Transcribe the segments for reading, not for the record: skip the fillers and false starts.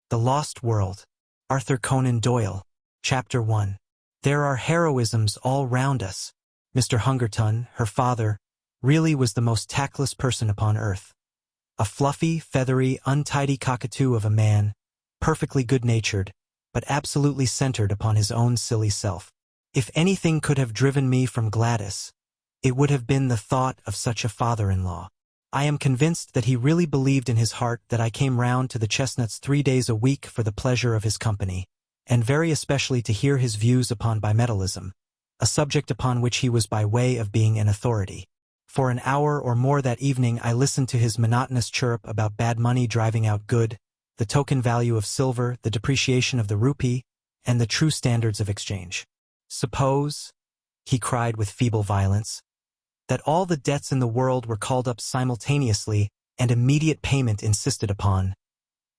The Lost World. Arthur Conan Doyle. Chapter 1. There are heroisms all round us. Mr. Hungerton, her father, really was the most tactless person upon earth. A fluffy, feathery, untidy cockatoo of a man, perfectly good-natured, but absolutely centered upon his own silly self. If anything could have driven me from Gladys, it would have been the thought of such a father-in-law. I am convinced that he really believed in his heart that I came round to the Chestnuts 3 days a week for the pleasure of his company, and very especially to hear his views upon bimetallism, a subject upon which he was by way of being an authority. For an hour or more that evening I listened to his monotonous chirp about bad money driving out good, the token value of silver, the depreciation of the rupee, and the true standards of exchange. Suppose, he cried with feeble violence, that all the debts in the world were called up simultaneously and immediate payment insisted upon.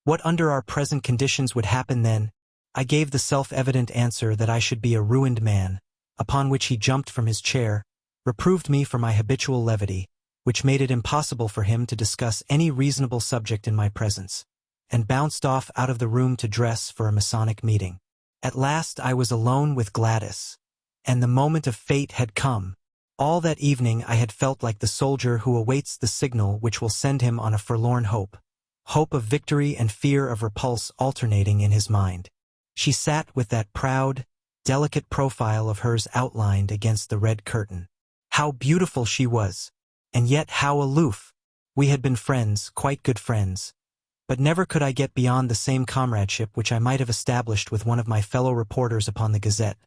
What under our present conditions would happen then? I gave the self-evident answer that I should be a ruined man, upon which he jumped from his chair, reproved me for my habitual levity, which made it impossible for him to discuss any reasonable subject in my presence, and bounced off out of the room to dress for a Masonic meeting. At last I was alone with Gladys, and the moment of fate had come. All that evening I had felt like the soldier who awaits the signal which will send him on a forlorn hope of victory and fear of repulse alternating in his mind. She sat with that proud, delicate profile of hers outlined against the red curtain. How beautiful she was, and yet how aloof. We had been friends, quite good friends, but never could I get beyond the same comradeship which I might have established with one of my fellow reporters upon the Gazette.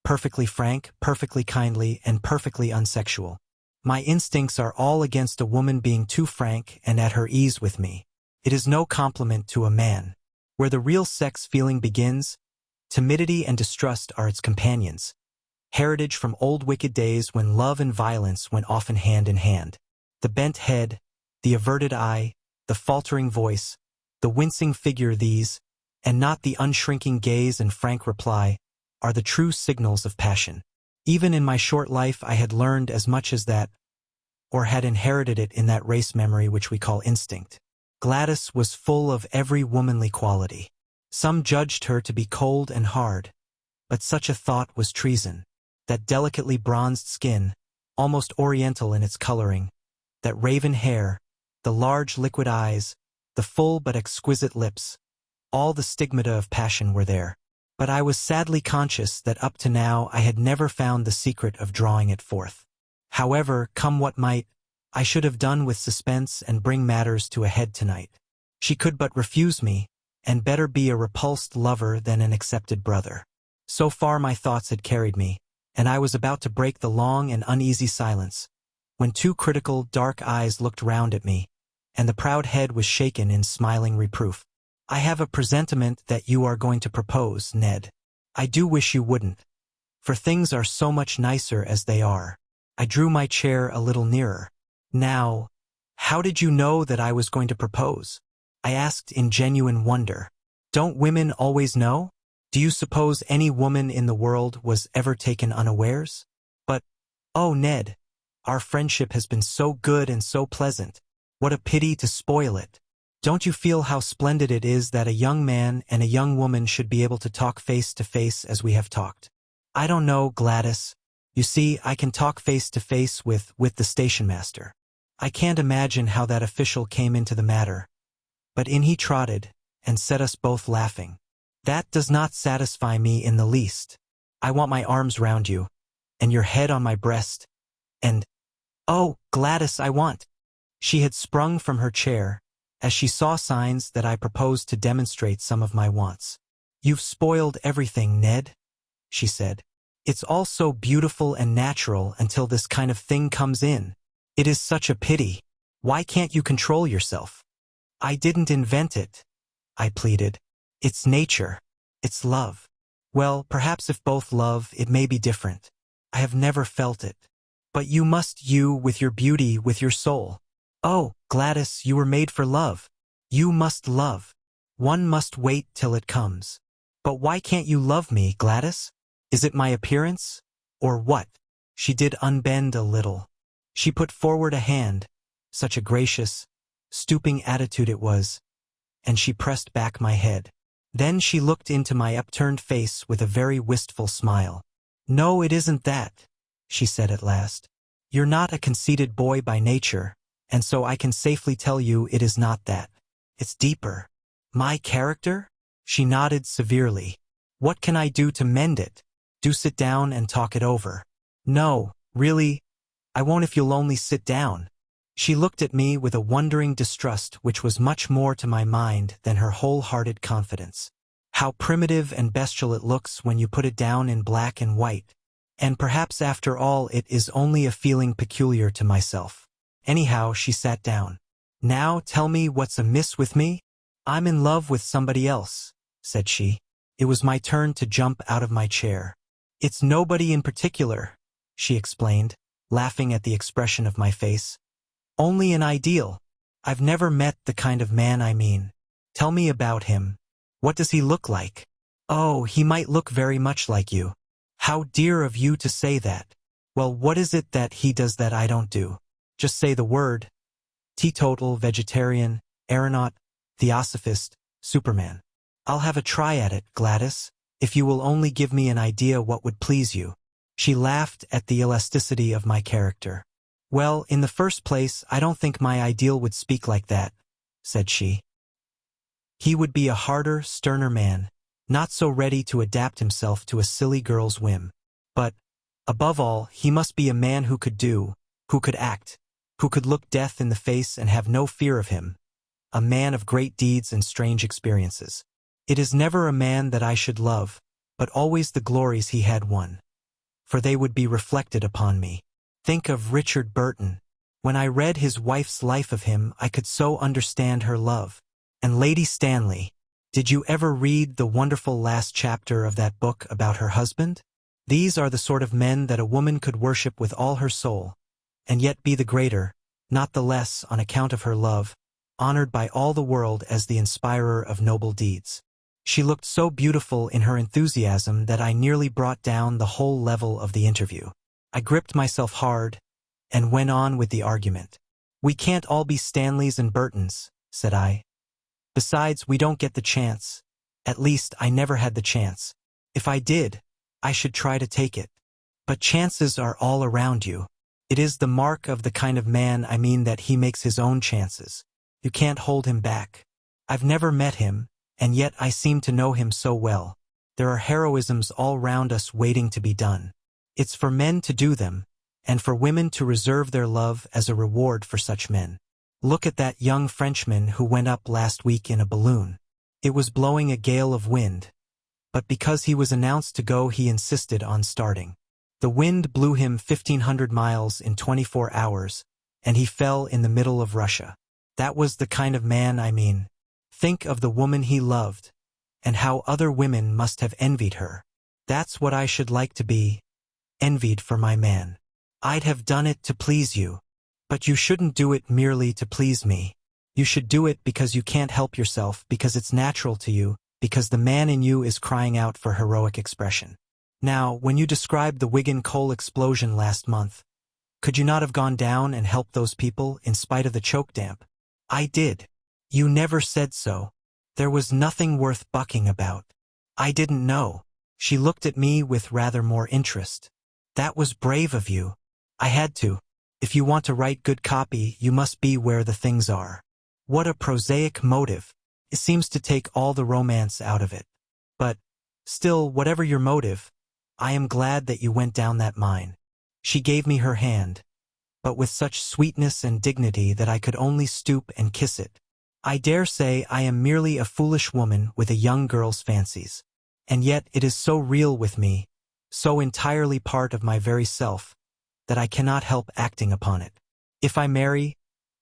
Perfectly frank, perfectly kindly, and perfectly unsexual. My instincts are all against a woman being too frank and at her ease with me. It is no compliment to a man. Where the real sex feeling begins, timidity and distrust are its companions. Heritage from old wicked days when love and violence went often hand in hand. The bent head, the averted eye, the faltering voice, the wincing figure, these, and not the unshrinking gaze and frank reply, are the true signals of passion. Even in my short life I had learned as much as that, or had inherited it in that race memory which we call instinct. Gladys was full of every womanly quality. Some judged her to be cold and hard, but such a thought was treason. That delicately bronzed skin, almost oriental in its coloring, that raven hair, the large liquid eyes, the full but exquisite lips, all the stigmata of passion were there. But I was sadly conscious that up to now I had never found the secret of drawing it forth. However, come what might, I should have done with suspense and bring matters to a head tonight. She could but refuse me, and better be a repulsed lover than an accepted brother. So far my thoughts had carried me, and I was about to break the long and uneasy silence, when two critical, dark eyes looked round at me, and the proud head was shaken in smiling reproof. I have a presentiment that you are going to propose, Ned. I do wish you wouldn't, for things are so much nicer as they are. I drew my chair a little nearer. Now, how did you know that I was going to propose? I asked in genuine wonder. Don't women always know? Do you suppose any woman in the world was ever taken unawares? But, oh Ned, our friendship has been so good and so pleasant. What a pity to spoil it. Don't you feel how splendid it is that a young man and a young woman should be able to talk face to face as we have talked? I don't know, Gladys. You see, I can talk face to face with the station master. I can't imagine how that official came into the matter. But in he trotted, and set us both laughing. That does not satisfy me in the least. I want my arms round you, and your head on my breast, and, oh, Gladys, I want. She had sprung from her chair, as she saw signs that I proposed to demonstrate some of my wants. You've spoiled everything, Ned, she said. It's all so beautiful and natural until this kind of thing comes in. It is such a pity. Why can't you control yourself? I didn't invent it, I pleaded. It's nature. It's love. Well, perhaps if both love, it may be different. I have never felt it. But you must, you, with your beauty, with your soul. Oh, Gladys, you were made for love. You must love. One must wait till it comes. But why can't you love me, Gladys? Is it my appearance? Or what? She did unbend a little. She put forward a hand, such a gracious, stooping attitude it was, and she pressed back my head. Then she looked into my upturned face with a very wistful smile. "No, it isn't that," she said at last. "You're not a conceited boy by nature, and so I can safely tell you it is not that. It's deeper." "My character?" She nodded severely. "What can I do to mend it?" "Do sit down and talk it over." "No, really, I won't if you'll only sit down." She looked at me with a wondering distrust which was much more to my mind than her wholehearted confidence. How primitive and bestial it looks when you put it down in black and white. And perhaps after all it is only a feeling peculiar to myself. Anyhow, she sat down. "Now tell me what's amiss with me?" "I'm in love with somebody else," said she. It was my turn to jump out of my chair. "It's nobody in particular," she explained, laughing at the expression of my face. "Only an ideal. I've never met the kind of man I mean." "Tell me about him. What does he look like?" "Oh, he might look very much like you." "How dear of you to say that." "Well, what is it that he does that I don't do?" "Just say the word." "Teetotal, vegetarian, aeronaut, theosophist, Superman." "I'll have a try at it, Gladys, if you will only give me an idea what would please you." She laughed at the elasticity of my character. "Well, in the first place, I don't think my ideal would speak like that," said she. "He would be a harder, sterner man, not so ready to adapt himself to a silly girl's whim. But, above all, he must be a man who could do, who could act, who could look death in the face and have no fear of him, a man of great deeds and strange experiences. It is never a man that I should love, but always the glories he had won, for they would be reflected upon me. Think of Richard Burton. When I read his wife's life of him, I could so understand her love. And Lady Stanley. Did you ever read the wonderful last chapter of that book about her husband? These are the sort of men that a woman could worship with all her soul, and yet be the greater, not the less on account of her love, honored by all the world as the inspirer of noble deeds. She looked so beautiful in her enthusiasm that I nearly brought down the whole level of the interview. I gripped myself hard, and went on with the argument. "We can't all be Stanleys and Burtons," said I. "Besides, we don't get the chance. At least, I never had the chance. If I did, I should try to take it. But chances are all around you. It is the mark of the kind of man I mean that he makes his own chances. You can't hold him back. I've never met him, and yet I seem to know him so well. There are heroisms all round us waiting to be done. It's for men to do them, and for women to reserve their love as a reward for such men. Look at that young Frenchman who went up last week in a balloon. It was blowing a gale of wind, but because he was announced to go he insisted on starting. The wind blew him 1,500 miles in 24 hours, and he fell in the middle of Russia. That was the kind of man I mean. Think of the woman he loved, and how other women must have envied her. That's what I should like to be, envied for my man. I'd have done it to please you. But you shouldn't do it merely to please me. You should do it because you can't help yourself, because it's natural to you, because the man in you is crying out for heroic expression. Now, when you described the Wigan coal explosion last month, could you not have gone down and helped those people in spite of the choke damp? I did. You never said so. There was nothing worth bucking about. I didn't know. She looked at me with rather more interest. That was brave of you. I had to. If you want to write good copy, you must be where the things are. What a prosaic motive. It seems to take all the romance out of it. But, still, whatever your motive, I am glad that you went down that mine. She gave me her hand, but with such sweetness and dignity that I could only stoop and kiss it. I dare say I am merely a foolish woman with a young girl's fancies. And yet it is so real with me, so entirely part of my very self, that I cannot help acting upon it. If I marry,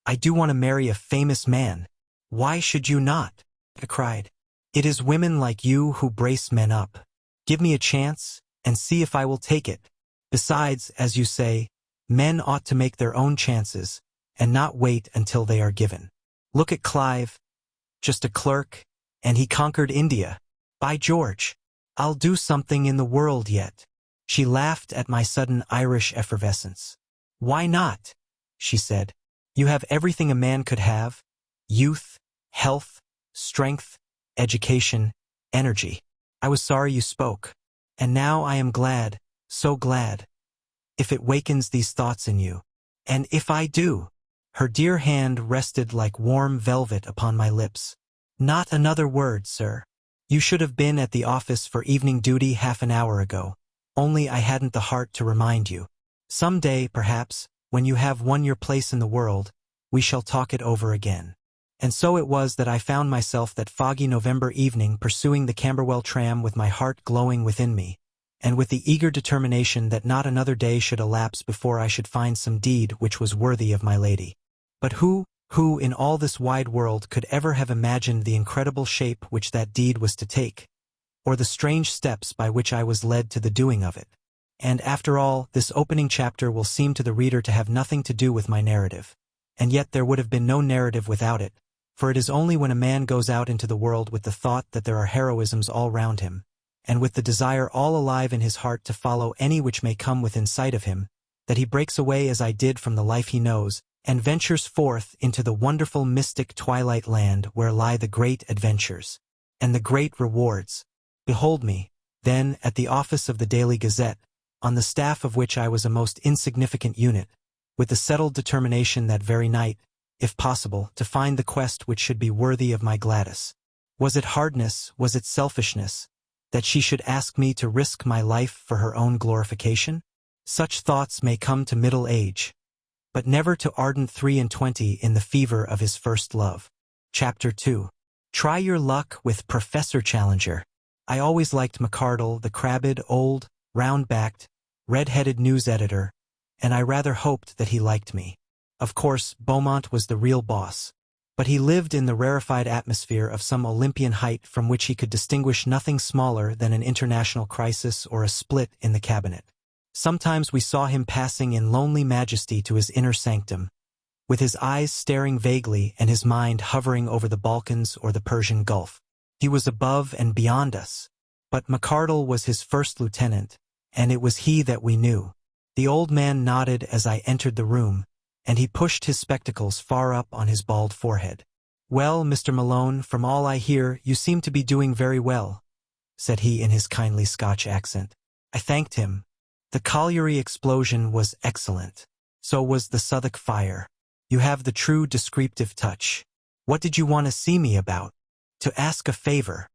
I do want to marry a famous man. Why should you not? I cried. It is women like you who brace men up. Give me a chance, and see if I will take it. Besides, as you say, men ought to make their own chances, and not wait until they are given. Look at Clive, just a clerk, and he conquered India. By George, I'll do something in the world yet. She laughed at my sudden Irish effervescence. Why not? She said. You have everything a man could have: youth, health, strength, education, energy. I was sorry you spoke. And now I am glad, so glad, if it wakens these thoughts in you. And if I do. Her dear hand rested like warm velvet upon my lips. Not another word, sir. You should have been at the office for evening duty half an hour ago. Only I hadn't the heart to remind you. Some day, perhaps, when you have won your place in the world, we shall talk it over again. And so it was that I found myself that foggy November evening pursuing the Camberwell tram with my heart glowing within me, and with the eager determination that not another day should elapse before I should find some deed which was worthy of my lady. But who in all this wide world could ever have imagined the incredible shape which that deed was to take, or the strange steps by which I was led to the doing of it? And after all, this opening chapter will seem to the reader to have nothing to do with my narrative. And yet there would have been no narrative without it, for it is only when a man goes out into the world with the thought that there are heroisms all round him, and with the desire all alive in his heart to follow any which may come within sight of him, that he breaks away as I did from the life he knows, and ventures forth into the wonderful mystic twilight land where lie the great adventures and the great rewards. Behold me, then, at the office of the Daily Gazette, on the staff of which I was a most insignificant unit, with the settled determination that very night, if possible, to find the quest which should be worthy of my Gladys. Was it hardness, was it selfishness, that she should ask me to risk my life for her own glorification? Such thoughts may come to middle age, but never to ardent 23 in the fever of his first love. Chapter 2. Try your luck with Professor Challenger. I always liked McArdle, the crabbed, old, round-backed, red-headed news editor, and I rather hoped that he liked me. Of course, Beaumont was the real boss, but he lived in the rarefied atmosphere of some Olympian height from which he could distinguish nothing smaller than an international crisis or a split in the cabinet. Sometimes we saw him passing in lonely majesty to his inner sanctum, with his eyes staring vaguely and his mind hovering over the Balkans or the Persian Gulf. He was above and beyond us. But McArdle was his first lieutenant, and it was he that we knew. The old man nodded as I entered the room, and he pushed his spectacles far up on his bald forehead. "Well, Mr. Malone, from all I hear, you seem to be doing very well," said he in his kindly Scotch accent. I thanked him. The colliery explosion was excellent. So was the Southwark fire. You have the true descriptive touch. What did you want to see me about? To ask a favor.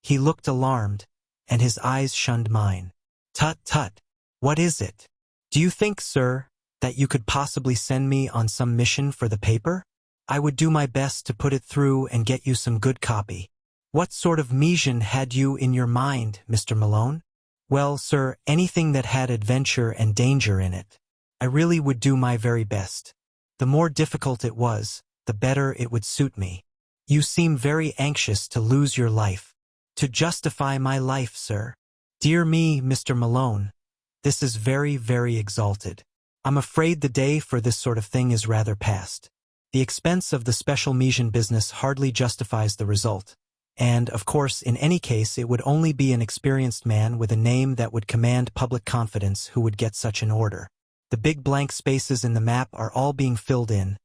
He looked alarmed, and his eyes shunned mine. Tut, tut. What is it? Do you think, sir, that you could possibly send me on some mission for the paper? I would do my best to put it through and get you some good copy. What sort of mission had you in your mind, Mr. Malone? Well, sir, anything that had adventure and danger in it. I really would do my very best. The more difficult it was, the better it would suit me. You seem very anxious to lose your life. To justify my life, sir. Dear me, Mr. Malone. This is very, very exalted. I'm afraid the day for this sort of thing is rather past. The expense of the special mission business hardly justifies the result. And, of course, in any case it would only be an experienced man with a name that would command public confidence who would get such an order. The big blank spaces in the map are all being filled in,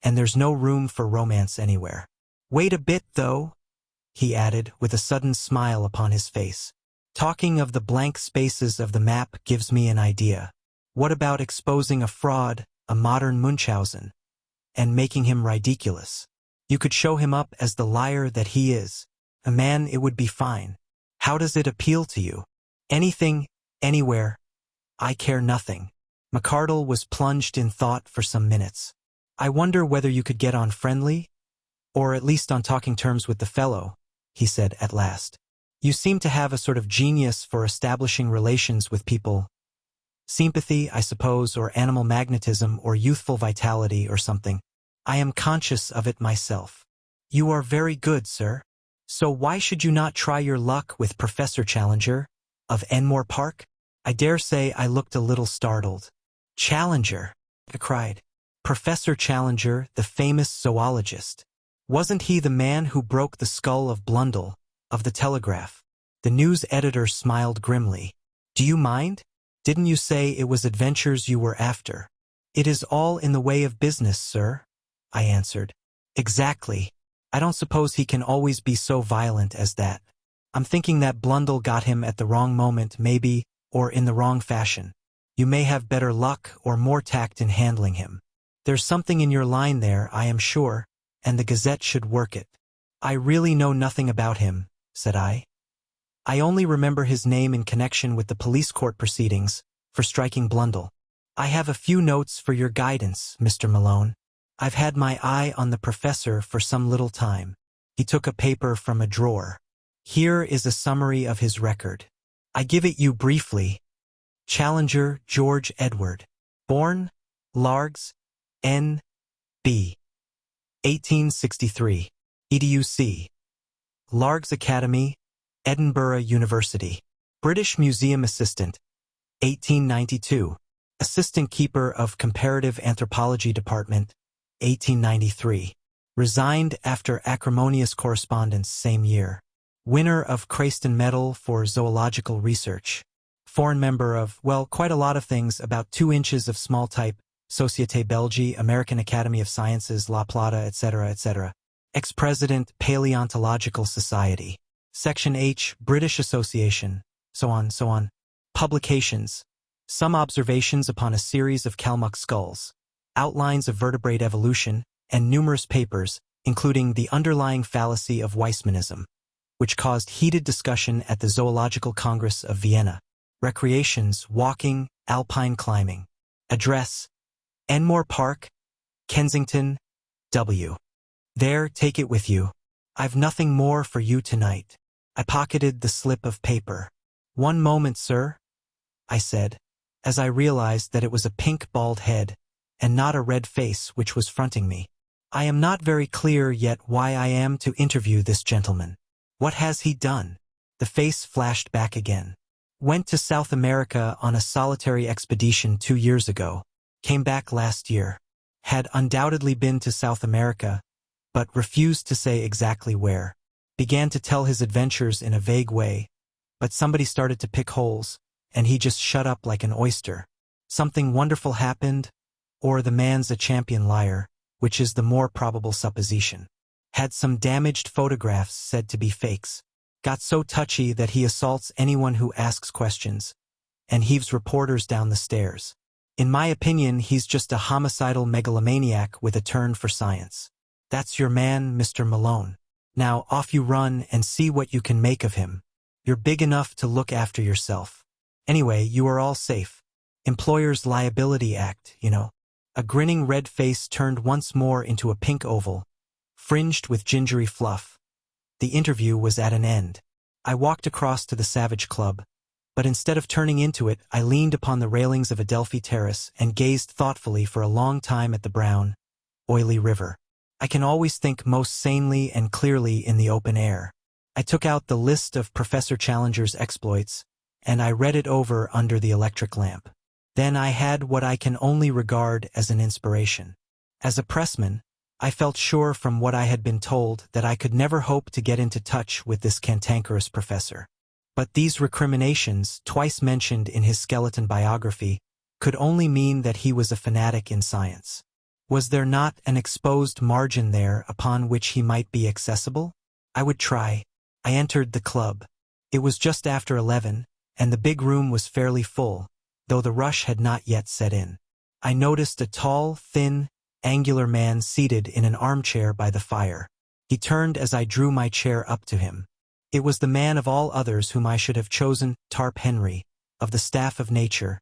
and there's no room for romance anywhere. Wait a bit, though, he added, with a sudden smile upon his face. Talking of the blank spaces of the map gives me an idea. What about exposing a fraud, a modern Munchausen, and making him ridiculous? You could show him up as the liar that he is. A man, it would be fine. How does it appeal to you? Anything, anywhere. I care nothing. McArdle was plunged in thought for some minutes. I wonder whether you could get on friendly, or at least on talking terms with the fellow, he said at last. You seem to have a sort of genius for establishing relations with people. Sympathy, I suppose, or animal magnetism, or youthful vitality, or something. I am conscious of it myself. You are very good, sir. So why should you not try your luck with Professor Challenger, of Enmore Park? I dare say I looked a little startled. Challenger, I cried. Professor Challenger, the famous zoologist. Wasn't he the man who broke the skull of Blundell, of the Telegraph? The news editor smiled grimly. Do you mind? Didn't you say it was adventures you were after? It is all in the way of business, sir, I answered. Exactly. I don't suppose he can always be so violent as that. I'm thinking that Blundell got him at the wrong moment, maybe, or in the wrong fashion. You may have better luck or more tact in handling him. There's something in your line there, I am sure, and the Gazette should work it. I really know nothing about him, said I. I only remember his name in connection with the police court proceedings for striking Blundell. I have a few notes for your guidance, Mr. Malone. I've had my eye on the professor for some little time. He took a paper from a drawer. Here is a summary of his record. I give it you briefly. Challenger George Edward. Born, Largs, N.B. 1863. EDUC. Largs Academy, Edinburgh University. British Museum Assistant. 1892. Assistant Keeper of Comparative Anthropology Department. 1893. Resigned after acrimonious correspondence same year. Winner of Crayston Medal for Zoological Research. Foreign member of, well, quite a lot of things, about 2 inches of small type, Société Belge, American Academy of Sciences, La Plata, etc., etc. Ex-President, Paleontological Society. Section H, British Association, so on, so on. Publications. Some observations upon a series of Kalmuck skulls. Outlines of vertebrate evolution, and numerous papers, including the underlying fallacy of Weissmanism, which caused heated discussion at the Zoological Congress of Vienna. Recreations, walking, alpine climbing. Address, Enmore Park, Kensington, W. There, take it with you. I've nothing more for you tonight. I pocketed the slip of paper. One moment, sir, I said, as I realized that it was a pink bald head, and not a red face which was fronting me. I am not very clear yet why I am to interview this gentleman. What has he done? The face flashed back again. Went to South America on a solitary expedition 2 years ago. Came back last year. Had undoubtedly been to South America, but refused to say exactly where. Began to tell his adventures in a vague way, but somebody started to pick holes, and he just shut up like an oyster. Something wonderful happened, or the man's a champion liar, which is the more probable supposition. Had some damaged photographs said to be fakes. Got so touchy that he assaults anyone who asks questions, and heaves reporters down the stairs. In my opinion, he's just a homicidal megalomaniac with a turn for science. That's your man, Mr. Malone. Now off you run and see what you can make of him. You're big enough to look after yourself. Anyway, you are all safe. Employers' Liability Act, you know. A grinning red face turned once more into a pink oval, fringed with gingery fluff. The interview was at an end. I walked across to the Savage Club, but instead of turning into it, I leaned upon the railings of Adelphi Terrace and gazed thoughtfully for a long time at the brown, oily river. I can always think most sanely and clearly in the open air. I took out the list of Professor Challenger's exploits, and I read it over under the electric lamp. Then I had what I can only regard as an inspiration. As a pressman, I felt sure from what I had been told that I could never hope to get into touch with this cantankerous professor. But these recriminations, twice mentioned in his skeleton biography, could only mean that he was a fanatic in science. Was there not an exposed margin there upon which he might be accessible? I would try. I entered the club. It was just after 11, and the big room was fairly full, though the rush had not yet set in. I noticed a tall, thin, angular man seated in an armchair by the fire. He turned as I drew my chair up to him. It was the man of all others whom I should have chosen, Tarp Henry, of the staff of nature,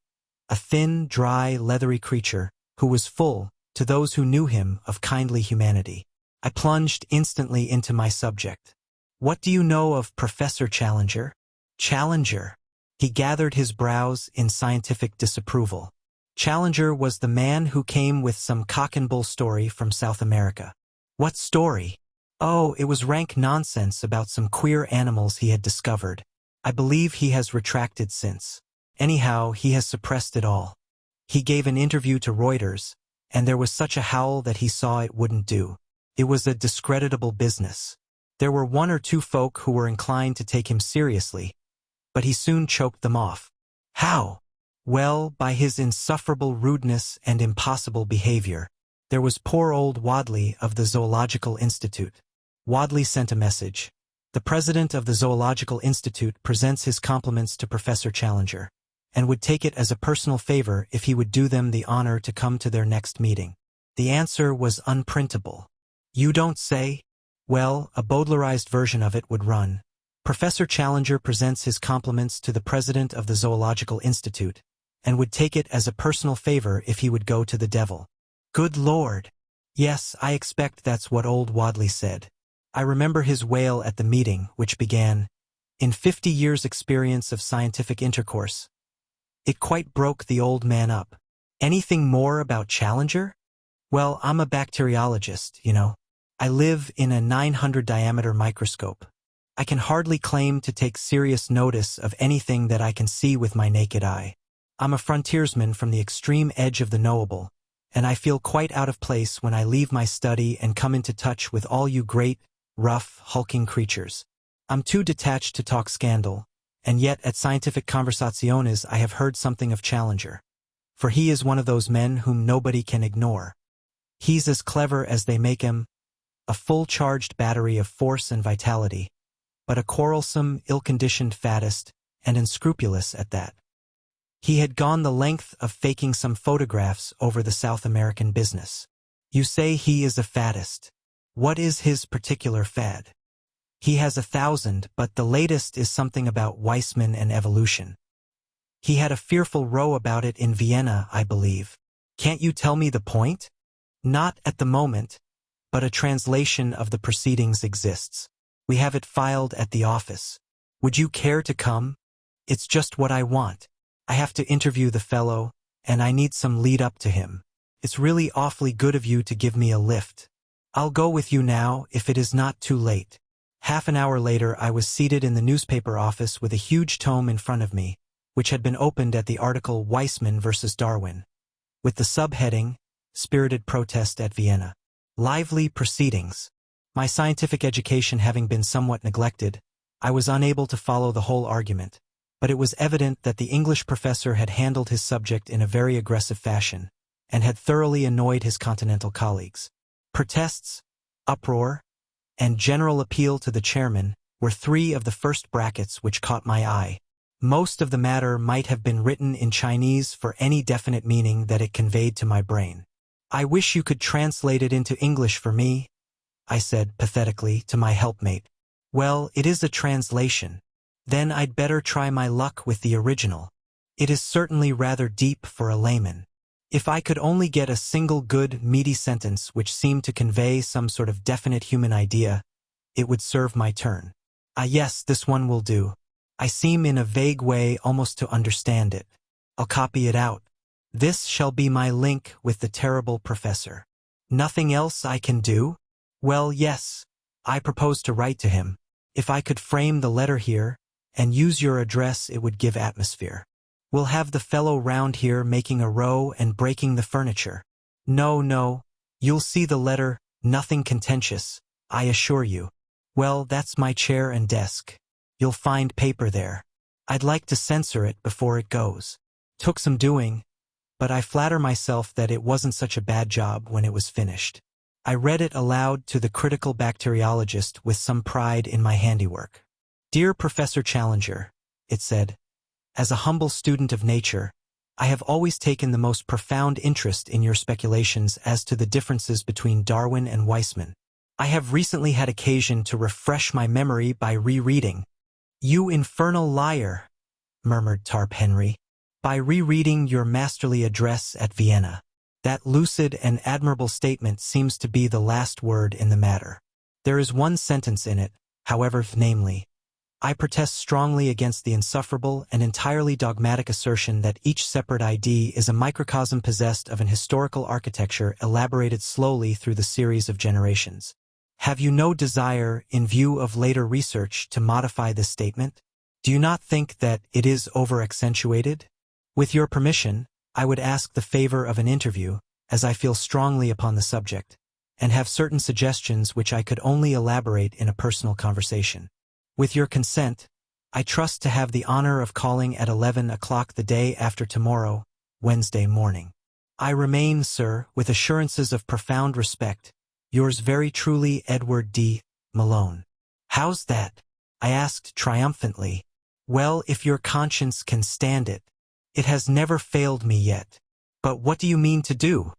a thin, dry, leathery creature, who was full, to those who knew him, of kindly humanity. I plunged instantly into my subject. What do you know of Professor Challenger? Challenger. He gathered his brows in scientific disapproval. Challenger was the man who came with some cock-and-bull story from South America. What story? Oh, it was rank nonsense about some queer animals he had discovered. I believe he has retracted since. Anyhow, he has suppressed it all. He gave an interview to Reuters, and there was such a howl that he saw it wouldn't do. It was a discreditable business. There were 1 or 2 folk who were inclined to take him seriously, but he soon choked them off. How? Well, by his insufferable rudeness and impossible behavior. There was poor old Wadley of the Zoological Institute. Wadley sent a message. The president of the Zoological Institute presents his compliments to Professor Challenger, and would take it as a personal favor if he would do them the honor to come to their next meeting. The answer was unprintable. You don't say? Well, a Baudelarized version of it would run. Professor Challenger presents his compliments to the president of the Zoological Institute, and would take it as a personal favor if he would go to the devil. Good Lord! Yes, I expect that's what old Wadley said. I remember his wail at the meeting, which began, "In 50 years' experience of scientific intercourse." It quite broke the old man up. Anything more about Challenger? Well, I'm a bacteriologist, you know. I live in a 900 diameter microscope. I can hardly claim to take serious notice of anything that I can see with my naked eye. I'm a frontiersman from the extreme edge of the knowable, and I feel quite out of place when I leave my study and come into touch with all you great, rough, hulking creatures. I'm too detached to talk scandal, and yet at scientific conversaciones I have heard something of Challenger. For he is one of those men whom nobody can ignore. He's as clever as they make him, a full-charged battery of force and vitality, but a quarrelsome, ill-conditioned faddist, and unscrupulous at that. He had gone the length of faking some photographs over the South American business. You say he is a faddist. What is his particular fad? He has 1,000, but the latest is something about Weissman and evolution. He had a fearful row about it in Vienna, I believe. Can't you tell me the point? Not at the moment, but a translation of the proceedings exists. We have it filed at the office. Would you care to come? It's just what I want. I have to interview the fellow, and I need some lead up to him. It's really awfully good of you to give me a lift. I'll go with you now if it is not too late. Half an hour later I was seated in the newspaper office with a huge tome in front of me, which had been opened at the article Weissman versus Darwin, with the subheading, Spirited Protest at Vienna. Lively proceedings. My scientific education having been somewhat neglected, I was unable to follow the whole argument, but it was evident that the English professor had handled his subject in a very aggressive fashion, and had thoroughly annoyed his continental colleagues. Protests, uproar, and general appeal to the chairman were three of the first brackets which caught my eye. Most of the matter might have been written in Chinese for any definite meaning that it conveyed to my brain. I wish you could translate it into English for me, I said pathetically to my helpmate. Well, it is a translation. Then I'd better try my luck with the original. It is certainly rather deep for a layman. If I could only get a single good, meaty sentence which seemed to convey some sort of definite human idea, it would serve my turn. Ah yes, this one will do. I seem in a vague way almost to understand it. I'll copy it out. This shall be my link with the terrible professor. Nothing else I can do? Well, yes. I propose to write to him. If I could frame the letter here, and use your address, it would give atmosphere. We'll have the fellow round here making a row and breaking the furniture. No, you'll see the letter, nothing contentious, I assure you. Well, that's my chair and desk. You'll find paper there. I'd like to censor it before it goes. Took some doing, but I flatter myself that it wasn't such a bad job when it was finished. I read it aloud to the critical bacteriologist with some pride in my handiwork. Dear Professor Challenger, it said, as a humble student of nature, I have always taken the most profound interest in your speculations as to the differences between Darwin and Weissman. I have recently had occasion to refresh my memory by rereading. You infernal liar, murmured Tarp Henry, by rereading your masterly address at Vienna. That lucid and admirable statement seems to be the last word in the matter. There is one sentence in it, however, namely, I protest strongly against the insufferable and entirely dogmatic assertion that each separate ID is a microcosm possessed of an historical architecture elaborated slowly through the series of generations. Have you no desire, in view of later research, to modify this statement? Do you not think that it is over-accentuated? With your permission, I would ask the favor of an interview, as I feel strongly upon the subject, and have certain suggestions which I could only elaborate in a personal conversation. With your consent, I trust to have the honor of calling at 11 o'clock the day after tomorrow, Wednesday morning. I remain, sir, with assurances of profound respect, yours very truly, Edward D. Malone. How's that? I asked triumphantly. Well, if your conscience can stand it. It has never failed me yet. But what do you mean to do?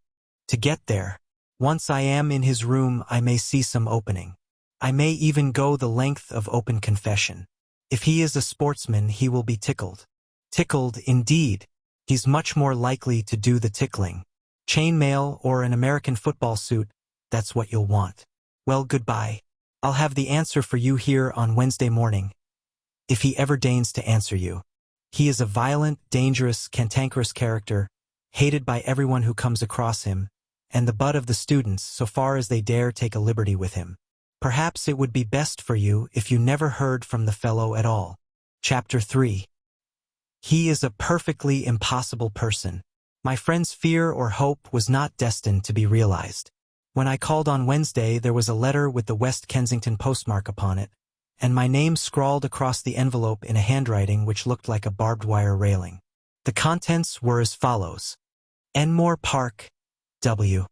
To get there. Once I am in his room, I may see some opening. I may even go the length of open confession. If he is a sportsman, he will be tickled. Tickled, indeed. He's much more likely to do the tickling. Chainmail or an American football suit, that's what you'll want. Well, goodbye. I'll have the answer for you here on Wednesday morning, if he ever deigns to answer you. He is a violent, dangerous, cantankerous character, hated by everyone who comes across him, and the butt of the students so far as they dare take a liberty with him. Perhaps it would be best for you if you never heard from the fellow at all. Chapter 3. He is a perfectly impossible person. My friend's fear or hope was not destined to be realized. When I called on Wednesday, there was a letter with the West Kensington postmark upon it, and my name scrawled across the envelope in a handwriting which looked like a barbed wire railing. The contents were as follows. Enmore Park, W.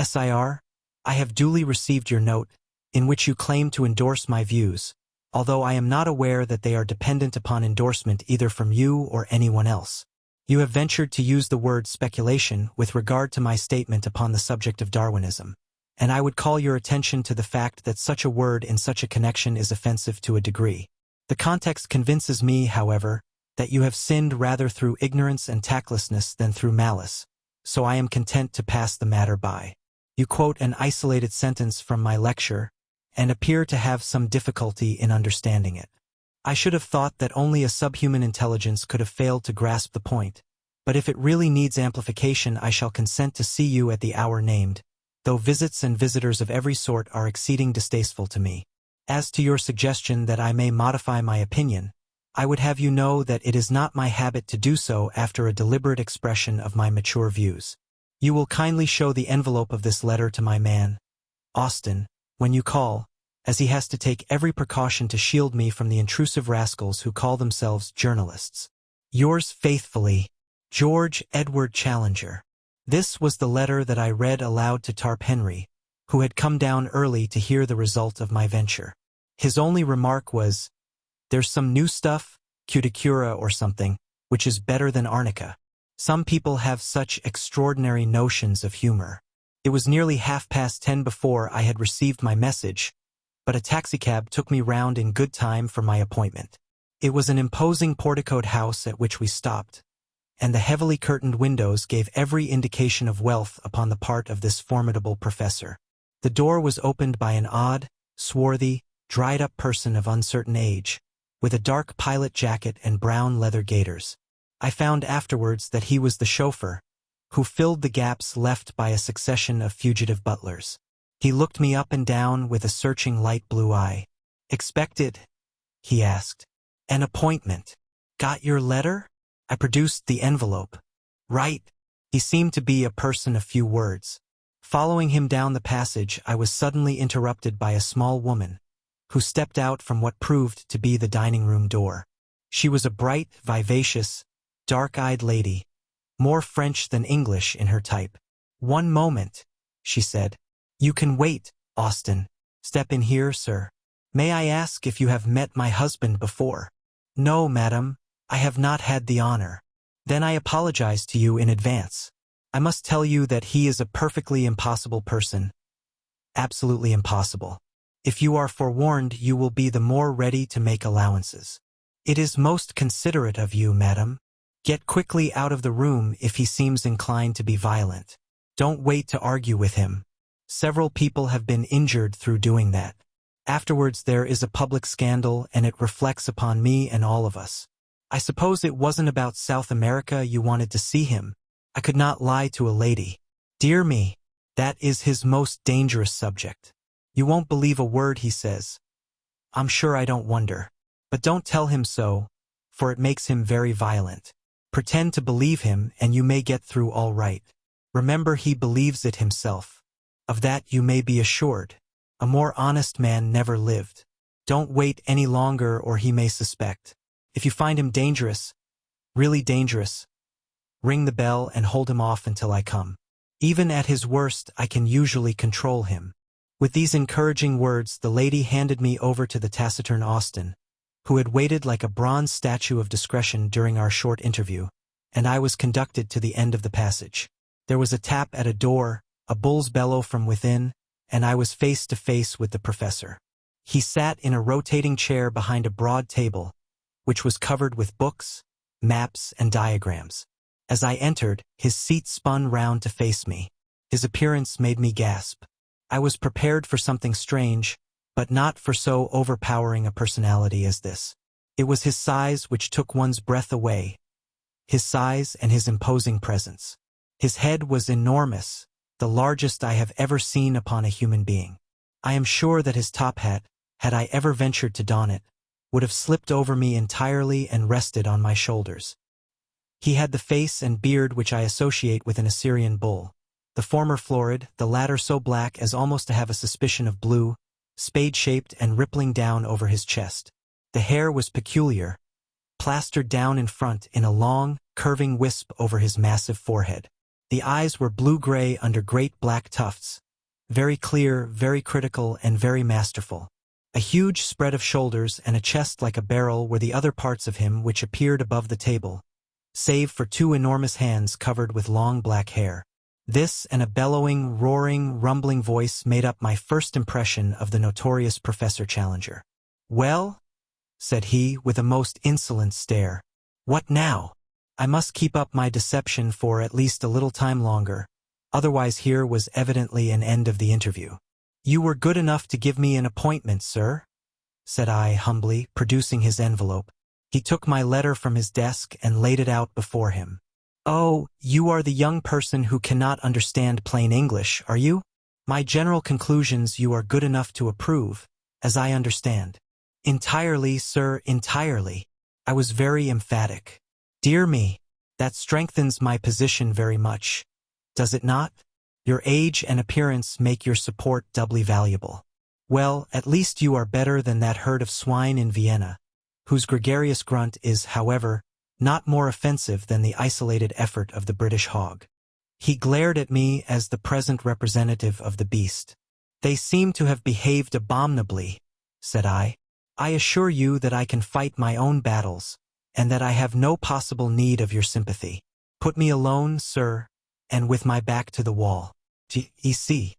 Sir, I have duly received your note, in which you claim to endorse my views, although I am not aware that they are dependent upon endorsement either from you or anyone else. You have ventured to use the word speculation with regard to my statement upon the subject of Darwinism, and I would call your attention to the fact that such a word in such a connection is offensive to a degree. The context convinces me, however, that you have sinned rather through ignorance and tactlessness than through malice, so I am content to pass the matter by. You quote an isolated sentence from my lecture, and appear to have some difficulty in understanding it. I should have thought that only a subhuman intelligence could have failed to grasp the point, but if it really needs amplification, I shall consent to see you at the hour named, though visits and visitors of every sort are exceeding distasteful to me. As to your suggestion that I may modify my opinion, I would have you know that it is not my habit to do so after a deliberate expression of my mature views. You will kindly show the envelope of this letter to my man, Austin, when you call, as he has to take every precaution to shield me from the intrusive rascals who call themselves journalists. Yours faithfully, George Edward Challenger. This was the letter that I read aloud to Tarp Henry, who had come down early to hear the result of my venture. His only remark was, "There's some new stuff, cuticura or something, which is better than arnica." Some people have such extraordinary notions of humor. It was nearly 10:30 before I had received my message, but a taxicab took me round in good time for my appointment. It was an imposing porticoed house at which we stopped, and the heavily curtained windows gave every indication of wealth upon the part of this formidable professor. The door was opened by an odd, swarthy, dried-up person of uncertain age, with a dark pilot jacket and brown leather gaiters. I found afterwards that he was the chauffeur, who filled the gaps left by a succession of fugitive butlers. He looked me up and down with a searching light blue eye. "Expected?" he asked. "An appointment. Got your letter?" I produced the envelope. "Right." He seemed to be a person of few words. Following him down the passage, I was suddenly interrupted by a small woman, who stepped out from what proved to be the dining-room door. She was a bright, vivacious, dark-eyed lady, more French than English in her type. "One moment," she said. "You can wait, Austin. Step in here, sir. May I ask if you have met my husband before?" "No, madam, I have not had the honor." "Then I apologize to you in advance. I must tell you that he is a perfectly impossible person. Absolutely impossible. If you are forewarned, you will be the more ready to make allowances." "It is most considerate of you, madam. Get quickly out of the room if he seems inclined to be violent. Don't wait to argue with him. Several people have been injured through doing that. Afterwards there is a public scandal, and it reflects upon me and all of us. I suppose it wasn't about South America you wanted to see him. I could not lie to a lady. Dear me, that is his most dangerous subject. You won't believe a word he says. I'm sure I don't wonder. But don't tell him so, for it makes him very violent. Pretend to believe him, and you may get through all right. Remember, he believes it himself. Of that you may be assured. A more honest man never lived. Don't wait any longer, or he may suspect. If you find him dangerous, really dangerous, ring the bell and hold him off until I come. Even at his worst, I can usually control him. With these encouraging words, the lady handed me over to the taciturn Austen, who had waited like a bronze statue of discretion during our short interview, and I was conducted to the end of the passage. There was a tap at a door, a bull's bellow from within, and I was face to face with the professor. He sat in a rotating chair behind a broad table, which was covered with books, maps, and diagrams. As I entered, his seat spun round to face me. His appearance made me gasp. I was prepared for something strange, but not for so overpowering a personality as this. It was his size which took one's breath away, his size and his imposing presence. His head was enormous, the largest I have ever seen upon a human being. I am sure that his top hat, had I ever ventured to don it, would have slipped over me entirely and rested on my shoulders. He had the face and beard which I associate with an Assyrian bull, the former florid, the latter so black as almost to have a suspicion of blue, spade-shaped and rippling down over his chest. The hair was peculiar, plastered down in front in a long, curving wisp over his massive forehead. The eyes were blue-gray under great black tufts, very clear, very critical, and very masterful. A huge spread of shoulders and a chest like a barrel were the other parts of him which appeared above the table, save for two enormous hands covered with long black hair. This and a bellowing, roaring, rumbling voice made up my first impression of the notorious Professor Challenger. "Well?" said he, with a most insolent stare. "What now? I must keep up my deception for at least a little time longer, otherwise here was evidently an end of the interview." "You were good enough to give me an appointment, sir," said I humbly, producing his envelope. He took my letter from his desk and laid it out before him. "Oh, you are the young person who cannot understand plain English, are you? My general conclusions you are good enough to approve, as I understand." "Entirely, sir, entirely." I was very emphatic. "Dear me, that strengthens my position very much, does it not? Your age and appearance make your support doubly valuable. Well, at least you are better than that herd of swine in Vienna, whose gregarious grunt is, however, not more offensive than the isolated effort of the British hog." He glared at me as the present representative of the beast. "They seem to have behaved abominably," said I. "I assure you that I can fight my own battles, and that I have no possible need of your sympathy. Put me alone, sir, and with my back to the wall. G.E.C.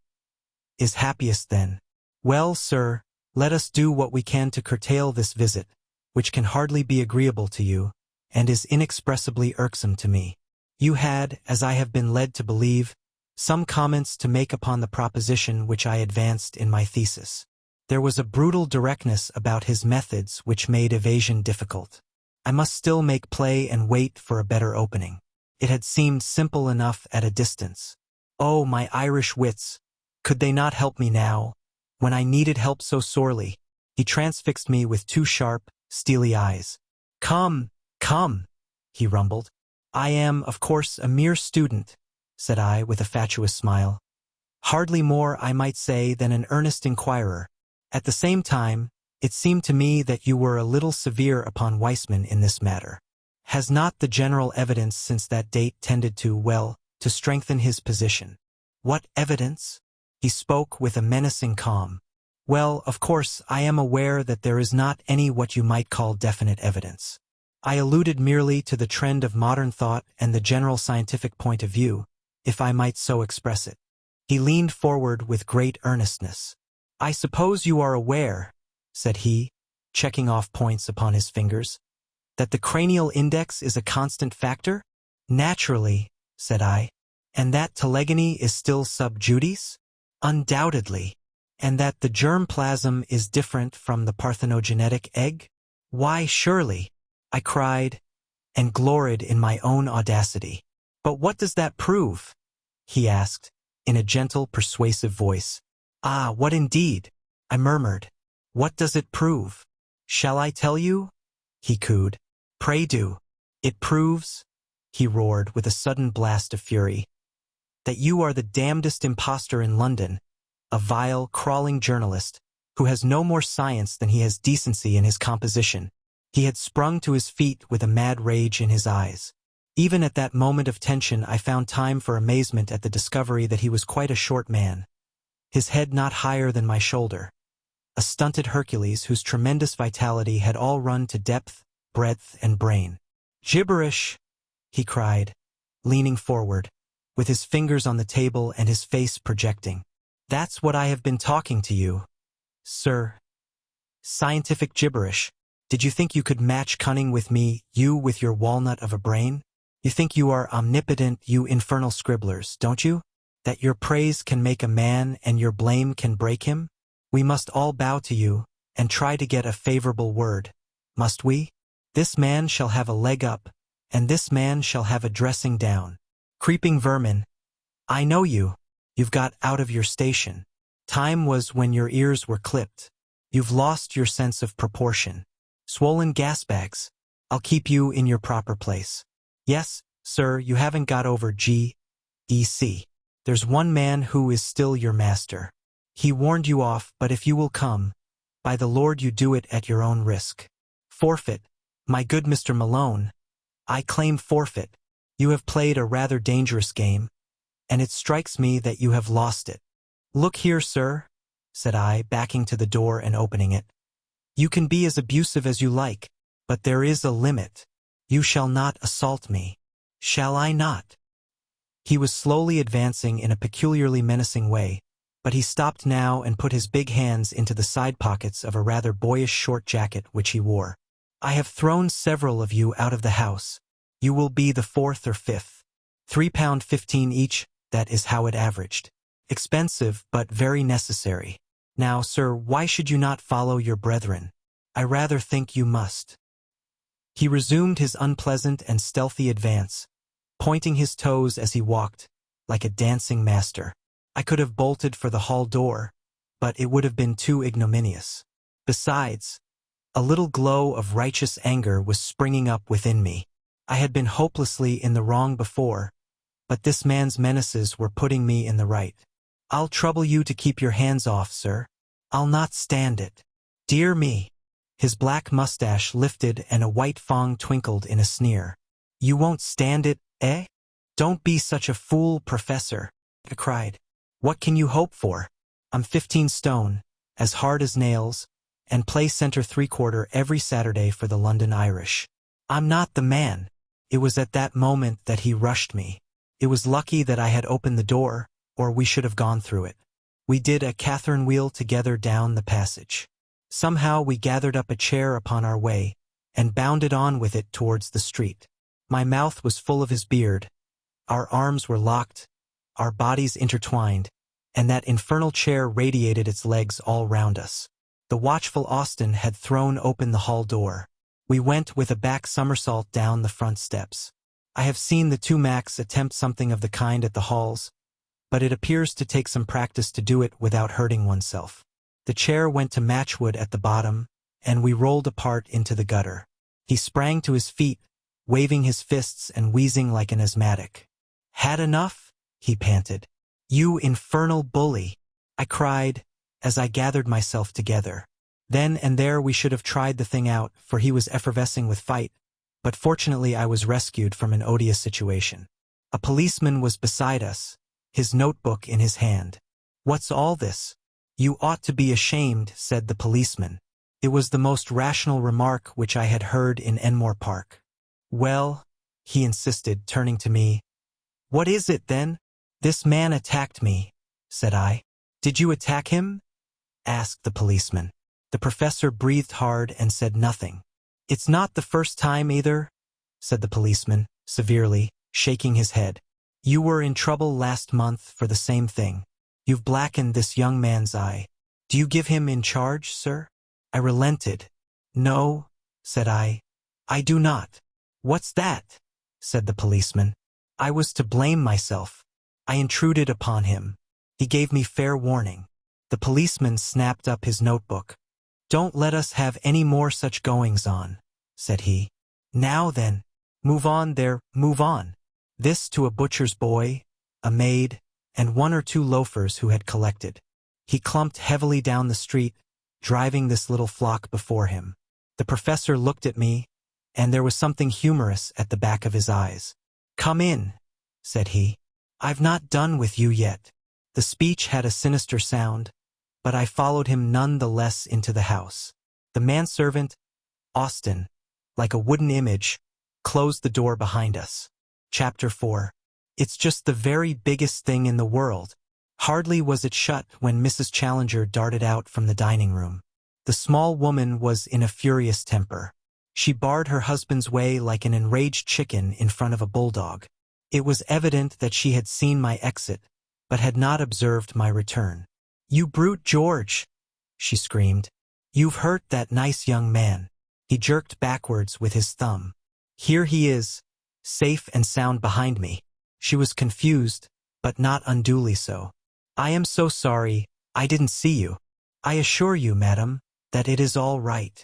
is happiest then. Well, sir, let us do what we can to curtail this visit, which can hardly be agreeable to you, and is inexpressibly irksome to me. You had, as I have been led to believe, some comments to make upon the proposition which I advanced in my thesis. There was a brutal directness about his methods which made evasion difficult. I must still make play and wait for a better opening. It had seemed simple enough at a distance. Oh, my Irish wits! Could they not help me now, when I needed help so sorely? He transfixed me with two sharp, steely eyes. "Come, come," he rumbled. "I am, of course, a mere student," said I with a fatuous smile. "Hardly more, I might say, than an earnest inquirer. At the same time, it seemed to me that you were a little severe upon Weissman in this matter. Has not the general evidence since that date tended to strengthen his position?" "What evidence?" He spoke with a menacing calm. "Well, of course, I am aware that there is not any what you might call definite evidence. I alluded merely to the trend of modern thought and the general scientific point of view, if I might so express it." He leaned forward with great earnestness. "I suppose you are aware," said he, checking off points upon his fingers, "that the cranial index is a constant factor?" "Naturally," said I. "And that telegony is still sub judice?" "Undoubtedly." "And that the germ plasm is different from the parthenogenetic egg?" "Why, surely," I cried, and gloried in my own audacity. "But what does that prove?" he asked, in a gentle, persuasive voice. "Ah, what indeed?" I murmured. "What does it prove?" "Shall I tell you?" he cooed. "Pray do." "It proves," he roared with a sudden blast of fury, "that you are the damnedest impostor in London, a vile, crawling journalist, who has no more science than he has decency in his composition." He had sprung to his feet with a mad rage in his eyes. Even at that moment of tension I found time for amazement at the discovery that he was quite a short man. his head not higher than my shoulder. A stunted Hercules whose tremendous vitality had all run to depth, breadth, and brain. "Gibberish!" he cried, leaning forward, with his fingers on the table and his face projecting. "That's what I have been talking to you, sir. Scientific gibberish. Did you think you could match cunning with me, you with your walnut of a brain? You think you are omnipotent, you infernal scribblers, don't you? That your praise can make a man and your blame can break him? We must all bow to you, and try to get a favorable word, must we? This man shall have a leg up, and this man shall have a dressing down. Creeping vermin. I know you. You've got out of your station. Time was when your ears were clipped. You've lost your sense of proportion. Swollen gas bags. I'll keep you in your proper place. Yes, sir, you haven't got over G.E.C. There's one man who is still your master. He warned you off, but if you will come, by the Lord you do it at your own risk. Forfeit, my good Mr. Malone. I claim forfeit. You have played a rather dangerous game, and it strikes me that you have lost it. Look here, sir, said I, backing to the door and opening it. You can be as abusive as you like, but there is a limit. You shall not assault me. Shall I not? He was slowly advancing in a peculiarly menacing way, but he stopped now and put his big hands into the side pockets of a rather boyish short jacket which he wore. I have thrown several of you out of the house. You will be the fourth or fifth. £3.15 each, that is how it averaged. Expensive, but very necessary. Now, sir, why should you not follow your brethren? I rather think you must. He resumed his unpleasant and stealthy advance, pointing his toes as he walked, like a dancing master. I could have bolted for the hall door, but it would have been too ignominious. Besides, a little glow of righteous anger was springing up within me. I had been hopelessly in the wrong before, but this man's menaces were putting me in the right. I'll trouble you to keep your hands off, sir. I'll not stand it. Dear me. His black mustache lifted and a white fang twinkled in a sneer. You won't stand it, eh? Don't be such a fool, Professor, I cried. What can you hope for? I'm 15 stone, as hard as nails, and play centre 3/4 every Saturday for the London Irish. I'm not the man. It was at that moment that he rushed me. It was lucky that I had opened the door, or we should have gone through it. We did a Catherine wheel together down the passage. Somehow we gathered up a chair upon our way, and bounded on with it towards the street. My mouth was full of his beard. Our arms were locked, our bodies intertwined, and that infernal chair radiated its legs all round us. The watchful Austin had thrown open the hall door. We went with a back somersault down the front steps. I have seen the two Macs attempt something of the kind at the halls, but it appears to take some practice to do it without hurting oneself. The chair went to matchwood at the bottom, and we rolled apart into the gutter. He sprang to his feet, waving his fists and wheezing like an asthmatic. Had enough? He panted. You infernal bully, I cried, as I gathered myself together. Then and there we should have tried the thing out, for he was effervescing with fight, but fortunately I was rescued from an odious situation. A policeman was beside us, his notebook in his hand. What's all this? You ought to be ashamed, said the policeman. It was the most rational remark which I had heard in Enmore Park. Well, he insisted, turning to me. What is it, then? This man attacked me, said I. Did you attack him? Asked the policeman. The professor breathed hard and said nothing. It's not the first time either, said the policeman, severely, shaking his head. You were in trouble last month for the same thing. You've blackened this young man's eye. Do you give him in charge, sir? I relented. No, said I do not. What's that? Said the policeman. I was to blame myself. I intruded upon him. He gave me fair warning. The policeman snapped up his notebook. Don't let us have any more such goings-on, said he. Now then, move on there, move on. This to a butcher's boy, a maid, and 1 or 2 loafers who had collected. He clumped heavily down the street, driving this little flock before him. The professor looked at me, and there was something humorous at the back of his eyes. Come in, said he. I've not done with you yet. The speech had a sinister sound, but I followed him none the less into the house. The manservant, Austin, like a wooden image, closed the door behind us. Chapter 4. It's just the very biggest thing in the world. Hardly was it shut when Mrs. Challenger darted out from the dining room. The small woman was in a furious temper. She barred her husband's way like an enraged chicken in front of a bulldog. It was evident that she had seen my exit, but had not observed my return. "You brute, George!" she screamed. "You've hurt that nice young man." He jerked backwards with his thumb. "Here he is, safe and sound behind me." She was confused, but not unduly so. "I am so sorry, I didn't see you. I assure you, madam, that it is all right.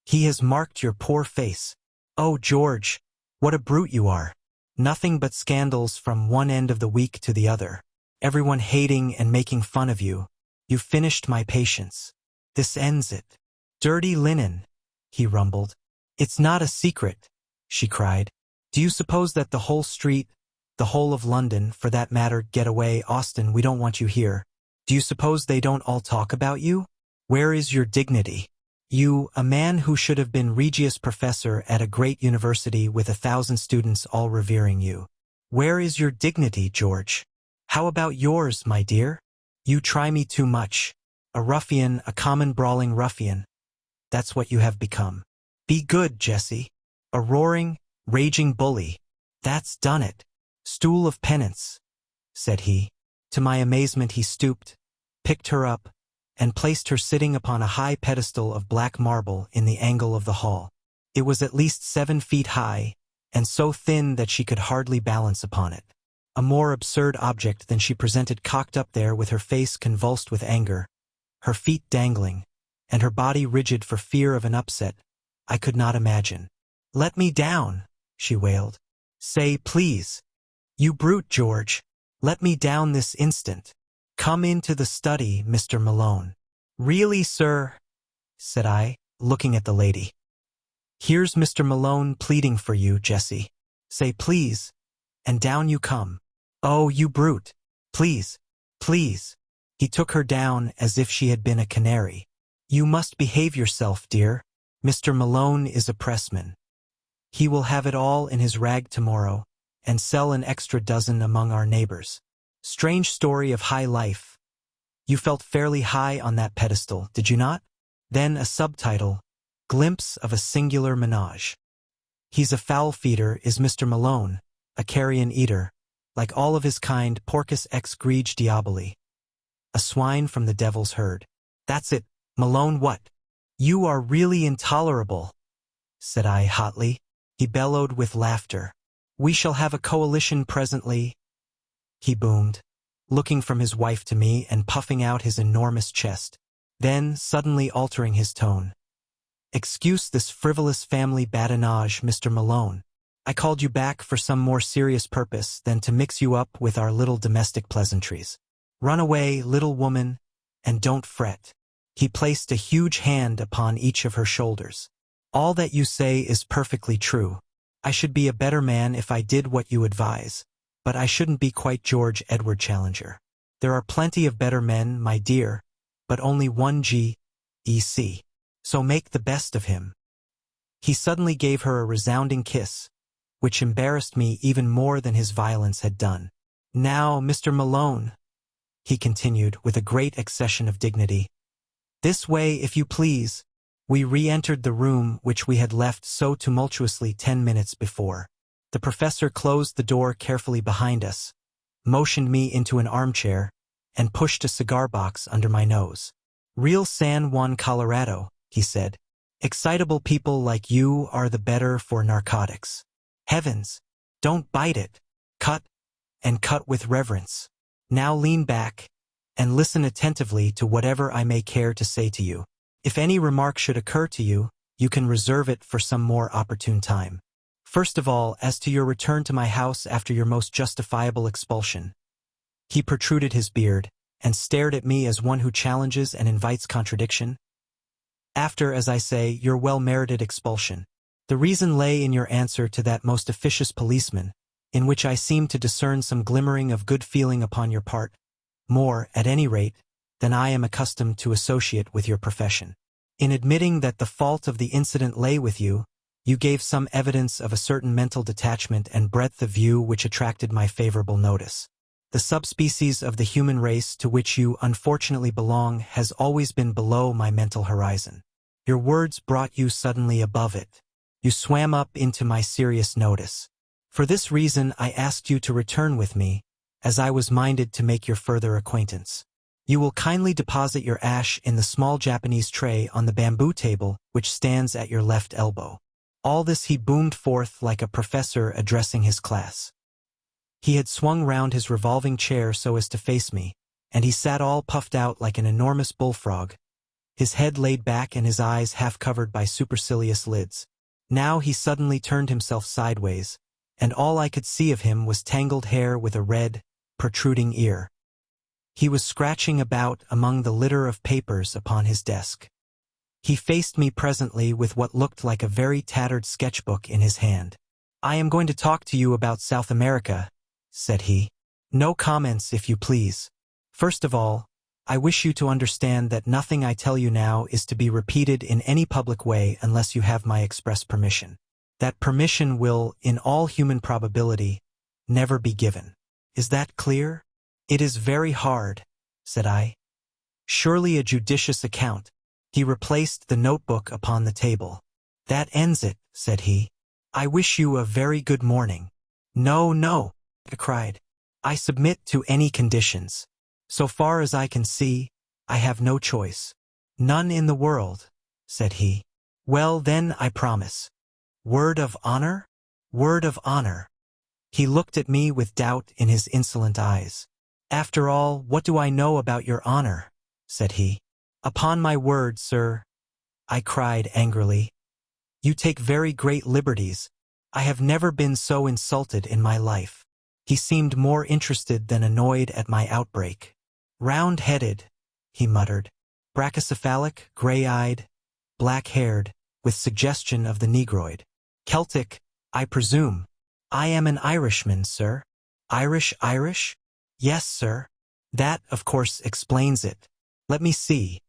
He has marked your poor face. Oh, George, what a brute you are. Nothing but scandals from one end of the week to the other. Everyone hating and making fun of you. You've finished my patience. This ends it." "Dirty linen," he rumbled. "It's not a secret," she cried. "Do you suppose that the whole street, the whole of London, for that matter, get away, Austin, we don't want you here. Do you suppose they don't all talk about you? Where is your dignity? You, a man who should have been Regius Professor at a great university with 1,000 students all revering you. Where is your dignity, George? How about yours, my dear? You try me too much. A ruffian, a common brawling ruffian. That's what you have become. Be good, Jessie. A roaring, raging bully. That's done it. Stool of penance," said he. To my amazement he stooped, picked her up, and placed her sitting upon a high pedestal of black marble in the angle of the hall. It was at least 7 feet high, and so thin that she could hardly balance upon it. A more absurd object than she presented cocked up there with her face convulsed with anger, her feet dangling, and her body rigid for fear of an upset, I could not imagine. "Let me down," she wailed. "Say, please. You brute, George. Let me down this instant. Come into the study, Mr. Malone." "Really, sir," said I, looking at the lady. "Here's Mr. Malone pleading for you, Jessie. Say please, and down you come. Oh, you brute. Please, please." He took her down as if she had been a canary. "You must behave yourself, dear. Mr. Malone is a pressman. He will have it all in his rag tomorrow, and sell an extra dozen among our neighbors. Strange story of high life. You felt fairly high on that pedestal, did you not? Then a subtitle, Glimpse of a Singular Menage. He's a fowl feeder, is Mr. Malone, a carrion eater, like all of his kind, porcus ex grege diaboli. A swine from the devil's herd. That's it, Malone, what? You are really intolerable," said I hotly. He bellowed with laughter. "We shall have a coalition presently," he boomed, looking from his wife to me and puffing out his enormous chest. Then, suddenly altering his tone, "Excuse this frivolous family badinage, Mr. Malone. I called you back for some more serious purpose than to mix you up with our little domestic pleasantries. Run away, little woman, and don't fret." He placed a huge hand upon each of her shoulders. "All that you say is perfectly true. I should be a better man if I did what you advise, but I shouldn't be quite George Edward Challenger. There are plenty of better men, my dear, but only one G.E.C. So make the best of him." He suddenly gave her a resounding kiss, which embarrassed me even more than his violence had done. "Now, Mr. Malone," he continued with a great accession of dignity, "this way, if you please." We re-entered the room which we had left so tumultuously 10 minutes before. The professor closed the door carefully behind us, motioned me into an armchair, and pushed a cigar box under my nose. "Real San Juan, Colorado," he said. "Excitable people like you are the better for narcotics. Heavens, don't bite it. Cut, and cut with reverence. Now lean back, and listen attentively to whatever I may care to say to you. If any remark should occur to you, you can reserve it for some more opportune time. First of all, as to your return to my house after your most justifiable expulsion." He protruded his beard, and stared at me as one who challenges and invites contradiction. "After, as I say, your well-merited expulsion. The reason lay in your answer to that most officious policeman, in which I seemed to discern some glimmering of good feeling upon your part. more, at any rate, than I am accustomed to associate with your profession. In admitting that the fault of the incident lay with you, you gave some evidence of a certain mental detachment and breadth of view which attracted my favorable notice. The subspecies of the human race to which you unfortunately belong has always been below my mental horizon. Your words brought you suddenly above it. You swam up into my serious notice. For this reason I asked you to return with me, as I was minded to make your further acquaintance. You will kindly deposit your ash in the small Japanese tray on the bamboo table which stands at your left elbow. All this he boomed forth like a professor addressing his class. He had swung round his revolving chair so as to face me, and he sat all puffed out like an enormous bullfrog, his head laid back and his eyes half covered by supercilious lids. Now he suddenly turned himself sideways, and all I could see of him was tangled hair with a red, protruding ear. He was scratching about among the litter of papers upon his desk. He faced me presently with what looked like a very tattered sketchbook in his hand. "I am going to talk to you about South America," said he. "No comments, if you please. First of all, I wish you to understand that nothing I tell you now is to be repeated in any public way unless you have my express permission. That permission will, in all human probability, never be given. Is that clear?" "It is very hard," said I. "Surely a judicious account." He replaced the notebook upon the table. "That ends it," said he. "I wish you a very good morning." "No, no," I cried. "I submit to any conditions. So far as I can see, I have no choice." "None in the world," said he. "Well, then, I promise." "Word of honor?" "Word of honor." He looked at me with doubt in his insolent eyes. "After all, what do I know about your honor?" said he. "Upon my word, sir," I cried angrily, "you take very great liberties. I have never been so insulted in my life." He seemed more interested than annoyed at my outbreak. "Round-headed," he muttered, "brachycephalic, gray-eyed, black-haired, with suggestion of the Negroid. Celtic, I presume." "I am an Irishman, sir." Irish? "Yes, sir." "That, of course, explains it. Let me see.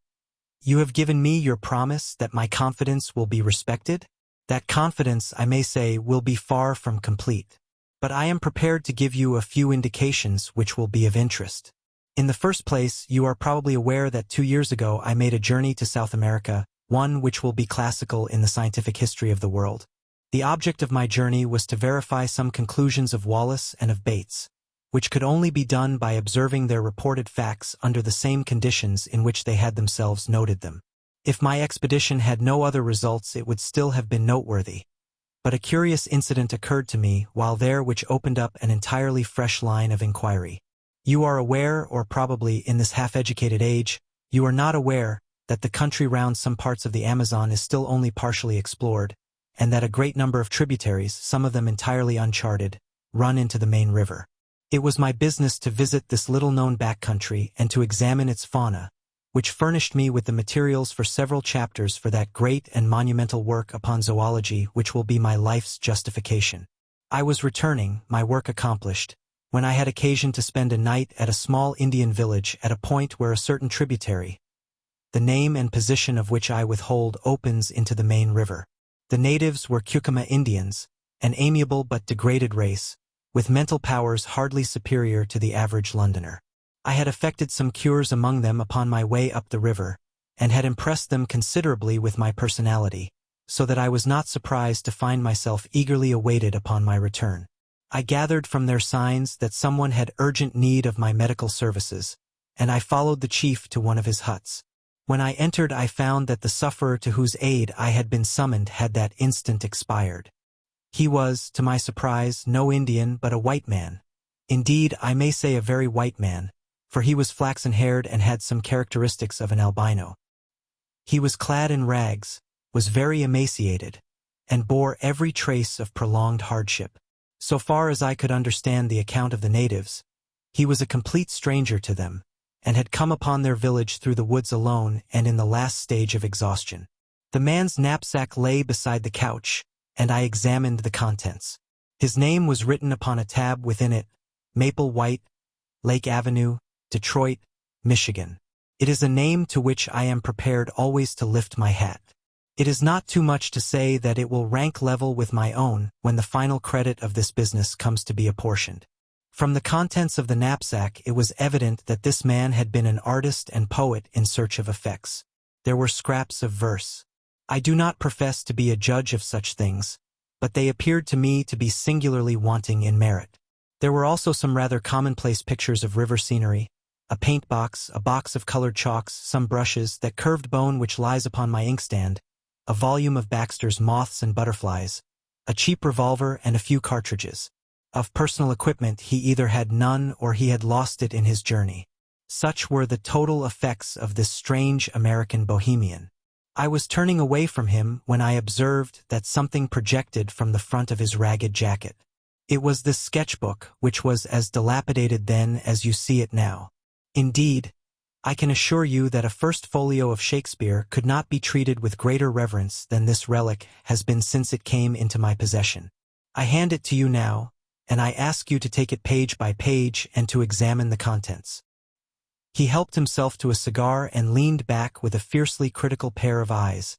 You have given me your promise that my confidence will be respected? That confidence, I may say, will be far from complete. But I am prepared to give you a few indications which will be of interest. In the first place, you are probably aware that 2 years ago I made a journey to South America, one which will be classical in the scientific history of the world. The object of my journey was to verify some conclusions of Wallace and of Bates, which could only be done by observing their reported facts under the same conditions in which they had themselves noted them. If my expedition had no other results, it would still have been noteworthy. But a curious incident occurred to me while there which opened up an entirely fresh line of inquiry. You are aware, or probably in this half-educated age, you are not aware, that the country round some parts of the Amazon is still only partially explored, and that a great number of tributaries, some of them entirely uncharted, run into the main river. It was my business to visit this little-known backcountry and to examine its fauna, which furnished me with the materials for several chapters for that great and monumental work upon zoology which will be my life's justification. I was returning, my work accomplished, when I had occasion to spend a night at a small Indian village at a point where a certain tributary, the name and position of which I withhold, opens into the main river. The natives were Cucama Indians, an amiable but degraded race, with mental powers hardly superior to the average Londoner. I had effected some cures among them upon my way up the river, and had impressed them considerably with my personality, so that I was not surprised to find myself eagerly awaited upon my return. I gathered from their signs that someone had urgent need of my medical services, and I followed the chief to one of his huts. When I entered, I found that the sufferer to whose aid I had been summoned had that instant expired. He was, to my surprise, no Indian but a white man. Indeed, I may say a very white man, for he was flaxen-haired and had some characteristics of an albino. He was clad in rags, was very emaciated, and bore every trace of prolonged hardship. So far as I could understand the account of the natives, he was a complete stranger to them, and had come upon their village through the woods alone and in the last stage of exhaustion. The man's knapsack lay beside the couch, and I examined the contents. His name was written upon a tab within it, Maple White, Lake Avenue, Detroit, Michigan. It is a name to which I am prepared always to lift my hat. It is not too much to say that it will rank level with my own when the final credit of this business comes to be apportioned. From the contents of the knapsack, it was evident that this man had been an artist and poet in search of effects. There were scraps of verse. I do not profess to be a judge of such things, but they appeared to me to be singularly wanting in merit. There were also some rather commonplace pictures of river scenery, a paint box, a box of colored chalks, some brushes, that curved bone which lies upon my inkstand, a volume of Baxter's Moths and Butterflies, a cheap revolver, and a few cartridges. Of personal equipment he either had none or he had lost it in his journey. Such were the total effects of this strange American bohemian. I was turning away from him when I observed that something projected from the front of his ragged jacket. It was this sketchbook, which was as dilapidated then as you see it now. Indeed, I can assure you that a first folio of Shakespeare could not be treated with greater reverence than this relic has been since it came into my possession. I hand it to you now, and I ask you to take it page by page and to examine the contents. He helped himself to a cigar and leaned back with a fiercely critical pair of eyes,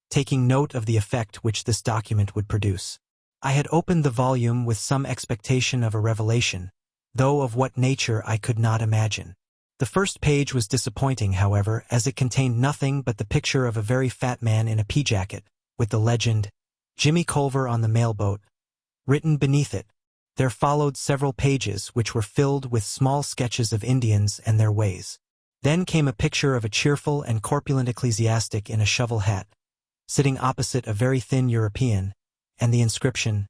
taking note of the effect which this document would produce. I had opened the volume with some expectation of a revelation, though of what nature I could not imagine. The first page was disappointing, however, as it contained nothing but the picture of a very fat man in a pea-jacket, with the legend, "Jimmy Culver on the mailboat," written beneath it. There followed several pages which were filled with small sketches of Indians and their ways. Then came a picture of a cheerful and corpulent ecclesiastic in a shovel hat, sitting opposite a very thin European, and the inscription,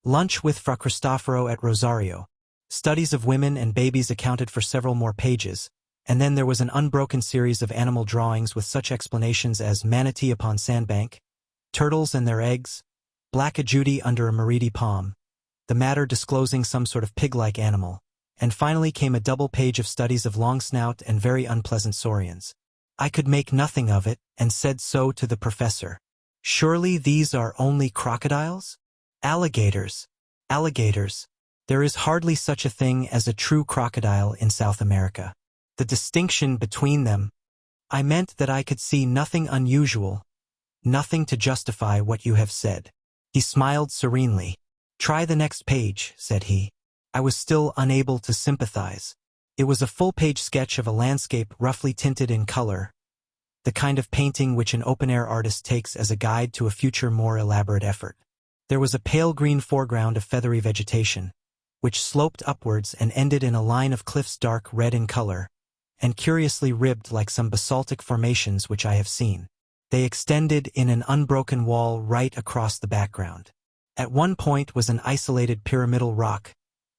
"Lunch with Fra Cristoforo at Rosario." Studies of women and babies accounted for several more pages, and then there was an unbroken series of animal drawings with such explanations as manatee upon sandbank, turtles and their eggs, black Judy under a meridi palm, the matter disclosing some sort of pig-like animal, and finally came a double page of studies of long snout and very unpleasant saurians. I could make nothing of it, and said so to the professor. "Surely these are only crocodiles? Alligators. Alligators. There is hardly such a thing as a true crocodile in South America. The distinction between them—" I meant that I could see nothing unusual, nothing to justify what you have said. He smiled serenely. "Try the next page," said he. I was still unable to sympathize. It was a full-page sketch of a landscape roughly tinted in color, the kind of painting which an open-air artist takes as a guide to a future more elaborate effort. There was a pale green foreground of feathery vegetation, which sloped upwards and ended in a line of cliffs dark red in color, and curiously ribbed like some basaltic formations which I have seen. They extended in an unbroken wall right across the background. At one point was an isolated pyramidal rock,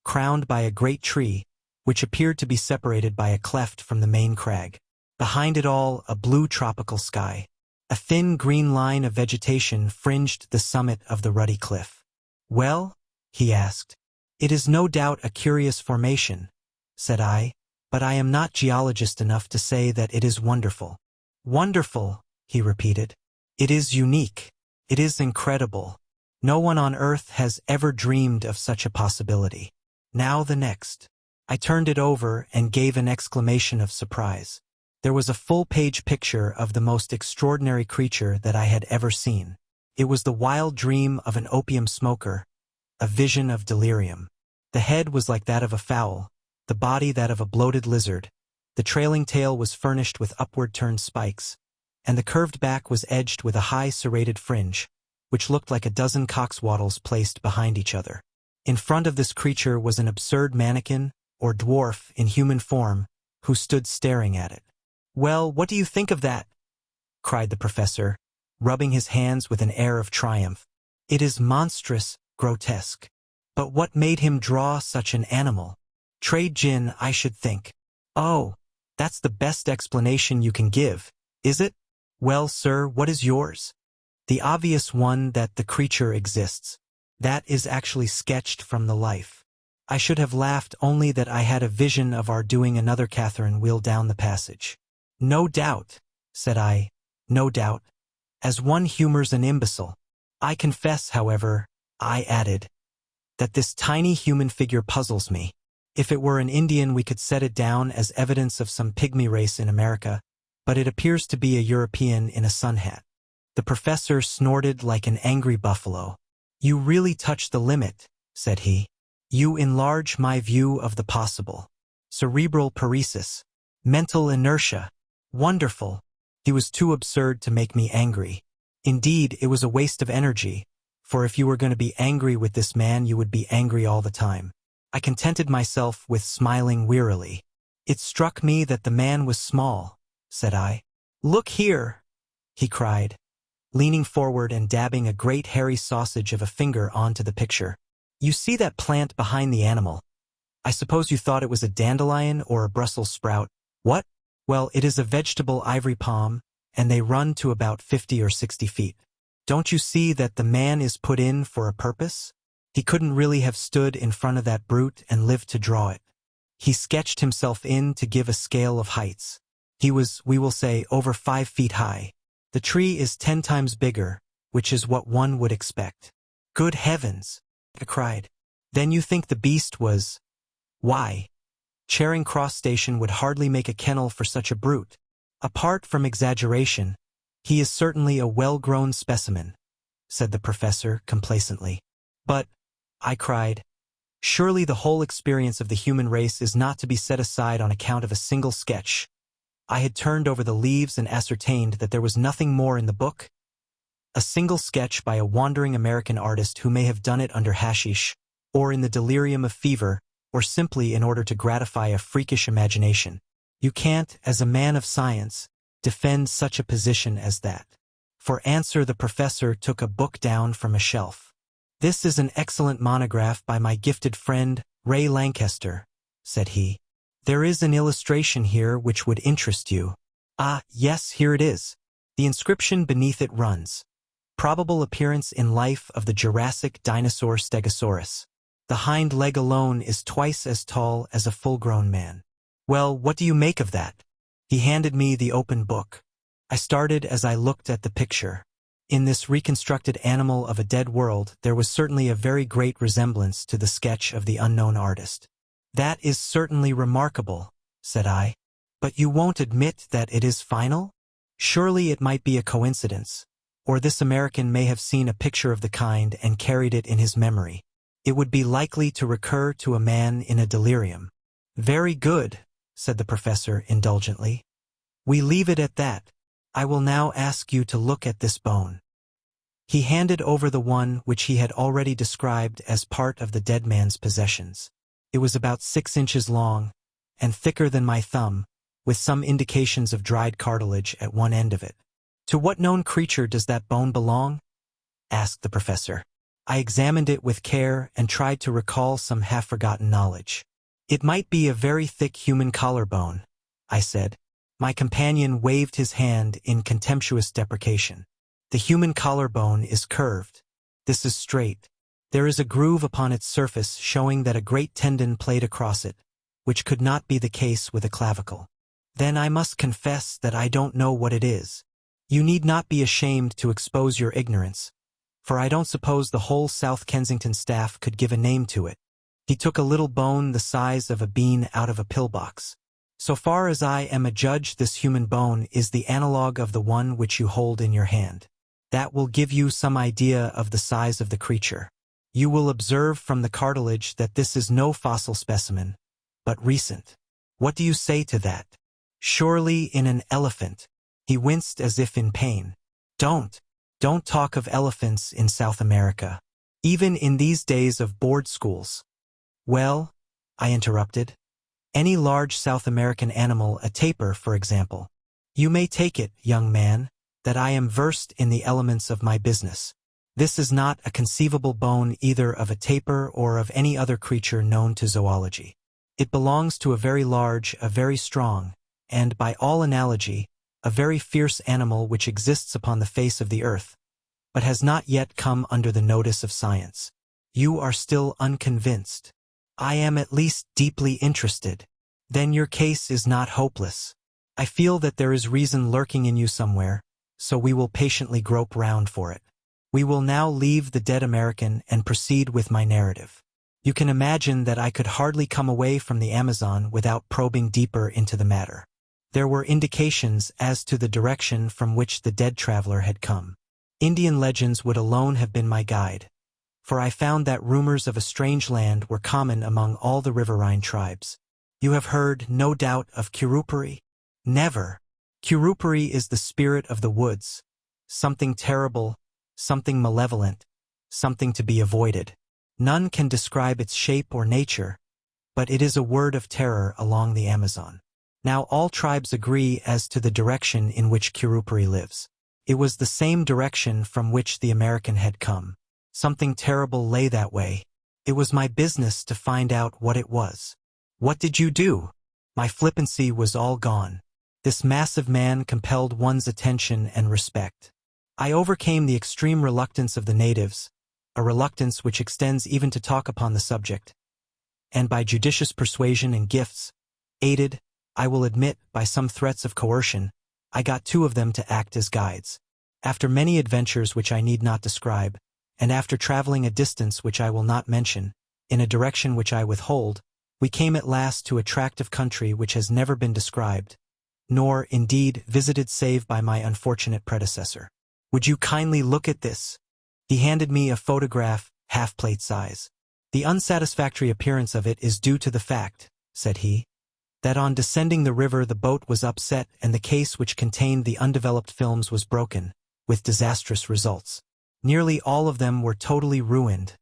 crowned by a great tree, which appeared to be separated by a cleft from the main crag. Behind it all, a blue tropical sky. A thin green line of vegetation fringed the summit of the ruddy cliff. "Well?" he asked. "It is no doubt a curious formation," said I, "but I am not geologist enough to say that it is wonderful." "Wonderful," he repeated. "It is unique. It is incredible. No one on earth has ever dreamed of such a possibility. Now the next." I turned it over and gave an exclamation of surprise. There was a full-page picture of the most extraordinary creature that I had ever seen. It was the wild dream of an opium smoker, a vision of delirium. The head was like that of a fowl, the body that of a bloated lizard, the trailing tail was furnished with upward-turned spikes, and the curved back was edged with a high serrated fringe, which looked like a dozen cockswaddles placed behind each other. In front of this creature was an absurd mannequin, or dwarf in human form, who stood staring at it. "Well, what do you think of that?" cried the professor, rubbing his hands with an air of triumph. "It is monstrous, grotesque. But what made him draw such an animal? Trade gin, I should think." "Oh, that's the best explanation you can give, is it? Well, sir, what is yours?" "The obvious one that the creature exists. That is actually sketched from the life. I should have laughed only that I had a vision of our doing another Catherine wheel down the passage." "No doubt," said I, "no doubt, as one humors an imbecile. I confess, however," I added, "that this tiny human figure puzzles me. If it were an Indian, we could set it down as evidence of some pygmy race in America, but it appears to be a European in a sun hat. The professor snorted like an angry buffalo. You really touch the limit, said he. You enlarge my view of the possible. Cerebral paresis. Mental inertia. Wonderful. He was too absurd to make me angry. Indeed, it was a waste of energy, for if you were going to be angry with this man, you would be angry all the time. I contented myself with smiling wearily. It struck me that the man was small, said I. Look here, he cried, leaning forward and dabbing a great hairy sausage of a finger onto the picture. You see that plant behind the animal? I suppose you thought it was a dandelion or a Brussels sprout. What? Well, it is a vegetable ivory palm, and they run to about 50 or 60 feet. Don't you see that the man is put in for a purpose? He couldn't really have stood in front of that brute and lived to draw it. He sketched himself in to give a scale of heights. He was, we will say, over 5 feet high. The tree is 10 times bigger, which is what one would expect. Good heavens! I cried. Then you think the beast was... Why? Charing Cross Station would hardly make a kennel for such a brute. Apart from exaggeration, he is certainly a well-grown specimen, said the professor complacently. But, I cried, surely the whole experience of the human race is not to be set aside on account of a single sketch. I had turned over the leaves and ascertained that there was nothing more in the book. A single sketch by a wandering American artist who may have done it under hashish, or in the delirium of fever, or simply in order to gratify a freakish imagination. You can't, as a man of science, defend such a position as that. For answer, the professor took a book down from a shelf. This is an excellent monograph by my gifted friend, Ray Lankester, said he. There is an illustration here which would interest you. Ah, yes, here it is. The inscription beneath it runs, Probable appearance in life of the Jurassic dinosaur Stegosaurus. The hind leg alone is twice as tall as a full-grown man. Well, what do you make of that? He handed me the open book. I started as I looked at the picture. In this reconstructed animal of a dead world, there was certainly a very great resemblance to the sketch of the unknown artist. That is certainly remarkable, said I. But you won't admit that it is final? Surely it might be a coincidence, or this American may have seen a picture of the kind and carried it in his memory. It would be likely to recur to a man in a delirium. Very good, said the professor indulgently. We leave it at that. I will now ask you to look at this bone. He handed over the one which he had already described as part of the dead man's possessions. It was about 6 inches long, and thicker than my thumb, with some indications of dried cartilage at one end of it. To what known creature does that bone belong? Asked the professor. I examined it with care and tried to recall some half-forgotten knowledge. It might be a very thick human collarbone, I said. My companion waved his hand in contemptuous deprecation. The human collarbone is curved. This is straight. There is a groove upon its surface showing that a great tendon played across it, which could not be the case with a clavicle. Then I must confess that I don't know what it is. You need not be ashamed to expose your ignorance, for I don't suppose the whole South Kensington staff could give a name to it. He took a little bone the size of a bean out of a pillbox. So far as I am a judge, this human bone is the analog of the one which you hold in your hand. That will give you some idea of the size of the creature. You will observe from the cartilage that this is no fossil specimen, but recent. What do you say to that? Surely in an elephant. He winced as if in pain. Don't talk of elephants in South America, even in these days of board schools. Well, I interrupted, any large South American animal, a tapir, for example. You may take it, young man, that I am versed in the elements of my business. This is not a conceivable bone either of a tapir or of any other creature known to zoology. It belongs to a very large, a very strong, and, by all analogy, a very fierce animal which exists upon the face of the earth, but has not yet come under the notice of science. You are still unconvinced. I am at least deeply interested. Then your case is not hopeless. I feel that there is reason lurking in you somewhere, so we will patiently grope round for it. We will now leave the dead American and proceed with my narrative. You can imagine that I could hardly come away from the Amazon without probing deeper into the matter. There were indications as to the direction from which the dead traveler had come. Indian legends would alone have been my guide, for I found that rumors of a strange land were common among all the riverine tribes. You have heard, no doubt, of Kurupuri? Never. Kurupuri is the spirit of the woods, something terrible, something malevolent, something to be avoided. None can describe its shape or nature, but it is a word of terror along the Amazon. Now all tribes agree as to the direction in which Kurupuri lives. It was the same direction from which the American had come. Something terrible lay that way. It was my business to find out what it was. What did you do? My flippancy was all gone. This massive man compelled one's attention and respect. I overcame the extreme reluctance of the natives, a reluctance which extends even to talk upon the subject, and by judicious persuasion and gifts, aided, I will admit, by some threats of coercion, I got 2 of them to act as guides. After many adventures which I need not describe, and after traveling a distance which I will not mention, in a direction which I withhold, we came at last to a tract of country which has never been described, nor, indeed, visited save by my unfortunate predecessor. Would you kindly look at this? He handed me a photograph, half-plate size. The unsatisfactory appearance of it is due to the fact, said he, that on descending the river the boat was upset and the case which contained the undeveloped films was broken, with disastrous results. Nearly all of them were totally ruined,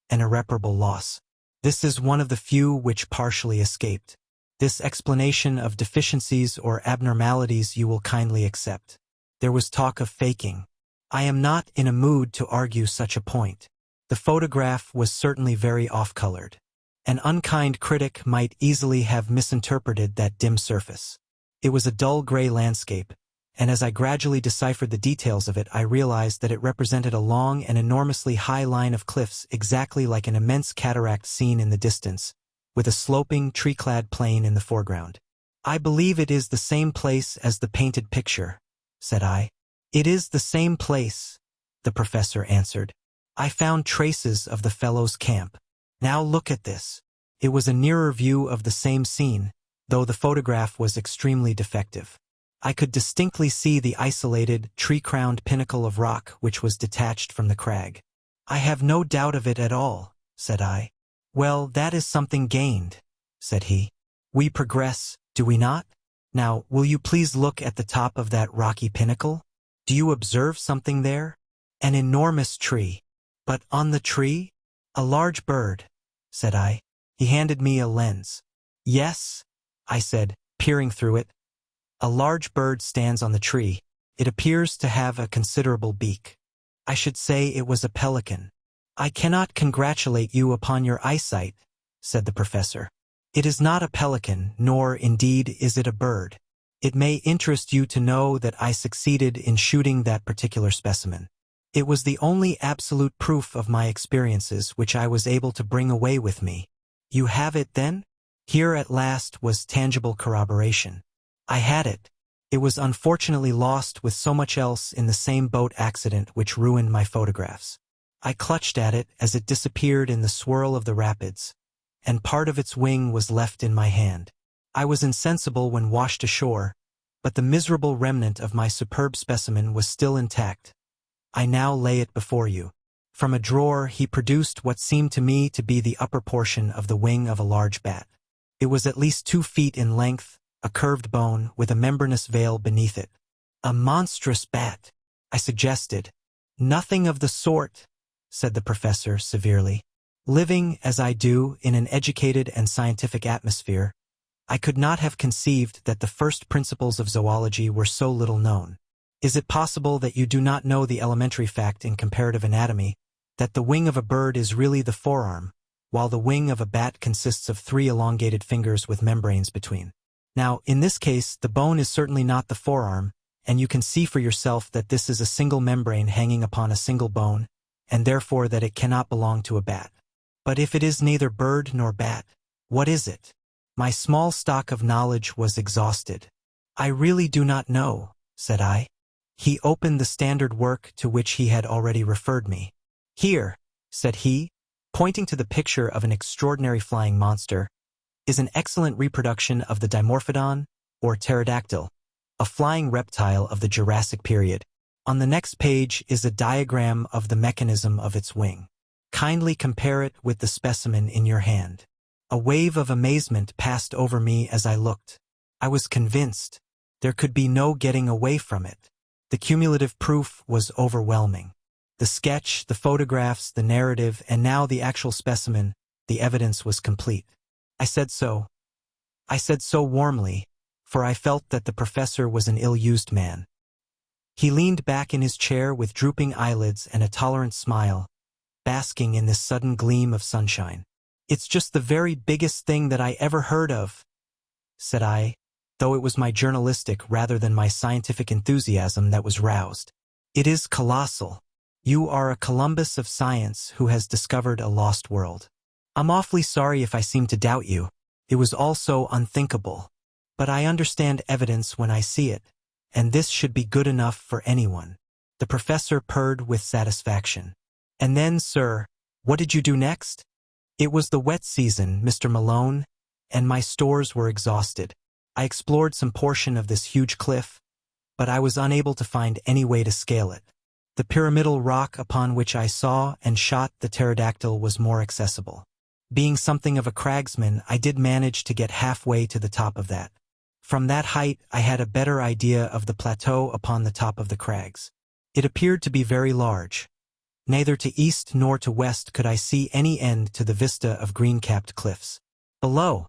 an irreparable loss. This is one of the few which partially escaped. This explanation of deficiencies or abnormalities you will kindly accept. There was talk of faking. I am not in a mood to argue such a point. The photograph was certainly very off-colored. An unkind critic might easily have misinterpreted that dim surface. It was a dull gray landscape, and as I gradually deciphered the details of it, I realized that it represented a long and enormously high line of cliffs exactly like an immense cataract seen in the distance, with a sloping, tree-clad plain in the foreground. I believe it is the same place as the painted picture, said I. It is the same place, the professor answered. I found traces of the fellow's camp. Now look at this. It was a nearer view of the same scene, though the photograph was extremely defective. I could distinctly see the isolated, tree-crowned pinnacle of rock which was detached from the crag. I have no doubt of it at all, said I. Well, that is something gained, said he. We progress, do we not? Now, will you please look at the top of that rocky pinnacle? Do you observe something there? An enormous tree. But on the tree? A large bird, said I. He handed me a lens. Yes, I said, peering through it. A large bird stands on the tree. It appears to have a considerable beak. I should say it was a pelican. I cannot congratulate you upon your eyesight, said the professor. It is not a pelican, nor, indeed, is it a bird. It may interest you to know that I succeeded in shooting that particular specimen. It was the only absolute proof of my experiences which I was able to bring away with me. You have it, then? Here at last was tangible corroboration. I had it. It was unfortunately lost with so much else in the same boat accident which ruined my photographs. I clutched at it as it disappeared in the swirl of the rapids, and part of its wing was left in my hand. I was insensible when washed ashore, but the miserable remnant of my superb specimen was still intact. I now lay it before you. From a drawer he produced what seemed to me to be the upper portion of the wing of a large bat. It was at least 2 feet in length, a curved bone with a membranous veil beneath it. A monstrous bat, I suggested. Nothing of the sort, said the professor severely. Living, as I do, in an educated and scientific atmosphere, I could not have conceived that the first principles of zoology were so little known. Is it possible that you do not know the elementary fact in comparative anatomy, that the wing of a bird is really the forearm, while the wing of a bat consists of 3 elongated fingers with membranes between? Now, in this case, the bone is certainly not the forearm, and you can see for yourself that this is a single membrane hanging upon a single bone, and therefore that it cannot belong to a bat. But if it is neither bird nor bat, what is it? My small stock of knowledge was exhausted. I really do not know, said I. He opened the standard work to which he had already referred me. Here, said he, pointing to the picture of an extraordinary flying monster, is an excellent reproduction of the Dimorphodon, or pterodactyl, a flying reptile of the Jurassic period. On the next page is a diagram of the mechanism of its wing. Kindly compare it with the specimen in your hand. A wave of amazement passed over me as I looked. I was convinced. There could be no getting away from it. The cumulative proof was overwhelming. The sketch, the photographs, the narrative, and now the actual specimen, the evidence was complete. I said so. I said so warmly, for I felt that the professor was an ill-used man. He leaned back in his chair with drooping eyelids and a tolerant smile, basking in this sudden gleam of sunshine. "It's just the very biggest thing that I ever heard of," said I, though it was my journalistic rather than my scientific enthusiasm that was roused. "It is colossal. You are a Columbus of science who has discovered a lost world. I'm awfully sorry if I seem to doubt you. It was all so unthinkable. But I understand evidence when I see it, and this should be good enough for anyone." The professor purred with satisfaction. "And then, sir, what did you do next?" "It was the wet season, Mr. Malone, and my stores were exhausted. I explored some portion of this huge cliff, but I was unable to find any way to scale it. The pyramidal rock upon which I saw and shot the pterodactyl was more accessible. Being something of a cragsman, I did manage to get halfway to the top of that. From that height, I had a better idea of the plateau upon the top of the crags. It appeared to be very large. Neither to east nor to west could I see any end to the vista of green-capped cliffs. Below,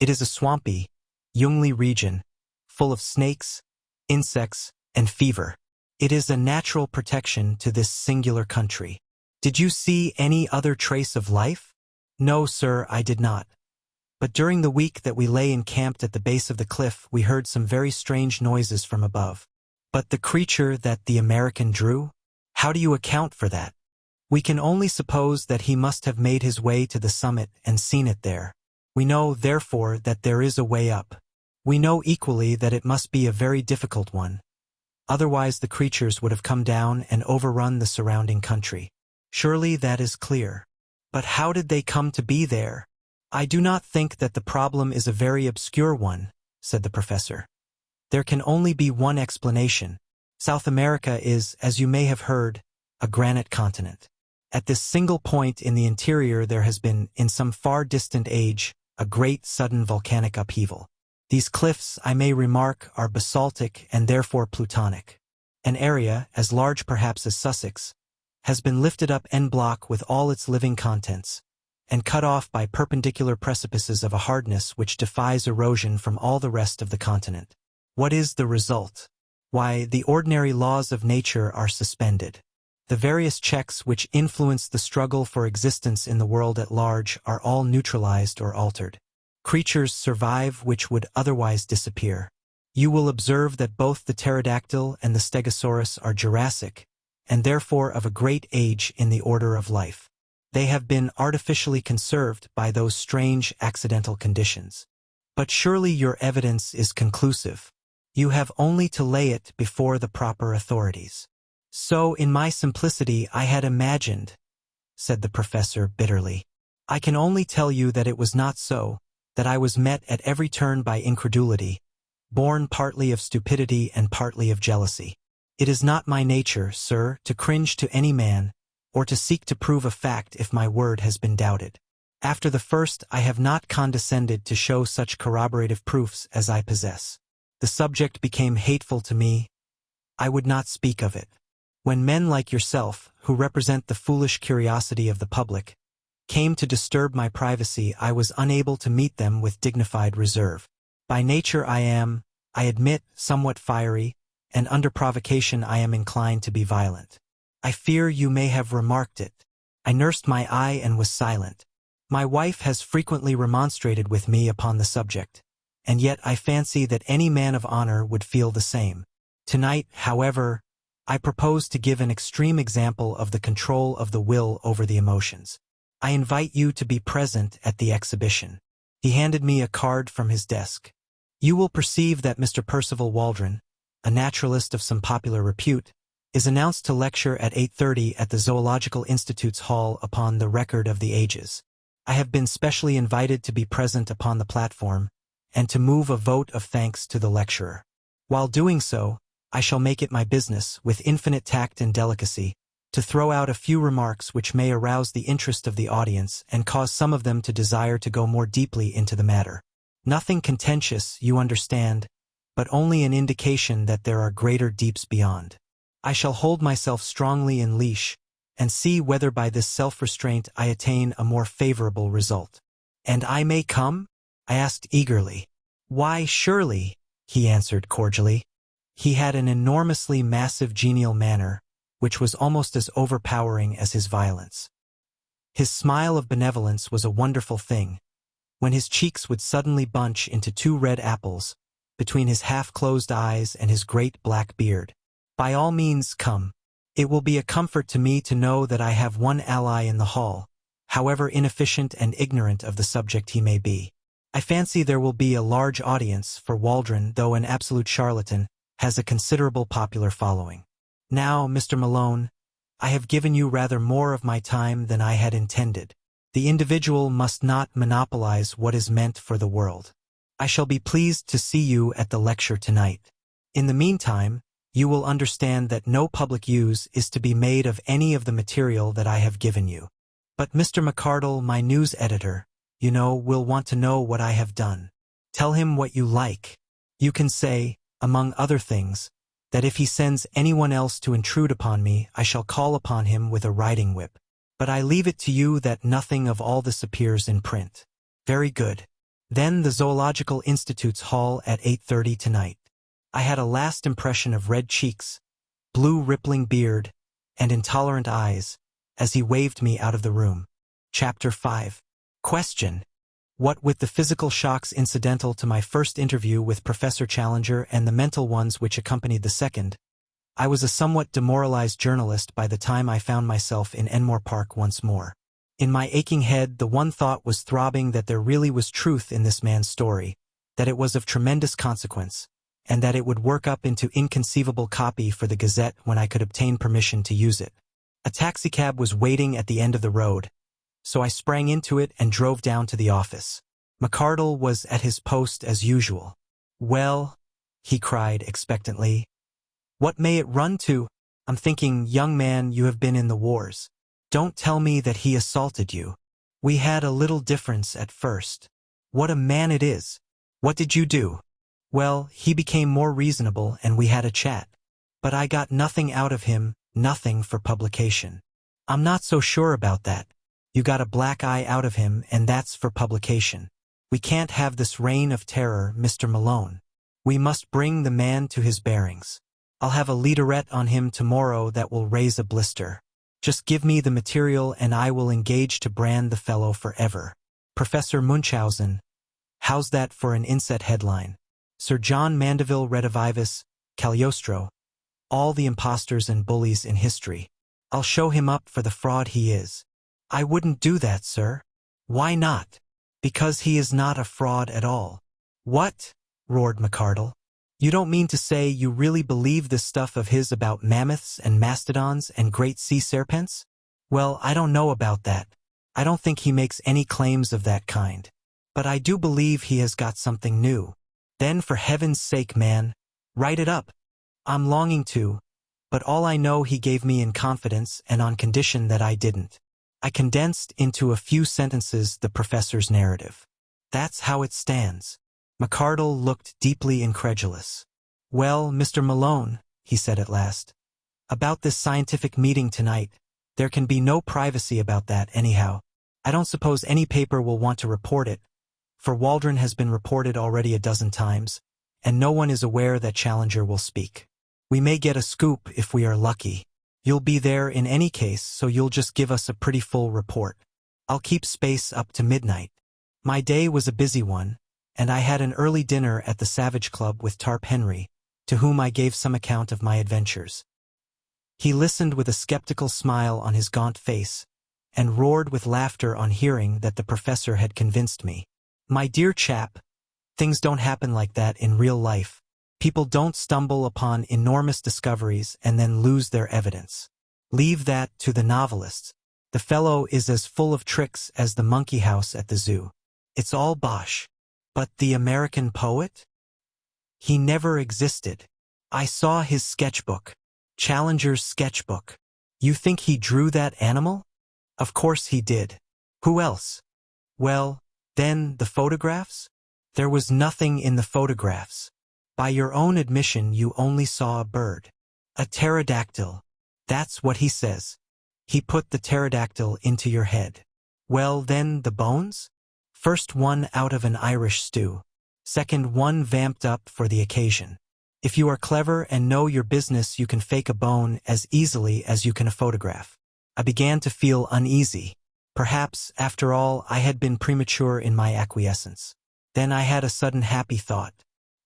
it is a swampy, jungly region, full of snakes, insects, and fever. It is a natural protection to this singular country. Did you see any other trace of life?" "No, sir, I did not. But during the week that we lay encamped at the base of the cliff, we heard some very strange noises from above." "But the creature that the American drew? How do you account for that?" "We can only suppose that he must have made his way to the summit and seen it there. We know, therefore, that there is a way up. We know equally that it must be a very difficult one. Otherwise the creatures would have come down and overrun the surrounding country. Surely that is clear. But how did they come to be there?" "I do not think that the problem is a very obscure one," said the professor. "There can only be one explanation. South America is, as you may have heard, a granite continent. At this single point in the interior there has been, in some far distant age, a great sudden volcanic upheaval. These cliffs, I may remark, are basaltic and therefore plutonic. An area, as large perhaps as Sussex, has been lifted up en bloc with all its living contents, and cut off by perpendicular precipices of a hardness which defies erosion from all the rest of the continent. What is the result? Why, the ordinary laws of nature are suspended. The various checks which influence the struggle for existence in the world at large are all neutralized or altered. Creatures survive which would otherwise disappear. You will observe that both the pterodactyl and the stegosaurus are Jurassic, and therefore of a great age in the order of life. They have been artificially conserved by those strange accidental conditions. But surely your evidence is conclusive. You have only to lay it before the proper authorities." "So in my simplicity I had imagined," said the professor bitterly. "I can only tell you that it was not so, that I was met at every turn by incredulity, born partly of stupidity and partly of jealousy. It is not my nature, sir, to cringe to any man, or to seek to prove a fact if my word has been doubted. After the first, I have not condescended to show such corroborative proofs as I possess. The subject became hateful to me. I would not speak of it. When men like yourself, who represent the foolish curiosity of the public, came to disturb my privacy, I was unable to meet them with dignified reserve. By nature I am, I admit, somewhat fiery, and under provocation I am inclined to be violent. I fear you may have remarked it. I nursed my eye and was silent. My wife has frequently remonstrated with me upon the subject, and yet I fancy that any man of honor would feel the same. Tonight, however, I propose to give an extreme example of the control of the will over the emotions. I invite you to be present at the exhibition." He handed me a card from his desk. "You will perceive that Mr. Percival Waldron, a naturalist of some popular repute, is announced to lecture at 8:30 at the Zoological Institute's hall upon the record of the ages. I have been specially invited to be present upon the platform, and to move a vote of thanks to the lecturer. While doing so, I shall make it my business, with infinite tact and delicacy, to throw out a few remarks which may arouse the interest of the audience and cause some of them to desire to go more deeply into the matter. Nothing contentious, you understand, but only an indication that there are greater deeps beyond. I shall hold myself strongly in leash, and see whether by this self-restraint I attain a more favorable result. And I may come? I asked eagerly. Why, surely, he answered cordially. He had an enormously massive genial manner, which was almost as overpowering as his violence. His smile of benevolence was a wonderful thing, when his cheeks would suddenly bunch into two red apples, between his half-closed eyes and his great black beard. By all means come. It will be a comfort to me to know that I have one ally in the hall, however inefficient and ignorant of the subject he may be. I fancy there will be a large audience, for Waldron, though an absolute charlatan, has a considerable popular following. Now, Mr. Malone, I have given you rather more of my time than I had intended. The individual must not monopolize what is meant for the world. I shall be pleased to see you at the lecture tonight. In the meantime, you will understand that no public use is to be made of any of the material that I have given you. But Mr. McArdle, my news editor, you know, will want to know what I have done. Tell him what you like. You can say, among other things, that if he sends anyone else to intrude upon me, I shall call upon him with a riding whip. But I leave it to you that nothing of all this appears in print. Very good. Then the Zoological Institute's hall at 8:30 tonight. I had a last impression of red cheeks, blue rippling beard, and intolerant eyes, as he waved me out of the room. Chapter 5. Question. What with the physical shocks incidental to my first interview with Professor Challenger and the mental ones which accompanied the second, I was a somewhat demoralized journalist by the time I found myself in Enmore Park once more. In my aching head, the one thought was throbbing that there really was truth in this man's story, that it was of tremendous consequence, and that it would work up into inconceivable copy for the Gazette when I could obtain permission to use it. A taxicab was waiting at the end of the road, so I sprang into it and drove down to the office. McArdle was at his post as usual. Well, he cried expectantly, what may it run to? I'm thinking, young man, you have been in the wars. Don't tell me that he assaulted you. We had a little difference at first. What a man it is. What did you do? Well, he became more reasonable and we had a chat. But I got nothing out of him, nothing for publication. I'm not so sure about that. You got a black eye out of him and that's for publication. We can't have this reign of terror, Mr. Malone. We must bring the man to his bearings. I'll have a leaderette on him tomorrow that will raise a blister. Just give me the material and I will engage to brand the fellow forever. Professor Munchausen. How's that for an inset headline? Sir John Mandeville Redivivus, Cagliostro. All the impostors and bullies in history. I'll show him up for the fraud he is. I wouldn't do that, sir. Why not? Because he is not a fraud at all. What? Roared McArdle. You don't mean to say you really believe this stuff of his about mammoths and mastodons and great sea serpents? Well, I don't know about that. I don't think he makes any claims of that kind. But I do believe he has got something new. Then for heaven's sake, man, write it up. I'm longing to, but all I know he gave me in confidence and on condition that I didn't. I condensed into a few sentences the professor's narrative. That's how it stands. McArdle looked deeply incredulous. Well, Mr. Malone, he said at last, about this scientific meeting tonight, there can be no privacy about that anyhow. I don't suppose any paper will want to report it, for Waldron has been reported already a dozen times, and no one is aware that Challenger will speak. We may get a scoop if we are lucky. You'll be there in any case, so you'll just give us a pretty full report. I'll keep space up to midnight. My day was a busy one, and I had an early dinner at the Savage Club with Tarp Henry, to whom I gave some account of my adventures. He listened with a skeptical smile on his gaunt face, and roared with laughter on hearing that the professor had convinced me. My dear chap, things don't happen like that in real life. People don't stumble upon enormous discoveries and then lose their evidence. Leave that to the novelists. The fellow is as full of tricks as the monkey house at the zoo. It's all bosh. But the American poet? He never existed. I saw his sketchbook. Challenger's sketchbook. You think he drew that animal? Of course he did. Who else? Well, then the photographs? There was nothing in the photographs. By your own admission, you only saw a bird. A pterodactyl. That's what he says. He put the pterodactyl into your head. Well, then the bones? First one out of an Irish stew. Second one vamped up for the occasion. If you are clever and know your business, you can fake a bone as easily as you can a photograph. I began to feel uneasy. Perhaps, after all, I had been premature in my acquiescence. Then I had a sudden happy thought.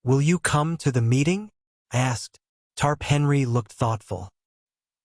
Will you come to the meeting? I asked. Tarp Henry looked thoughtful.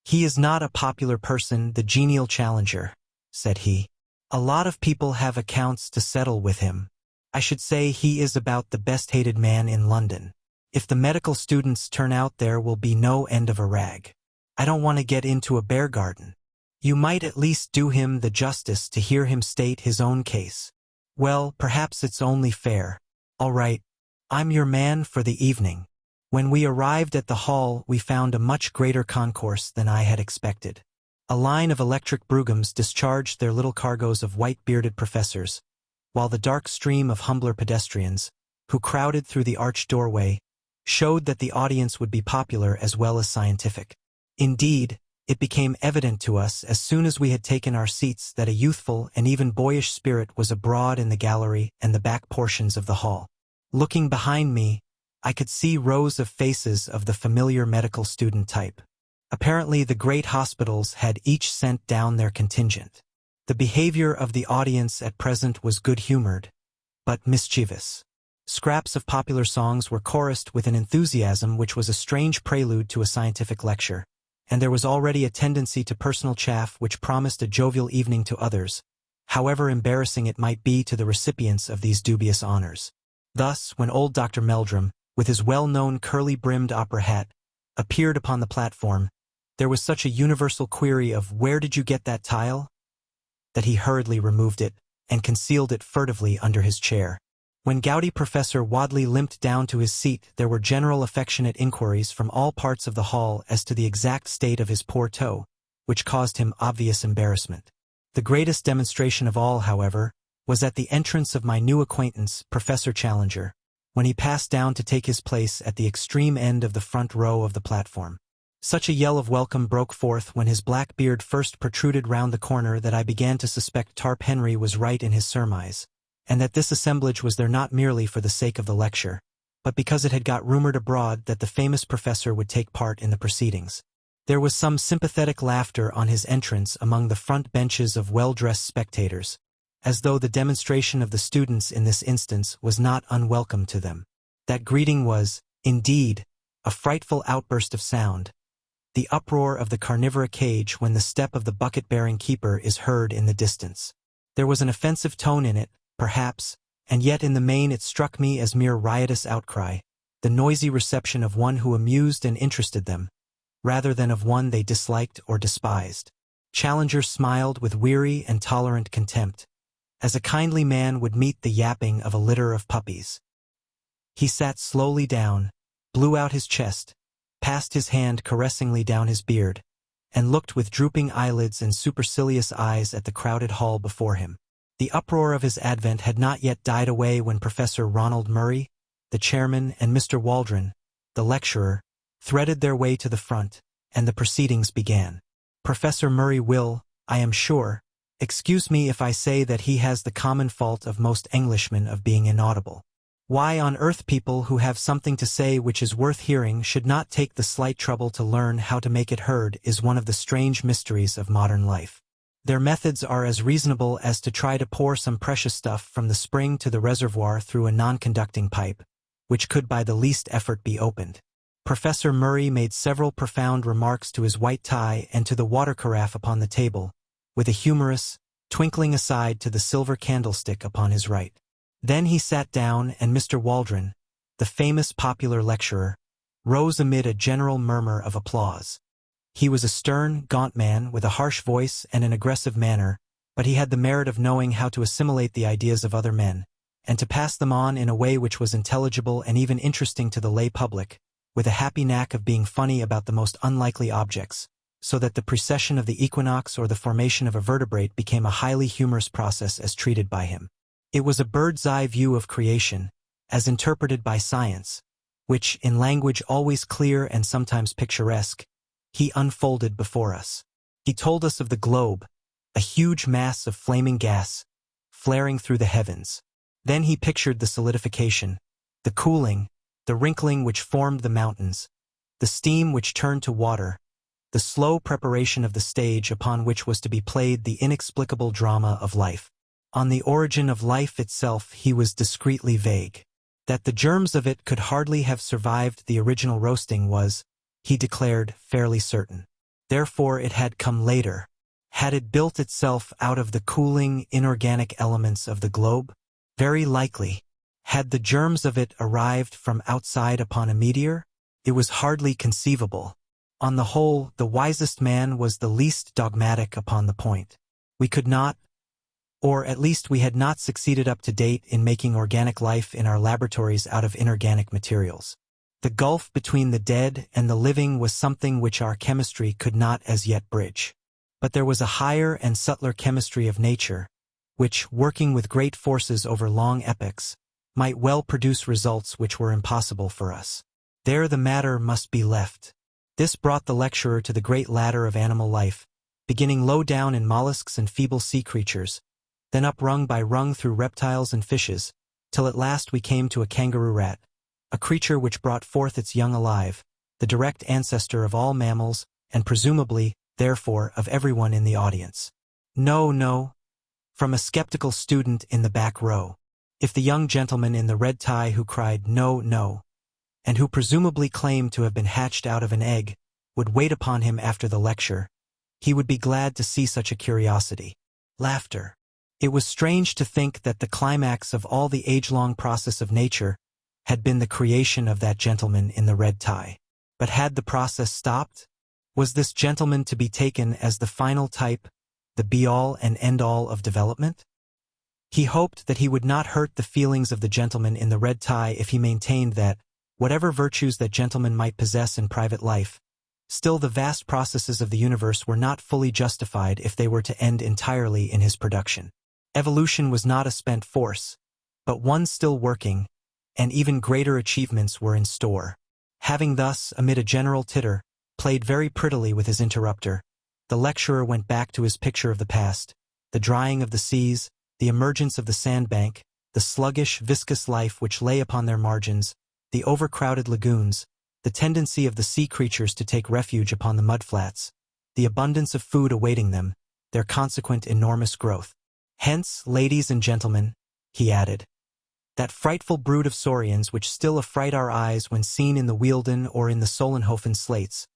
He is not a popular person, the genial Challenger, said he. A lot of people have accounts to settle with him. I should say he is about the best-hated man in London. If the medical students turn out, there will be no end of a rag. I don't want to get into a bear garden. You might at least do him the justice to hear him state his own case. Well, perhaps it's only fair. All right, I'm your man for the evening. When we arrived at the hall, we found a much greater concourse than I had expected. A line of electric broughams discharged their little cargoes of white-bearded professors, while the dark stream of humbler pedestrians, who crowded through the arched doorway, showed that the audience would be popular as well as scientific. Indeed, it became evident to us as soon as we had taken our seats that a youthful and even boyish spirit was abroad in the gallery and the back portions of the hall. Looking behind me, I could see rows of faces of the familiar medical student type. Apparently, the great hospitals had each sent down their contingent. The behavior of the audience at present was good-humored, but mischievous. Scraps of popular songs were chorused with an enthusiasm which was a strange prelude to a scientific lecture, and there was already a tendency to personal chaff which promised a jovial evening to others, however embarrassing it might be to the recipients of these dubious honors. Thus, when old Dr. Meldrum, with his well-known curly-brimmed opera hat, appeared upon the platform, there was such a universal query of "Where did you get that tile?" that he hurriedly removed it and concealed it furtively under his chair. When gouty Professor Wadley limped down to his seat, there were general affectionate inquiries from all parts of the hall as to the exact state of his poor toe, which caused him obvious embarrassment. The greatest demonstration of all, however, was at the entrance of my new acquaintance, Professor Challenger, when he passed down to take his place at the extreme end of the front row of the platform. Such a yell of welcome broke forth when his black beard first protruded round the corner that I began to suspect Tarp Henry was right in his surmise, and that this assemblage was there not merely for the sake of the lecture, but because it had got rumored abroad that the famous professor would take part in the proceedings. There was some sympathetic laughter on his entrance among the front benches of well-dressed spectators, as though the demonstration of the students in this instance was not unwelcome to them. That greeting was, indeed, a frightful outburst of sound, the uproar of the carnivora cage when the step of the bucket-bearing keeper is heard in the distance. There was an offensive tone in it, perhaps, and yet in the main it struck me as mere riotous outcry, the noisy reception of one who amused and interested them, rather than of one they disliked or despised. Challenger smiled with weary and tolerant contempt, as a kindly man would meet the yapping of a litter of puppies. He sat slowly down, blew out his chest, passed his hand caressingly down his beard, and looked with drooping eyelids and supercilious eyes at the crowded hall before him. The uproar of his advent had not yet died away when Professor Ronald Murray, the chairman, and Mr. Waldron, the lecturer, threaded their way to the front, and the proceedings began. Professor Murray will, I am sure, excuse me if I say that he has the common fault of most Englishmen of being inaudible. Why on earth people who have something to say which is worth hearing should not take the slight trouble to learn how to make it heard is one of the strange mysteries of modern life. Their methods are as reasonable as to try to pour some precious stuff from the spring to the reservoir through a non-conducting pipe, which could by the least effort be opened. Professor Murray made several profound remarks to his white tie and to the water carafe upon the table, with a humorous, twinkling aside to the silver candlestick upon his right. Then he sat down, and Mr. Waldron, the famous popular lecturer, rose amid a general murmur of applause. He was a stern, gaunt man with a harsh voice and an aggressive manner, but he had the merit of knowing how to assimilate the ideas of other men, and to pass them on in a way which was intelligible and even interesting to the lay public, with a happy knack of being funny about the most unlikely objects, so that the precession of the equinox or the formation of a vertebrate became a highly humorous process as treated by him. It was a bird's-eye view of creation, as interpreted by science, which, in language always clear and sometimes picturesque, he unfolded before us. He told us of the globe, a huge mass of flaming gas, flaring through the heavens. Then he pictured the solidification, the cooling, the wrinkling which formed the mountains, the steam which turned to water, the slow preparation of the stage upon which was to be played the inexplicable drama of life. On the origin of life itself he was discreetly vague. That the germs of it could hardly have survived the original roasting was, he declared, fairly certain. Therefore it had come later. Had it built itself out of the cooling, inorganic elements of the globe? Very likely. Had the germs of it arrived from outside upon a meteor? It was hardly conceivable. On the whole, the wisest man was the least dogmatic upon the point. We could not, or at least we had not succeeded up to date in making organic life in our laboratories out of inorganic materials. The gulf between the dead and the living was something which our chemistry could not as yet bridge. But there was a higher and subtler chemistry of nature, which, working with great forces over long epochs, might well produce results which were impossible for us. There the matter must be left. This brought the lecturer to the great ladder of animal life, beginning low down in mollusks and feeble sea creatures, then up rung by rung through reptiles and fishes, till at last we came to a kangaroo rat, a creature which brought forth its young alive, the direct ancestor of all mammals, and presumably, therefore, of everyone in the audience. No, no. From a skeptical student in the back row. If the young gentleman in the red tie who cried no, no, and who presumably claimed to have been hatched out of an egg, would wait upon him after the lecture, he would be glad to see such a curiosity. Laughter. It was strange to think that the climax of all the age-long process of nature had been the creation of that gentleman in the red tie. But had the process stopped? Was this gentleman to be taken as the final type, the be-all and end-all of development? He hoped that he would not hurt the feelings of the gentleman in the red tie if he maintained that, whatever virtues that gentleman might possess in private life, still the vast processes of the universe were not fully justified if they were to end entirely in his production. Evolution was not a spent force, but one still working, and even greater achievements were in store. Having thus, amid a general titter, played very prettily with his interrupter, the lecturer went back to his picture of the past, the drying of the seas, the emergence of the sandbank, the sluggish, viscous life which lay upon their margins, the overcrowded lagoons, the tendency of the sea creatures to take refuge upon the mudflats, the abundance of food awaiting them, their consequent enormous growth. Hence, ladies and gentlemen, he added, that frightful brood of saurians which still affright our eyes when seen in the Wealden or in the Solenhofen slates,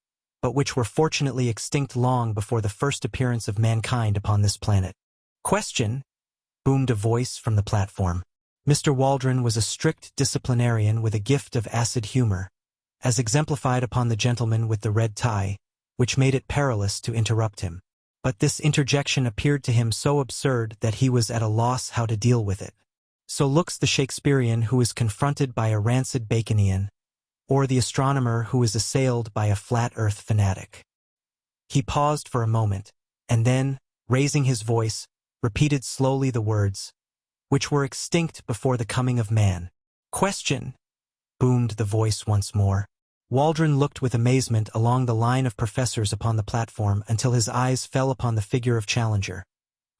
but which were fortunately extinct long before the first appearance of mankind upon this planet. Question, boomed a voice from the platform. Mr. Waldron was a strict disciplinarian with a gift of acid humor, as exemplified upon the gentleman with the red tie, which made it perilous to interrupt him. But this interjection appeared to him so absurd that he was at a loss how to deal with it. So looks the Shakespearean who is confronted by a rancid Baconian, or the astronomer who is assailed by a flat-earth fanatic. He paused for a moment, and then, raising his voice, repeated slowly the words, which were extinct before the coming of man. Question, boomed the voice once more. Waldron looked with amazement along the line of professors upon the platform until his eyes fell upon the figure of Challenger,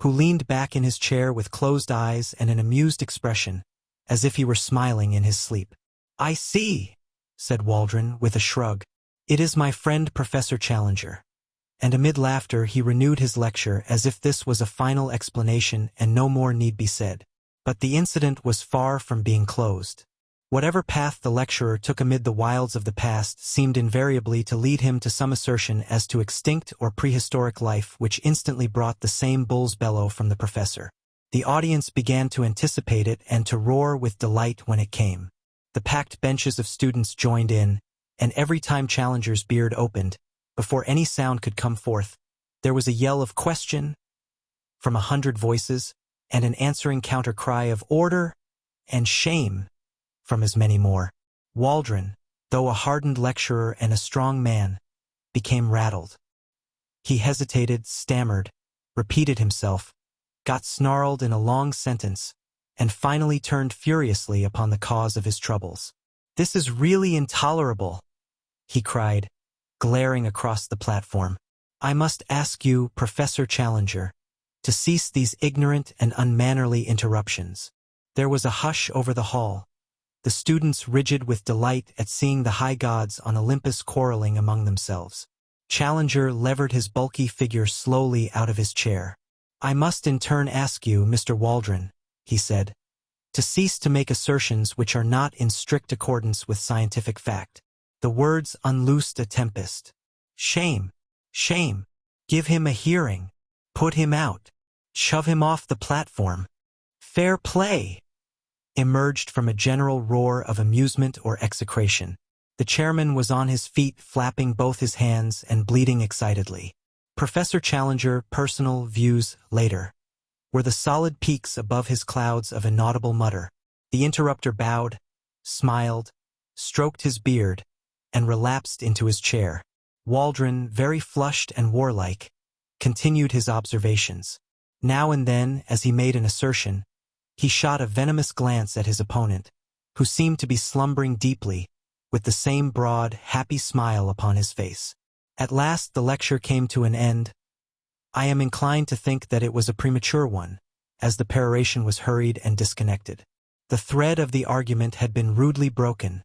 who leaned back in his chair with closed eyes and an amused expression, as if he were smiling in his sleep. "I see," said Waldron with a shrug. "It is my friend Professor Challenger." And amid laughter he renewed his lecture as if this was a final explanation and no more need be said. But the incident was far from being closed. Whatever path the lecturer took amid the wilds of the past seemed invariably to lead him to some assertion as to extinct or prehistoric life which instantly brought the same bull's bellow from the professor. The audience began to anticipate it and to roar with delight when it came. The packed benches of students joined in, and every time Challenger's beard opened, before any sound could come forth, there was a yell of question from 100 voices, and an answering counter-cry of order and shame from as many more. Waldron, though a hardened lecturer and a strong man, became rattled. He hesitated, stammered, repeated himself, got snarled in a long sentence, and finally turned furiously upon the cause of his troubles. "This is really intolerable," he cried, glaring across the platform. "I must ask you, Professor Challenger, to cease these ignorant and unmannerly interruptions." There was a hush over the hall, the students rigid with delight at seeing the high gods on Olympus quarreling among themselves. Challenger levered his bulky figure slowly out of his chair. "I must in turn ask you, Mr. Waldron," he said, "to cease to make assertions which are not in strict accordance with scientific fact." The words unloosed a tempest. "Shame! Shame! Give him a hearing! Put him out! Shove him off the platform! Fair play!" emerged from a general roar of amusement or execration. The chairman was on his feet, flapping both his hands and bleating excitedly. Professor Challenger, personal views later, were the solid peaks above his clouds of inaudible mutter. The interrupter bowed, smiled, stroked his beard, and relapsed into his chair. Waldron, very flushed and warlike, continued his observations. Now and then, as he made an assertion, he shot a venomous glance at his opponent, who seemed to be slumbering deeply, with the same broad, happy smile upon his face. At last the lecture came to an end. I am inclined to think that it was a premature one, as the peroration was hurried and disconnected. The thread of the argument had been rudely broken,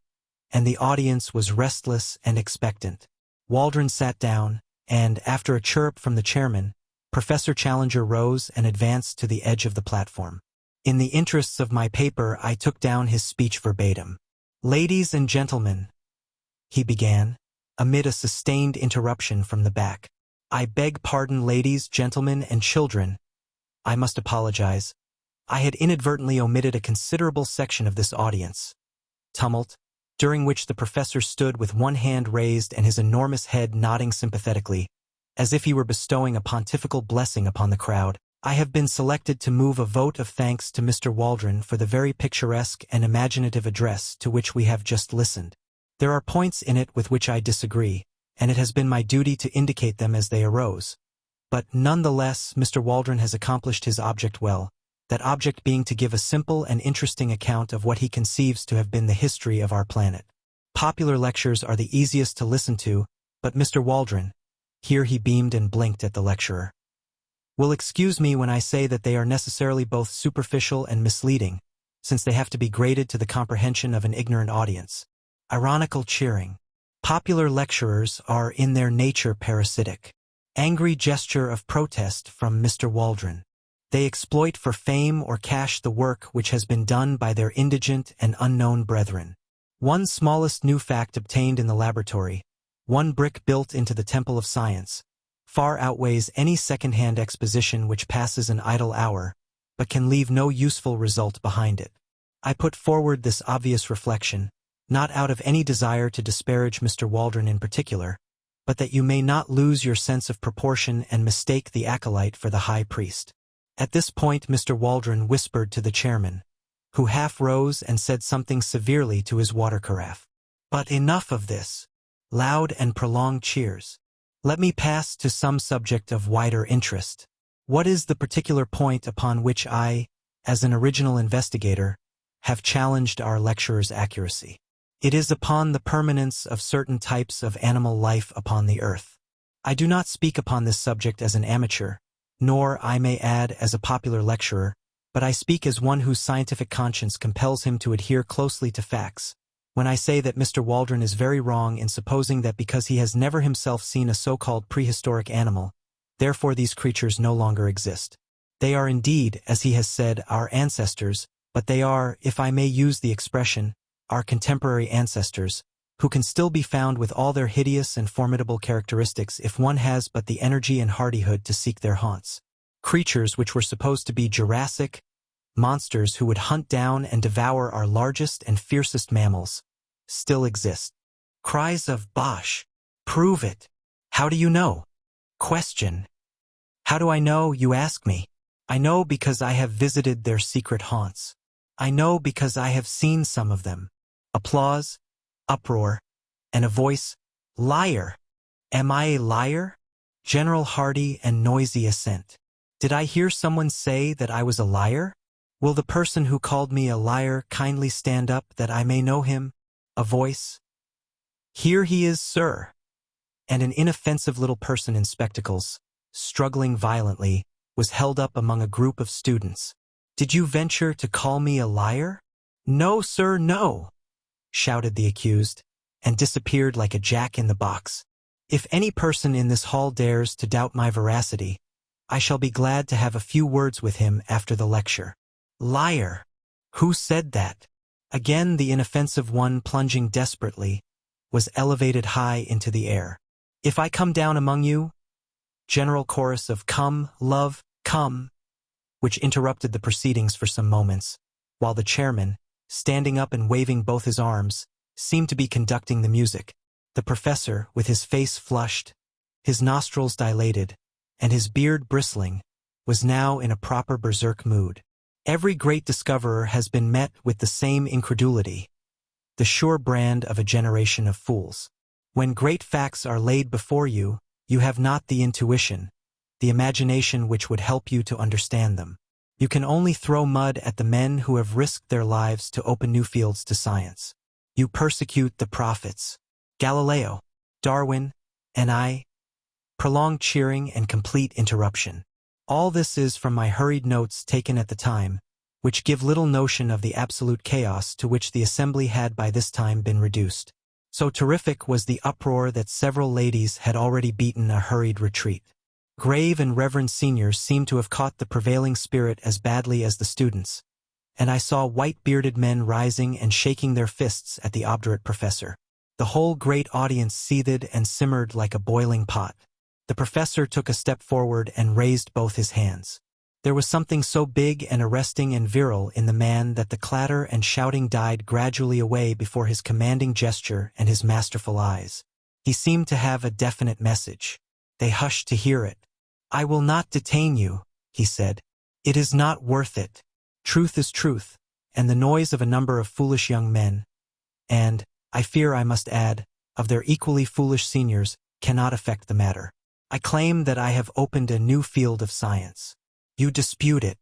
and the audience was restless and expectant. Waldron sat down, and, after a chirrup from the chairman, Professor Challenger rose and advanced to the edge of the platform. In the interests of my paper, I took down his speech verbatim. "Ladies and gentlemen," he began, amid a sustained interruption from the back. "I beg pardon, ladies, gentlemen, and children. I must apologize. I had inadvertently omitted a considerable section of this audience." Tumult, during which the professor stood with one hand raised and his enormous head nodding sympathetically, as if he were bestowing a pontifical blessing upon the crowd. "I have been selected to move a vote of thanks to Mr. Waldron for the very picturesque and imaginative address to which we have just listened. There are points in it with which I disagree, and it has been my duty to indicate them as they arose. But nonetheless, Mr. Waldron has accomplished his object well, that object being to give a simple and interesting account of what he conceives to have been the history of our planet. Popular lectures are the easiest to listen to, but Mr. Waldron," here he beamed and blinked at the lecturer, "will excuse me when I say that they are necessarily both superficial and misleading, since they have to be graded to the comprehension of an ignorant audience." Ironical cheering. Popular lecturers are in their nature parasitic. Angry gesture of protest from Mr. Waldron. They exploit for fame or cash the work which has been done by their indigent and unknown brethren. One smallest new fact obtained in the laboratory, one brick built into the temple of science, far outweighs any second-hand exposition which passes an idle hour, but can leave no useful result behind it. I put forward this obvious reflection, not out of any desire to disparage Mr. Waldron in particular, but that you may not lose your sense of proportion and mistake the acolyte for the high priest. At this point Mr. Waldron whispered to the chairman, who half rose and said something severely to his water carafe. "But enough of this." Loud and prolonged cheers. "Let me pass to some subject of wider interest. What is the particular point upon which I, as an original investigator, have challenged our lecturer's accuracy? It is upon the permanence of certain types of animal life upon the earth. I do not speak upon this subject as an amateur, nor, I may add, as a popular lecturer, but I speak as one whose scientific conscience compels him to adhere closely to facts, when I say that Mr. Waldron is very wrong in supposing that because he has never himself seen a so-called prehistoric animal, therefore these creatures no longer exist. They are indeed, as he has said, our ancestors, but they are, if I may use the expression, our contemporary ancestors, who can still be found with all their hideous and formidable characteristics if one has but the energy and hardihood to seek their haunts. Creatures which were supposed to be Jurassic, monsters who would hunt down and devour our largest and fiercest mammals, still exist. Cries of "Bosh! Prove it! How do you know?" Question. How do I know, you ask me? I know because I have visited their secret haunts. I know because I have seen some of them. Applause, uproar, and a voice, "Liar! Am I a liar?" General hearty and noisy assent. Did I hear someone say that I was a liar? Will the person who called me a liar kindly stand up that I may know him? A voice. Here he is, sir. And an inoffensive little person in spectacles, struggling violently, was held up among a group of students. Did you venture to call me a liar? No, sir, no, shouted the accused, and disappeared like a jack in the box. If any person in this hall dares to doubt my veracity, I shall be glad to have a few words with him after the lecture. Liar! Who said that? Again the inoffensive one, plunging desperately, was elevated high into the air. If I come down among you? General chorus of "Come, love, come," which interrupted the proceedings for some moments, while the chairman, standing up and waving both his arms, seemed to be conducting the music. The professor, with his face flushed, his nostrils dilated, and his beard bristling, was now in a proper berserk mood. Every great discoverer has been met with the same incredulity, the sure brand of a generation of fools. When great facts are laid before you, you have not the intuition, the imagination which would help you to understand them. You can only throw mud at the men who have risked their lives to open new fields to science. You persecute the prophets. Galileo, Darwin, and I. Prolonged cheering and complete interruption. All this is from my hurried notes taken at the time, which give little notion of the absolute chaos to which the assembly had by this time been reduced. So terrific was the uproar that several ladies had already beaten a hurried retreat. Grave and reverend seniors seemed to have caught the prevailing spirit as badly as the students, and I saw white-bearded men rising and shaking their fists at the obdurate professor. The whole great audience seethed and simmered like a boiling pot. The professor took a step forward and raised both his hands. There was something so big and arresting and virile in the man that the clatter and shouting died gradually away before his commanding gesture and his masterful eyes. He seemed to have a definite message. They hushed to hear it. "I will not detain you," he said. "It is not worth it. Truth is truth, and the noise of a number of foolish young men, and, I fear I must add, of their equally foolish seniors, cannot affect the matter. I claim that I have opened a new field of science. You dispute it.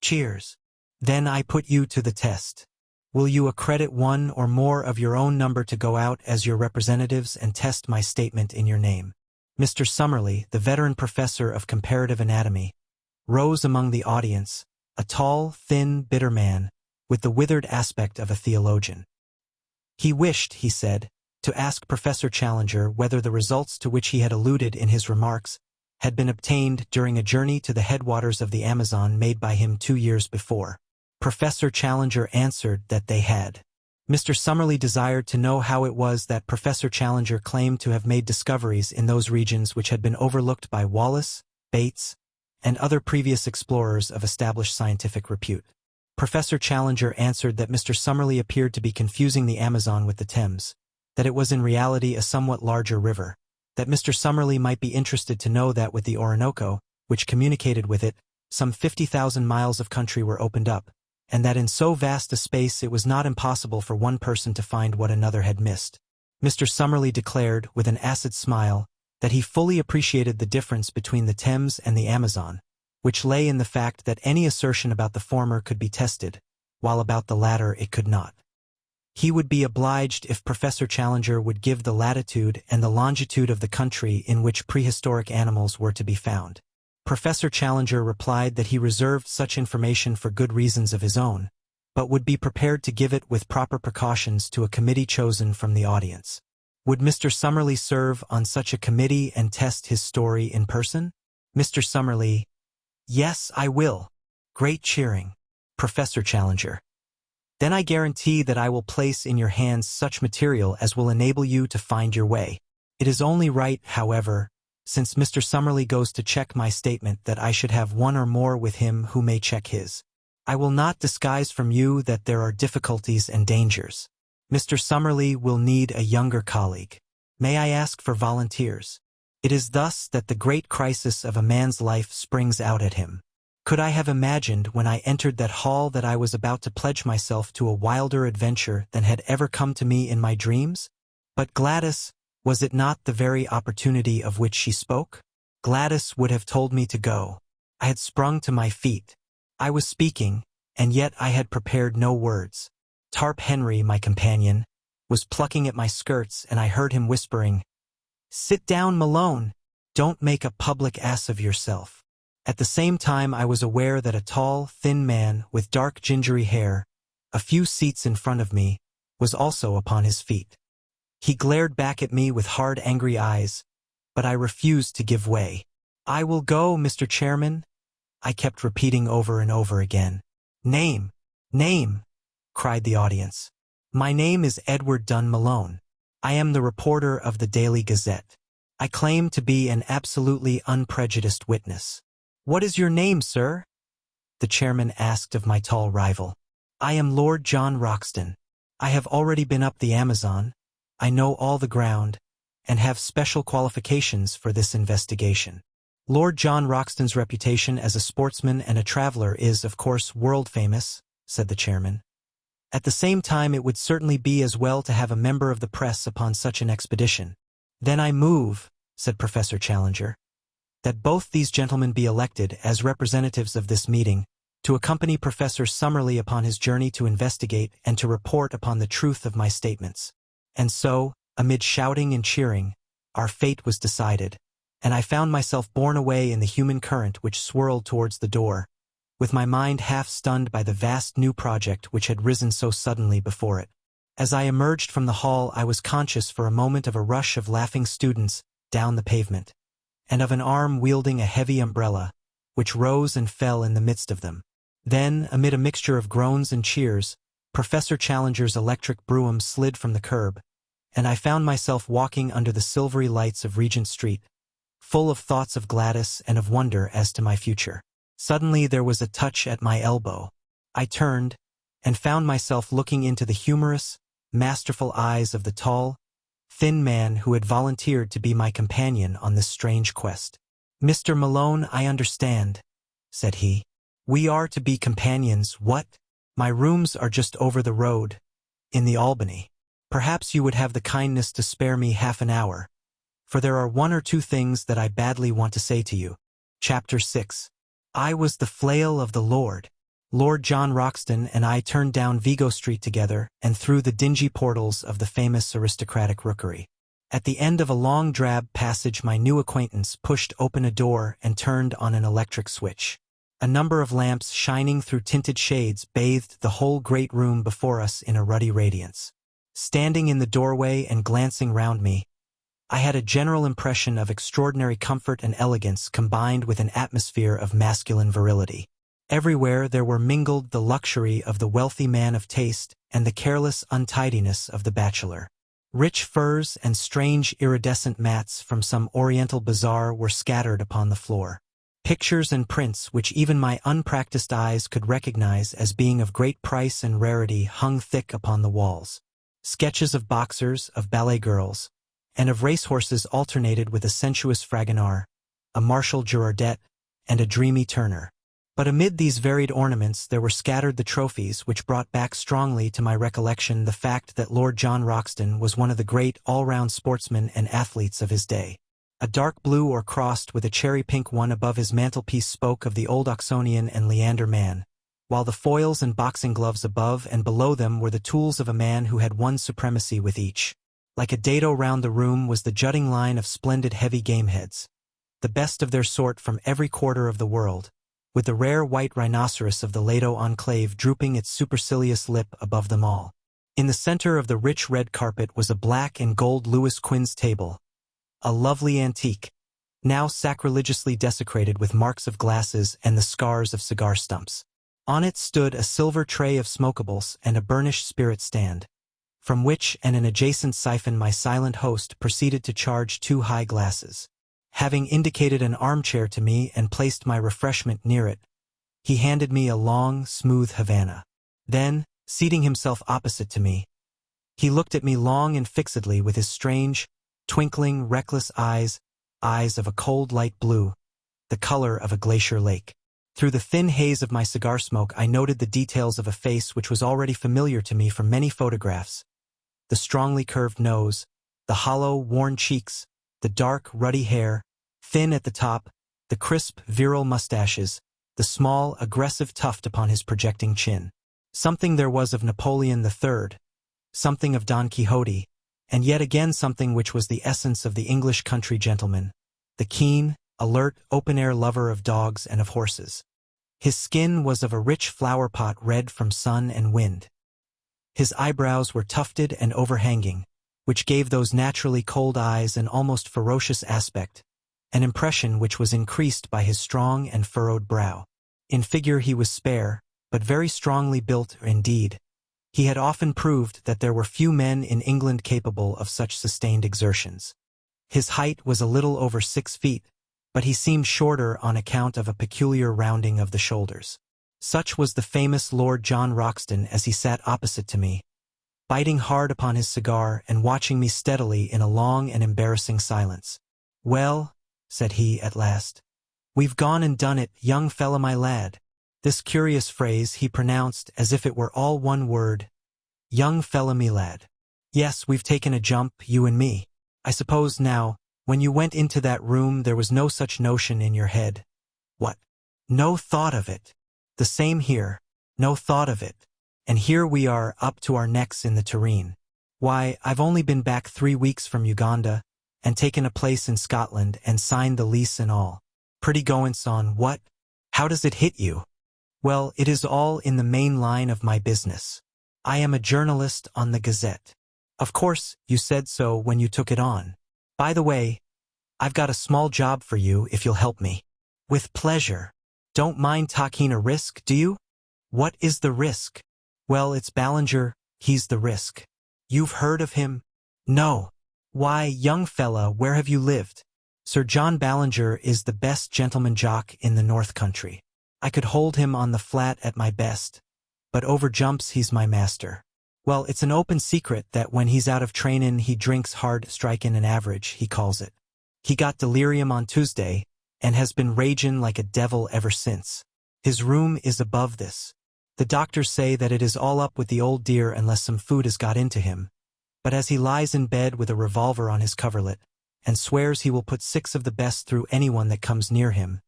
Cheers. Then I put you to the test. Will you accredit one or more of your own number to go out as your representatives and test my statement in your name?" Mr. Summerlee, the veteran professor of comparative anatomy, rose among the audience, a tall, thin, bitter man, with the withered aspect of a theologian. He wished, he said, to ask Professor Challenger whether the results to which he had alluded in his remarks had been obtained during a journey to the headwaters of the Amazon made by him 2 years before. Professor Challenger answered that they had. Mr. Summerlee desired to know how it was that Professor Challenger claimed to have made discoveries in those regions which had been overlooked by Wallace, Bates, and other previous explorers of established scientific repute. Professor Challenger answered that Mr. Summerlee appeared to be confusing the Amazon with the Thames, that it was in reality a somewhat larger river, that Mr. Summerlee might be interested to know that with the Orinoco, which communicated with it, some 50,000 miles of country were opened up, and that in so vast a space it was not impossible for one person to find what another had missed. Mr. Summerlee declared, with an acid smile, that he fully appreciated the difference between the Thames and the Amazon, which lay in the fact that any assertion about the former could be tested, while about the latter it could not. He would be obliged if Professor Challenger would give the latitude and the longitude of the country in which prehistoric animals were to be found. Professor Challenger replied that he reserved such information for good reasons of his own, but would be prepared to give it with proper precautions to a committee chosen from the audience. Would Mr. Summerlee serve on such a committee and test his story in person? Mr. Summerlee: "Yes, I will." Great cheering. Professor Challenger: "Then I guarantee that I will place in your hands such material as will enable you to find your way. It is only right, however, since Mr. Summerlee goes to check my statement, that I should have one or more with him who may check his." I will not disguise from you that there are difficulties and dangers. Mr. Summerlee will need a younger colleague. May I ask for volunteers? It is thus that the great crisis of a man's life springs out at him. Could I have imagined when I entered that hall that I was about to pledge myself to a wilder adventure than had ever come to me in my dreams? But Gladys, was it not the very opportunity of which she spoke? Gladys would have told me to go. I had sprung to my feet. I was speaking, and yet I had prepared no words. Tarp Henry, my companion, was plucking at my skirts, and I heard him whispering, "Sit down, Malone. Don't make a public ass of yourself." At the same time I was aware that a tall, thin man with dark gingery hair, a few seats in front of me, was also upon his feet. He glared back at me with hard, angry eyes, but I refused to give way. "I will go, Mr. Chairman," I kept repeating over and over again. "Name, name," cried the audience. "My name is Edward Dunn Malone. I am the reporter of the Daily Gazette. I claim to be an absolutely unprejudiced witness." "What is your name, sir?" the chairman asked of my tall rival. "I am Lord John Roxton. I have already been up the Amazon. I know all the ground, and have special qualifications for this investigation." "Lord John Roxton's reputation as a sportsman and a traveler is, of course, world-famous," said the chairman. "At the same time it would certainly be as well to have a member of the press upon such an expedition." "Then I move," said Professor Challenger, "that both these gentlemen be elected as representatives of this meeting to accompany Professor Summerlee upon his journey to investigate and to report upon the truth of my statements." And so, amid shouting and cheering, our fate was decided, and I found myself borne away in the human current which swirled towards the door, with my mind half stunned by the vast new project which had risen so suddenly before it. As I emerged from the hall I was conscious for a moment of a rush of laughing students down the pavement, and of an arm wielding a heavy umbrella, which rose and fell in the midst of them. Then, amid a mixture of groans and cheers, Professor Challenger's electric brougham slid from the curb, and I found myself walking under the silvery lights of Regent Street, full of thoughts of Gladys and of wonder as to my future. Suddenly there was a touch at my elbow. I turned, and found myself looking into the humorous, masterful eyes of the tall, thin man who had volunteered to be my companion on this strange quest. "Mr. Malone, I understand," said he. "We are to be companions, what? My rooms are just over the road, in the Albany. Perhaps you would have the kindness to spare me half an hour, for there are one or two things that I badly want to say to you." Chapter 6. I was the flail of the Lord. Lord John Roxton and I turned down Vigo Street together and through the dingy portals of the famous aristocratic rookery. At the end of a long drab passage my new acquaintance pushed open a door and turned on an electric switch. A number of lamps shining through tinted shades bathed the whole great room before us in a ruddy radiance. Standing in the doorway and glancing round me, I had a general impression of extraordinary comfort and elegance combined with an atmosphere of masculine virility. Everywhere there were mingled the luxury of the wealthy man of taste and the careless untidiness of the bachelor. Rich furs and strange iridescent mats from some oriental bazaar were scattered upon the floor. Pictures and prints which even my unpracticed eyes could recognize as being of great price and rarity hung thick upon the walls. Sketches of boxers, of ballet girls, and of racehorses alternated with a sensuous Fragonard, a Marshal Girardet, and a dreamy Turner. But amid these varied ornaments there were scattered the trophies which brought back strongly to my recollection the fact that Lord John Roxton was one of the great all-round sportsmen and athletes of his day. A dark blue or crossed with a cherry-pink one above his mantelpiece spoke of the old Oxonian and Leander man, while the foils and boxing gloves above and below them were the tools of a man who had won supremacy with each. Like a dado round the room was the jutting line of splendid heavy game heads, the best of their sort from every quarter of the world, with the rare white rhinoceros of the Lado enclave drooping its supercilious lip above them all. In the center of the rich red carpet was a black and gold Louis Quinze table, a lovely antique, now sacrilegiously desecrated with marks of glasses and the scars of cigar stumps. On it stood a silver tray of smokables and a burnished spirit stand, from which and an adjacent siphon my silent host proceeded to charge 2 high glasses. Having indicated an armchair to me and placed my refreshment near it, He handed me a long, smooth Havana. Then, seating himself opposite to me, he looked at me long and fixedly with his strange, twinkling, reckless eyes of a cold light blue, the color of a glacier lake. Through the thin haze of my cigar smoke I noted the details of a face which was already familiar to me from many photographs. The strongly curved nose, the hollow, worn cheeks, the dark, ruddy hair, thin at the top, the crisp, virile mustaches, the small, aggressive tuft upon his projecting chin. Something there was of Napoleon III, something of Don Quixote, and yet again something which was the essence of the English country gentleman, the keen, alert, open-air lover of dogs and of horses. His skin was of a rich flower-pot red from sun and wind. His eyebrows were tufted and overhanging, which gave those naturally cold eyes an almost ferocious aspect, an impression which was increased by his strong and furrowed brow. In figure he was spare, but very strongly built indeed. He had often proved that there were few men in England capable of such sustained exertions. His height was a little over 6 feet, but he seemed shorter on account of a peculiar rounding of the shoulders. Such was the famous Lord John Roxton as he sat opposite to me, biting hard upon his cigar and watching me steadily in a long and embarrassing silence. "Well," said he at last, "we've gone and done it, young fella my lad." This curious phrase he pronounced as if it were all one word, young fella me lad. "Yes, we've taken a jump, you and me. I suppose now, when you went into that room there was no such notion in your head." "What? No thought of it." "The same here. No thought of it. And here we are up to our necks in the tureen. Why, I've only been back 3 weeks from Uganda, and taken a place in Scotland and signed the lease and all. Pretty goin' son, what? How does it hit you?" "Well, it is all in the main line of my business. I am a journalist on the Gazette." "Of course, you said so when you took it on. By the way, I've got a small job for you if you'll help me." "With pleasure. Don't mind taking a risk, do you?" "What is the risk?" "Well, it's Ballinger, he's the risk." "You've heard of him?" "No." "Why, young fella, where have you lived?" "Sir John Ballinger is the best gentleman jock in the North Country. I could hold him on the flat at my best, but over jumps he's my master. Well, it's an open secret that when he's out of trainin' he drinks hard strikin' an average, he calls it. He got delirium on Tuesday, and has been ragin' like a devil ever since. His room is above this. The doctors say that it is all up with the old dear unless some food has got into him, but as he lies in bed with a revolver on his coverlet, and swears he will put 6 of the best through anyone that comes near him,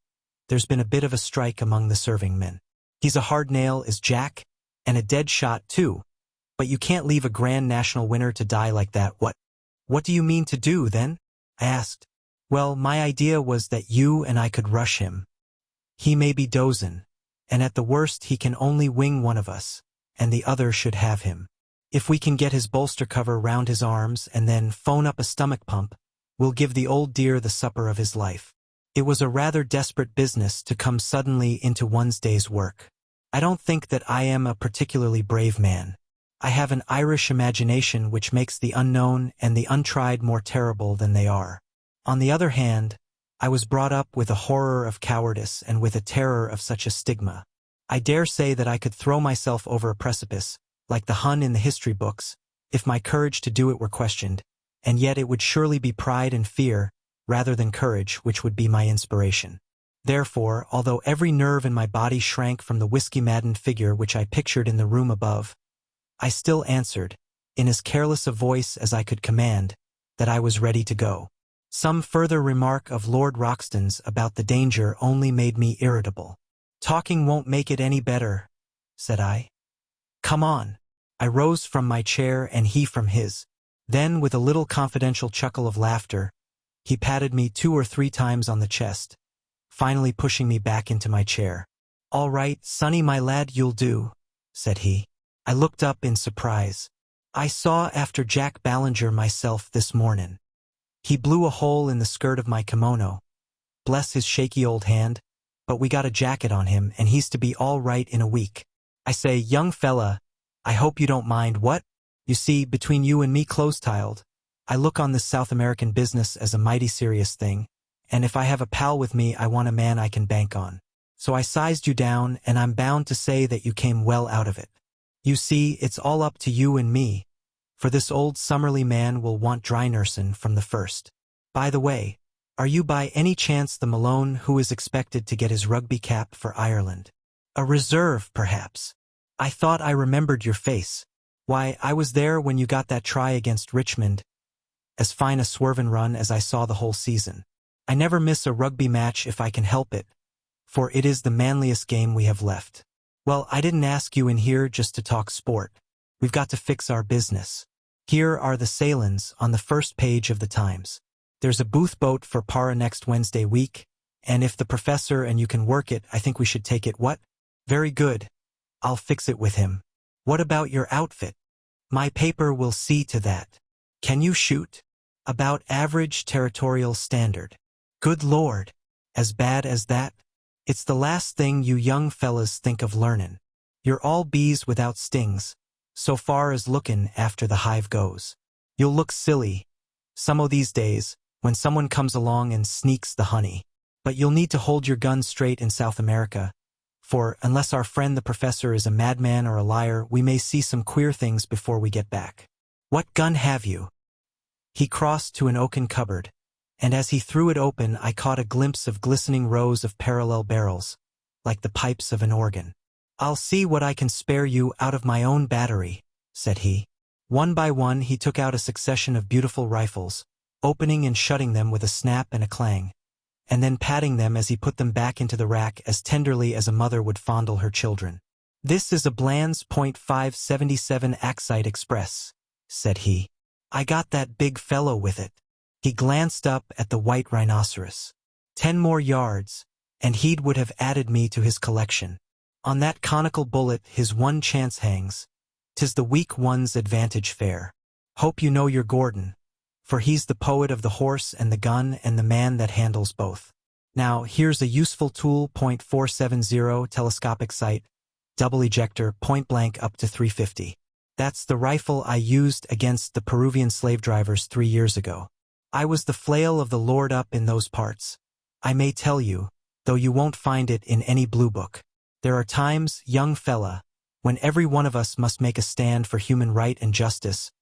there's been a bit of a strike among the serving men. He's a hard nail is Jack, and a dead shot too, but you can't leave a Grand National winner to die like that. What do you mean to do, then?" I asked. "Well, my idea was that you and I could rush him. He may be dozin', and at the worst he can only wing one of us, and the other should have him. If we can get his bolster cover round his arms and then phone up a stomach pump, we'll give the old dear the supper of his life." It was a rather desperate business to come suddenly into one's day's work. I don't think that I am a particularly brave man. I have an Irish imagination which makes the unknown and the untried more terrible than they are. On the other hand, I was brought up with a horror of cowardice and with a terror of such a stigma. I dare say that I could throw myself over a precipice, like the Hun in the history books, if my courage to do it were questioned, and yet it would surely be pride and fear, rather than courage, which would be my inspiration. Therefore, although every nerve in my body shrank from the whiskey-maddened figure which I pictured in the room above, I still answered, in as careless a voice as I could command, that I was ready to go. Some further remark of Lord Roxton's about the danger only made me irritable. "Talking won't make it any better," said I. "Come on." I rose from my chair and he from his. Then, with a little confidential chuckle of laughter, he patted me 2 or 3 times on the chest, finally pushing me back into my chair. "All right, Sonny my lad, you'll do," said he. I looked up in surprise. "I saw after Jack Ballinger myself this mornin'. He blew a hole in the skirt of my kimono. Bless his shaky old hand, but we got a jacket on him and he's to be all right in a week. I say, young fella, I hope you don't mind what? You see, between you and me close-tiled, I look on this South American business as a mighty serious thing, and if I have a pal with me I want a man I can bank on. So I sized you down, and I'm bound to say that you came well out of it. You see, it's all up to you and me, for this old Summerlee man will want dry nursing from the first. By the way, are you by any chance the Malone who is expected to get his rugby cap for Ireland? A reserve, perhaps? I thought I remembered your face. Why, I was there when you got that try against Richmond. As fine a swervin' run as I saw the whole season. I never miss a rugby match if I can help it, for it is the manliest game we have left. Well, I didn't ask you in here just to talk sport. We've got to fix our business. Here are the sailins on the first page of the Times. There's a booth boat for Para next Wednesday week, and if the professor and you can work it, I think we should take it. What? Very good. I'll fix it with him. What about your outfit? My paper will see to that. Can you shoot? About average territorial standard. Good Lord. As bad as that? It's the last thing you young fellas think of learnin'. You're all bees without stings, so far as lookin' after the hive goes. You'll look silly, some o' these days, when someone comes along and sneaks the honey. But you'll need to hold your gun straight in South America, for unless our friend the professor is a madman or a liar, we may see some queer things before we get back. What gun have you? He crossed to an oaken cupboard, and as he threw it open I caught a glimpse of glistening rows of parallel barrels, like the pipes of an organ. I'll see what I can spare you out of my own battery, said he. One by one he took out a succession of beautiful rifles, opening and shutting them with a snap and a clang, and then patting them as he put them back into the rack as tenderly as a mother would fondle her children. This is a Bland's .577 Axite Express, said he. I got that big fellow with it. He glanced up at the white rhinoceros. 10 more yards, and he would have added me to his collection. On that conical bullet his one chance hangs. 'Tis the weak one's advantage fair. Hope you know your Gordon, for he's the poet of the horse and the gun and the man that handles both. Now here's a useful tool. .470 telescopic sight, double ejector, point blank up to 350. That's the rifle I used against the Peruvian slave drivers 3 years ago. I was the flail of the Lord up in those parts. I may tell you, though you won't find it in any blue book. There are times, young fella, when every one of us must make a stand for human right and justice,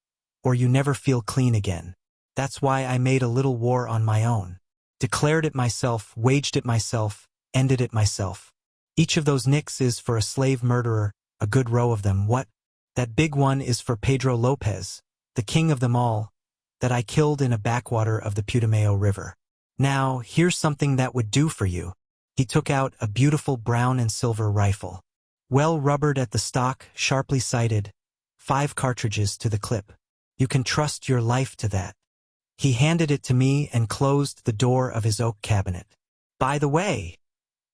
or you never feel clean again. That's why I made a little war on my own. Declared it myself, waged it myself, ended it myself. Each of those nicks is for a slave murderer, a good row of them. What? That big one is for Pedro Lopez, the king of them all, that I killed in a backwater of the Putumayo River. Now, here's something that would do for you. He took out a beautiful brown and silver rifle. Well rubbered at the stock, sharply sighted, 5 cartridges to the clip. You can trust your life to that. He handed it to me and closed the door of his oak cabinet. By the way,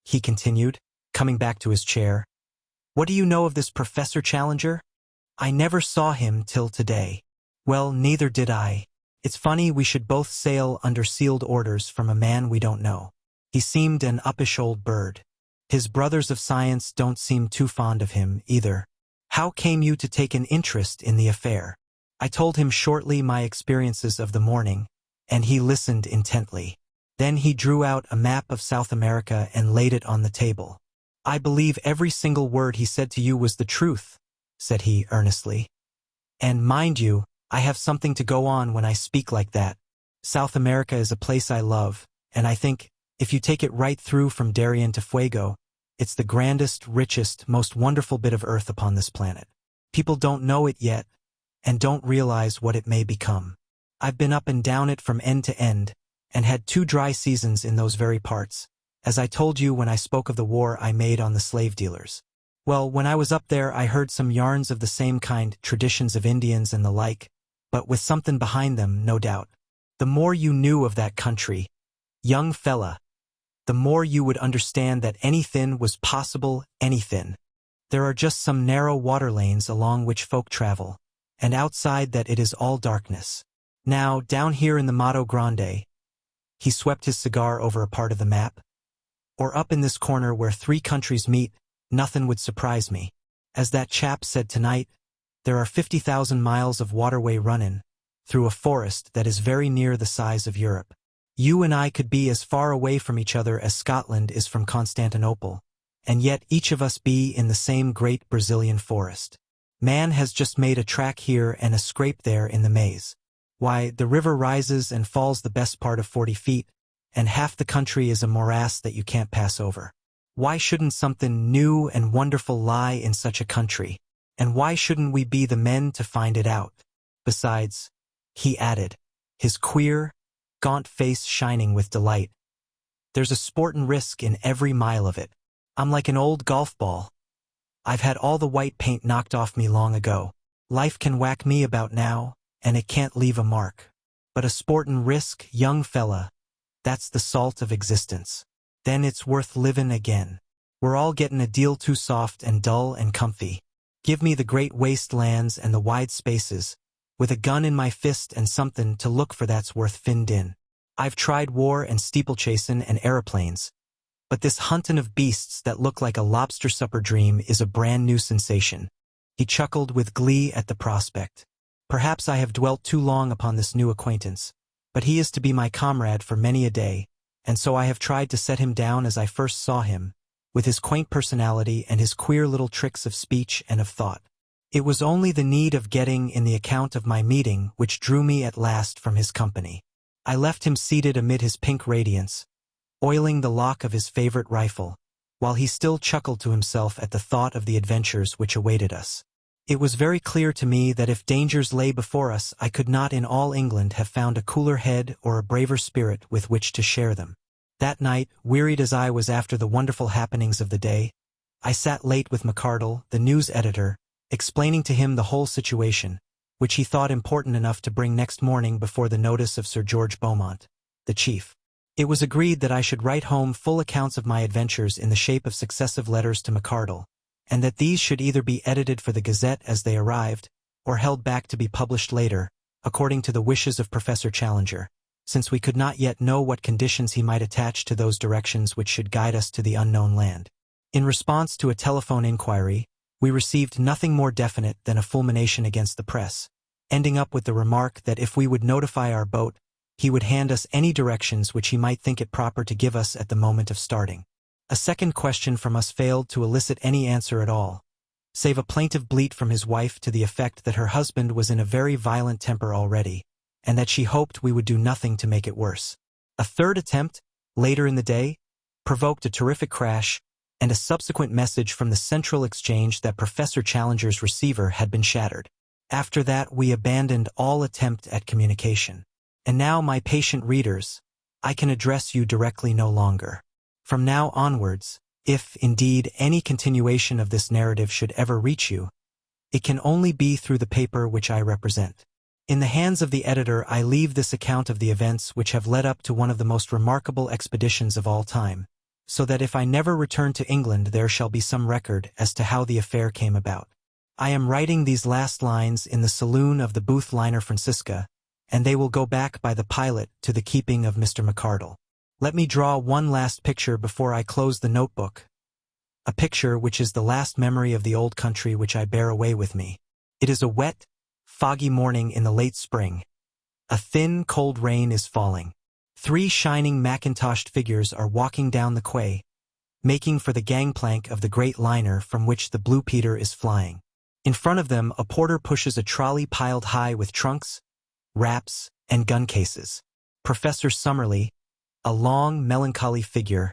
he continued, coming back to his chair, what do you know of this Professor Challenger? I never saw him till today. Well, neither did I. It's funny we should both sail under sealed orders from a man we don't know. He seemed an uppish old bird. His brothers of science don't seem too fond of him, either. How came you to take an interest in the affair? I told him shortly my experiences of the morning, and he listened intently. Then he drew out a map of South America and laid it on the table. I believe every single word he said to you was the truth, said he earnestly. And mind you, I have something to go on when I speak like that. South America is a place I love, and I think, if you take it right through from Darien to Fuego, it's the grandest, richest, most wonderful bit of earth upon this planet. People don't know it yet, and don't realize what it may become. I've been up and down it from end to end, and had 2 dry seasons in those very parts, as I told you when I spoke of the war I made on the slave dealers. Well, when I was up there I heard some yarns of the same kind, traditions of Indians and the like, but with something behind them, no doubt. The more you knew of that country, young fella, the more you would understand that anything was possible, anything. There are just some narrow water lanes along which folk travel, and outside that it is all darkness. Now, down here in the Mato Grande, he swept his cigar over a part of the map, or up in this corner where 3 countries meet, nothing would surprise me. As that chap said tonight, there are 50,000 miles of waterway runnin' through a forest that is very near the size of Europe. You and I could be as far away from each other as Scotland is from Constantinople, and yet each of us be in the same great Brazilian forest. Man has just made a track here and a scrape there in the maze. Why, the river rises and falls the best part of 40 feet, and half the country is a morass that you can't pass over. Why shouldn't something new and wonderful lie in such a country? And why shouldn't we be the men to find it out? Besides, he added, his queer, gaunt face shining with delight, there's a sport and risk in every mile of it. I'm like an old golf ball. I've had all the white paint knocked off me long ago. Life can whack me about now, and it can't leave a mark. But a sport and risk, young fella, that's the salt of existence. Then it's worth livin' again. We're all gettin' a deal too soft and dull and comfy. Give me the great wastelands and the wide spaces, with a gun in my fist and somethin' to look for that's worth finned in. I've tried war and steeplechasin' and aeroplanes, but this huntin' of beasts that look like a lobster supper dream is a brand new sensation. He chuckled with glee at the prospect. Perhaps I have dwelt too long upon this new acquaintance, but he is to be my comrade for many a day, and so I have tried to set him down as I first saw him, with his quaint personality and his queer little tricks of speech and of thought. It was only the need of getting in the account of my meeting which drew me at last from his company. I left him seated amid his pink radiance, oiling the lock of his favorite rifle, while he still chuckled to himself at the thought of the adventures which awaited us. It was very clear to me that if dangers lay before us, I could not in all England have found a cooler head or a braver spirit with which to share them. That night, wearied as I was after the wonderful happenings of the day, I sat late with McArdle, the news editor, explaining to him the whole situation, which he thought important enough to bring next morning before the notice of Sir George Beaumont, the chief. It was agreed that I should write home full accounts of my adventures in the shape of successive letters to McArdle, and that these should either be edited for the Gazette as they arrived, or held back to be published later, according to the wishes of Professor Challenger, since we could not yet know what conditions he might attach to those directions which should guide us to the unknown land. In response to a telephone inquiry, we received nothing more definite than a fulmination against the press, ending up with the remark that if we would notify our boat, he would hand us any directions which he might think it proper to give us at the moment of starting. A second question from us failed to elicit any answer at all, save a plaintive bleat from his wife to the effect that her husband was in a very violent temper already, and that she hoped we would do nothing to make it worse. A third attempt, later in the day, provoked a terrific crash, and a subsequent message from the Central Exchange that Professor Challenger's receiver had been shattered. After that we abandoned all attempt at communication. And now, my patient readers, I can address you directly no longer. From now onwards, if, indeed, any continuation of this narrative should ever reach you, it can only be through the paper which I represent. In the hands of the editor I leave this account of the events which have led up to one of the most remarkable expeditions of all time, so that if I never return to England there shall be some record as to how the affair came about. I am writing these last lines in the saloon of the Booth liner Francisca, and they will go back by the pilot to the keeping of Mr. McArdle. Let me draw one last picture before I close the notebook, a picture which is the last memory of the old country which I bear away with me. It is a wet, foggy morning in the late spring. A thin, cold rain is falling. 3 shining mackintoshed figures are walking down the quay, making for the gangplank of the great liner from which the Blue Peter is flying. In front of them a porter pushes a trolley piled high with trunks, wraps, and gun cases. Professor Summerlee, a long, melancholy figure,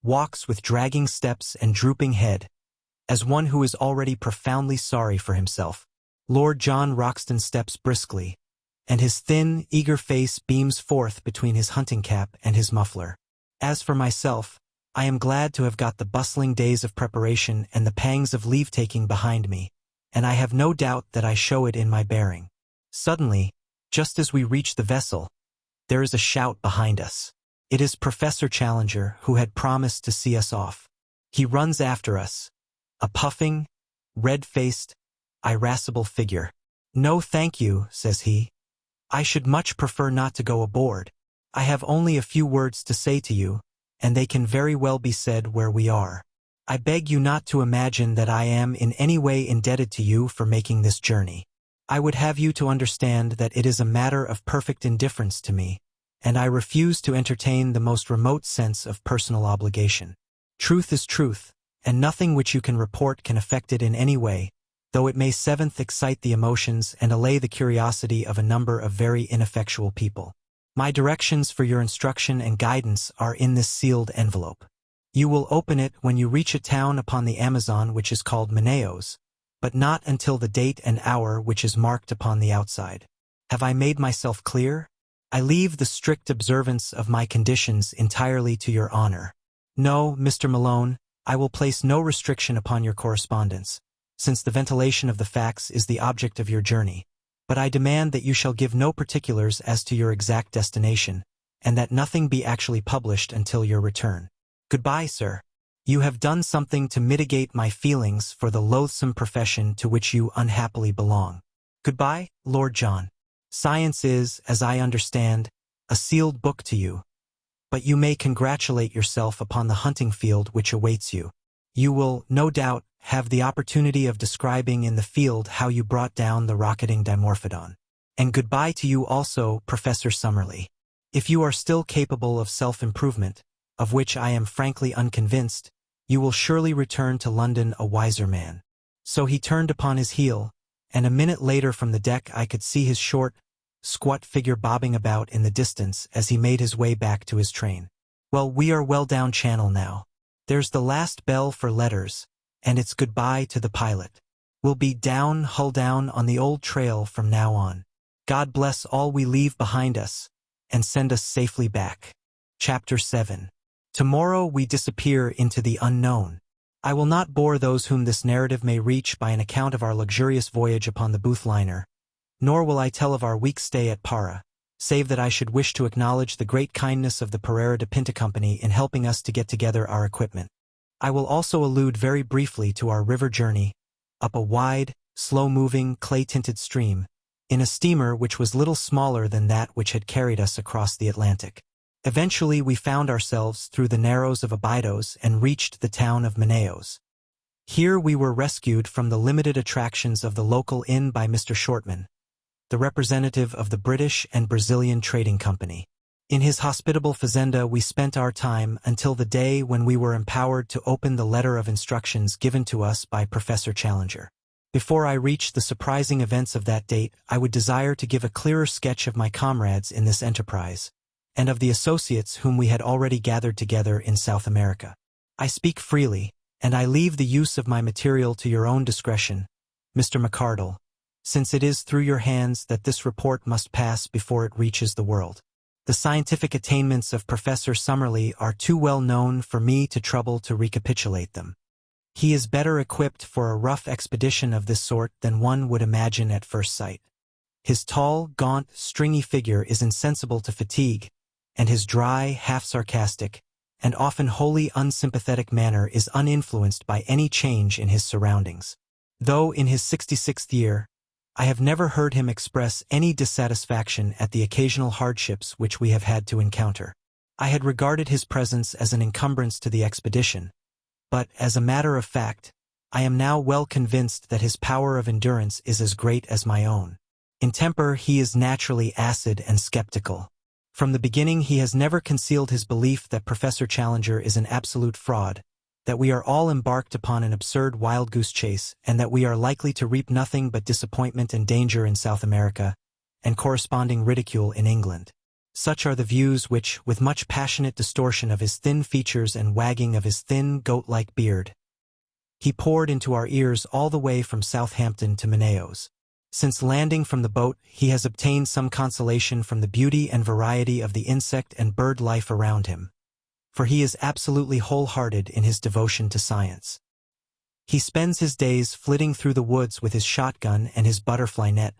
walks with dragging steps and drooping head, as one who is already profoundly sorry for himself. Lord John Roxton steps briskly, and his thin, eager face beams forth between his hunting cap and his muffler. As for myself, I am glad to have got the bustling days of preparation and the pangs of leave-taking behind me, and I have no doubt that I show it in my bearing. Suddenly, just as we reach the vessel, there is a shout behind us. It is Professor Challenger, who had promised to see us off. He runs after us, a puffing, red-faced, irascible figure. "No, thank you," says he. "I should much prefer not to go aboard. I have only a few words to say to you, and they can very well be said where we are. I beg you not to imagine that I am in any way indebted to you for making this journey. I would have you to understand that it is a matter of perfect indifference to me, and I refuse to entertain the most remote sense of personal obligation. Truth is truth, and nothing which you can report can affect it in any way, though it may seventh excite the emotions and allay the curiosity of a number of very ineffectual people. My directions for your instruction and guidance are in this sealed envelope. You will open it when you reach a town upon the Amazon which is called Manaos, but not until the date and hour which is marked upon the outside. Have I made myself clear? I leave the strict observance of my conditions entirely to your honor. No, Mr. Malone, I will place no restriction upon your correspondence, since the ventilation of the facts is the object of your journey, but I demand that you shall give no particulars as to your exact destination, and that nothing be actually published until your return. Goodbye, sir. You have done something to mitigate my feelings for the loathsome profession to which you unhappily belong. Goodbye, Lord John. Science is, as I understand, a sealed book to you, but you may congratulate yourself upon the hunting field which awaits you. You will, no doubt, have the opportunity of describing in the field how you brought down the rocketing Dimorphodon. And goodbye to you also, Professor Summerlee. If you are still capable of self-improvement, of which I am frankly unconvinced, you will surely return to London a wiser man. So he turned upon his heel, and a minute later from the deck I could see his short, squat figure bobbing about in the distance as he made his way back to his train. Well, we are well down channel now. There's the last bell for letters, and it's goodbye to the pilot. We'll be down, hull down on the old trail from now on. God bless all we leave behind us, and send us safely back. Chapter 7. Tomorrow we disappear into the unknown. I will not bore those whom this narrative may reach by an account of our luxurious voyage upon the Booth liner, nor will I tell of our week's stay at Para, save that I should wish to acknowledge the great kindness of the Pereira de Pinta Company in helping us to get together our equipment. I will also allude very briefly to our river journey, up a wide, slow-moving, clay-tinted stream, in a steamer which was little smaller than that which had carried us across the Atlantic. Eventually we found ourselves through the narrows of Abydos and reached the town of Manaos. Here we were rescued from the limited attractions of the local inn by Mr. Shortman, the representative of the British and Brazilian Trading Company. In his hospitable fazenda we spent our time until the day when we were empowered to open the letter of instructions given to us by Professor Challenger. Before I reach the surprising events of that date, I would desire to give a clearer sketch of my comrades in this enterprise, and of the associates whom we had already gathered together in South America. I speak freely, and I leave the use of my material to your own discretion, Mr. McCardle, since it is through your hands that this report must pass before it reaches the world. The scientific attainments of Professor Summerlee are too well known for me to trouble to recapitulate them. He is better equipped for a rough expedition of this sort than one would imagine at first sight. His tall, gaunt, stringy figure is insensible to fatigue, and his dry, half-sarcastic, and often wholly unsympathetic manner is uninfluenced by any change in his surroundings. Though in his 66th year, I have never heard him express any dissatisfaction at the occasional hardships which we have had to encounter. I had regarded his presence as an encumbrance to the expedition, but, as a matter of fact, I am now well convinced that his power of endurance is as great as my own. In temper he is naturally acid and skeptical. From the beginning he has never concealed his belief that Professor Challenger is an absolute fraud, that we are all embarked upon an absurd wild-goose chase, and that we are likely to reap nothing but disappointment and danger in South America, and corresponding ridicule in England. Such are the views which, with much passionate distortion of his thin features and wagging of his thin, goat-like beard, he poured into our ears all the way from Southampton to Manaos. Since landing from the boat, he has obtained some consolation from the beauty and variety of the insect and bird life around him, for he is absolutely wholehearted in his devotion to science. He spends his days flitting through the woods with his shotgun and his butterfly net,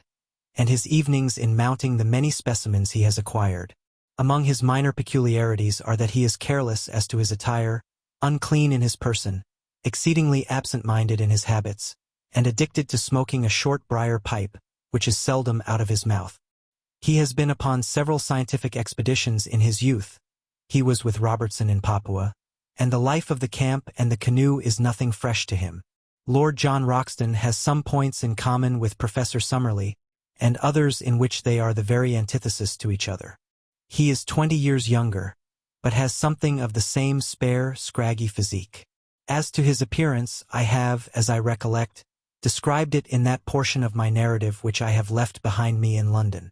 and his evenings in mounting the many specimens he has acquired. Among his minor peculiarities are that he is careless as to his attire, unclean in his person, exceedingly absent-minded in his habits, and addicted to smoking a short briar pipe, which is seldom out of his mouth. He has been upon several scientific expeditions in his youth. He was with Robertson in Papua, and the life of the camp and the canoe is nothing fresh to him. Lord John Roxton has some points in common with Professor Summerlee, and others in which they are the very antithesis to each other. He is 20 years younger, but has something of the same spare, scraggy physique. As to his appearance, I have, as I recollect, described it in that portion of my narrative which I have left behind me in London.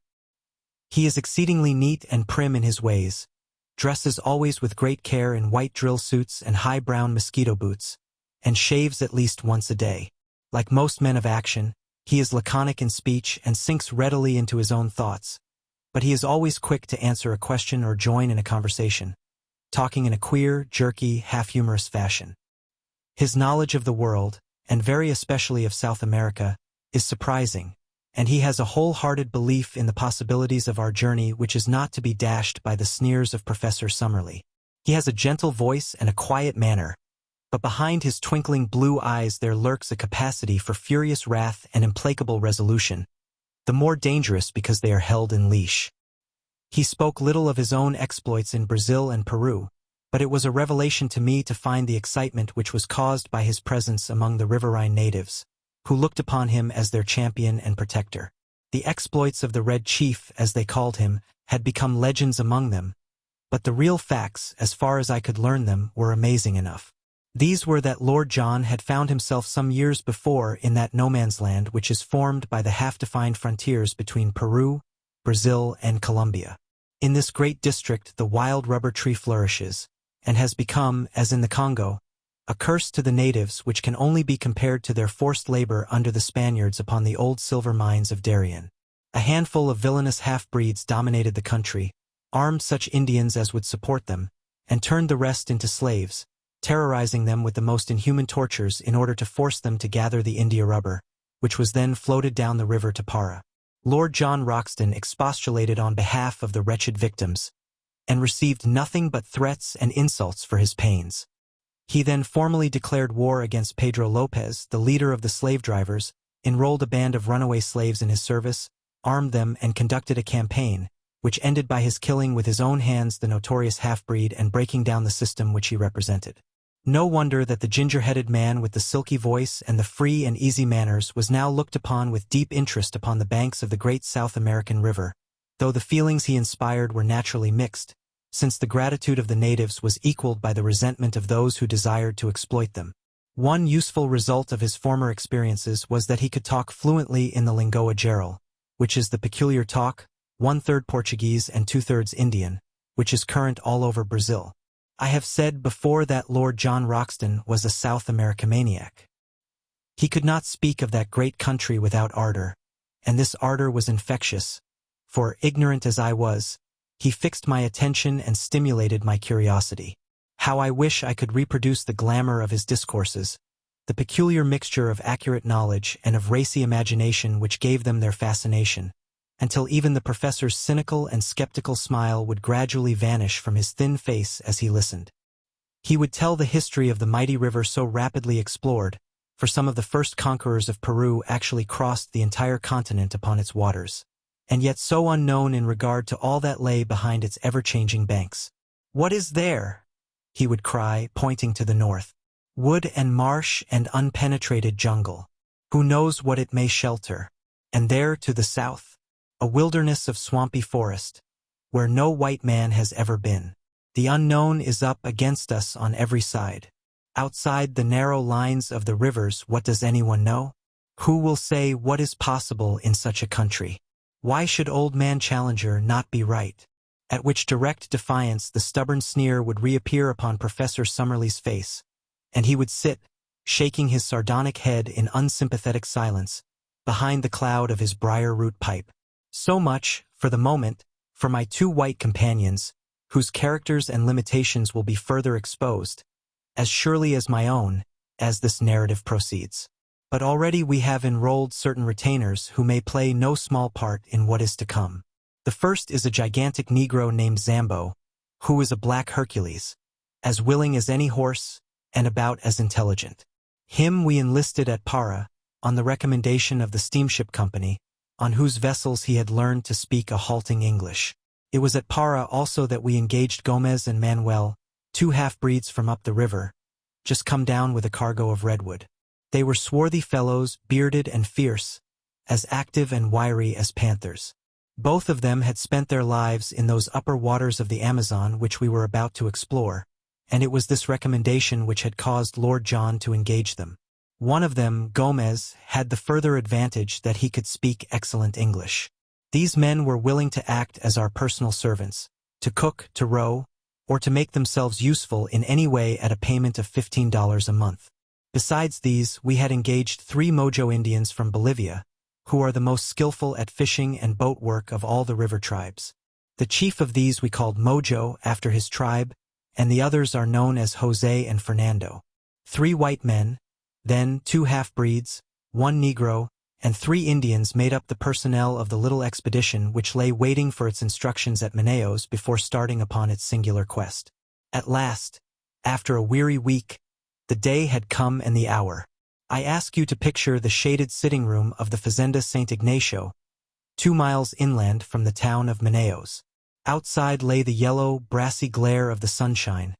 He is exceedingly neat and prim in his ways, dresses always with great care in white drill suits and high brown mosquito boots, and shaves at least once a day. Like most men of action, he is laconic in speech and sinks readily into his own thoughts, but he is always quick to answer a question or join in a conversation, talking in a queer, jerky, half-humorous fashion. His knowledge of the world, and very especially of South America, is surprising, and he has a wholehearted belief in the possibilities of our journey which is not to be dashed by the sneers of Professor Summerlee. He has a gentle voice and a quiet manner, but behind his twinkling blue eyes there lurks a capacity for furious wrath and implacable resolution, the more dangerous because they are held in leash. He spoke little of his own exploits in Brazil and Peru, but it was a revelation to me to find the excitement which was caused by his presence among the riverine natives, who looked upon him as their champion and protector. The exploits of the Red Chief, as they called him, had become legends among them, but the real facts, as far as I could learn them, were amazing enough. These were that Lord John had found himself some years before in that no-man's land which is formed by the half-defined frontiers between Peru, Brazil, and Colombia. In this great district the wild rubber tree flourishes, and has become, as in the Congo, a curse to the natives which can only be compared to their forced labor under the Spaniards upon the old silver mines of Darien. A handful of villainous half-breeds dominated the country, armed such Indians as would support them, and turned the rest into slaves, terrorizing them with the most inhuman tortures in order to force them to gather the India rubber, which was then floated down the river to Para. Lord John Roxton expostulated on behalf of the wretched victims, and received nothing but threats and insults for his pains. He then formally declared war against Pedro Lopez, the leader of the slave drivers, enrolled a band of runaway slaves in his service, armed them, and conducted a campaign, which ended by his killing with his own hands the notorious half-breed and breaking down the system which he represented. No wonder that the ginger-headed man with the silky voice and the free and easy manners was now looked upon with deep interest upon the banks of the great South American river, though the feelings he inspired were naturally mixed, since the gratitude of the natives was equaled by the resentment of those who desired to exploit them. One useful result of his former experiences was that he could talk fluently in the Lingoa Geral, which is the peculiar talk, 1/3 Portuguese and 2/3 Indian, which is current all over Brazil. I have said before that Lord John Roxton was a South Americamaniac. He could not speak of that great country without ardor, and this ardor was infectious, for, ignorant as I was, he fixed my attention and stimulated my curiosity. How I wish I could reproduce the glamour of his discourses, the peculiar mixture of accurate knowledge and of racy imagination which gave them their fascination, until even the professor's cynical and skeptical smile would gradually vanish from his thin face as he listened. He would tell the history of the mighty river so rapidly explored, for some of the first conquerors of Peru actually crossed the entire continent upon its waters, and yet so unknown in regard to all that lay behind its ever-changing banks. "What is there?" he would cry, pointing to the north. "Wood and marsh and unpenetrated jungle. Who knows what it may shelter? And there to the south, a wilderness of swampy forest, where no white man has ever been. The unknown is up against us on every side. Outside the narrow lines of the rivers, what does anyone know? Who will say what is possible in such a country? Why should old man Challenger not be right?" At which direct defiance the stubborn sneer would reappear upon Professor Summerlee's face, and he would sit, shaking his sardonic head in unsympathetic silence, behind the cloud of his briar-root pipe. So much, for the moment, for my two white companions, whose characters and limitations will be further exposed, as surely as my own, as this narrative proceeds. But already we have enrolled certain retainers who may play no small part in what is to come. The first is a gigantic Negro named Zambo, who is a black Hercules, as willing as any horse, and about as intelligent. Him we enlisted at Para, on the recommendation of the steamship company, on whose vessels he had learned to speak a halting English. It was at Para also that we engaged Gomez and Manuel, two half-breeds from up the river, just come down with a cargo of redwood. They were swarthy fellows, bearded and fierce, as active and wiry as panthers. Both of them had spent their lives in those upper waters of the Amazon which we were about to explore, and it was this recommendation which had caused Lord John to engage them. One of them, Gomez, had the further advantage that he could speak excellent English. These men were willing to act as our personal servants, to cook, to row, or to make themselves useful in any way at a payment of $15 a month. Besides these, we had engaged 3 Mojo Indians from Bolivia, who are the most skillful at fishing and boat work of all the river tribes. The chief of these we called Mojo after his tribe, and the others are known as Jose and Fernando. 3 white men, then 2 half-breeds, 1 Negro, and 3 Indians made up the personnel of the little expedition which lay waiting for its instructions at Manaos before starting upon its singular quest. At last, after a weary week, the day had come and the hour. I ask you to picture the shaded sitting room of the Fazenda St. Ignacio, 2 miles inland from the town of Manaos. Outside lay the yellow, brassy glare of the sunshine,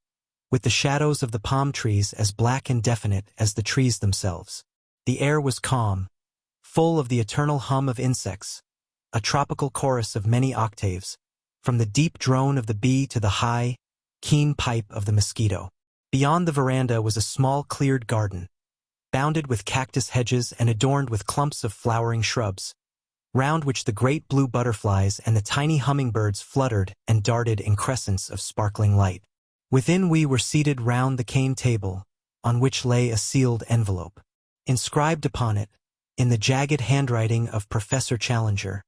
with the shadows of the palm trees as black and definite as the trees themselves. The air was calm, full of the eternal hum of insects, a tropical chorus of many octaves, from the deep drone of the bee to the high, keen pipe of the mosquito. Beyond the veranda was a small cleared garden, bounded with cactus hedges and adorned with clumps of flowering shrubs, round which the great blue butterflies and the tiny hummingbirds fluttered and darted in crescents of sparkling light. Within we were seated round the cane table, on which lay a sealed envelope. Inscribed upon it, in the jagged handwriting of Professor Challenger,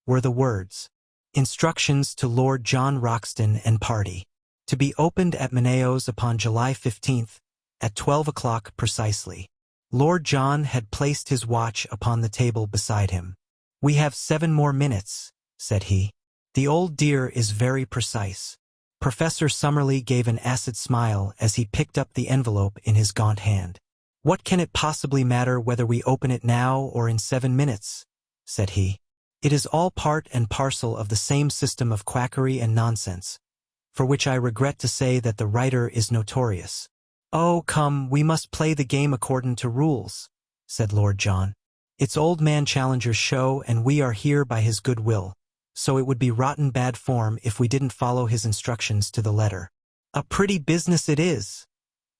were the words, "Instructions to Lord John Roxton and party, to be opened at Manaos upon July 15th, at 12 o'clock precisely." Lord John had placed his watch upon the table beside him. "We have 7 more minutes," said he. "The old dear is very precise." Professor Summerlee gave an acid smile as he picked up the envelope in his gaunt hand. "What can it possibly matter whether we open it now or in 7 minutes?" said he. "It is all part and parcel of the same system of quackery and nonsense, for which I regret to say that the writer is notorious." "Oh, come, we must play the game according to rules," said Lord John. "It's old man Challenger's show and we are here by his good will, so it would be rotten bad form if we didn't follow his instructions to the letter." "A pretty business it is,"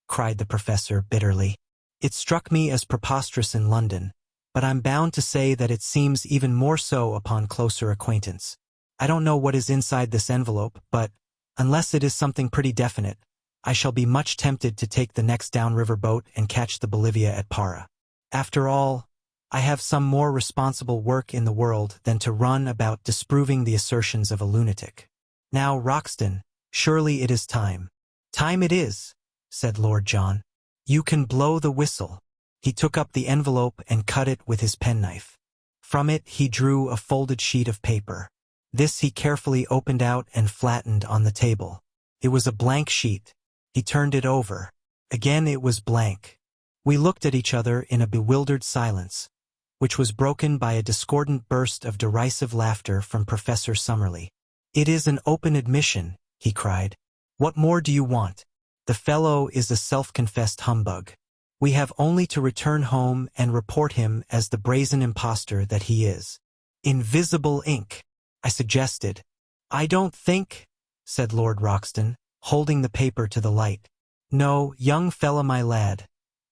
cried the professor bitterly. "It struck me as preposterous in London, but I'm bound to say that it seems even more so upon closer acquaintance. I don't know what is inside this envelope, but, unless it is something pretty definite, I shall be much tempted to take the next downriver boat and catch the Bolivia at Para. After all, I have some more responsible work in the world than to run about disproving the assertions of a lunatic. Now, Roxton, surely it is time." "Time it is," said Lord John. "You can blow the whistle." He took up the envelope and cut it with his penknife. From it he drew a folded sheet of paper. This he carefully opened out and flattened on the table. It was a blank sheet. He turned it over. Again it was blank. We looked at each other in a bewildered silence, which was broken by a discordant burst of derisive laughter from Professor Summerlee. "It is an open admission," he cried. "What more do you want? The fellow is a self-confessed humbug. We have only to return home and report him as the brazen impostor that he is." "Invisible ink," I suggested. "I don't think," said Lord Roxton, holding the paper to the light. "No, young fella my lad,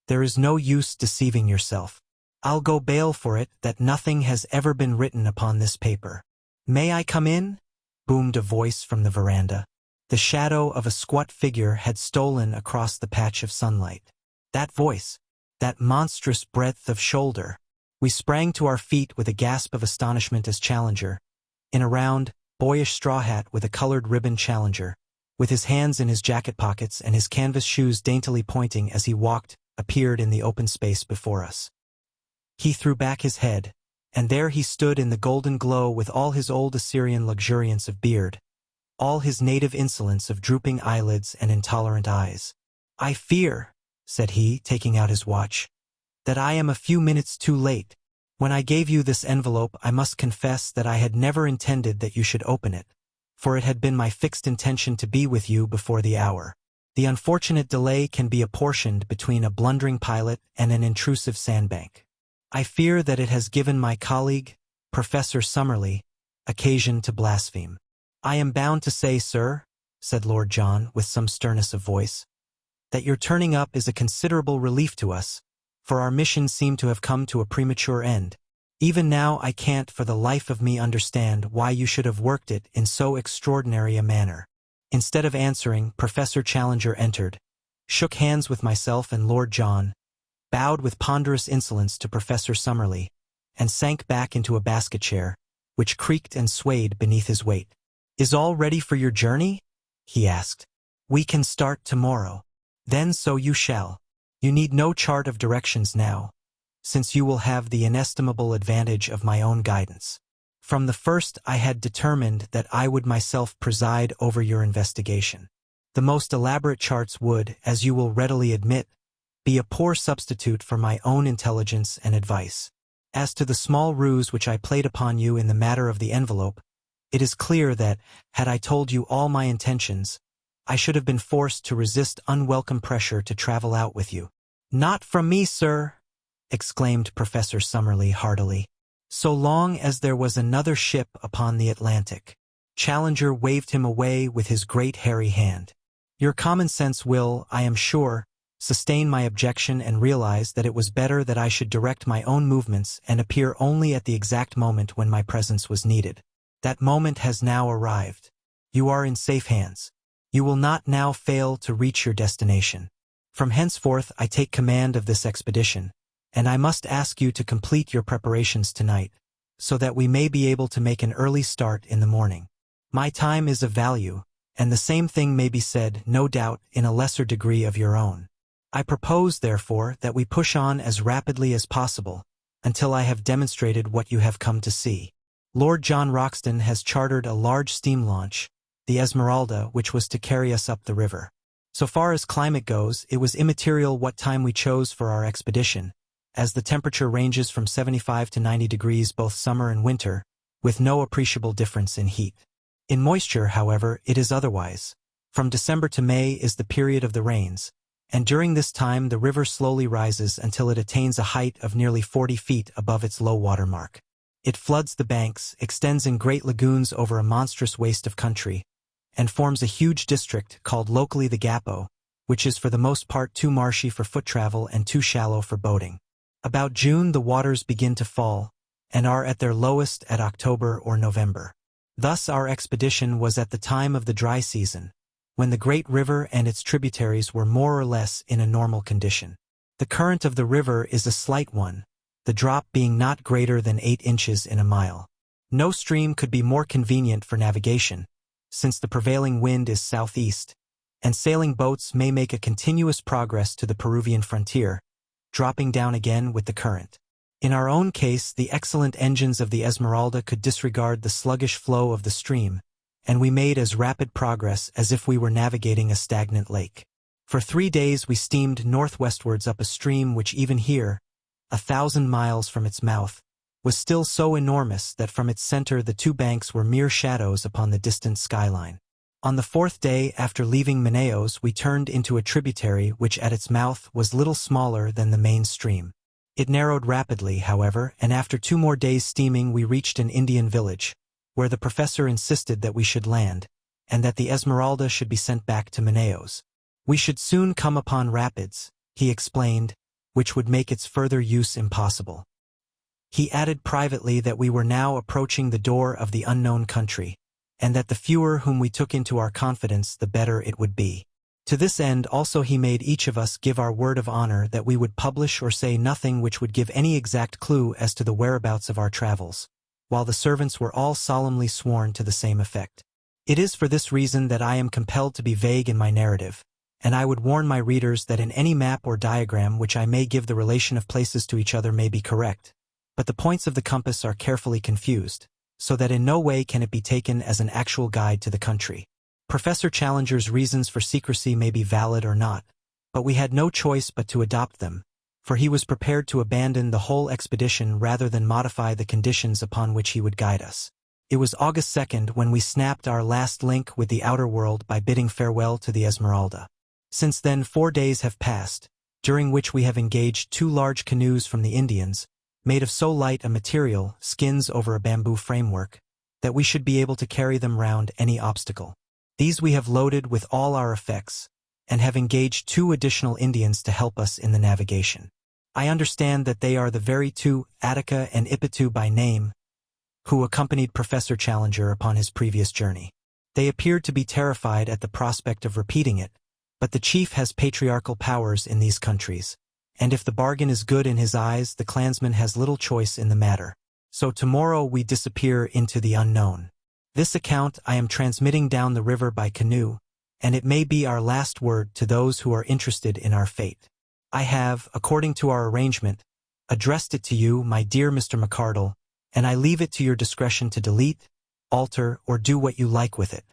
there is no use deceiving yourself. I'll go bail for it that nothing has ever been written upon this paper." "May I come in?" boomed a voice from the veranda. The shadow of a squat figure had stolen across the patch of sunlight. That voice, that monstrous breadth of shoulder. We sprang to our feet with a gasp of astonishment as Challenger, in a round, boyish straw hat with a colored ribbon Challenger, with his hands in his jacket pockets and his canvas shoes daintily pointing as he walked, appeared in the open space before us. He threw back his head, and there he stood in the golden glow with all his old Assyrian luxuriance of beard, all his native insolence of drooping eyelids and intolerant eyes. "I fear," said he, taking out his watch, "that I am a few minutes too late. When I gave you this envelope, I must confess that I had never intended that you should open it, for it had been my fixed intention to be with you before the hour. The unfortunate delay can be apportioned between a blundering pilot and an intrusive sandbank. I fear that it has given my colleague, Professor Summerlee, occasion to blaspheme." "I am bound to say, sir," said Lord John with some sternness of voice, That your turning up is a considerable relief to us, for our mission seemed to have come to a premature end. Even now I can't for the life of me understand why you should have worked it in so extraordinary a manner." Instead of answering, Professor Challenger entered, shook hands with myself and Lord John, bowed with ponderous insolence to Professor Summerlee, and sank back into a basket chair, which creaked and swayed beneath his weight. "Is all ready for your journey?" he asked. "We can start tomorrow." "Then so you shall. You need no chart of directions now, since you will have the inestimable advantage of my own guidance. From the first I had determined that I would myself preside over your investigation. The most elaborate charts would, as you will readily admit, be a poor substitute for my own intelligence and advice. As to the small ruse which I played upon you in the matter of the envelope, it is clear that, had I told you all my intentions, I should have been forced to resist unwelcome pressure to travel out with you." "Not from me, sir," exclaimed Professor Summerlee heartily. "So long as there was another ship upon the Atlantic." Challenger waved him away with his great hairy hand. "Your common sense will, I am sure, sustain my objection and realize that it was better that I should direct my own movements and appear only at the exact moment when my presence was needed. That moment has now arrived. You are in safe hands. You will not now fail to reach your destination. From henceforth I take command of this expedition, and I must ask you to complete your preparations tonight, so that we may be able to make an early start in the morning. My time is of value, and the same thing may be said, no doubt, in a lesser degree of your own. I propose, therefore, that we push on as rapidly as possible, until I have demonstrated what you have come to see. Lord John Roxton has chartered a large steam launch, the Esmeralda, which was to carry us up the river. So far as climate goes, it was immaterial what time we chose for our expedition, as the temperature ranges from 75 to 90 degrees both summer and winter, with no appreciable difference in heat. In moisture, however, it is otherwise. From December to May is the period of the rains, and during this time the river slowly rises until it attains a height of nearly 40 feet above its low water mark. It floods the banks, extends in great lagoons over a monstrous waste of country, and forms a huge district called locally the Gapo, which is for the most part too marshy for foot travel and too shallow for boating. About June the waters begin to fall, and are at their lowest at October or November. Thus our expedition was at the time of the dry season, when the great river and its tributaries were more or less in a normal condition. The current of the river is a slight one, the drop being not greater than 8 inches in a mile. No stream could be more convenient for navigation, since the prevailing wind is southeast, and sailing boats may make a continuous progress to the Peruvian frontier, dropping down again with the current. In our own case, the excellent engines of the Esmeralda could disregard the sluggish flow of the stream, and we made as rapid progress as if we were navigating a stagnant lake. For 3 days we steamed northwestwards up a stream which even here, 1,000 miles from its mouth, was still so enormous that from its center the two banks were mere shadows upon the distant skyline. On the 4th day after leaving Manaos we turned into a tributary which at its mouth was little smaller than the main stream. It narrowed rapidly, however, and after 2 more days' steaming we reached an Indian village, where the professor insisted that we should land, and that the Esmeralda should be sent back to Manaos. We should soon come upon rapids, he explained, which would make its further use impossible. He added privately that we were now approaching the door of the unknown country, and that the fewer whom we took into our confidence the better it would be. To this end also he made each of us give our word of honor that we would publish or say nothing which would give any exact clue as to the whereabouts of our travels, while the servants were all solemnly sworn to the same effect. It is for this reason that I am compelled to be vague in my narrative, and I would warn my readers that in any map or diagram which I may give the relation of places to each other may be correct, but the points of the compass are carefully confused, so that in no way can it be taken as an actual guide to the country. Professor Challenger's reasons for secrecy may be valid or not, but we had no choice but to adopt them, for he was prepared to abandon the whole expedition rather than modify the conditions upon which he would guide us. It was August 2nd when we snapped our last link with the outer world by bidding farewell to the Esmeralda. Since then 4 days have passed, during which we have engaged 2 large canoes from the Indians, made of so light a material, skins over a bamboo framework, that we should be able to carry them round any obstacle. These we have loaded with all our effects, and have engaged 2 additional Indians to help us in the navigation. I understand that they are the very 2, Attica and Ipitu by name, who accompanied Professor Challenger upon his previous journey. They appeared to be terrified at the prospect of repeating it, but the chief has patriarchal powers in these countries, and if the bargain is good in his eyes, the clansman has little choice in the matter. So tomorrow we disappear into the unknown. This account I am transmitting down the river by canoe, and it may be our last word to those who are interested in our fate. I have, according to our arrangement, addressed it to you, my dear Mr. McCardle, and I leave it to your discretion to delete, alter, or do what you like with it.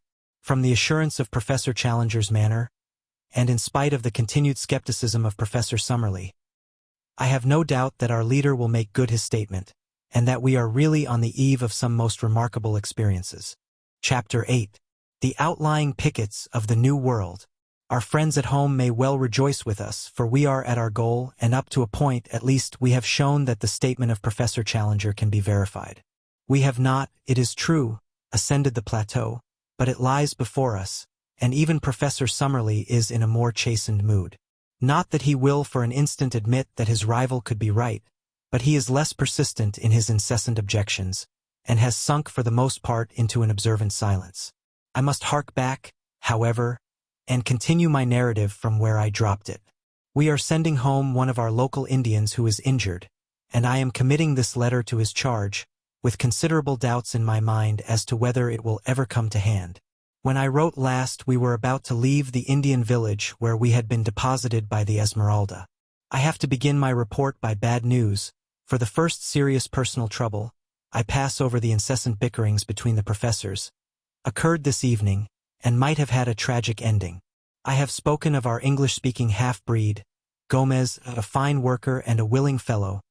From the assurance of Professor Challenger's manner, and in spite of the continued skepticism of Professor Summerlee, I have no doubt that our leader will make good his statement, and that we are really on the eve of some most remarkable experiences. Chapter 8. The Outlying Pickets of the New World. Our friends at home may well rejoice with us, for we are at our goal, and up to a point, at least, we have shown that the statement of Professor Challenger can be verified. We have not, it is true, ascended the plateau, but it lies before us, and even Professor Summerlee is in a more chastened mood. Not that he will for an instant admit that his rival could be right, but he is less persistent in his incessant objections, and has sunk for the most part into an observant silence. I must hark back, however, and continue my narrative from where I dropped it. We are sending home one of our local Indians who is injured, and I am committing this letter to his charge, with considerable doubts in my mind as to whether it will ever come to hand. When I wrote last, we were about to leave the Indian village where we had been deposited by the Esmeralda. I have to begin my report by bad news. For the first serious personal trouble, I pass over the incessant bickerings between the professors, occurred this evening, and might have had a tragic ending. I have spoken of our English-speaking half-breed, Gomez, a fine worker and a willing fellow,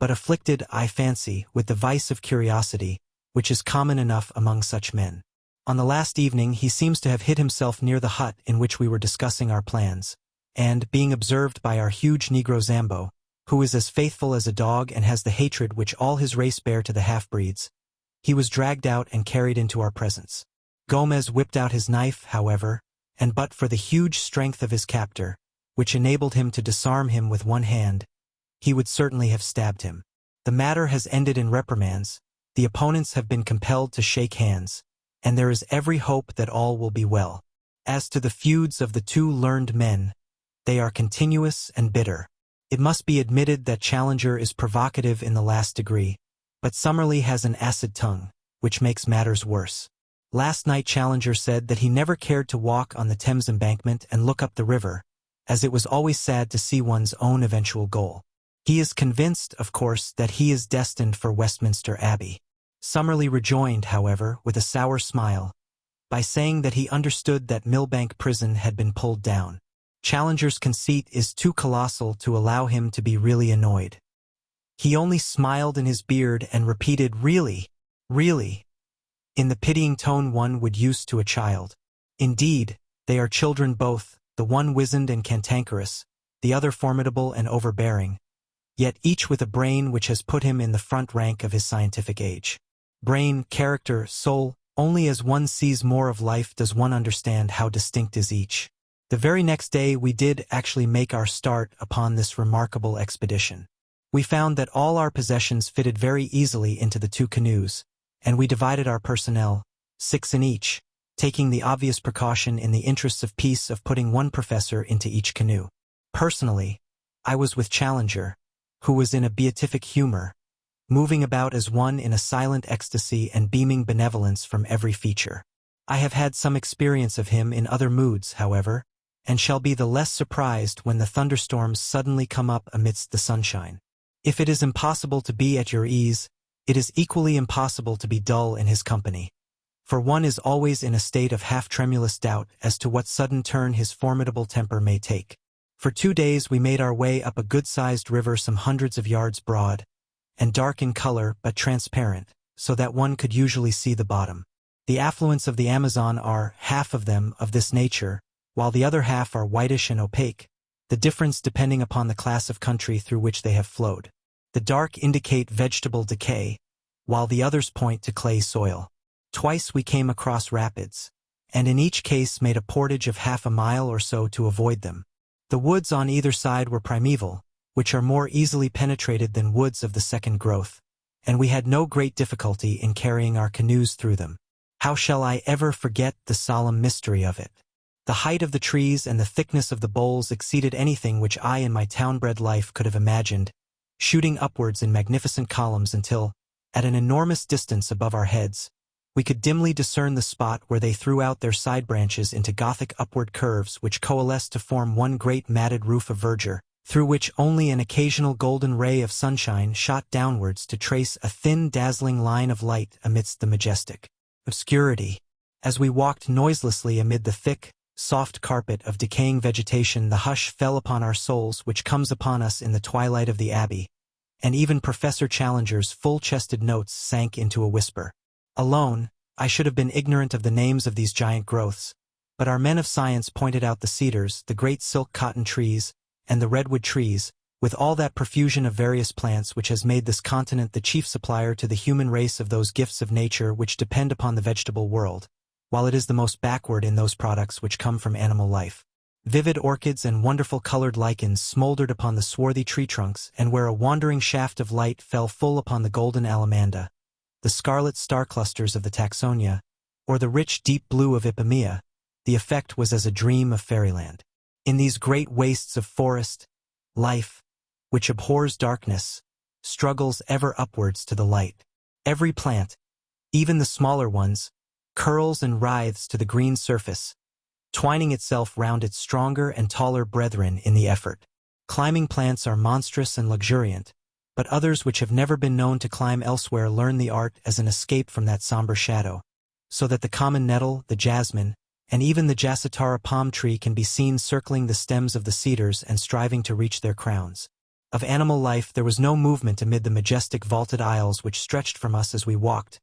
but afflicted, I fancy, with the vice of curiosity, which is common enough among such men. On the last evening he seems to have hid himself near the hut in which we were discussing our plans, and, being observed by our huge Negro Zambo, who is as faithful as a dog and has the hatred which all his race bear to the half-breeds, he was dragged out and carried into our presence. Gomez whipped out his knife, however, and but for the huge strength of his captor, which enabled him to disarm him with one hand, he would certainly have stabbed him. The matter has ended in reprimands, the opponents have been compelled to shake hands, and there is every hope that all will be well. As to the feuds of the 2 learned men, they are continuous and bitter. It must be admitted that Challenger is provocative in the last degree, but Summerlee has an acid tongue, which makes matters worse. Last night Challenger said that he never cared to walk on the Thames embankment and look up the river, as it was always sad to see one's own eventual goal. He is convinced, of course, that he is destined for Westminster Abbey. Summerlee rejoined, however, with a sour smile, by saying that he understood that Millbank Prison had been pulled down. Challenger's conceit is too colossal to allow him to be really annoyed. He only smiled in his beard and repeated, "Really, really," in the pitying tone one would use to a child. Indeed, they are children both, the one wizened and cantankerous, the other formidable and overbearing, yet each with a brain which has put him in the front rank of his scientific age. Brain, character, soul, only as one sees more of life does one understand how distinct is each. The very next day we did actually make our start upon this remarkable expedition. We found that all our possessions fitted very easily into the 2 canoes, and we divided our personnel, 6 in each, taking the obvious precaution in the interests of peace of putting 1 professor into each canoe. Personally, I was with Challenger, who was in a beatific humor, moving about as one in a silent ecstasy and beaming benevolence from every feature. I have had some experience of him in other moods, however, and shall be the less surprised when the thunderstorms suddenly come up amidst the sunshine. If it is impossible to be at your ease, it is equally impossible to be dull in his company, for one is always in a state of half-tremulous doubt as to what sudden turn his formidable temper may take. For 2 days we made our way up a good-sized river some hundreds of yards broad, and dark in color but transparent, so that one could usually see the bottom. The affluents of the Amazon are, half of them, of this nature, while the other half are whitish and opaque, the difference depending upon the class of country through which they have flowed. The dark indicate vegetable decay, while the others point to clay soil. Twice we came across rapids, and in each case made a portage of half a mile or so to avoid them. The woods on either side were primeval, which are more easily penetrated than woods of the second growth, and we had no great difficulty in carrying our canoes through them. How shall I ever forget the solemn mystery of it? The height of the trees and the thickness of the boles exceeded anything which I in my town-bred life could have imagined, shooting upwards in magnificent columns until, at an enormous distance above our heads, we could dimly discern the spot where they threw out their side branches into Gothic upward curves which coalesced to form one great matted roof of verdure, through which only an occasional golden ray of sunshine shot downwards to trace a thin dazzling line of light amidst the majestic obscurity. As we walked noiselessly amid the thick, soft carpet of decaying vegetation, the hush fell upon our souls which comes upon us in the twilight of the abbey, and even Professor Challenger's full-chested notes sank into a whisper. Alone, I should have been ignorant of the names of these giant growths, but our men of science pointed out the cedars, the great silk cotton trees, and the redwood trees, with all that profusion of various plants which has made this continent the chief supplier to the human race of those gifts of nature which depend upon the vegetable world, while it is the most backward in those products which come from animal life. Vivid orchids and wonderful colored lichens smoldered upon the swarthy tree trunks, and where a wandering shaft of light fell full upon the golden alamanda, the scarlet star clusters of the taxonia, or the rich deep blue of ipomoea, the effect was as a dream of fairyland. In these great wastes of forest, life, which abhors darkness, struggles ever upwards to the light. Every plant, even the smaller ones, curls and writhes to the green surface, twining itself round its stronger and taller brethren in the effort. Climbing plants are monstrous and luxuriant, but others which have never been known to climb elsewhere learn the art as an escape from that somber shadow, so that the common nettle, the jasmine, and even the jassatara palm tree can be seen circling the stems of the cedars and striving to reach their crowns. Of animal life there was no movement amid the majestic vaulted aisles which stretched from us as we walked,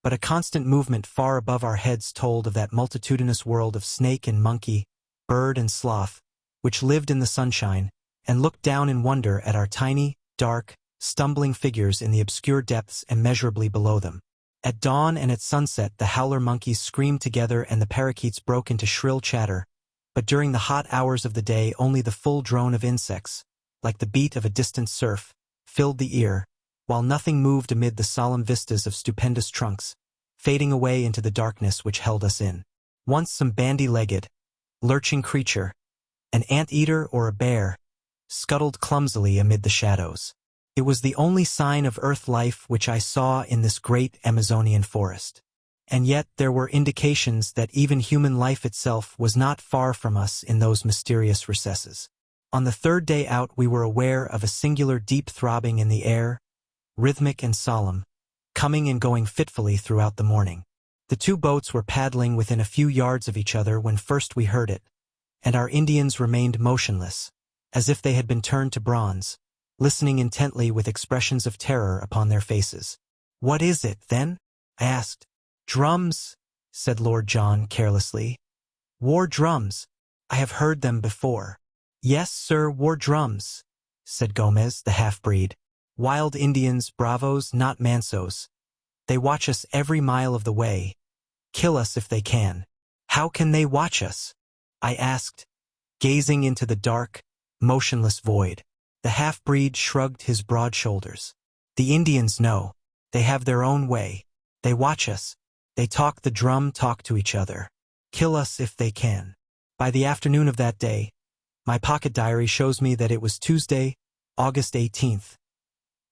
but a constant movement far above our heads told of that multitudinous world of snake and monkey, bird and sloth, which lived in the sunshine, and looked down in wonder at our tiny, dark, stumbling figures in the obscure depths immeasurably below them. At dawn and at sunset the howler monkeys screamed together and the parakeets broke into shrill chatter, but during the hot hours of the day only the full drone of insects, like the beat of a distant surf, filled the ear, while nothing moved amid the solemn vistas of stupendous trunks, fading away into the darkness which held us in. Once some bandy-legged, lurching creature, an ant-eater or a bear, scuttled clumsily amid the shadows. It was the only sign of earth life which I saw in this great Amazonian forest. And yet there were indications that even human life itself was not far from us in those mysterious recesses. On the third day out we were aware of a singular deep throbbing in the air, rhythmic and solemn, coming and going fitfully throughout the morning. The two boats were paddling within a few yards of each other when first we heard it, and our Indians remained motionless, as if they had been turned to bronze, listening intently with expressions of terror upon their faces. "What is it, then?" I asked. "Drums," said Lord John carelessly. "War drums. I have heard them before." "Yes, sir, war drums," said Gomez, the half-breed. "Wild Indians, bravos, not mansos. They watch us every mile of the way. Kill us if they can." "How can they watch us?" I asked, gazing into the dark, motionless void. The half-breed shrugged his broad shoulders. "The Indians know. They have their own way. They watch us. They talk the drum talk to each other. Kill us if they can." By the afternoon of that day, my pocket diary shows me that it was Tuesday, August 18th.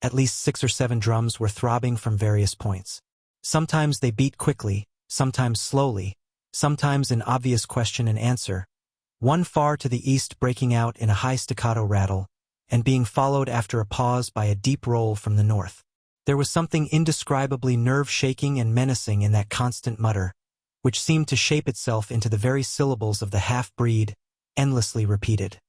At least 6 or 7 drums were throbbing from various points. Sometimes they beat quickly, sometimes slowly, sometimes in obvious question and answer, one far to the east breaking out in a high staccato rattle, and being followed after a pause by a deep roll from the north. There was something indescribably nerve-shaking and menacing in that constant mutter, which seemed to shape itself into the very syllables of the half-breed, endlessly repeated.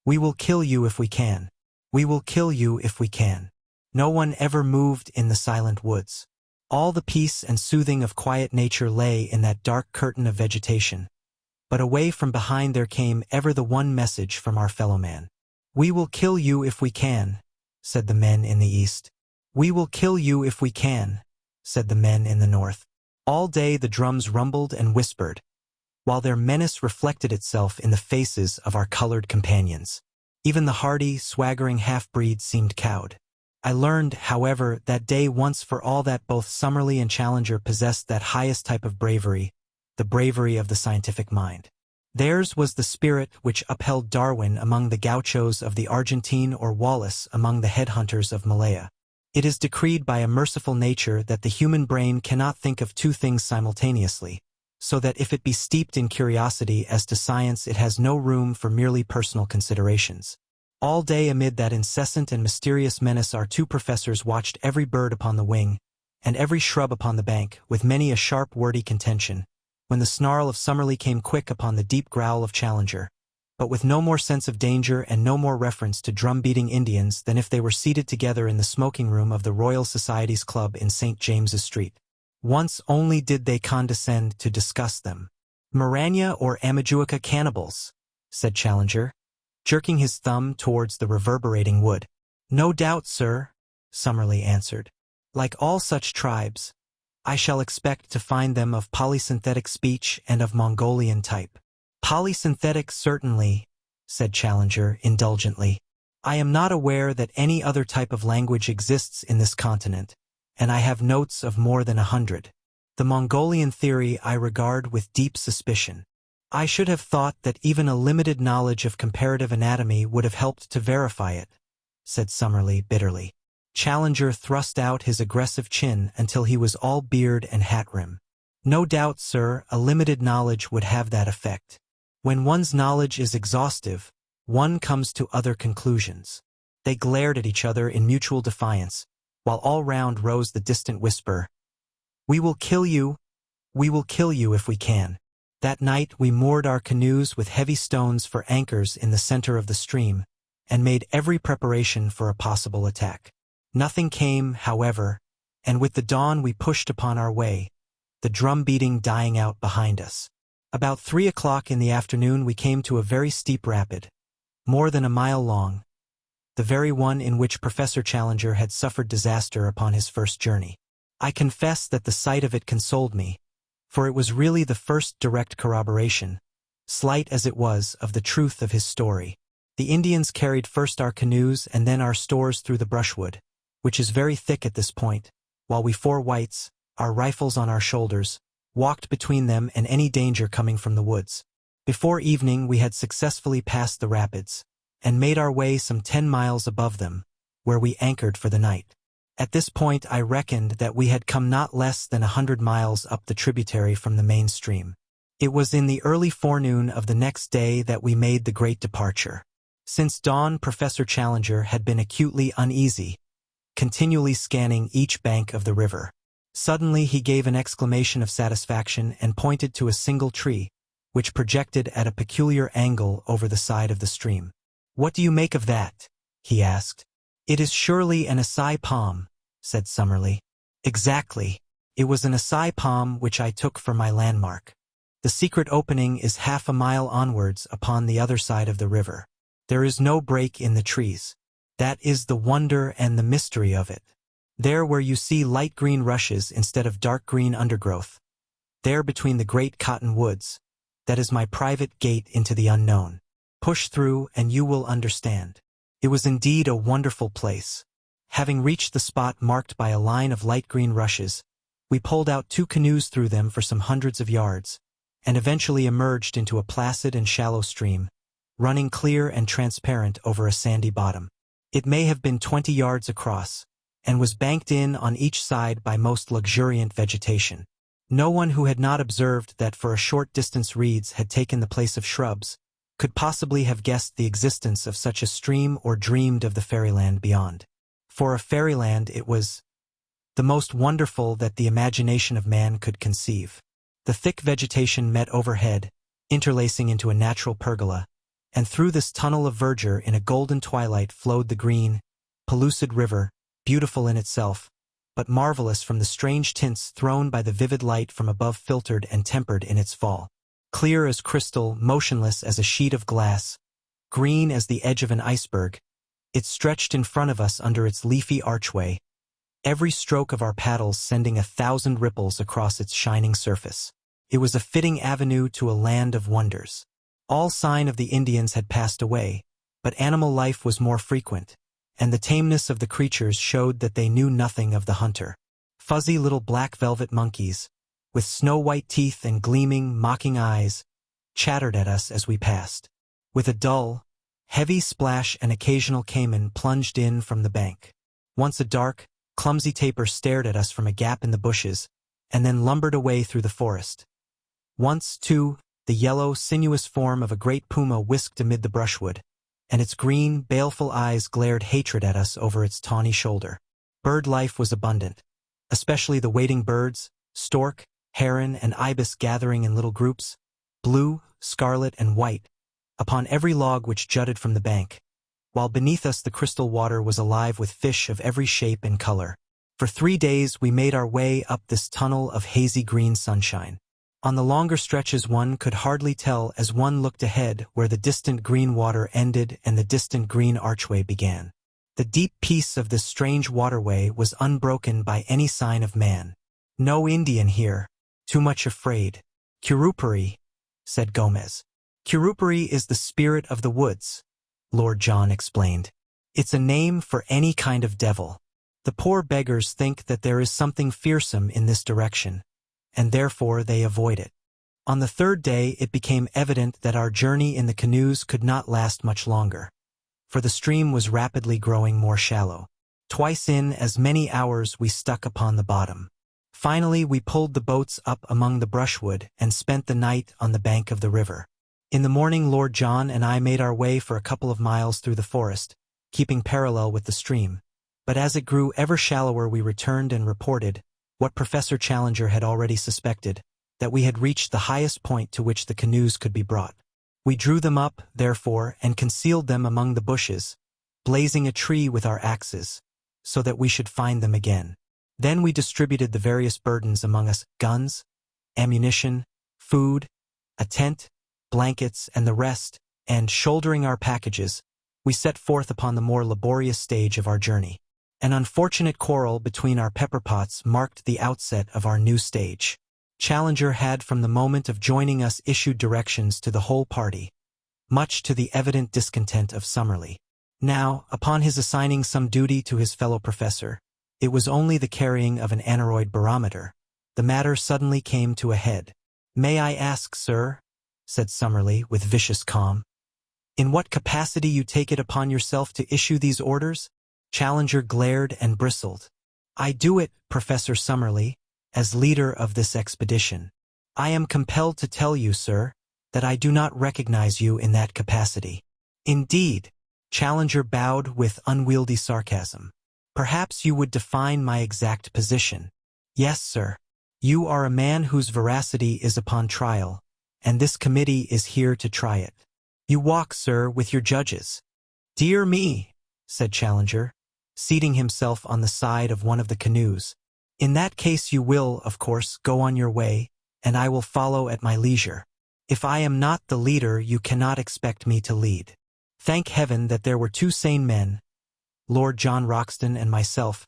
"We will kill you if we can. We will kill you if we can." No one ever moved in the silent woods. All the peace and soothing of quiet nature lay in that dark curtain of vegetation, but away from behind there came ever the one message from our fellow-man. "We will kill you if we can," said the men in the east. "We will kill you if we can," said the men in the north. All day the drums rumbled and whispered, while their menace reflected itself in the faces of our colored companions. Even the hardy, swaggering half-breed seemed cowed. I learned, however, that day once for all that both Summerlee and Challenger possessed that highest type of bravery, the bravery of the scientific mind. Theirs was the spirit which upheld Darwin among the gauchos of the Argentine or Wallace among the headhunters of Malaya. It is decreed by a merciful nature that the human brain cannot think of two things simultaneously, so that if it be steeped in curiosity as to science it has no room for merely personal considerations. All day amid that incessant and mysterious menace our two professors watched every bird upon the wing, and every shrub upon the bank, with many a sharp wordy contention, when the snarl of Summerlee came quick upon the deep growl of Challenger, but with no more sense of danger and no more reference to drum-beating Indians than if they were seated together in the smoking room of the Royal Society's Club in St. James's Street. Once only did they condescend to discuss them. Maranya or Amajuaca cannibals, said Challenger, jerking his thumb towards the reverberating wood. No doubt, sir, Summerlee answered. Like all such tribes, I shall expect to find them of polysynthetic speech and of Mongolian type. Polysynthetic certainly, said Challenger indulgently. I am not aware that any other type of language exists in this continent, and I have notes of more than 100. The Mongolian theory I regard with deep suspicion. I should have thought that even a limited knowledge of comparative anatomy would have helped to verify it, said Summerlee bitterly. Challenger thrust out his aggressive chin until he was all beard and hat rim. No doubt, sir, a limited knowledge would have that effect. When one's knowledge is exhaustive, one comes to other conclusions. They glared at each other in mutual defiance, while all round rose the distant whisper, "We will kill you if we can." That night we moored our canoes with heavy stones for anchors in the center of the stream, and made every preparation for a possible attack. Nothing came, however, and with the dawn we pushed upon our way, the drum beating dying out behind us. About 3 o'clock in the afternoon we came to a very steep rapid, more than a mile long, the very one in which Professor Challenger had suffered disaster upon his first journey. I confess that the sight of it consoled me, for it was really the first direct corroboration, slight as it was, of the truth of his story. The Indians carried first our canoes and then our stores through the brushwood, which is very thick at this point, while we four whites, our rifles on our shoulders, walked between them and any danger coming from the woods. Before evening we had successfully passed the rapids, and made our way some 10 miles above them, where we anchored for the night. At this point I reckoned that we had come not less than 100 miles up the tributary from the main stream. It was in the early forenoon of the next day that we made the great departure. Since dawn Professor Challenger had been acutely uneasy, continually scanning each bank of the river. Suddenly he gave an exclamation of satisfaction and pointed to a single tree, which projected at a peculiar angle over the side of the stream. "What do you make of that?" he asked. "It is surely an acai palm," said Summerlee. "Exactly. It was an acai palm which I took for my landmark. The secret opening is half a mile onwards upon the other side of the river. There is no break in the trees. That is the wonder and the mystery of it. There where you see light green rushes instead of dark green undergrowth, there between the great cotton woods, that is my private gate into the unknown. Push through and you will understand." It was indeed a wonderful place. Having reached the spot marked by a line of light green rushes, we pulled out 2 canoes through them for some hundreds of yards, and eventually emerged into a placid and shallow stream, running clear and transparent over a sandy bottom. It may have been 20 yards across, and was banked in on each side by most luxuriant vegetation. No one who had not observed that for a short distance reeds had taken the place of shrubs could possibly have guessed the existence of such a stream or dreamed of the fairyland beyond. For a fairyland it was the most wonderful that the imagination of man could conceive. The thick vegetation met overhead, interlacing into a natural pergola, and through this tunnel of verdure in a golden twilight flowed the green, pellucid river, beautiful in itself, but marvelous from the strange tints thrown by the vivid light from above, filtered and tempered in its fall. Clear as crystal, motionless as a sheet of glass, green as the edge of an iceberg, it stretched in front of us under its leafy archway, every stroke of our paddles sending 1,000 ripples across its shining surface. It was a fitting avenue to a land of wonders. All sign of the Indians had passed away, but animal life was more frequent, and the tameness of the creatures showed that they knew nothing of the hunter. Fuzzy little black velvet monkeys, with snow-white teeth and gleaming, mocking eyes, chattered at us as we passed. With a dull, heavy splash, an occasional caiman plunged in from the bank. Once a dark, clumsy tapir stared at us from a gap in the bushes, and then lumbered away through the forest. Once, too, the yellow, sinuous form of a great puma whisked amid the brushwood, and its green, baleful eyes glared hatred at us over its tawny shoulder. Bird life was abundant, especially the wading birds, stork, heron, and ibis gathering in little groups, blue, scarlet, and white, upon every log which jutted from the bank, while beneath us the crystal water was alive with fish of every shape and color. For 3 days we made our way up this tunnel of hazy green sunshine. On the longer stretches one could hardly tell as one looked ahead where the distant green water ended and the distant green archway began. The deep peace of this strange waterway was unbroken by any sign of man. No Indian here. Too much afraid. Curupuri, said Gomez. Curupuri is the spirit of the woods, Lord John explained. It's a name for any kind of devil. The poor beggars think that there is something fearsome in this direction, and therefore they avoid it. On the 3rd day it became evident that our journey in the canoes could not last much longer, for the stream was rapidly growing more shallow. Twice in as many hours we stuck upon the bottom. Finally we pulled the boats up among the brushwood and spent the night on the bank of the river. In the morning Lord John and I made our way for a couple of miles through the forest, keeping parallel with the stream, but as it grew ever shallower we returned and reported, what Professor Challenger had already suspected, that we had reached the highest point to which the canoes could be brought. We drew them up, therefore, and concealed them among the bushes, blazing a tree with our axes, so that we should find them again. Then we distributed the various burdens among us, guns, ammunition, food, a tent, blankets, and the rest, and, shouldering our packages, we set forth upon the more laborious stage of our journey. An unfortunate quarrel between our pepper pots marked the outset of our new stage. Challenger had from the moment of joining us issued directions to the whole party, much to the evident discontent of Summerlee. Now, upon his assigning some duty to his fellow professor, it was only the carrying of an aneroid barometer. The matter suddenly came to a head. "May I ask, sir," said Summerlee with vicious calm, "in what capacity you take it upon yourself to issue these orders?" Challenger glared and bristled. "I do it, Professor Summerlee, as leader of this expedition. I am compelled to tell you, sir, that I do not recognize you in that capacity." "Indeed?" Challenger bowed with unwieldy sarcasm. "Perhaps you would define my exact position." "Yes, sir. You are a man whose veracity is upon trial, and this committee is here to try it. You walk, sir, with your judges." "Dear me," said Challenger, seating himself on the side of one of the canoes. "In that case you will, of course, go on your way, and I will follow at my leisure. If I am not the leader, you cannot expect me to lead." Thank heaven that there were 2 sane men, Lord John Roxton and myself,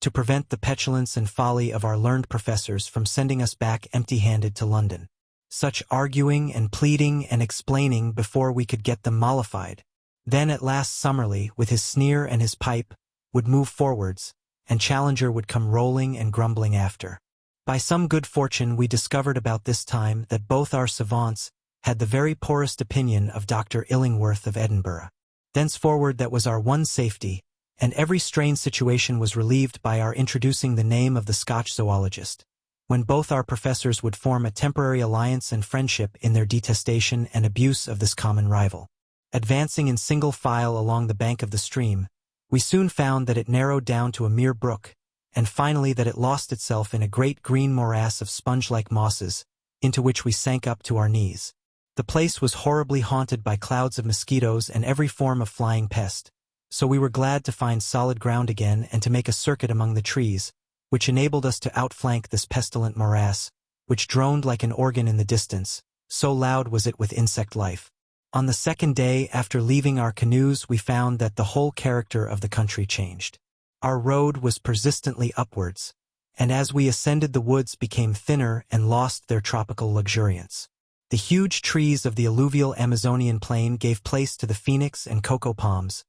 to prevent the petulance and folly of our learned professors from sending us back empty-handed to London. Such arguing and pleading and explaining before we could get them mollified. Then at last Summerlee, with his sneer and his pipe, would move forwards, and Challenger would come rolling and grumbling after. By some good fortune we discovered about this time that both our savants had the very poorest opinion of Dr. Illingworth of Edinburgh. Thenceforward that was our one safety, and every strained situation was relieved by our introducing the name of the Scotch zoologist, when both our professors would form a temporary alliance and friendship in their detestation and abuse of this common rival. Advancing in single file along the bank of the stream, we soon found that it narrowed down to a mere brook, and finally that it lost itself in a great green morass of sponge-like mosses, into which we sank up to our knees. The place was horribly haunted by clouds of mosquitoes and every form of flying pest, so we were glad to find solid ground again and to make a circuit among the trees, which enabled us to outflank this pestilent morass, which droned like an organ in the distance, so loud was it with insect life. On the 2nd day after leaving our canoes we found that the whole character of the country changed. Our road was persistently upwards, and as we ascended the woods became thinner and lost their tropical luxuriance. The huge trees of the alluvial Amazonian plain gave place to the phoenix and cocoa palms,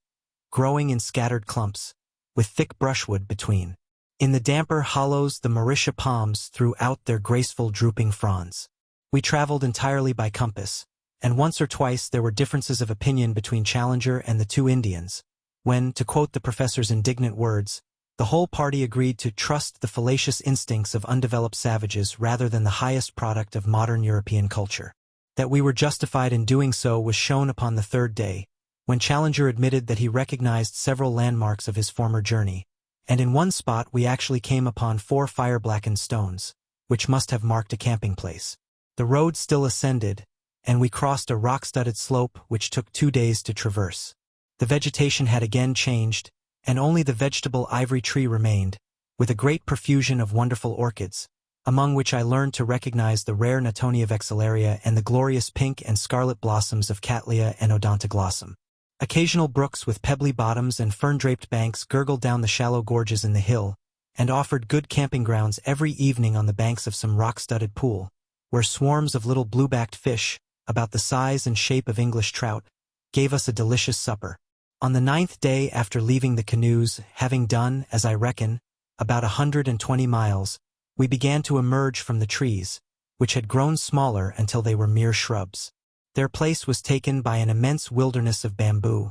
growing in scattered clumps, with thick brushwood between. In the damper hollows the Mauritia palms threw out their graceful drooping fronds. We traveled entirely by compass, and once or twice there were differences of opinion between Challenger and the two Indians, when, to quote the professor's indignant words, the whole party agreed to trust the fallacious instincts of undeveloped savages rather than the highest product of modern European culture. That we were justified in doing so was shown upon the third day, when Challenger admitted that he recognized several landmarks of his former journey, and in one spot we actually came upon 4 fire-blackened stones, which must have marked a camping place. The road still ascended, and we crossed a rock-studded slope which took 2 days to traverse. The vegetation had again changed, and only the vegetable ivory tree remained, with a great profusion of wonderful orchids, among which I learned to recognize the rare Natonia vexillaria and the glorious pink and scarlet blossoms of Cattleya and Odontoglossum. Occasional brooks with pebbly bottoms and fern-draped banks gurgled down the shallow gorges in the hill, and offered good camping grounds every evening on the banks of some rock-studded pool, where swarms of little blue-backed fish, about the size and shape of English trout, gave us a delicious supper. On the 9th day after leaving the canoes, having done, as I reckon, about 120 miles, we began to emerge from the trees, which had grown smaller until they were mere shrubs. Their place was taken by an immense wilderness of bamboo,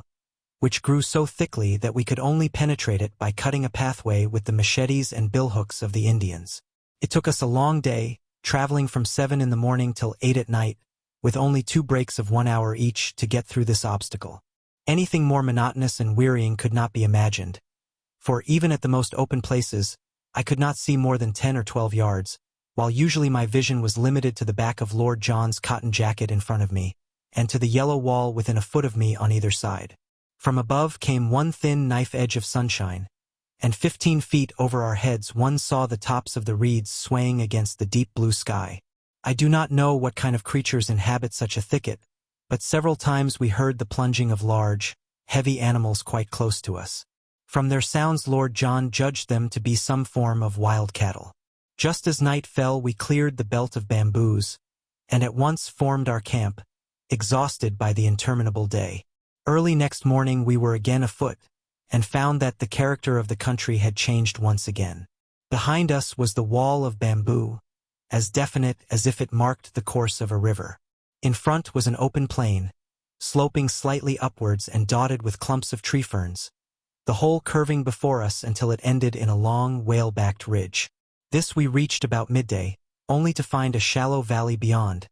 which grew so thickly that we could only penetrate it by cutting a pathway with the machetes and billhooks of the Indians. It took us a long day, traveling from 7 in the morning till 8 at night, with only 2 breaks of 1 hour each to get through this obstacle. Anything more monotonous and wearying could not be imagined, for even at the most open places, I could not see more than 10 or 12 yards, while usually my vision was limited to the back of Lord John's cotton jacket in front of me, and to the yellow wall within a foot of me on either side. From above came one thin knife edge of sunshine, and 15 feet over our heads one saw the tops of the reeds swaying against the deep blue sky. I do not know what kind of creatures inhabit such a thicket, but several times we heard the plunging of large, heavy animals quite close to us. From their sounds Lord John judged them to be some form of wild cattle. Just as night fell we cleared the belt of bamboos, and at once formed our camp, exhausted by the interminable day. Early next morning we were again afoot, and found that the character of the country had changed once again. Behind us was the wall of bamboo, as definite as if it marked the course of a river. In front was an open plain, sloping slightly upwards and dotted with clumps of tree ferns, the whole curving before us until it ended in a long, whale-backed ridge. This we reached about midday, only to find a shallow valley beyond,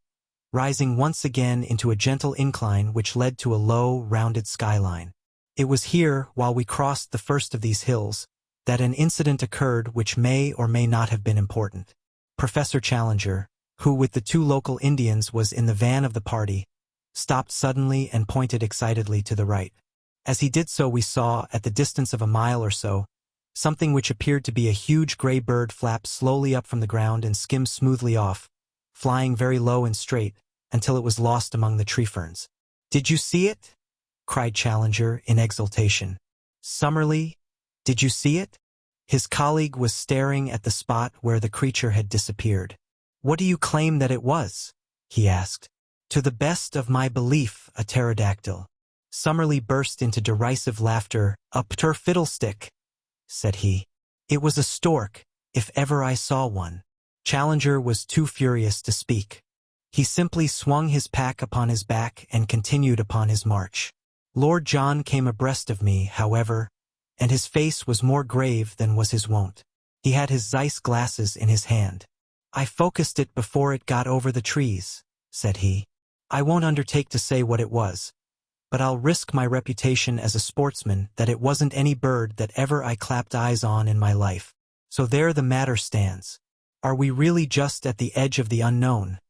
rising once again into a gentle incline which led to a low, rounded skyline. It was here, while we crossed the first of these hills, that an incident occurred which may or may not have been important. Professor Challenger, who with the 2 local Indians was in the van of the party, stopped suddenly and pointed excitedly to the right. As he did so we saw, at the distance of a mile or so, something which appeared to be a huge gray bird flap slowly up from the ground and skim smoothly off, flying very low and straight, until it was lost among the tree ferns. "Did you see it?" cried Challenger in exultation. "Summerlee, did you see it?" His colleague was staring at the spot where the creature had disappeared. "What do you claim that it was?" he asked. "To the best of my belief, a pterodactyl." Summerlee burst into derisive laughter. "A fiddlestick," said he. "It was a stork, if ever I saw one." Challenger was too furious to speak. He simply swung his pack upon his back and continued upon his march. Lord John came abreast of me, however, and his face was more grave than was his wont. He had his Zeiss glasses in his hand. "I focused it before it got over the trees," said he. "I won't undertake to say what it was, but I'll risk my reputation as a sportsman that it wasn't any bird that ever I clapped eyes on in my life. So there the matter stands. Are we really just at the edge of the unknown,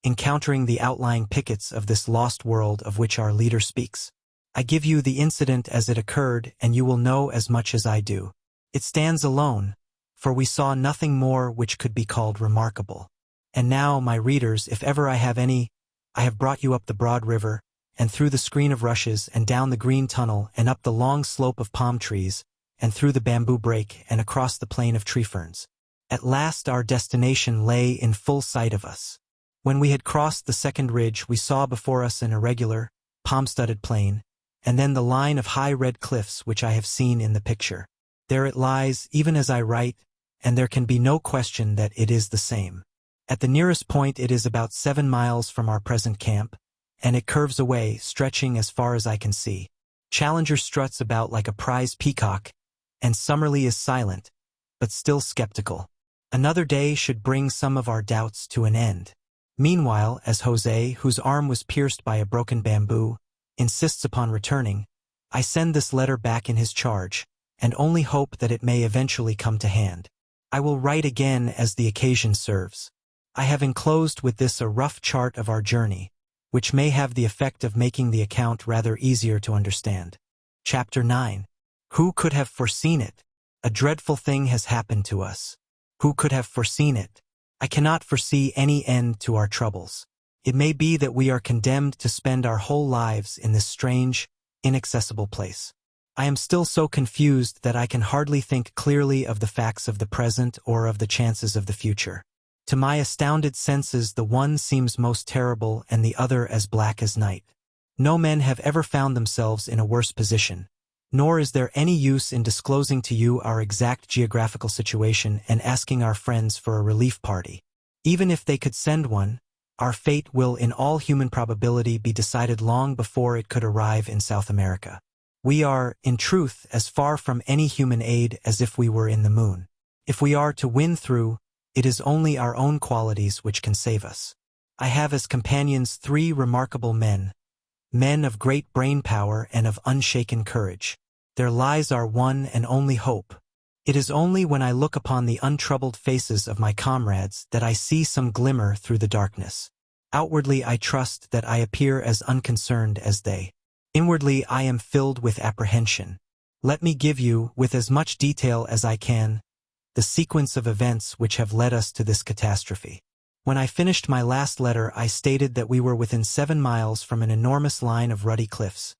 encountering the outlying pickets of this lost world of which our leader speaks? I give you the incident as it occurred, and you will know as much as I do. It stands alone, for we saw nothing more which could be called remarkable. And now, my readers, if ever I have any, I have brought you up the broad river, and through the screen of rushes, and down the green tunnel, and up the long slope of palm trees, and through the bamboo brake, and across the plain of tree ferns. At last our destination lay in full sight of us. When we had crossed the second ridge, we saw before us an irregular, palm-studded plain, and then the line of high red cliffs which I have seen in the picture. There it lies, even as I write, and there can be no question that it is the same. At the nearest point it is about 7 miles from our present camp, and it curves away, stretching as far as I can see. Challenger struts about like a prize peacock, and Summerlee is silent, but still skeptical. Another day should bring some of our doubts to an end. Meanwhile, as Jose, whose arm was pierced by a broken bamboo, insists upon returning, I send this letter back in his charge, and only hope that it may eventually come to hand. I will write again as the occasion serves. I have enclosed with this a rough chart of our journey, which may have the effect of making the account rather easier to understand. Chapter 9. Who could have foreseen it? A dreadful thing has happened to us. Who could have foreseen it? I cannot foresee any end to our troubles. It may be that we are condemned to spend our whole lives in this strange, inaccessible place. I am still so confused that I can hardly think clearly of the facts of the present or of the chances of the future. To my astounded senses, the one seems most terrible and the other as black as night. No men have ever found themselves in a worse position, nor is there any use in disclosing to you our exact geographical situation and asking our friends for a relief party. Even if they could send one, our fate will in all human probability be decided long before it could arrive in South America. We are, in truth, as far from any human aid as if we were in the moon. If we are to win through, it is only our own qualities which can save us. I have as companions 3 remarkable men of great brain power and of unshaken courage. Their lives are one and only hope. It is only when I look upon the untroubled faces of my comrades that I see some glimmer through the darkness. Outwardly I trust that I appear as unconcerned as they. Inwardly I am filled with apprehension. Let me give you, with as much detail as I can, the sequence of events which have led us to this catastrophe. When I finished my last letter I stated that we were within 7 miles from an enormous line of ruddy cliffs,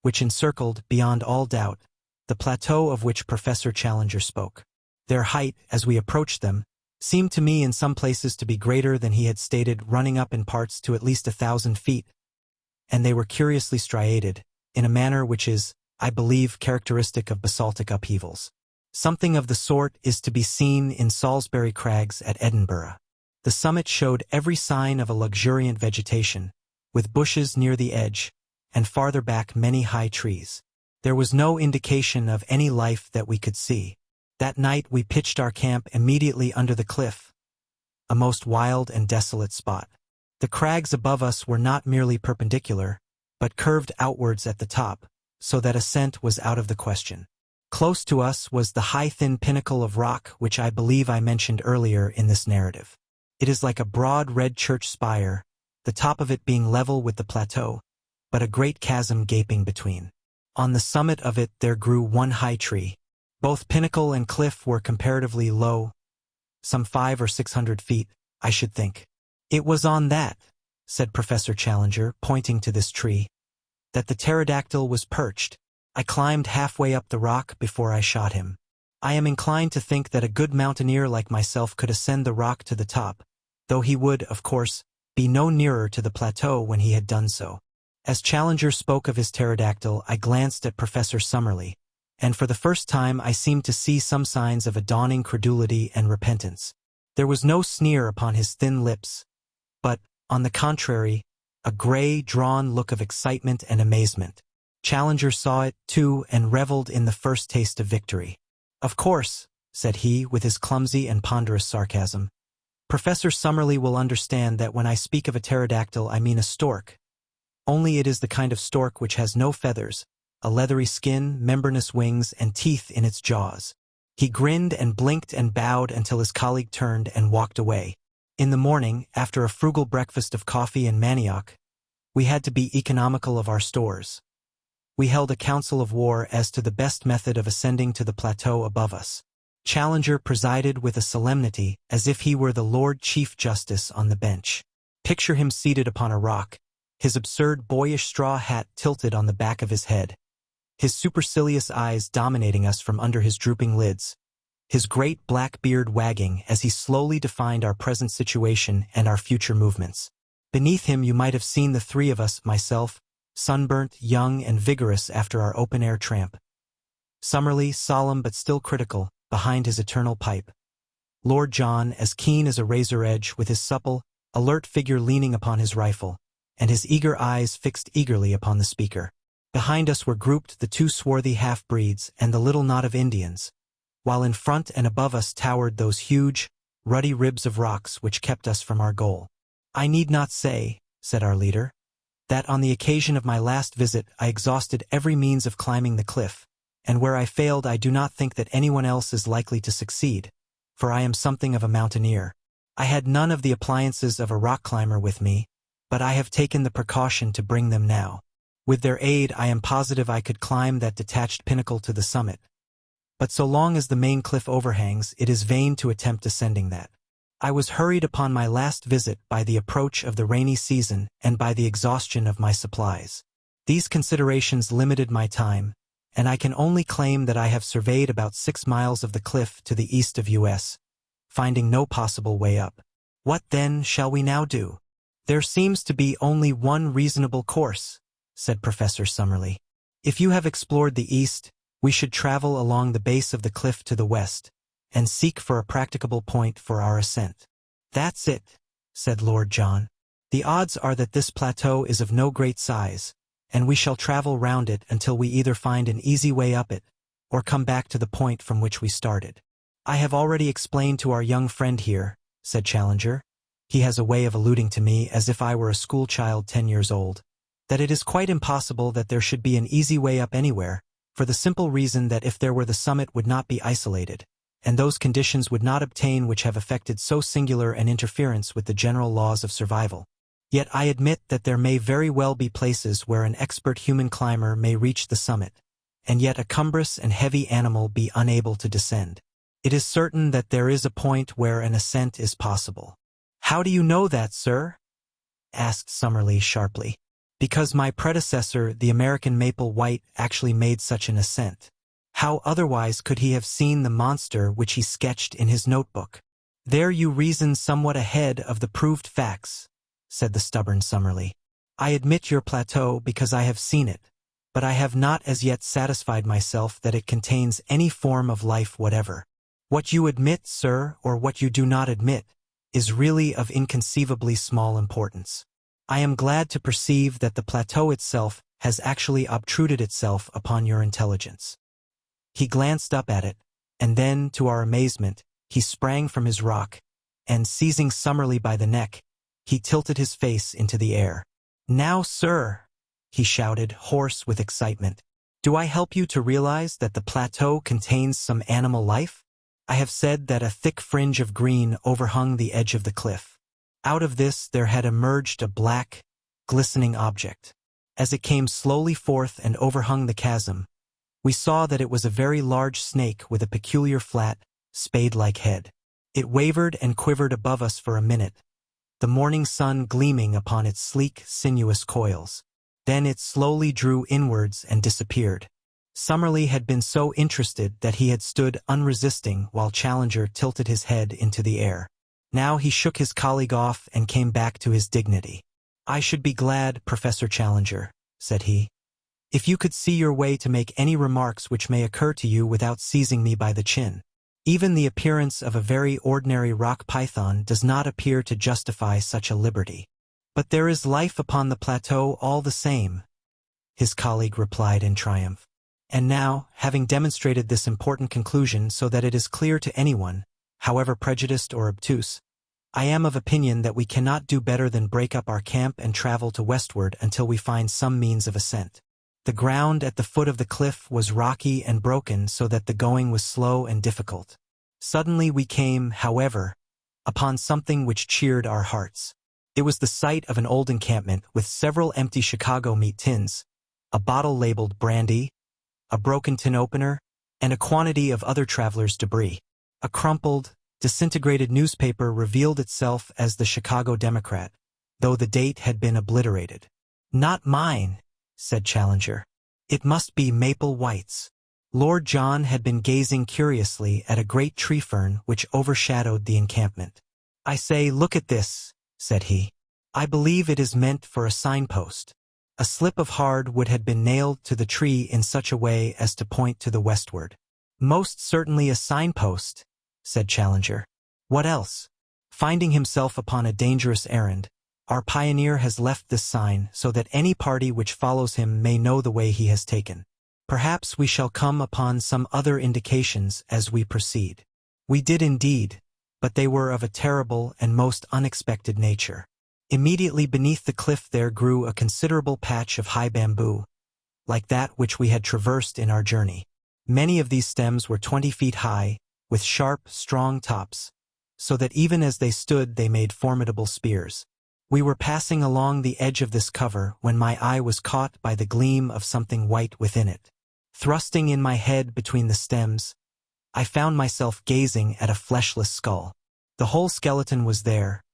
which encircled, beyond all doubt, the plateau of which Professor Challenger spoke. Their height, as we approached them, seemed to me in some places to be greater than he had stated, running up in parts to at least 1,000 feet, and they were curiously striated, in a manner which is, I believe, characteristic of basaltic upheavals. Something of the sort is to be seen in Salisbury Crags at Edinburgh. The summit showed every sign of a luxuriant vegetation, with bushes near the edge, and farther back many high trees. There was no indication of any life that we could see. That night we pitched our camp immediately under the cliff, a most wild and desolate spot. The crags above us were not merely perpendicular, but curved outwards at the top, so that ascent was out of the question. Close to us was the high thin pinnacle of rock which I believe I mentioned earlier in this narrative. It is like a broad red church spire, the top of it being level with the plateau, but a great chasm gaping between. On the summit of it there grew one high tree. Both pinnacle and cliff were comparatively low, some 500 or 600 feet, I should think. It was on that, said Professor Challenger, pointing to this tree, that the pterodactyl was perched. I climbed halfway up the rock before I shot him. I am inclined to think that a good mountaineer like myself could ascend the rock to the top, though he would, of course, be no nearer to the plateau when he had done so. As Challenger spoke of his pterodactyl, I glanced at Professor Summerlee, and for the first time I seemed to see some signs of a dawning credulity and repentance. There was no sneer upon his thin lips, but, on the contrary, a gray, drawn look of excitement and amazement. Challenger saw it, too, and reveled in the first taste of victory. "Of course," said he, with his clumsy and ponderous sarcasm, "Professor Summerlee will understand that when I speak of a pterodactyl I mean a stork, only it is the kind of stork which has no feathers, a leathery skin, membranous wings, and teeth in its jaws." He grinned and blinked and bowed until his colleague turned and walked away. In the morning, after a frugal breakfast of coffee and manioc, we had to be economical of our stores. We held a council of war as to the best method of ascending to the plateau above us. Challenger presided with a solemnity as if he were the Lord Chief Justice on the bench. Picture him seated upon a rock, his absurd boyish straw hat tilted on the back of his head, his supercilious eyes dominating us from under his drooping lids, his great black beard wagging as he slowly defined our present situation and our future movements. Beneath him you might have seen the three of us, myself, sunburnt, young, and vigorous after our open-air tramp. Summerlee, solemn but still critical, behind his eternal pipe. Lord John, as keen as a razor edge, with his supple, alert figure leaning upon his rifle, and his eager eyes fixed eagerly upon the speaker. Behind us were grouped the two swarthy half-breeds and the little knot of Indians, while in front and above us towered those huge, ruddy ribs of rocks which kept us from our goal. "I need not say," said our leader, "that on the occasion of my last visit I exhausted every means of climbing the cliff, and where I failed I do not think that anyone else is likely to succeed, for I am something of a mountaineer. I had none of the appliances of a rock climber with me, but I have taken the precaution to bring them now. With their aid I am positive I could climb that detached pinnacle to the summit. But so long as the main cliff overhangs, it is vain to attempt ascending that. I was hurried upon my last visit by the approach of the rainy season and by the exhaustion of my supplies. These considerations limited my time, and I can only claim that I have surveyed about 6 miles of the cliff to the east of US, finding no possible way up. What then shall we now do?" "There seems to be only one reasonable course," said Professor Summerlee. "If you have explored the east, we should travel along the base of the cliff to the west, and seek for a practicable point for our ascent." "That's it," said Lord John. "The odds are that this plateau is of no great size, and we shall travel round it until we either find an easy way up it, or come back to the point from which we started." "I have already explained to our young friend here," said Challenger. He has a way of alluding to me as if I were a schoolchild 10 years old, "that it is quite impossible that there should be an easy way up anywhere, for the simple reason that if there were the summit would not be isolated, and those conditions would not obtain which have effected so singular an interference with the general laws of survival. Yet I admit that there may very well be places where an expert human climber may reach the summit, and yet a cumbrous and heavy animal be unable to descend. It is certain that there is a point where an ascent is possible." "How do you know that, sir?" asked Summerlee sharply. "Because my predecessor, the American Maple White, actually made such an ascent. How otherwise could he have seen the monster which he sketched in his notebook?" "There you reason somewhat ahead of the proved facts," said the stubborn Summerlee. "I admit your plateau because I have seen it, but I have not as yet satisfied myself that it contains any form of life whatever. What you admit, sir, or what you do not admit, is really of inconceivably small importance. I am glad to perceive that the plateau itself has actually obtruded itself upon your intelligence." He glanced up at it, and then, to our amazement, he sprang from his rock, and seizing Summerlee by the neck, he tilted his face into the air. "Now, sir," he shouted, hoarse with excitement, "do I help you to realize that the plateau contains some animal life? I have said that a thick fringe of green overhung the edge of the cliff. Out of this there had emerged a black, glistening object. As it came slowly forth and overhung the chasm, we saw that it was a very large snake with a peculiar flat, spade-like head. It wavered and quivered above us for a minute, the morning sun gleaming upon its sleek, sinuous coils. Then it slowly drew inwards and disappeared. Summerlee had been so interested that he had stood unresisting while Challenger tilted his head into the air. Now he shook his colleague off and came back to his dignity. "I should be glad, Professor Challenger," said he, "if you could see your way to make any remarks which may occur to you without seizing me by the chin. Even the appearance of a very ordinary rock python does not appear to justify such a liberty." "But there is life upon the plateau all the same," his colleague replied in triumph. "And now, having demonstrated this important conclusion so that it is clear to anyone, however prejudiced or obtuse, I am of opinion that we cannot do better than break up our camp and travel to westward until we find some means of ascent." The ground at the foot of the cliff was rocky and broken so that the going was slow and difficult. Suddenly we came, however, upon something which cheered our hearts. It was the site of an old encampment with several empty Chicago meat tins, a bottle labeled brandy, a broken tin opener, and a quantity of other travelers' debris. A crumpled, disintegrated newspaper revealed itself as the Chicago Democrat, though the date had been obliterated. "Not mine," said Challenger. "It must be Maple White's." Lord John had been gazing curiously at a great tree fern which overshadowed the encampment. "I say, look at this," said he. "I believe it is meant for a signpost." A slip of hard wood had been nailed to the tree in such a way as to point to the westward. "Most certainly a signpost," said Challenger. "What else?" Finding himself upon a dangerous errand, our pioneer has left this sign so that any party which follows him may know the way he has taken. Perhaps we shall come upon some other indications as we proceed. We did indeed, but they were of a terrible and most unexpected nature. Immediately beneath the cliff there grew a considerable patch of high bamboo, like that which we had traversed in our journey. Many of these stems were 20 feet high, with sharp, strong tops, so that even as they stood they made formidable spears. We were passing along the edge of this cover when my eye was caught by the gleam of something white within it. Thrusting in my head between the stems, I found myself gazing at a fleshless skull. The whole skeleton was there,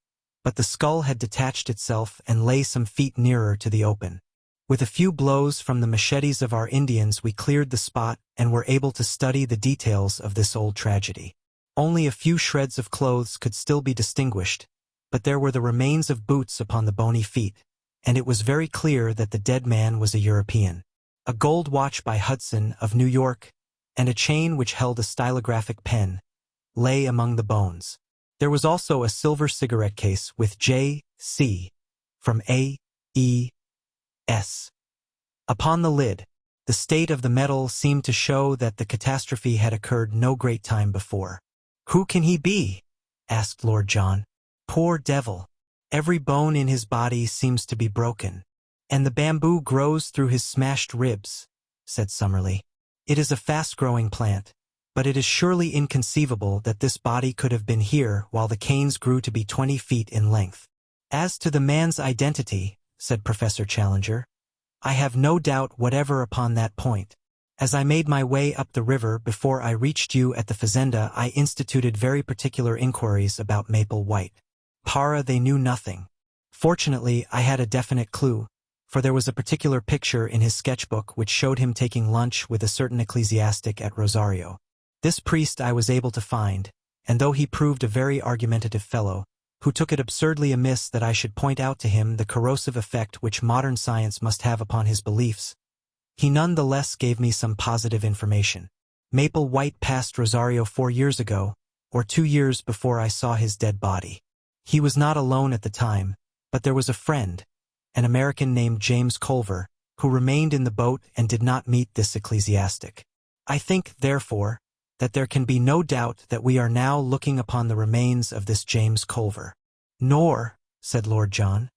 but the skull had detached itself and lay some feet nearer to the open. With a few blows from the machetes of our Indians we cleared the spot and were able to study the details of this old tragedy. Only a few shreds of clothes could still be distinguished, but there were the remains of boots upon the bony feet, and it was very clear that the dead man was a European. A gold watch by Hudson of New York, and a chain which held a stylographic pen, lay among the bones. There was also a silver cigarette case with J.C. from A.E.S. upon the lid. The state of the metal seemed to show that the catastrophe had occurred no great time before. "Who can he be?" asked Lord John. "Poor devil. Every bone in his body seems to be broken. And the bamboo grows through his smashed ribs," said Summerlee. "It is a fast-growing plant, but it is surely inconceivable that this body could have been here while the canes grew to be 20 feet in length." "As to the man's identity," said Professor Challenger, "I have no doubt whatever upon that point. As I made my way up the river before I reached you at the fazenda, I instituted very particular inquiries about Maple White. Para they knew nothing. Fortunately, I had a definite clue, for there was a particular picture in his sketchbook which showed him taking lunch with a certain ecclesiastic at Rosario. This priest I was able to find, and though he proved a very argumentative fellow, who took it absurdly amiss that I should point out to him the corrosive effect which modern science must have upon his beliefs, he none the less gave me some positive information. Maple White passed Rosario 4 years ago, or 2 years before I saw his dead body. He was not alone at the time, but there was a friend, an American named James Culver, who remained in the boat and did not meet this ecclesiastic. I think, therefore, that there can be no doubt that we are now looking upon the remains of this James Culver. Nor, said Lord John,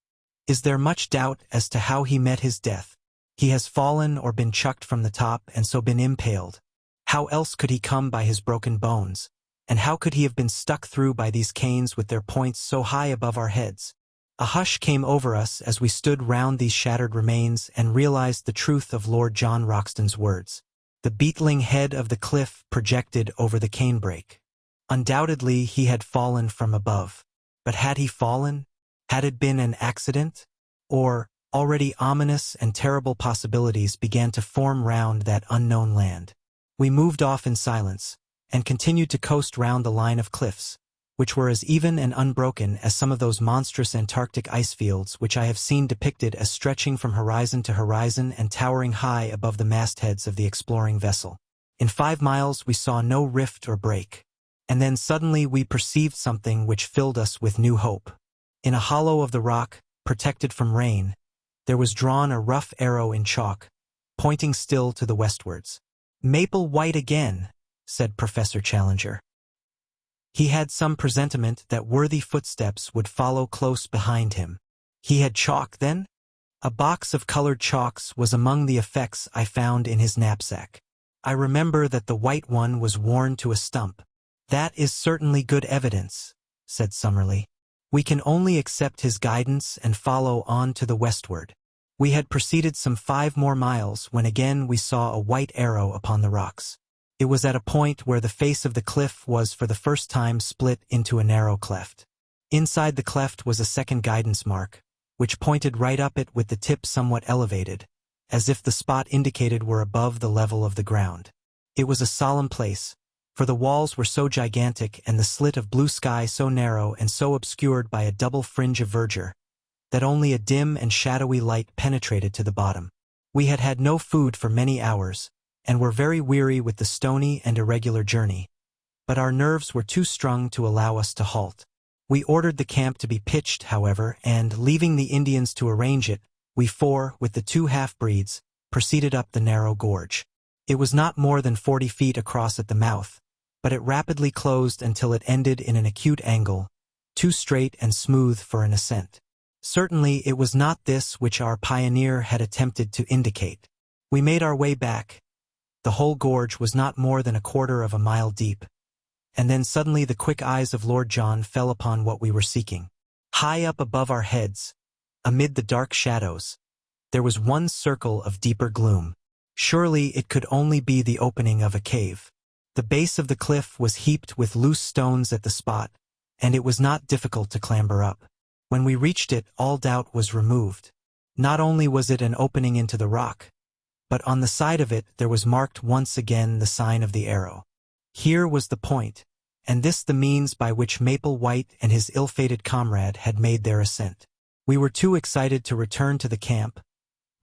is there much doubt as to how he met his death. He has fallen or been chucked from the top and so been impaled. How else could he come by his broken bones? And how could he have been stuck through by these canes with their points so high above our heads? A hush came over us as we stood round these shattered remains and realized the truth of Lord John Roxton's words. The beetling head of the cliff projected over the canebrake. Undoubtedly he had fallen from above. But had he fallen? Had it been an accident? Or, already ominous and terrible possibilities began to form round that unknown land. We moved off in silence, and continued to coast round the line of cliffs, which were as even and unbroken as some of those monstrous Antarctic ice fields which I have seen depicted as stretching from horizon to horizon and towering high above the mastheads of the exploring vessel. In 5 miles we saw no rift or break, and then suddenly we perceived something which filled us with new hope. In a hollow of the rock, protected from rain, there was drawn a rough arrow in chalk, pointing still to the westwards. "Maple White again," said Professor Challenger. He had some presentiment that worthy footsteps would follow close behind him. He had chalk, then? A box of colored chalks was among the effects I found in his knapsack. I remember that the white one was worn to a stump. "That is certainly good evidence," said Summerlee. "We can only accept his guidance and follow on to the westward." We had proceeded some 5 more miles when again we saw a white arrow upon the rocks. It was at a point where the face of the cliff was for the first time split into a narrow cleft. Inside the cleft was a second guidance mark, which pointed right up it with the tip somewhat elevated, as if the spot indicated were above the level of the ground. It was a solemn place, for the walls were so gigantic and the slit of blue sky so narrow and so obscured by a double fringe of verdure, that only a dim and shadowy light penetrated to the bottom. We had had no food for many hours, and were very weary with the stony and irregular journey, but our nerves were too strung to allow us to halt. We ordered the camp to be pitched, however, and, leaving the Indians to arrange it, we four, with the two half-breeds, proceeded up the narrow gorge. It was not more than 40 feet across at the mouth, but it rapidly closed until it ended in an acute angle, too straight and smooth for an ascent. Certainly it was not this which our pioneer had attempted to indicate. We made our way back. The whole gorge was not more than a quarter of a mile deep, and then suddenly the quick eyes of Lord John fell upon what we were seeking. High up above our heads, amid the dark shadows, there was one circle of deeper gloom. Surely it could only be the opening of a cave. The base of the cliff was heaped with loose stones at the spot, and it was not difficult to clamber up. When we reached it, all doubt was removed. Not only was it an opening into the rock, but on the side of it there was marked once again the sign of the arrow. Here was the point, and this the means by which Maple White and his ill-fated comrade had made their ascent. We were too excited to return to the camp,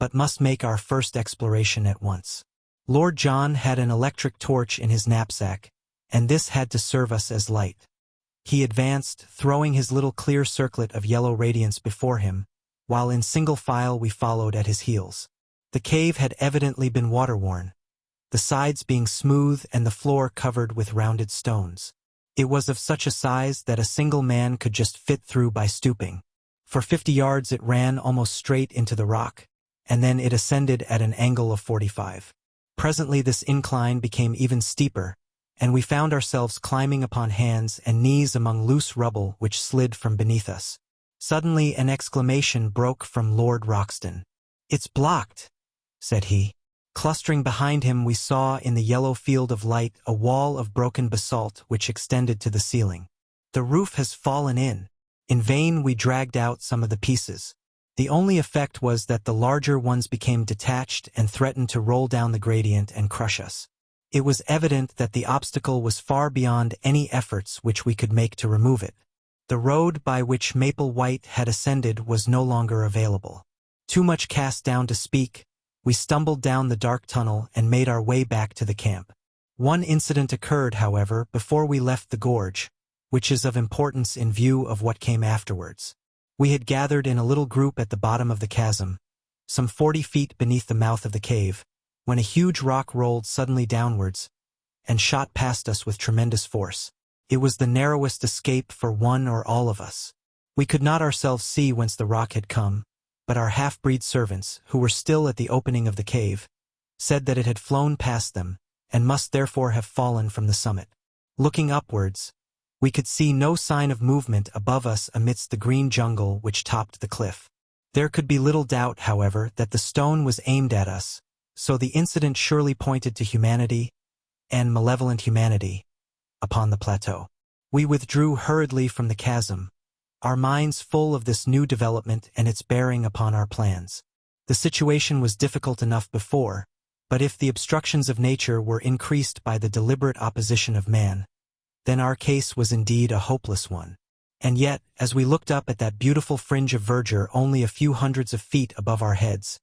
but must make our first exploration at once. Lord John had an electric torch in his knapsack, and this had to serve us as light. He advanced, throwing his little clear circlet of yellow radiance before him, while in single file we followed at his heels. The cave had evidently been water-worn, the sides being smooth and the floor covered with rounded stones. It was of such a size that a single man could just fit through by stooping. For 50 yards it ran almost straight into the rock, and then it ascended at an angle of 45. Presently this incline became even steeper, and we found ourselves climbing upon hands and knees among loose rubble which slid from beneath us. Suddenly an exclamation broke from Lord Roxton. "It's blocked," said he. Clustering behind him we saw in the yellow field of light a wall of broken basalt which extended to the ceiling. "The roof has fallen in." In vain we dragged out some of the pieces. The only effect was that the larger ones became detached and threatened to roll down the gradient and crush us. It was evident that the obstacle was far beyond any efforts which we could make to remove it. The road by which Maple White had ascended was no longer available. Too much cast down to speak, we stumbled down the dark tunnel and made our way back to the camp. One incident occurred, however, before we left the gorge, which is of importance in view of what came afterwards. We had gathered in a little group at the bottom of the chasm, some 40 feet beneath the mouth of the cave, when a huge rock rolled suddenly downwards and shot past us with tremendous force. It was the narrowest escape for one or all of us. We could not ourselves see whence the rock had come, but our half-breed servants, who were still at the opening of the cave, said that it had flown past them, and must therefore have fallen from the summit. Looking upwards, we could see no sign of movement above us amidst the green jungle which topped the cliff. There could be little doubt, however, that the stone was aimed at us, so the incident surely pointed to humanity, and malevolent humanity, upon the plateau. We withdrew hurriedly from the chasm, our minds full of this new development and its bearing upon our plans. The situation was difficult enough before, but if the obstructions of nature were increased by the deliberate opposition of man, then our case was indeed a hopeless one. And yet, as we looked up at that beautiful fringe of verdure only a few hundreds of feet above our heads,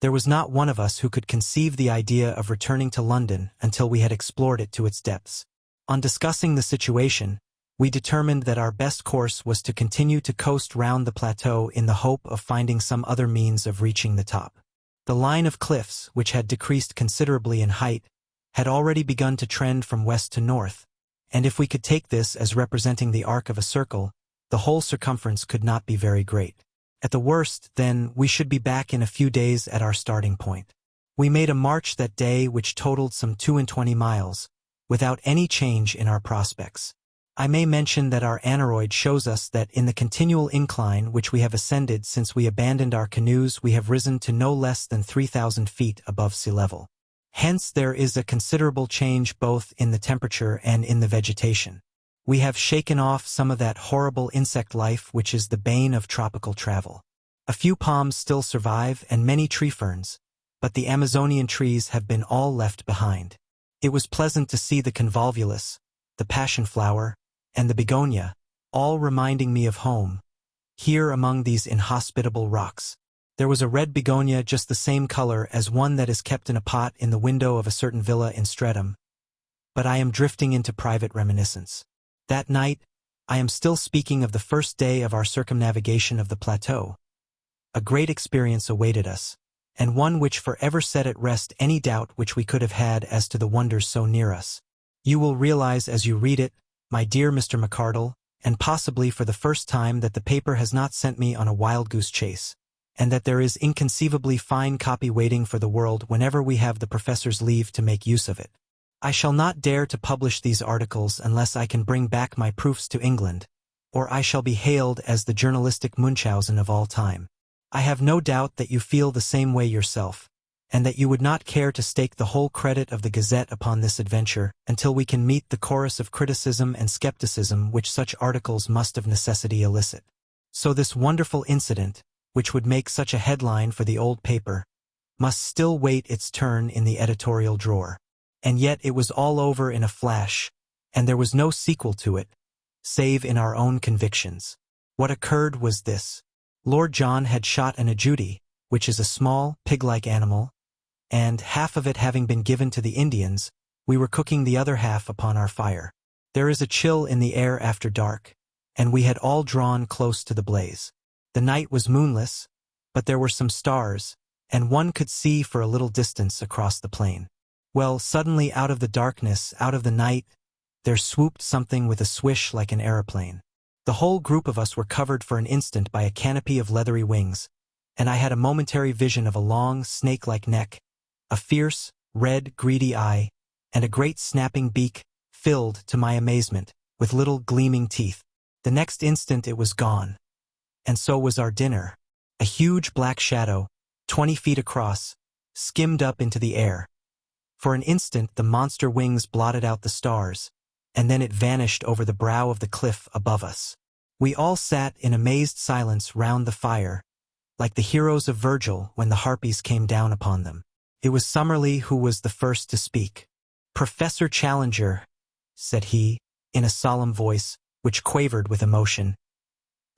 there was not one of us who could conceive the idea of returning to London until we had explored it to its depths. On discussing the situation, we determined that our best course was to continue to coast round the plateau in the hope of finding some other means of reaching the top. The line of cliffs, which had decreased considerably in height, had already begun to trend from west to north, and if we could take this as representing the arc of a circle, the whole circumference could not be very great. At the worst, then, we should be back in a few days at our starting point. We made a march that day which totaled some 22 miles, without any change in our prospects. I may mention that our aneroid shows us that in the continual incline which we have ascended since we abandoned our canoes we have risen to no less than 3,000 feet above sea level. Hence there is a considerable change both in the temperature and in the vegetation. We have shaken off some of that horrible insect life which is the bane of tropical travel. A few palms still survive and many tree ferns, but the Amazonian trees have been all left behind. It was pleasant to see the convolvulus, the passion flower, and the begonia, all reminding me of home, here among these inhospitable rocks. There was a red begonia just the same color as one that is kept in a pot in the window of a certain villa in Streatham. But I am drifting into private reminiscence. That night, I am still speaking of the first day of our circumnavigation of the plateau. A great experience awaited us, and one which forever set at rest any doubt which we could have had as to the wonders so near us. You will realize as you read it, my dear Mr. McArdle, and possibly for the first time, that the paper has not sent me on a wild goose chase, and that there is inconceivably fine copy waiting for the world whenever we have the professor's leave to make use of it. I shall not dare to publish these articles unless I can bring back my proofs to England, or I shall be hailed as the journalistic Munchausen of all time. I have no doubt that you feel the same way yourself, and that you would not care to stake the whole credit of the Gazette upon this adventure until we can meet the chorus of criticism and skepticism which such articles must of necessity elicit. So this wonderful incident, which would make such a headline for the old paper, must still wait its turn in the editorial drawer. And yet it was all over in a flash, and there was no sequel to it, save in our own convictions. What occurred was this. Lord John had shot an ajouti, which is a small, pig-like animal, and, half of it having been given to the Indians, we were cooking the other half upon our fire. There is a chill in the air after dark, and we had all drawn close to the blaze. The night was moonless, but there were some stars, and one could see for a little distance across the plain. Well, suddenly out of the darkness, out of the night, there swooped something with a swish like an aeroplane. The whole group of us were covered for an instant by a canopy of leathery wings, and I had a momentary vision of a long, snake-like neck, a fierce, red, greedy eye, and a great snapping beak, filled, to my amazement, with little gleaming teeth. The next instant it was gone. And so was our dinner. A huge black shadow, 20 feet across, skimmed up into the air. For an instant the monster wings blotted out the stars, and then it vanished over the brow of the cliff above us. We all sat in amazed silence round the fire, like the heroes of Virgil when the harpies came down upon them. It was Summerlee who was the first to speak. "Professor Challenger," said he, in a solemn voice, which quavered with emotion,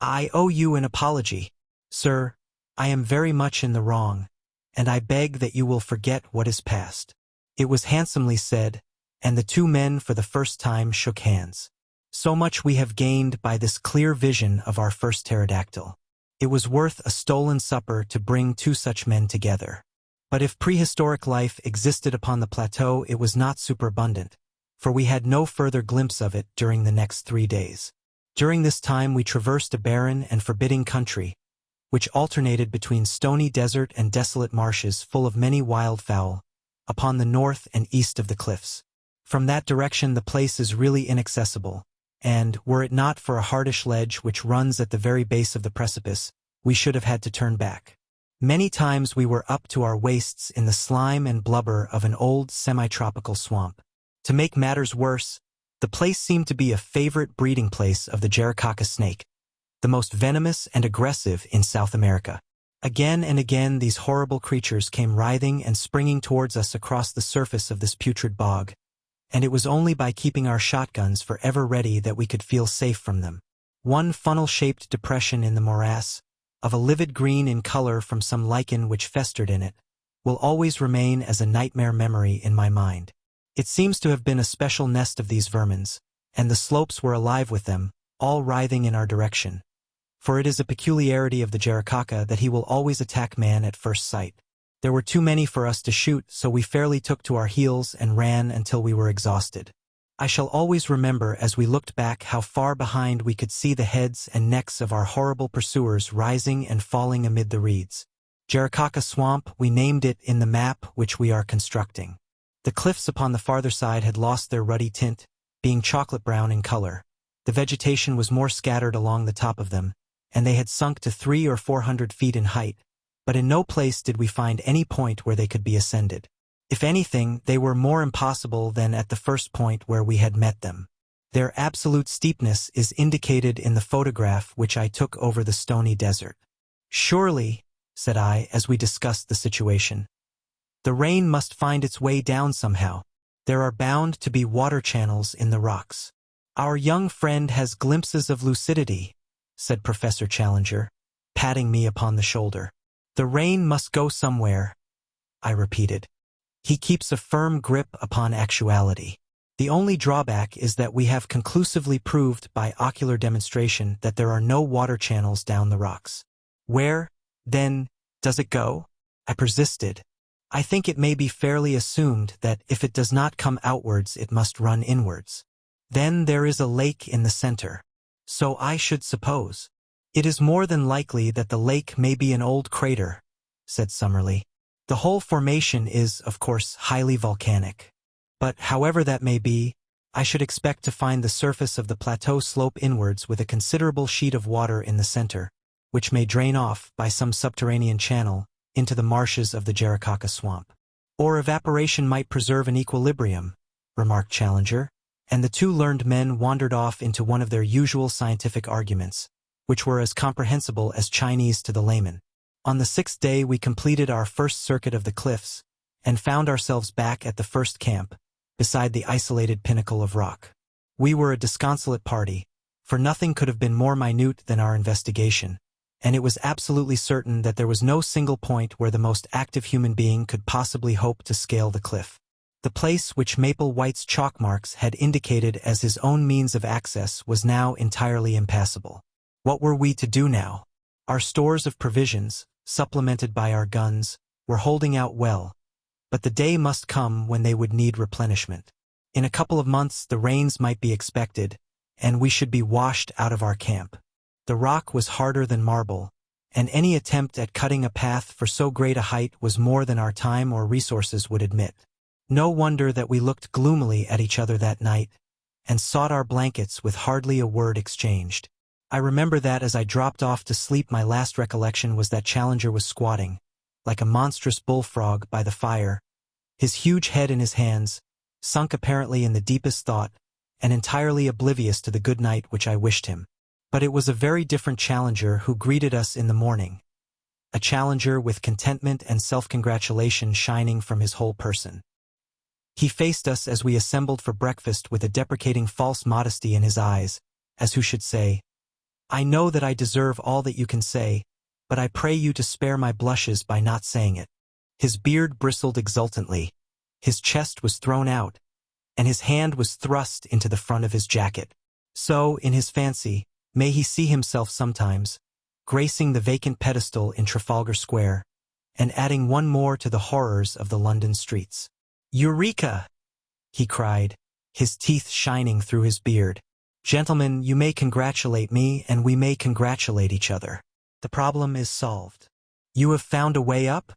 "I owe you an apology. Sir, I am very much in the wrong, and I beg that you will forget what is past." It was handsomely said, and the two men for the first time shook hands. So much we have gained by this clear vision of our first pterodactyl. It was worth a stolen supper to bring two such men together. But if prehistoric life existed upon the plateau, it was not superabundant, for we had no further glimpse of it during the next 3 days. During this time we traversed a barren and forbidding country, which alternated between stony desert and desolate marshes full of many wildfowl, upon the north and east of the cliffs. From that direction the place is really inaccessible, and, were it not for a hardish ledge which runs at the very base of the precipice, we should have had to turn back. Many times we were up to our waists in the slime and blubber of an old semi-tropical swamp. To make matters worse, the place seemed to be a favorite breeding place of the Jaracaca snake, the most venomous and aggressive in South America. Again and again these horrible creatures came writhing and springing towards us across the surface of this putrid bog, and it was only by keeping our shotguns forever ready that we could feel safe from them. One funnel-shaped depression in the morass, of a livid green in color from some lichen which festered in it, will always remain as a nightmare memory in my mind. It seems to have been a special nest of these vermins, and the slopes were alive with them, all writhing in our direction. For it is a peculiarity of the Jaracaca that he will always attack man at first sight. There were too many for us to shoot, so we fairly took to our heels and ran until we were exhausted. I shall always remember as we looked back how far behind we could see the heads and necks of our horrible pursuers rising and falling amid the reeds. Jaracaca Swamp, we named it in the map which we are constructing. The cliffs upon the farther side had lost their ruddy tint, being chocolate brown in color. The vegetation was more scattered along the top of them, and they had sunk to 300 or 400 feet in height, but in no place did we find any point where they could be ascended. If anything, they were more impossible than at the first point where we had met them. Their absolute steepness is indicated in the photograph which I took over the stony desert. "Surely," said I as we discussed the situation, "the rain must find its way down somehow. There are bound to be water channels in the rocks. Our young friend has glimpses of lucidity, said Professor Challenger, patting me upon the shoulder. The rain must go somewhere, I repeated. He keeps a firm grip upon actuality. The only drawback is that we have conclusively proved by ocular demonstration that there are no water channels down the rocks. Where, then, does it go? I persisted. I think it may be fairly assumed that if it does not come outwards, it must run inwards. Then there is a lake in the center. So I should suppose. It is more than likely that the lake may be an old crater, said Summerlee. The whole formation is, of course, highly volcanic. But however that may be, I should expect to find the surface of the plateau slope inwards with a considerable sheet of water in the center, which may drain off, by some subterranean channel, into the marshes of the Jaracaca swamp. Or evaporation might preserve an equilibrium, remarked Challenger, and the two learned men wandered off into one of their usual scientific arguments, which were as comprehensible as Chinese to the layman. On the 6th day we completed our first circuit of the cliffs, and found ourselves back at the first camp, beside the isolated pinnacle of rock. We were a disconsolate party, for nothing could have been more minute than our investigation, and it was absolutely certain that there was no single point where the most active human being could possibly hope to scale the cliff. The place which Maple White's chalk marks had indicated as his own means of access was now entirely impassable. What were we to do now? Our stores of provisions, supplemented by our guns, were holding out well, but the day must come when they would need replenishment. In a couple of months the rains might be expected, and we should be washed out of our camp. The rock was harder than marble, and any attempt at cutting a path for so great a height was more than our time or resources would admit. No wonder that we looked gloomily at each other that night, and sought our blankets with hardly a word exchanged. I remember that as I dropped off to sleep my last recollection was that Challenger was squatting, like a monstrous bullfrog by the fire, his huge head in his hands, sunk apparently in the deepest thought, and entirely oblivious to the good night which I wished him. But it was a very different Challenger who greeted us in the morning, a Challenger with contentment and self-congratulation shining from his whole person. He faced us as we assembled for breakfast with a deprecating false modesty in his eyes, as who should say, "I know that I deserve all that you can say, but I pray you to spare my blushes by not saying it." His beard bristled exultantly, his chest was thrown out, and his hand was thrust into the front of his jacket. So, in his fancy, may he see himself sometimes, gracing the vacant pedestal in Trafalgar Square, and adding one more to the horrors of the London streets. "Eureka!" he cried, his teeth shining through his beard. "Gentlemen, you may congratulate me, and we may congratulate each other. The problem is solved. You have found a way up?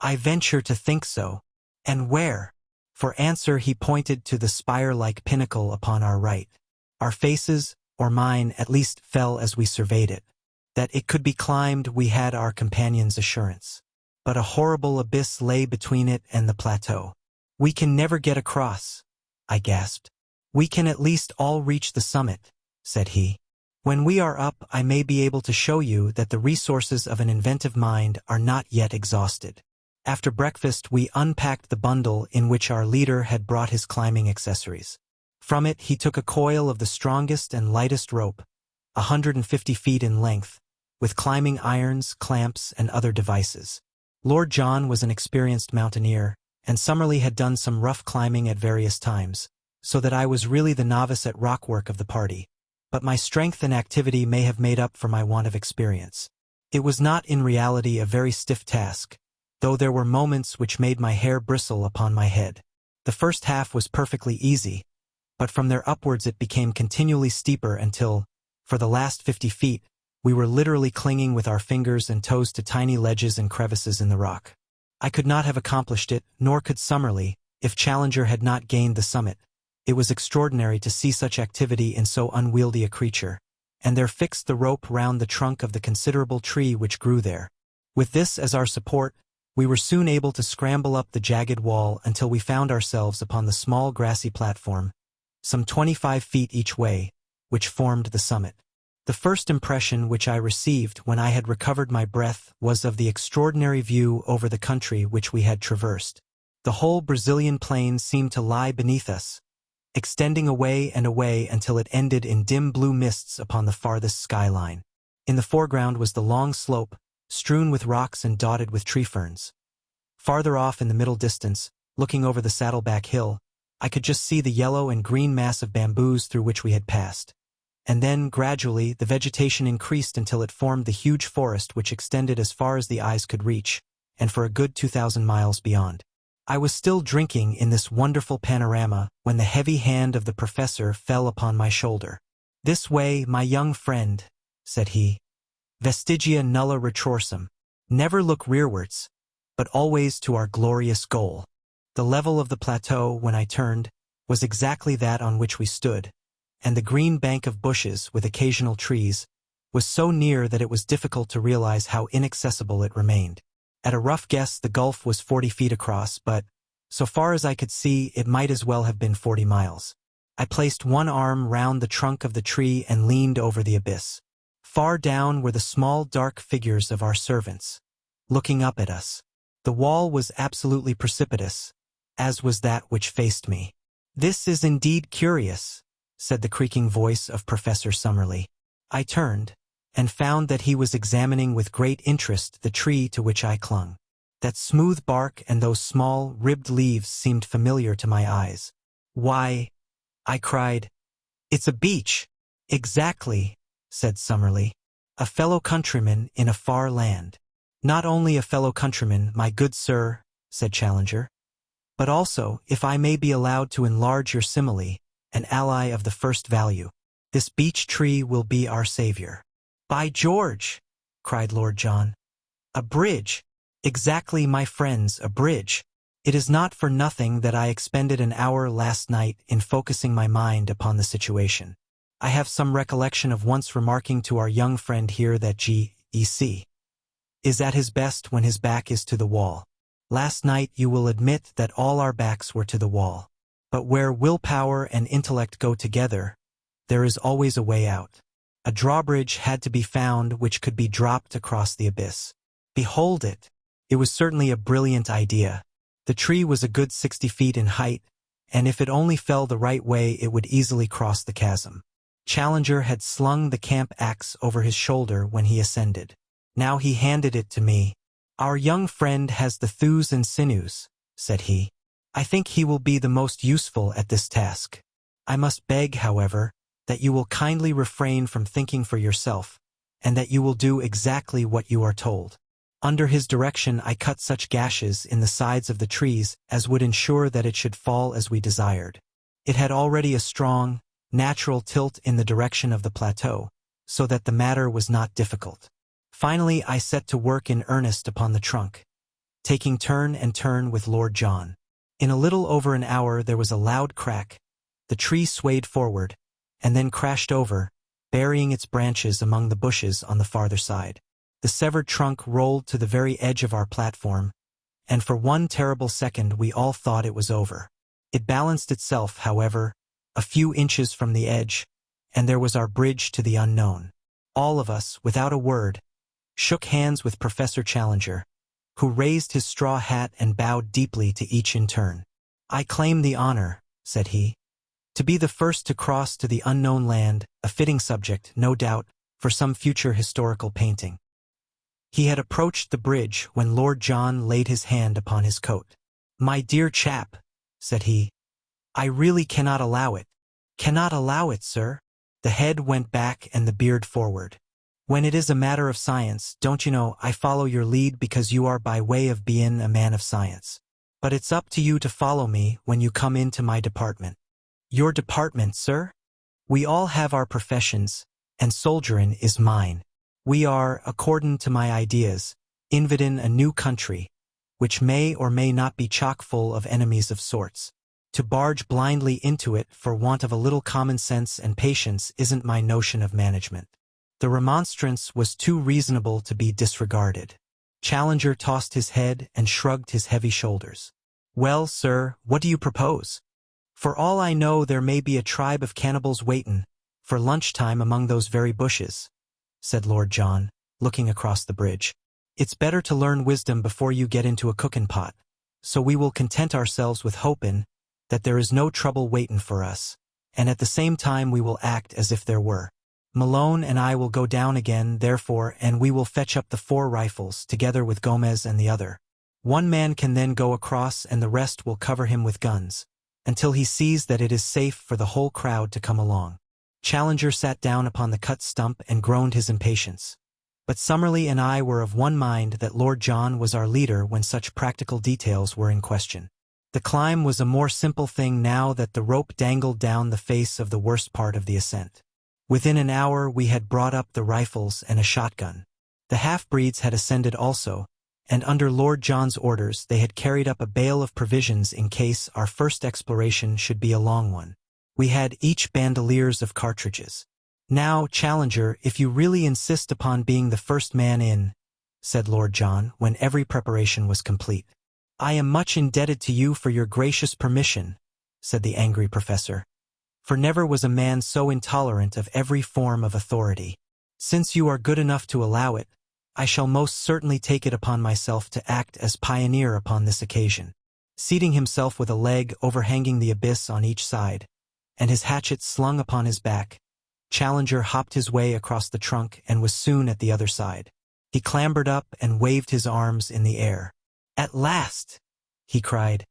I venture to think so. And where?" For answer he pointed to the spire-like pinnacle upon our right. Our faces, or mine at least, fell as we surveyed it. That it could be climbed we had our companion's assurance. But a horrible abyss lay between it and the plateau. "We can never get across," I gasped. "We can at least all reach the summit," said he. "When we are up, I may be able to show you that the resources of an inventive mind are not yet exhausted." After breakfast we unpacked the bundle in which our leader had brought his climbing accessories. From it he took a coil of the strongest and lightest rope, 150 feet in length, with climbing irons, clamps, and other devices. Lord John was an experienced mountaineer, and Summerlee had done some rough climbing at various times, so that I was really the novice at rock work of the party. But my strength and activity may have made up for my want of experience. It was not in reality a very stiff task, though there were moments which made my hair bristle upon my head. The first half was perfectly easy, but from there upwards it became continually steeper until, for the last 50 feet, we were literally clinging with our fingers and toes to tiny ledges and crevices in the rock. I could not have accomplished it, nor could Summerlee, if Challenger had not gained the summit. It was extraordinary to see such activity in so unwieldy a creature, and there fixed the rope round the trunk of the considerable tree which grew there. With this as our support, we were soon able to scramble up the jagged wall until we found ourselves upon the small grassy platform, some 25 feet each way, which formed the summit. The first impression which I received when I had recovered my breath was of the extraordinary view over the country which we had traversed. The whole Brazilian plain seemed to lie beneath us, extending away and away until it ended in dim blue mists upon the farthest skyline. In the foreground was the long slope, strewn with rocks and dotted with tree ferns. Farther off in the middle distance, looking over the Saddleback Hill, I could just see the yellow and green mass of bamboos through which we had passed. And then, gradually, the vegetation increased until it formed the huge forest which extended as far as the eyes could reach, and for a good 2,000 miles beyond. I was still drinking in this wonderful panorama when the heavy hand of the professor fell upon my shoulder. "This way, my young friend," said he. "Vestigia nulla retrorsum. Never look rearwards, but always to our glorious goal." The level of the plateau, when I turned, was exactly that on which we stood, and the green bank of bushes, with occasional trees, was so near that it was difficult to realize how inaccessible it remained. At a rough guess, the gulf was 40 feet across, but, so far as I could see, it might as well have been 40 miles. I placed one arm round the trunk of the tree and leaned over the abyss. Far down were the small dark figures of our servants, looking up at us. The wall was absolutely precipitous, as was that which faced me. "This is indeed curious," said the creaking voice of Professor Summerlee. I turned, and found that he was examining with great interest the tree to which I clung. That smooth bark and those small, ribbed leaves seemed familiar to my eyes. "Why," I cried, "it's a beech." "Exactly," said Summerlee. "A fellow countryman in a far land." "Not only a fellow countryman, my good sir," said Challenger, "but also, if I may be allowed to enlarge your simile, an ally of the first value. This beech tree will be our savior." "By George!" cried Lord John. "A bridge! Exactly, my friends, a bridge. It is not for nothing that I expended an hour last night in focusing my mind upon the situation. I have some recollection of once remarking to our young friend here that G.E.C. is at his best when his back is to the wall. Last night you will admit that all our backs were to the wall. But where willpower and intellect go together, there is always a way out. A drawbridge had to be found which could be dropped across the abyss. Behold it! It was certainly a brilliant idea. The tree was a good 60 feet in height, and if it only fell the right way it would easily cross the chasm. Challenger had slung the camp axe over his shoulder when he ascended. Now he handed it to me. "Our young friend has the thews and sinews," said he. "I think he will be the most useful at this task. I must beg, however, that you will kindly refrain from thinking for yourself, and that you will do exactly what you are told." Under his direction I cut such gashes in the sides of the trees as would ensure that it should fall as we desired. It had already a strong, natural tilt in the direction of the plateau, so that the matter was not difficult. Finally I set to work in earnest upon the trunk, taking turn and turn with Lord John. In a little over an hour there was a loud crack, the tree swayed forward, and then crashed over, burying its branches among the bushes on the farther side. The severed trunk rolled to the very edge of our platform, and for one terrible second we all thought it was over. It balanced itself, however, a few inches from the edge, and there was our bridge to the unknown. All of us, without a word, shook hands with Professor Challenger, who raised his straw hat and bowed deeply to each in turn. "I claim the honor," said he, "to be the first to cross to the unknown land, a fitting subject, no doubt, for some future historical painting." He had approached the bridge when Lord John laid his hand upon his coat. "My dear chap," said he, "I really cannot allow it." "Cannot allow it, sir?" The head went back and the beard forward. "When it is a matter of science, don't you know, I follow your lead because you are by way of being a man of science. But it's up to you to follow me when you come into my department." "Your department, sir?" "We all have our professions, and soldierin' is mine. We are, according to my ideas, invadin' a new country, which may or may not be chock full of enemies of sorts. To barge blindly into it for want of a little common sense and patience isn't my notion of management." The remonstrance was too reasonable to be disregarded. Challenger tossed his head and shrugged his heavy shoulders. "Well, sir, what do you propose? For all I know there may be a tribe of cannibals waitin' for lunchtime among those very bushes," said Lord John, looking across the bridge. "It's better to learn wisdom before you get into a cookin' pot. so we will content ourselves with hopin' that there is no trouble waitin' for us, and at the same time we will act as if there were. Malone and I will go down again, therefore, and we will fetch up the 4 rifles, together with Gomez and the other. One man can then go across and the rest will cover him with guns, until he sees that it is safe for the whole crowd to come along. Challenger sat down upon the cut stump and groaned his impatience. But Summerlee and I were of one mind that Lord John was our leader when such practical details were in question. The climb was a more simple thing now that the rope dangled down the face of the worst part of the ascent. Within an hour we had brought up the rifles and a shotgun. The half-breeds had ascended also, and under Lord John's orders they had carried up a bale of provisions in case our first exploration should be a long one. We had each bandoliers of cartridges. "Now, Challenger, if you really insist upon being the first man in," said Lord John, when every preparation was complete. "I am much indebted to you for your gracious permission," said the angry professor, "for never was a man so intolerant of every form of authority. Since you are good enough to allow it, I shall most certainly take it upon myself to act as pioneer upon this occasion." Seating himself with a leg overhanging the abyss on each side, and his hatchet slung upon his back, Challenger hopped his way across the trunk and was soon at the other side. He clambered up and waved his arms in the air. "At last!" he cried.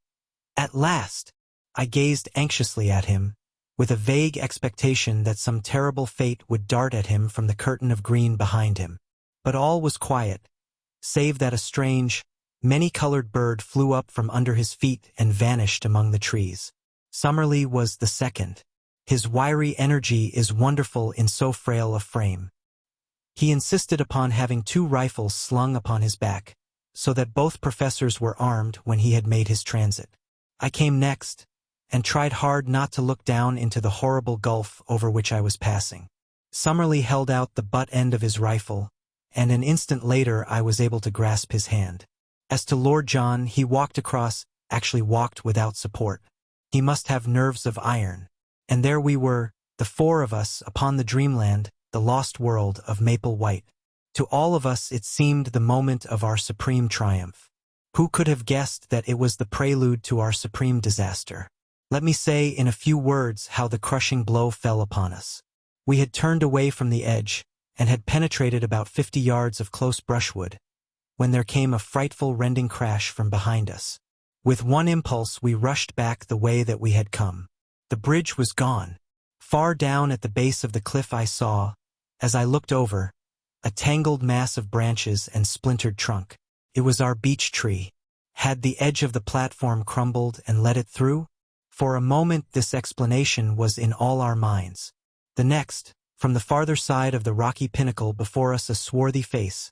"At last!" I gazed anxiously at him, with a vague expectation that some terrible fate would dart at him from the curtain of green behind him. But all was quiet, save that a strange, many-colored bird flew up from under his feet and vanished among the trees. Summerlee was the second. His wiry energy is wonderful in so frail a frame. He insisted upon having 2 rifles slung upon his back, so that both professors were armed when he had made his transit. I came next, and tried hard not to look down into the horrible gulf over which I was passing. Summerlee held out the butt end of his rifle, and an instant later I was able to grasp his hand. As to Lord John, he walked across, actually walked without support. He must have nerves of iron. And there we were, the 4 of us, upon the dreamland, the lost world of Maple White. To all of us it seemed the moment of our supreme triumph. Who could have guessed that it was the prelude to our supreme disaster? Let me say in a few words how the crushing blow fell upon us. We had turned away from the edge, and had penetrated about 50 yards of close brushwood, when there came a frightful rending crash from behind us. With one impulse we rushed back the way that we had come. The bridge was gone. Far down at the base of the cliff I saw, as I looked over, a tangled mass of branches and splintered trunk. It was our beech tree. Had the edge of the platform crumbled and let it through? For a moment this explanation was in all our minds. The next, from the farther side of the rocky pinnacle before us, a swarthy face,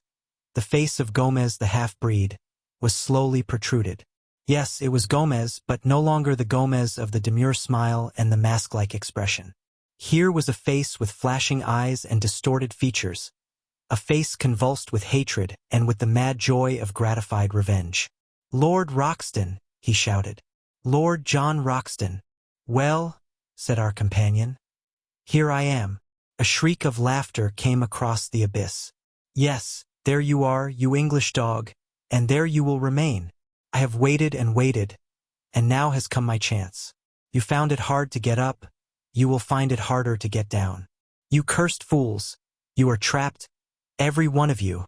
the face of Gomez the half-breed, was slowly protruded. Yes, it was Gomez, but no longer the Gomez of the demure smile and the mask-like expression. Here was a face with flashing eyes and distorted features, a face convulsed with hatred and with the mad joy of gratified revenge. "Lord Roxton!" he shouted. "Lord John Roxton!" "Well," said our companion, "here I am." A shriek of laughter came across the abyss. "Yes, there you are, you English dog, and there you will remain. I have waited and waited, and now has come my chance. You found it hard to get up, you will find it harder to get down. You cursed fools, you are trapped, every one of you."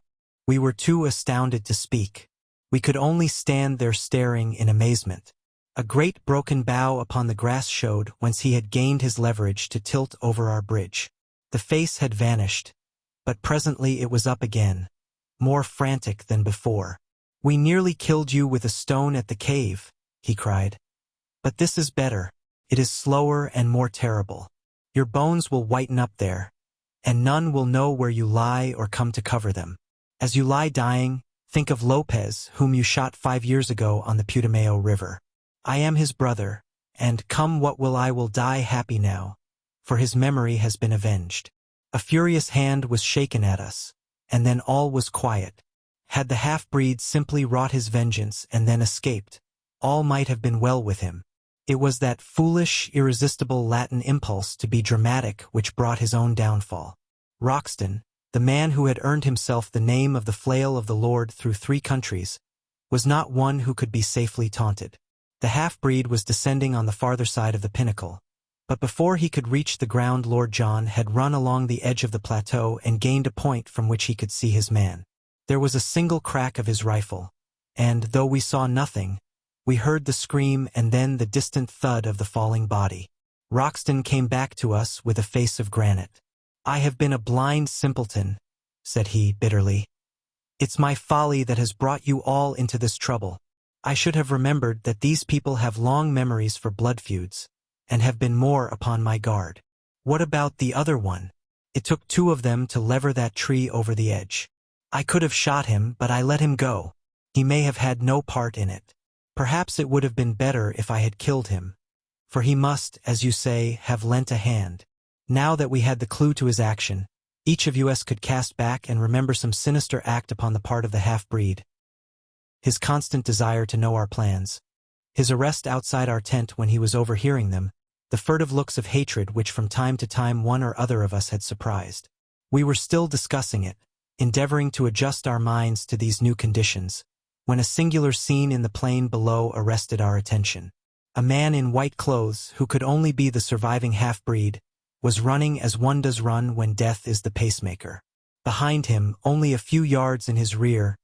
We were too astounded to speak. We could only stand there staring in amazement. A great broken bough upon the grass showed whence he had gained his leverage to tilt over our bridge. The face had vanished, but presently it was up again, more frantic than before. "We nearly killed you with a stone at the cave," he cried. "But this is better. It is slower and more terrible. Your bones will whiten up there, and none will know where you lie or come to cover them. As you lie dying, think of Lopez, whom you shot 5 years ago on the Putumayo River. I am his brother, and come what will I will die happy now, for his memory has been avenged." A furious hand was shaken at us, and then all was quiet. Had the half-breed simply wrought his vengeance and then escaped, all might have been well with him. It was that foolish, irresistible Latin impulse to be dramatic which brought his own downfall. Roxton, the man who had earned himself the name of the Flail of the Lord through 3 countries, was not one who could be safely taunted. The half-breed was descending on the farther side of the pinnacle, but before he could reach the ground Lord John had run along the edge of the plateau and gained a point from which he could see his man. There was a single crack of his rifle, and, though we saw nothing, we heard the scream and then the distant thud of the falling body. Roxton came back to us with a face of granite. "I have been a blind simpleton," said he bitterly. "It's my folly that has brought you all into this trouble. I should have remembered that these people have long memories for blood feuds, and have been more upon my guard. What about the other one? It took 2 of them to lever that tree over the edge. I could have shot him, but I let him go. He may have had no part in it. Perhaps it would have been better if I had killed him, for he must, as you say, have lent a hand." Now that we had the clue to his action, each of us could cast back and remember some sinister act upon the part of the half-breed. His constant desire to know our plans, his arrest outside our tent when he was overhearing them, the furtive looks of hatred which from time to time one or other of us had surprised. We were still discussing it, endeavoring to adjust our minds to these new conditions, when a singular scene in the plain below arrested our attention. A man in white clothes, who could only be the surviving half-breed, was running as one does run when death is the pacemaker. Behind him, only a few yards in his rear,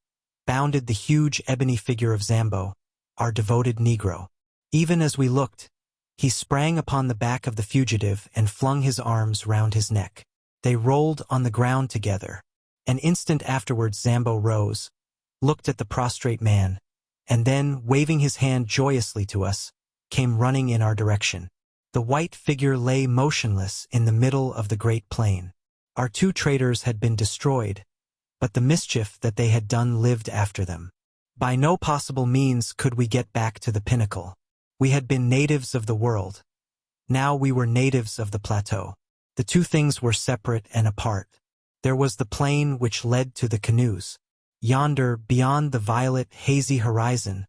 bounded the huge ebony figure of Zambo, our devoted Negro. Even as we looked, he sprang upon the back of the fugitive and flung his arms round his neck. They rolled on the ground together. An instant afterwards Zambo rose, looked at the prostrate man, and then, waving his hand joyously to us, came running in our direction. The white figure lay motionless in the middle of the great plain. Our 2 traitors had been destroyed, but the mischief that they had done lived after them. By no possible means could we get back to the pinnacle. We had been natives of the world. Now we were natives of the plateau. The 2 things were separate and apart. There was the plain which led to the canoes. Yonder, beyond the violet, hazy horizon,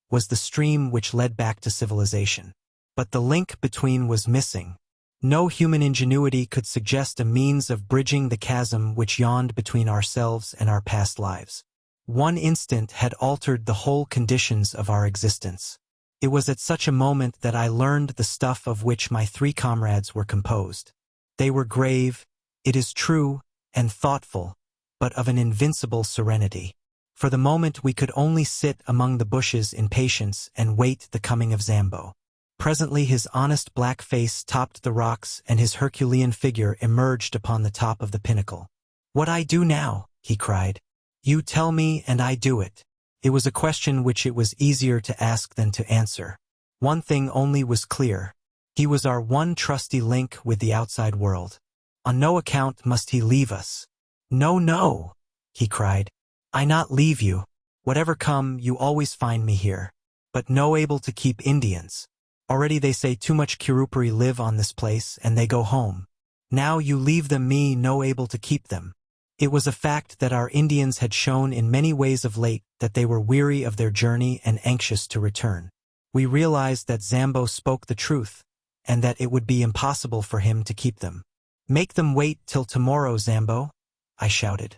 was the stream which led back to civilization. But the link between was missing. No human ingenuity could suggest a means of bridging the chasm which yawned between ourselves and our past lives. One instant had altered the whole conditions of our existence. It was at such a moment that I learned the stuff of which my 3 comrades were composed. They were grave, it is true, and thoughtful, but of an invincible serenity. For the moment we could only sit among the bushes in patience and wait the coming of Zambo. Presently his honest black face topped the rocks and his Herculean figure emerged upon the top of the pinnacle. "What I do now?" he cried. "You tell me and I do it." It was a question which it was easier to ask than to answer. One thing only was clear. He was our one trusty link with the outside world. On no account must he leave us. "No, no," he cried. "I not leave you. Whatever come, you always find me here. But no able to keep Indians. Already they say too much Kurupuri live on this place and they go home. Now you leave them me no able to keep them." It was a fact that our Indians had shown in many ways of late that they were weary of their journey and anxious to return. We realized that Zambo spoke the truth, and that it would be impossible for him to keep them. "Make them wait till tomorrow, Zambo," I shouted.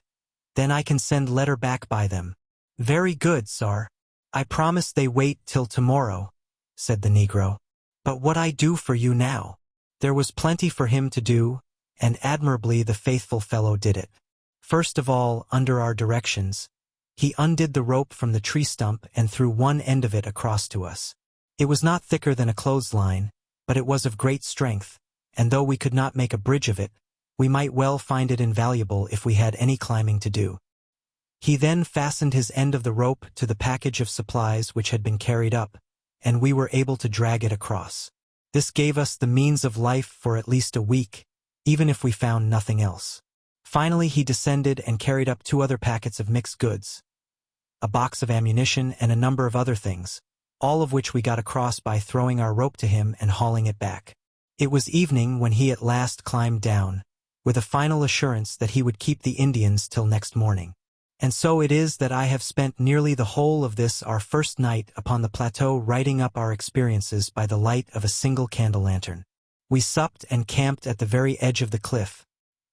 "Then I can send letter back by them." "Very good, sir. I promise they wait till tomorrow," said the Negro. "But what I do for you now?" There was plenty for him to do, and admirably the faithful fellow did it. First of all, under our directions, he undid the rope from the tree stump and threw one end of it across to us. It was not thicker than a clothesline, but it was of great strength, and though we could not make a bridge of it, we might well find it invaluable if we had any climbing to do. He then fastened his end of the rope to the package of supplies which had been carried up, and we were able to drag it across. This gave us the means of life for at least a week, even if we found nothing else. Finally he descended and carried up 2 other packets of mixed goods, a box of ammunition and a number of other things, all of which we got across by throwing our rope to him and hauling it back. It was evening when he at last climbed down, with a final assurance that he would keep the Indians till next morning. And so it is that I have spent nearly the whole of this our first night upon the plateau writing up our experiences by the light of a single candle-lantern. We supped and camped at the very edge of the cliff,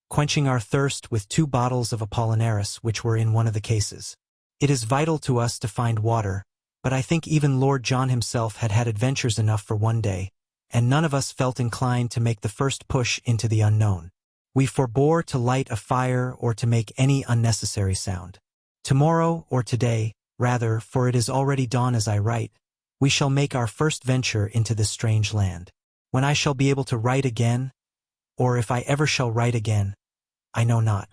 quenching our thirst with 2 bottles of Apollinaris which were in one of the cases. It is vital to us to find water, but I think even Lord John himself had had adventures enough for one day, and none of us felt inclined to make the first push into the unknown. We forbore to light a fire or to make any unnecessary sound. Tomorrow, or today, rather, for it is already dawn as I write, we shall make our first venture into this strange land. When I shall be able to write again, or if I ever shall write again, I know not.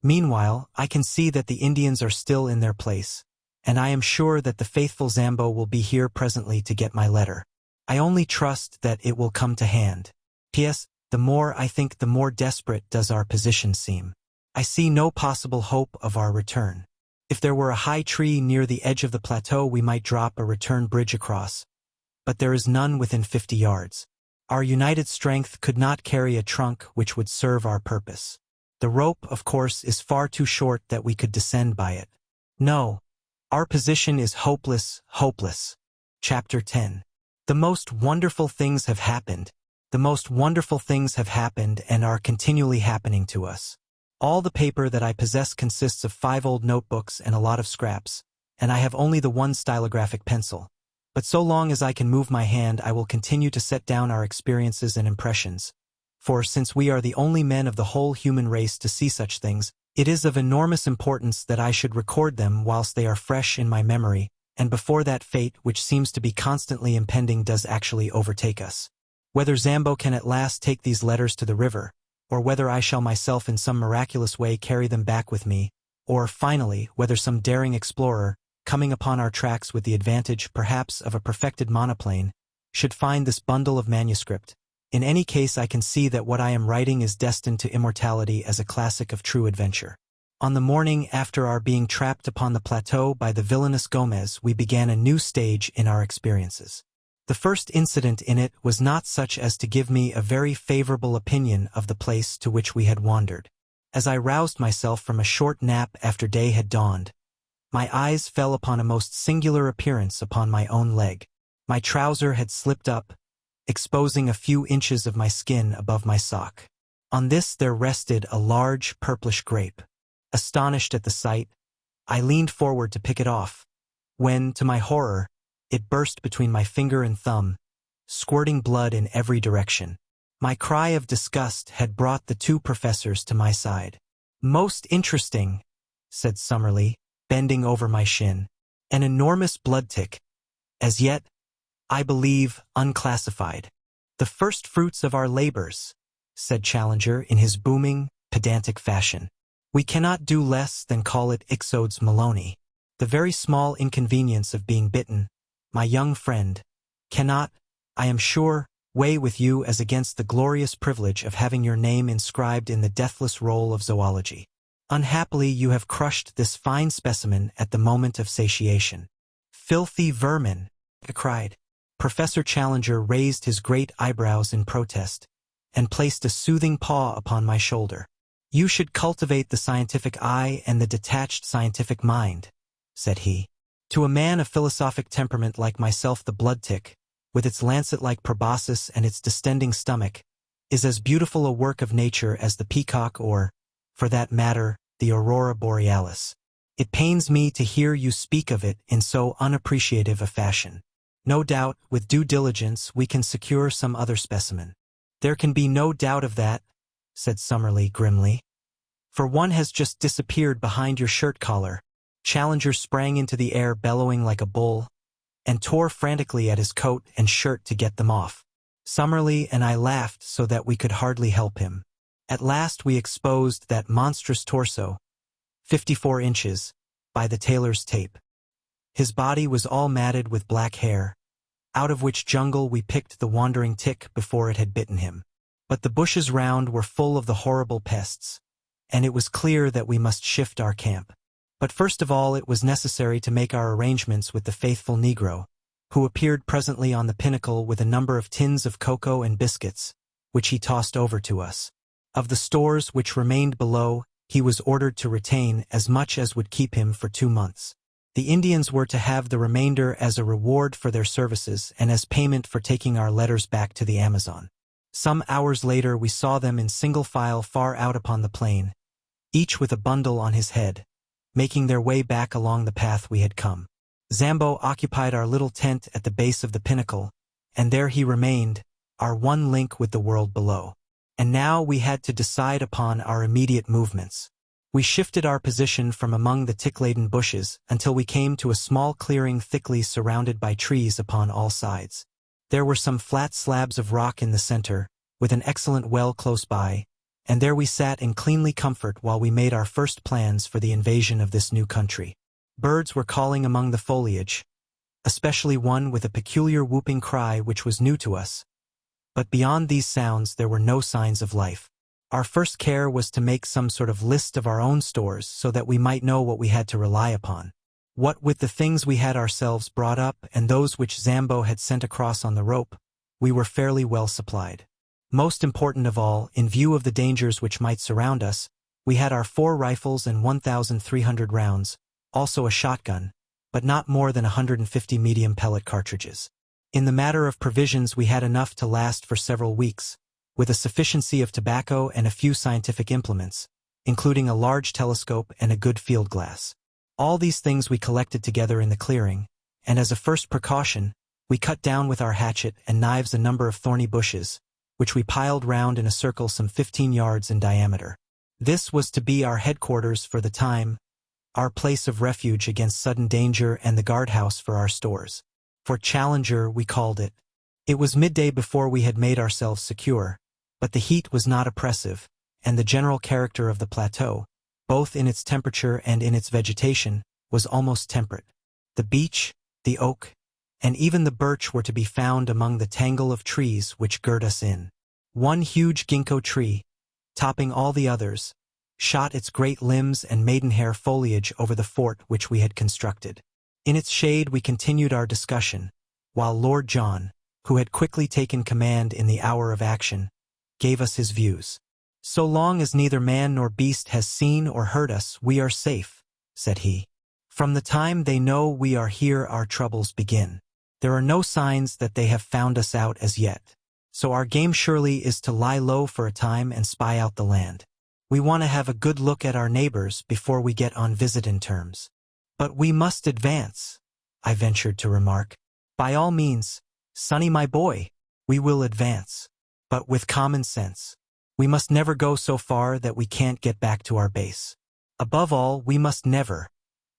Meanwhile, I can see that the Indians are still in their place, and I am sure that the faithful Zambo will be here presently to get my letter. I only trust that it will come to hand. P.S. The more I think, the more desperate does our position seem. I see no possible hope of our return. If there were a high tree near the edge of the plateau, we might drop a return bridge across, but there is none within 50 yards. Our united strength could not carry a trunk which would serve our purpose. The rope, of course, is far too short that we could descend by it. No, our position is hopeless, hopeless. Chapter 10. The most wonderful things have happened. The most wonderful things have happened and are continually happening to us. All the paper that I possess consists of 5 old notebooks and a lot of scraps, and I have only the one stylographic pencil. But so long as I can move my hand, I will continue to set down our experiences and impressions. For since we are the only men of the whole human race to see such things, it is of enormous importance that I should record them whilst they are fresh in my memory, and before that fate which seems to be constantly impending does actually overtake us. Whether Zambo can at last take these letters to the river, or whether I shall myself in some miraculous way carry them back with me, or, finally, whether some daring explorer, coming upon our tracks with the advantage, perhaps, of a perfected monoplane, should find this bundle of manuscript. In any case, I can see that what I am writing is destined to immortality as a classic of true adventure. On the morning after our being trapped upon the plateau by the villainous Gomez, we began a new stage in our experiences. The first incident in it was not such as to give me a very favorable opinion of the place to which we had wandered. As I roused myself from a short nap after day had dawned, my eyes fell upon a most singular appearance upon my own leg. My trouser had slipped up, exposing a few inches of my skin above my sock. On this there rested a large purplish grape. Astonished at the sight, I leaned forward to pick it off, when, to my horror, it burst between my finger and thumb, squirting blood in every direction. My cry of disgust had brought the 2 professors to my side. "Most interesting," said Summerlee, bending over my shin. "An enormous blood tick. As yet, I believe, unclassified." "The first fruits of our labors," said Challenger in his booming, pedantic fashion. "We cannot do less than call it Ixodes Maloney. The very small inconvenience of being bitten, my young friend, cannot, I am sure, weigh with you as against the glorious privilege of having your name inscribed in the deathless roll of zoology. Unhappily, you have crushed this fine specimen at the moment of satiation." "Filthy vermin!" I cried. Professor Challenger raised his great eyebrows in protest, and placed a soothing paw upon my shoulder. "You should cultivate the scientific eye and the detached scientific mind," said he. "To a man of philosophic temperament like myself, the blood tick, with its lancet-like proboscis and its distending stomach, is as beautiful a work of nature as the peacock or, for that matter, the aurora borealis. It pains me to hear you speak of it in so unappreciative a fashion. No doubt, with due diligence, we can secure some other specimen." "There can be no doubt of that," said Summerlee grimly. "For one has just disappeared behind your shirt collar." Challenger sprang into the air bellowing like a bull, and tore frantically at his coat and shirt to get them off. Summerlee and I laughed so that we could hardly help him. At last we exposed that monstrous torso, 54 inches, by the tailor's tape. His body was all matted with black hair, out of which jungle we picked the wandering tick before it had bitten him. But the bushes round were full of the horrible pests, and it was clear that we must shift our camp. But first of all it was necessary to make our arrangements with the faithful Negro, who appeared presently on the pinnacle with a number of tins of cocoa and biscuits, which he tossed over to us. Of the stores which remained below, he was ordered to retain as much as would keep him for 2 months. The Indians were to have the remainder as a reward for their services and as payment for taking our letters back to the Amazon. Some hours later we saw them in single file far out upon the plain, each with a bundle on his head, making their way back along the path we had come. Zambo occupied our little tent at the base of the pinnacle, and there he remained, our one link with the world below. And now we had to decide upon our immediate movements. We shifted our position from among the tick-laden bushes until we came to a small clearing thickly surrounded by trees upon all sides. There were some flat slabs of rock in the center, with an excellent well close by, and there we sat in cleanly comfort while we made our first plans for the invasion of this new country. Birds were calling among the foliage, especially one with a peculiar whooping cry which was new to us. But beyond these sounds there were no signs of life. Our first care was to make some sort of list of our own stores so that we might know what we had to rely upon. What with the things we had ourselves brought up and those which Zambo had sent across on the rope, we were fairly well supplied. Most important of all, in view of the dangers which might surround us, we had our 4 rifles and 1,300 rounds, also a shotgun, but not more than 150 medium pellet cartridges. In the matter of provisions we had enough to last for several weeks, with a sufficiency of tobacco and a few scientific implements, including a large telescope and a good field glass. All these things we collected together in the clearing, and as a first precaution, we cut down with our hatchet and knives a number of thorny bushes, which we piled round in a circle some 15 yards in diameter. This was to be our headquarters for the time, our place of refuge against sudden danger and the guardhouse for our stores. For Challenger we called it. It was midday before we had made ourselves secure, but the heat was not oppressive, and the general character of the plateau, both in its temperature and in its vegetation, was almost temperate. The beech, the oak, and even the birch were to be found among the tangle of trees which girt us in. One huge ginkgo tree, topping all the others, shot its great limbs and maidenhair foliage over the fort which we had constructed. In its shade we continued our discussion, while Lord John, who had quickly taken command in the hour of action, gave us his views. "So long as neither man nor beast has seen or heard us, we are safe," said he. "From the time they know we are here our troubles begin. There are no signs that they have found us out as yet, so our game surely is to lie low for a time and spy out the land. We want to have a good look at our neighbors before we get on visiting terms." "But we must advance," I ventured to remark. "By all means, Sonny my boy, we will advance. But with common sense. We must never go so far that we can't get back to our base. Above all, we must never,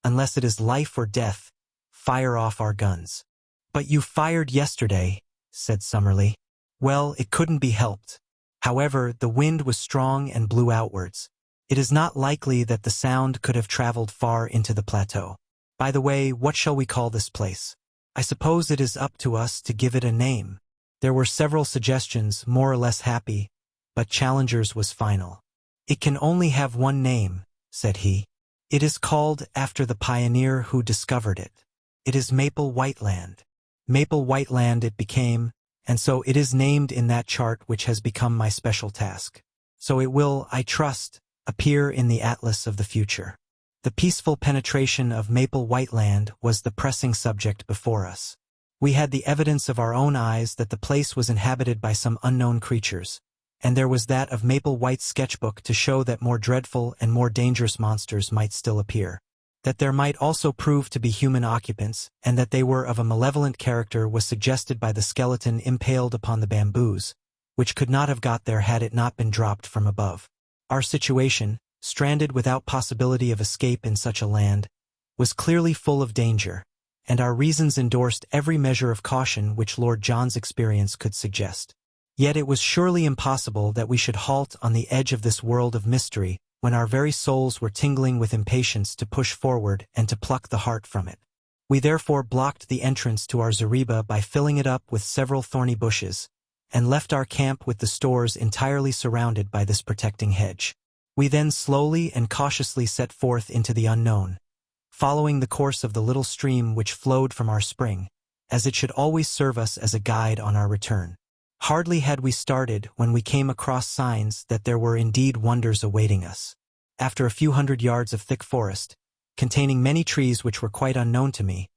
unless it is life or death, fire off our guns." "But you fired yesterday," said Summerlee. "Well, it couldn't be helped. However, the wind was strong and blew outwards. It is not likely that the sound could have traveled far into the plateau. By the way, what shall we call this place? I suppose it is up to us to give it a name." There were several suggestions, more or less happy, but Challenger's was final. "It can only have one name," said he. "It is called after the pioneer who discovered it. It is Maple White Land. Maple White Land it became, and so it is named in that chart which has become my special task. So it will, I trust, appear in the atlas of the future." The peaceful penetration of Maple White Land was the pressing subject before us. We had the evidence of our own eyes that the place was inhabited by some unknown creatures, and there was that of Maple White's sketchbook to show that more dreadful and more dangerous monsters might still appear. That there might also prove to be human occupants, and that they were of a malevolent character was suggested by the skeleton impaled upon the bamboos, which could not have got there had it not been dropped from above. Our situation, stranded without possibility of escape in such a land, was clearly full of danger, and our reasons endorsed every measure of caution which Lord John's experience could suggest. Yet it was surely impossible that we should halt on the edge of this world of mystery when our very souls were tingling with impatience to push forward and to pluck the heart from it. We therefore blocked the entrance to our zareba by filling it up with several thorny bushes, and left our camp with the stores entirely surrounded by this protecting hedge. We then slowly and cautiously set forth into the unknown, following the course of the little stream which flowed from our spring, as it should always serve us as a guide on our return. Hardly had we started when we came across signs that there were indeed wonders awaiting us. After a few hundred yards of thick forest, containing many trees which were quite unknown to me,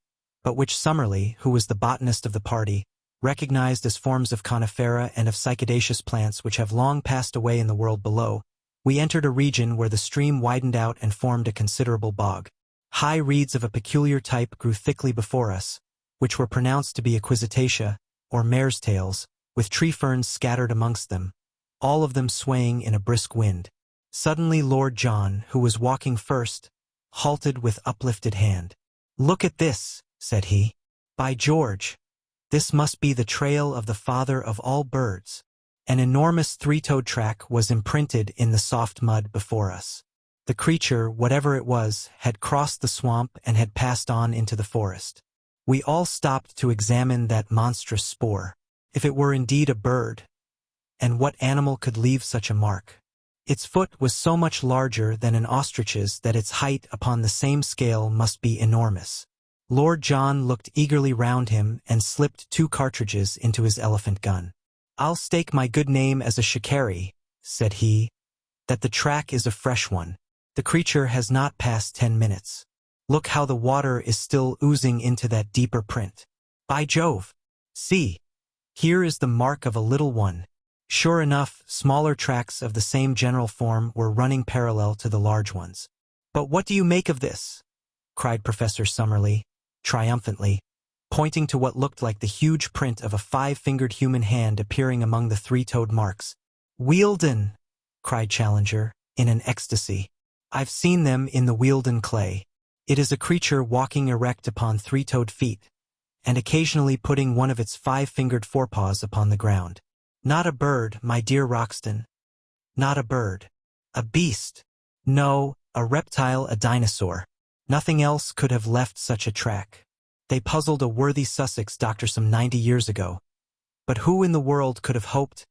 but which Summerlee, who was the botanist of the party, recognized as forms of conifera and of cycadaceous plants which have long passed away in the world below, We entered a region where the stream widened out and formed a considerable bog. High reeds of a peculiar type grew thickly before us, which were pronounced to be equisitacea, or mare's tails, with tree ferns scattered amongst them, all of them swaying in a brisk wind. Suddenly Lord John, who was walking first, halted with uplifted hand. "Look at this," said he. "By George! This must be the trail of the father of all birds." An enormous three-toed track was imprinted in the soft mud before us. The creature, whatever it was, had crossed the swamp and had passed on into the forest. We all stopped to examine that monstrous spoor. If it were indeed a bird, and what animal could leave such a mark? Its foot was so much larger than an ostrich's that its height upon the same scale must be enormous. Lord John looked eagerly round him and slipped 2 cartridges into his elephant gun. "I'll stake my good name as a shikari," said he, "that the track is a fresh one. The creature has not passed 10 minutes. Look how the water is still oozing into that deeper print. By Jove! See! Here is the mark of a little one." Sure enough, smaller tracks of the same general form were running parallel to the large ones. "But what do you make of this?" cried Professor Summerlee, triumphantly, pointing to what looked like the huge print of a 5-fingered human hand appearing among the 3-toed marks. "Wealden!" cried Challenger, in an ecstasy. "I've seen them in the Wealden clay. It is a creature walking erect upon 3-toed feet, and occasionally putting one of its 5-fingered forepaws upon the ground. Not a bird, my dear Roxton. Not a bird. A beast. No, a reptile, a dinosaur. Nothing else could have left such a track. They puzzled a worthy Sussex doctor some 90 years ago. But who in the world could have hoped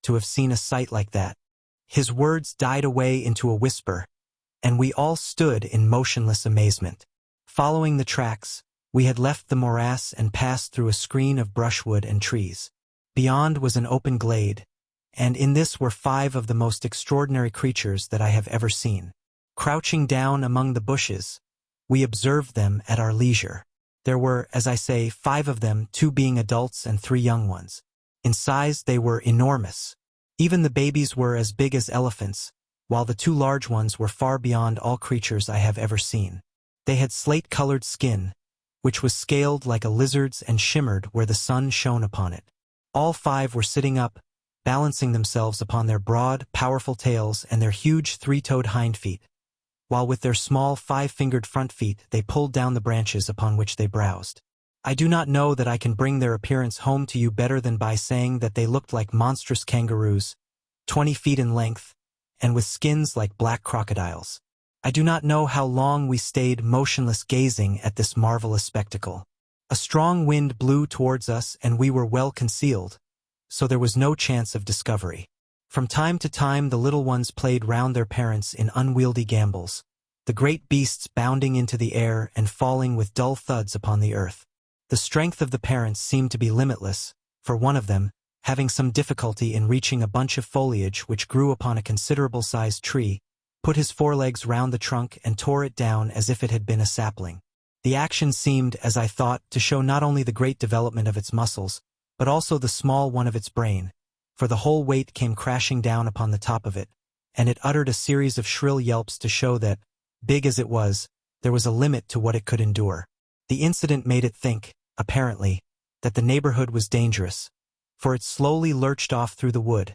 to have seen a sight like that?" His words died away into a whisper, and we all stood in motionless amazement. Following the tracks, we had left the morass and passed through a screen of brushwood and trees. Beyond was an open glade, and in this were 5 of the most extraordinary creatures that I have ever seen. Crouching down among the bushes, we observed them at our leisure. There were, as I say, 5 of them, 2 being adults and 3 young ones. In size they were enormous. Even the babies were as big as elephants, while the 2 large ones were far beyond all creatures I have ever seen. They had slate-colored skin, which was scaled like a lizard's and shimmered where the sun shone upon it. All 5 were sitting up, balancing themselves upon their broad, powerful tails and their huge 3-toed hind feet, while with their small 5-fingered front feet they pulled down the branches upon which they browsed. I do not know that I can bring their appearance home to you better than by saying that they looked like monstrous kangaroos, 20 feet in length, and with skins like black crocodiles. I do not know how long we stayed motionless gazing at this marvelous spectacle. A strong wind blew towards us and we were well concealed, so there was no chance of discovery. From time to time the little ones played round their parents in unwieldy gambols, the great beasts bounding into the air and falling with dull thuds upon the earth. The strength of the parents seemed to be limitless, for one of them, having some difficulty in reaching a bunch of foliage which grew upon a considerable-sized tree, put his forelegs round the trunk and tore it down as if it had been a sapling. The action seemed, as I thought, to show not only the great development of its muscles, but also the small one of its brain, for the whole weight came crashing down upon the top of it, and it uttered a series of shrill yelps to show that, big as it was, there was a limit to what it could endure. The incident made it think, apparently, that the neighborhood was dangerous, for it slowly lurched off through the wood,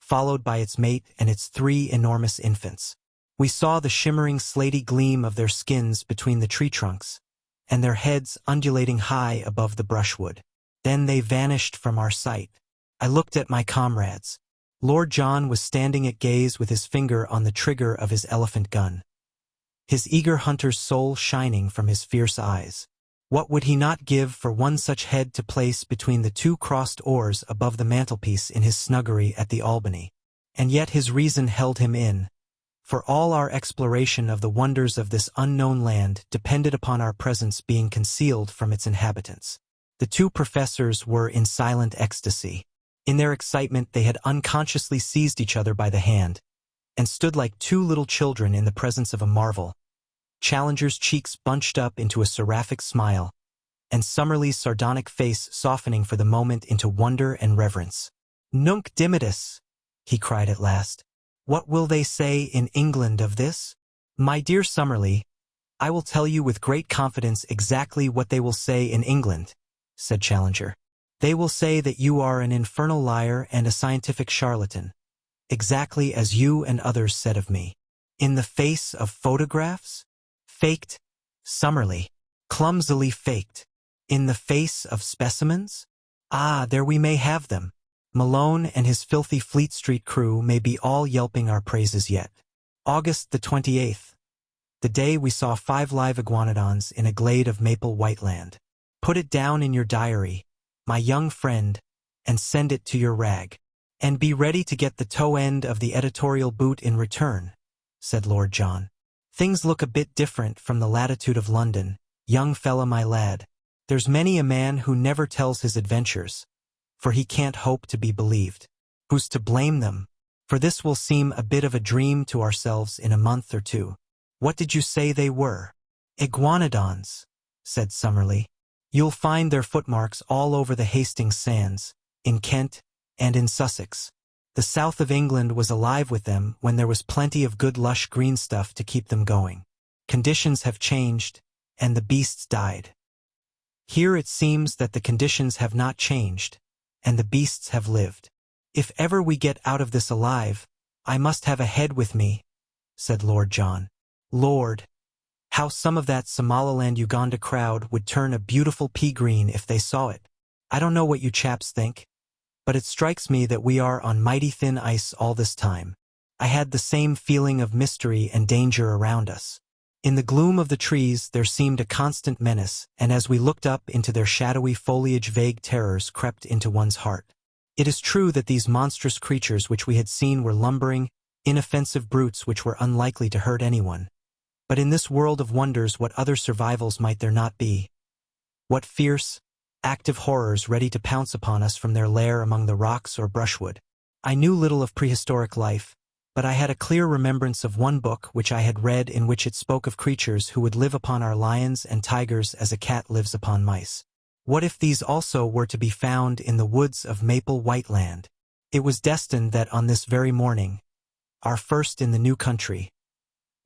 followed by its mate and its 3 enormous infants. We saw the shimmering slaty gleam of their skins between the tree trunks, and their heads undulating high above the brushwood. Then they vanished from our sight. I looked at my comrades. Lord John was standing at gaze with his finger on the trigger of his elephant gun, his eager hunter's soul shining from his fierce eyes. What would he not give for one such head to place between the 2 crossed oars above the mantelpiece in his snuggery at the Albany? And yet his reason held him in, for all our exploration of the wonders of this unknown land depended upon our presence being concealed from its inhabitants. The 2 professors were in silent ecstasy. In their excitement they had unconsciously seized each other by the hand, and stood like 2 little children in the presence of a marvel. Challenger's cheeks bunched up into a seraphic smile, and Summerlee's sardonic face softening for the moment into wonder and reverence. "Nunc dimittis," he cried at last. What will they say in England of this? My dear Summerlee, I will tell you with great confidence exactly what they will say in England, said Challenger. They will say that you are an infernal liar and a scientific charlatan, exactly as you and others said of me. In the face of photographs? Faked, Summerlee. Clumsily faked. In the face of specimens? Ah, there we may have them. Malone and his filthy Fleet Street crew may be all yelping our praises yet. August the 28th. The day we saw 5 live iguanodons in a glade of maple whiteland. Put it down in your diary, my young friend, and send it to your rag. And be ready to get the toe end of the editorial boot in return, said Lord John. Things look a bit different from the latitude of London, young fella my lad. There's many a man who never tells his adventures, for he can't hope to be believed. Who's to blame them? For this will seem a bit of a dream to ourselves in a month or two. What did you say they were? Iguanodons, said Summerlee. You'll find their footmarks all over the Hastings sands, in Kent, and in Sussex. The south of England was alive with them when there was plenty of good lush green stuff to keep them going. Conditions have changed, and the beasts died. Here it seems that the conditions have not changed, and the beasts have lived. If ever we get out of this alive, I must have a head with me, said Lord John. Lord, how some of that Somaliland Uganda crowd would turn a beautiful pea green if they saw it. I don't know what you chaps think, but it strikes me that we are on mighty thin ice all this time. I had the same feeling of mystery and danger around us. In the gloom of the trees there seemed a constant menace, and as we looked up into their shadowy foliage vague terrors crept into one's heart. It is true that these monstrous creatures which we had seen were lumbering, inoffensive brutes which were unlikely to hurt anyone. But in this world of wonders what other survivals might there not be? What fierce, active horrors ready to pounce upon us from their lair among the rocks or brushwood? I knew little of prehistoric life, but I had a clear remembrance of one book which I had read in which it spoke of creatures who would live upon our lions and tigers as a cat lives upon mice. What if these also were to be found in the woods of Maple Whiteland? It was destined that on this very morning, our first in the new country,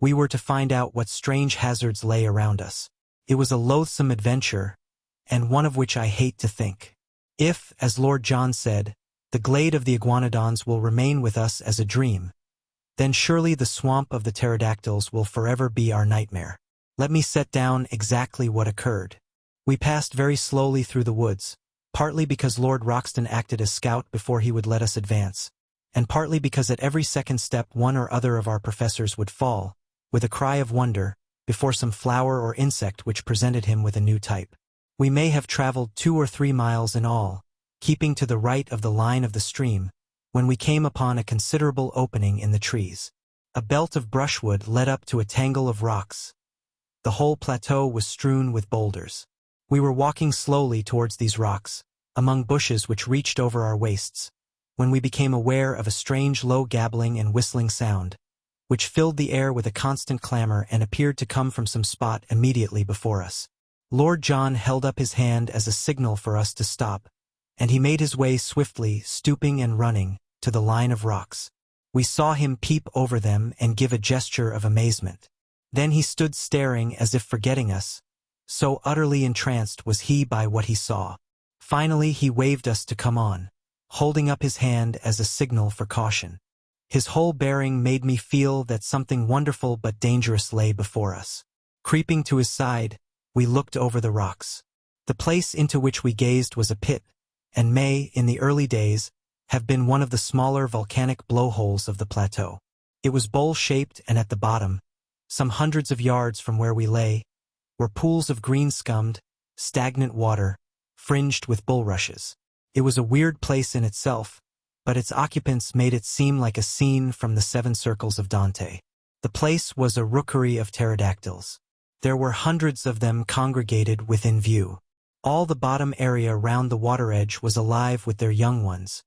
we were to find out what strange hazards lay around us. It was a loathsome adventure, and one of which I hate to think. If, as Lord John said, the glade of the iguanodons will remain with us as a dream, then surely the swamp of the pterodactyls will forever be our nightmare. Let me set down exactly what occurred. We passed very slowly through the woods, partly because Lord Roxton acted as scout before he would let us advance, and partly because at every second step one or other of our professors would fall, with a cry of wonder, before some flower or insect which presented him with a new type. We may have traveled 2 or 3 miles in all, keeping to the right of the line of the stream, when we came upon a considerable opening in the trees. A belt of brushwood led up to a tangle of rocks. The whole plateau was strewn with boulders. We were walking slowly towards these rocks, among bushes which reached over our waists, when we became aware of a strange low gabbling and whistling sound, which filled the air with a constant clamor and appeared to come from some spot immediately before us. Lord John held up his hand as a signal for us to stop, and he made his way swiftly, stooping and running, to the line of rocks. We saw him peep over them and give a gesture of amazement. Then he stood staring as if forgetting us, so utterly entranced was he by what he saw. Finally he waved us to come on, holding up his hand as a signal for caution. His whole bearing made me feel that something wonderful but dangerous lay before us. Creeping to his side, we looked over the rocks. The place into which we gazed was a pit, and may, in the early days, have been one of the smaller volcanic blowholes of the plateau. It was bowl-shaped, and at the bottom, some hundreds of yards from where we lay, were pools of green-scummed, stagnant water, fringed with bulrushes. It was a weird place in itself, but its occupants made it seem like a scene from the Seven Circles of Dante. The place was a rookery of pterodactyls. There were hundreds of them congregated within view. All the bottom area round the water edge was alive with their young ones,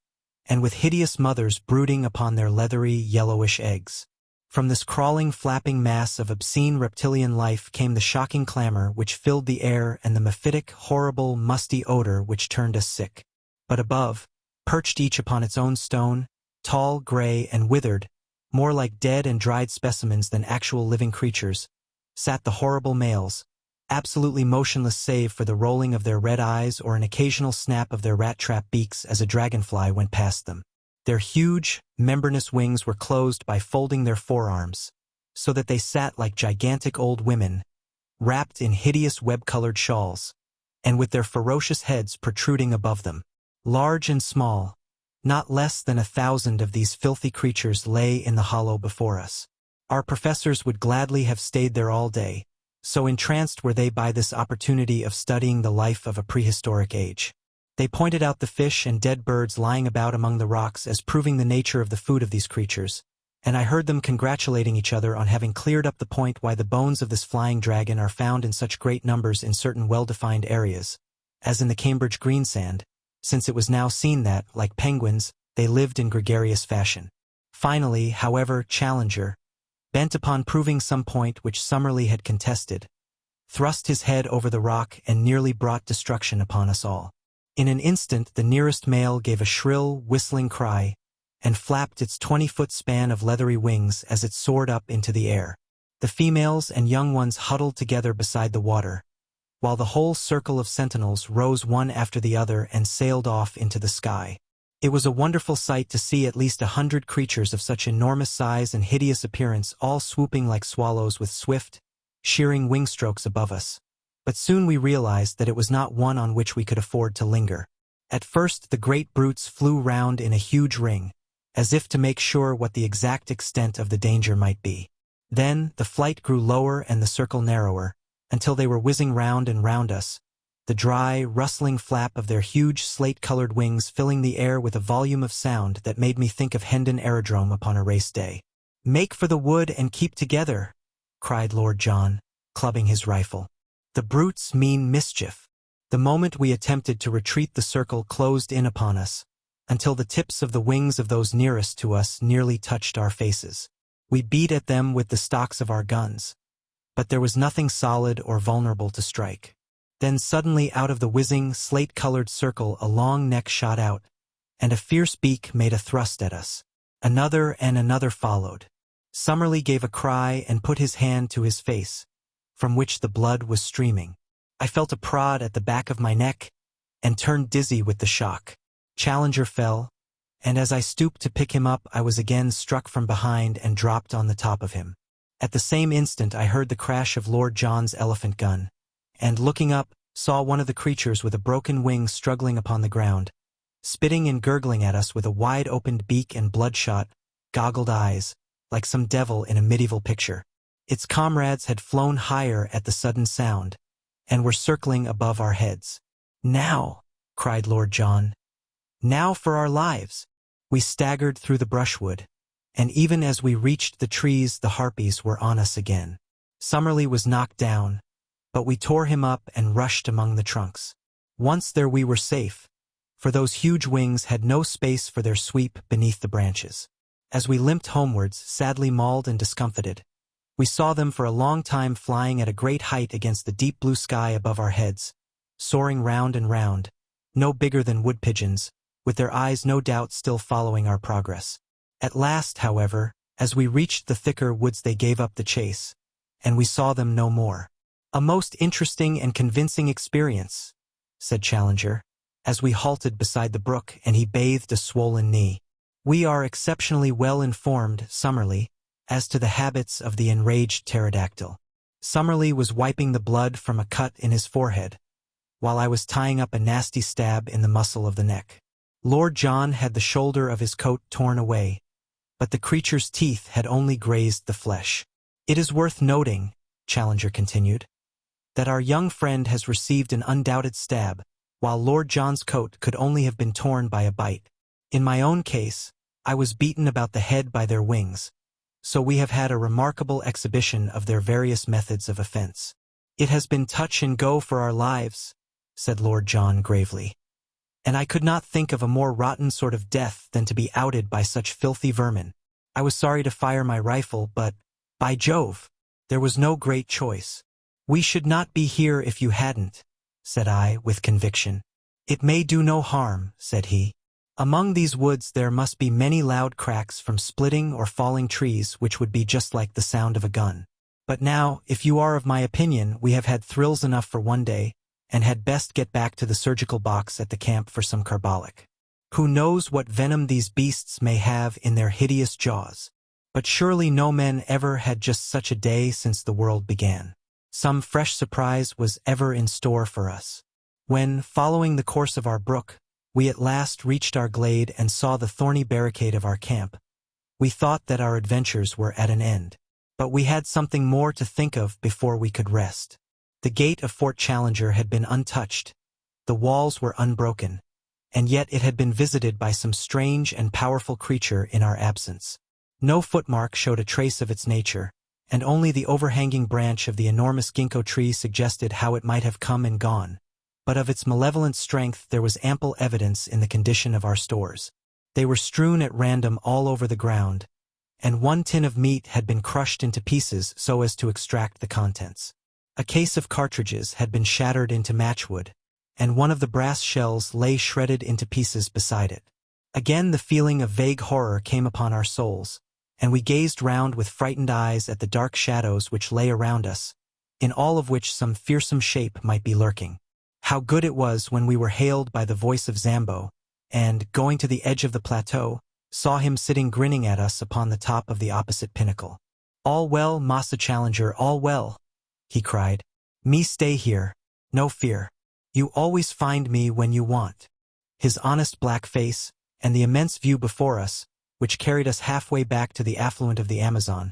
and with hideous mothers brooding upon their leathery, yellowish eggs. From this crawling, flapping mass of obscene reptilian life came the shocking clamor which filled the air and the mephitic, horrible, musty odor which turned us sick. But above, perched each upon its own stone, tall, gray, and withered, More like dead and dried specimens than actual living creatures, sat the horrible males, absolutely motionless save for the rolling of their red eyes or an occasional snap of their rat-trap beaks as a dragonfly went past them. Their huge, membranous wings were closed by folding their forearms, so that they sat like gigantic old women, wrapped in hideous web-colored shawls, and with their ferocious heads protruding above them. Large and small, not less than 1,000 of these filthy creatures lay in the hollow before us. Our professors would gladly have stayed there all day, so entranced were they by this opportunity of studying the life of a prehistoric age. They pointed out the fish and dead birds lying about among the rocks as proving the nature of the food of these creatures, and I heard them congratulating each other on having cleared up the point why the bones of this flying dragon are found in such great numbers in certain well-defined areas, as in the Cambridge greensand, since it was now seen that, like penguins, they lived in gregarious fashion. Finally, however, Challenger, bent upon proving some point which Summerlee had contested, thrust his head over the rock and nearly brought destruction upon us all. In an instant the nearest male gave a shrill, whistling cry, and flapped its 20-foot span of leathery wings as it soared up into the air. The females and young ones huddled together beside the water, while the whole circle of sentinels rose one after the other and sailed off into the sky. It was a wonderful sight to see at least 100 creatures of such enormous size and hideous appearance all swooping like swallows with swift, shearing wing strokes above us. But soon we realized that it was not one on which we could afford to linger. At first the great brutes flew round in a huge ring, as if to make sure what the exact extent of the danger might be. Then the flight grew lower and the circle narrower, until they were whizzing round and round us, the dry, rustling flap of their huge slate-colored wings filling the air with a volume of sound that made me think of Hendon Aerodrome upon a race day. "Make for the wood and keep together," cried Lord John, clubbing his rifle. "The brutes mean mischief." The moment we attempted to retreat the circle closed in upon us, until the tips of the wings of those nearest to us nearly touched our faces. We beat at them with the stocks of our guns, but there was nothing solid or vulnerable to strike. Then suddenly out of the whizzing, slate-colored circle a long neck shot out, and a fierce beak made a thrust at us. Another and another followed. Summerlee gave a cry and put his hand to his face, from which the blood was streaming. I felt a prod at the back of my neck, and turned dizzy with the shock. Challenger fell, and as I stooped to pick him up I was again struck from behind and dropped on the top of him. At the same instant I heard the crash of Lord John's elephant gun, and looking up, saw one of the creatures with a broken wing struggling upon the ground, spitting and gurgling at us with a wide-opened beak and bloodshot, goggled eyes, like some devil in a medieval picture. Its comrades had flown higher at the sudden sound, and were circling above our heads. "Now!" cried Lord John. "Now for our lives!" We staggered through the brushwood, and even as we reached the trees the harpies were on us again. Summerlee was knocked down, but we tore him up and rushed among the trunks. Once there we were safe, for those huge wings had no space for their sweep beneath the branches. As we limped homewards, sadly mauled and discomfited, we saw them for a long time flying at a great height against the deep blue sky above our heads, soaring round and round, no bigger than wood pigeons, with their eyes no doubt still following our progress. At last, however, as we reached the thicker woods they gave up the chase, and we saw them no more. "A most interesting and convincing experience," said Challenger, as we halted beside the brook and he bathed a swollen knee. "We are exceptionally well informed, Summerlee, as to the habits of the enraged pterodactyl." Summerlee was wiping the blood from a cut in his forehead, while I was tying up a nasty stab in the muscle of the neck. Lord John had the shoulder of his coat torn away, but the creature's teeth had only grazed the flesh. "It is worth noting," Challenger continued, "that our young friend has received an undoubted stab, while Lord John's coat could only have been torn by a bite. In my own case, I was beaten about the head by their wings, so we have had a remarkable exhibition of their various methods of offense." "It has been touch and go for our lives," said Lord John gravely, "and I could not think of a more rotten sort of death than to be outed by such filthy vermin. I was sorry to fire my rifle, but, by Jove, there was no great choice." "We should not be here if you hadn't," said I with conviction. "It may do no harm," said he. Among these woods there must be many loud cracks from splitting or falling trees which would be just like the sound of a gun. But now, if you are of my opinion, we have had thrills enough for one day, and had best get back to the surgical box at the camp for some carbolic. Who knows what venom these beasts may have in their hideous jaws? But surely no men ever had just such a day since the world began. Some fresh surprise was ever in store for us. When, following the course of our brook, we at last reached our glade and saw the thorny barricade of our camp, we thought that our adventures were at an end. But we had something more to think of before we could rest. The gate of Fort Challenger had been untouched, the walls were unbroken, and yet it had been visited by some strange and powerful creature in our absence. No footmark showed a trace of its nature, and only the overhanging branch of the enormous ginkgo tree suggested how it might have come and gone. But of its malevolent strength there was ample evidence in the condition of our stores. They were strewn at random all over the ground, and one tin of meat had been crushed into pieces so as to extract the contents. A case of cartridges had been shattered into matchwood, and one of the brass shells lay shredded into pieces beside it. Again the feeling of vague horror came upon our souls, and we gazed round with frightened eyes at the dark shadows which lay around us, in all of which some fearsome shape might be lurking. How good it was when we were hailed by the voice of Zambo, and, going to the edge of the plateau, saw him sitting grinning at us upon the top of the opposite pinnacle. "All well, Massa Challenger, all well," he cried. "Me stay here, no fear. You always find me when you want." His honest black face, and the immense view before us, which carried us halfway back to the affluent of the Amazon,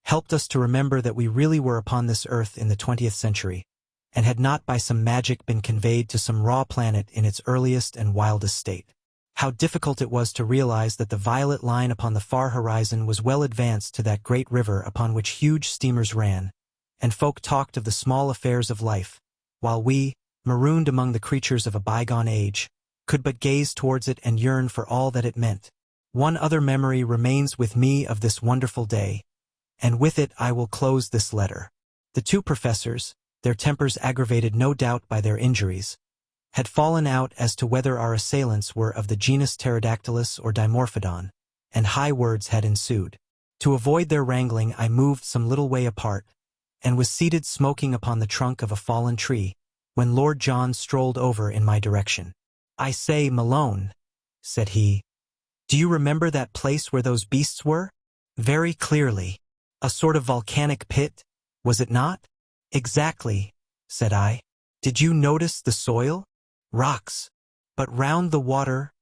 helped us to remember that we really were upon this earth in the 20th century, and had not by some magic been conveyed to some raw planet in its earliest and wildest state. How difficult it was to realize that the violet line upon the far horizon was well advanced to that great river upon which huge steamers ran, and folk talked of the small affairs of life, while we, marooned among the creatures of a bygone age, could but gaze towards it and yearn for all that it meant. One other memory remains with me of this wonderful day, and with it I will close this letter. The two professors, their tempers aggravated no doubt by their injuries, had fallen out as to whether our assailants were of the genus Pterodactylus or Dimorphodon, and high words had ensued. To avoid their wrangling I moved some little way apart, and was seated smoking upon the trunk of a fallen tree, when Lord John strolled over in my direction. "I say, Malone," said he, "do you remember that place where those beasts were?" "Very clearly. A sort of volcanic pit, was it not?" "Exactly," said I. "Did you notice the soil?" "Rocks. But round the water,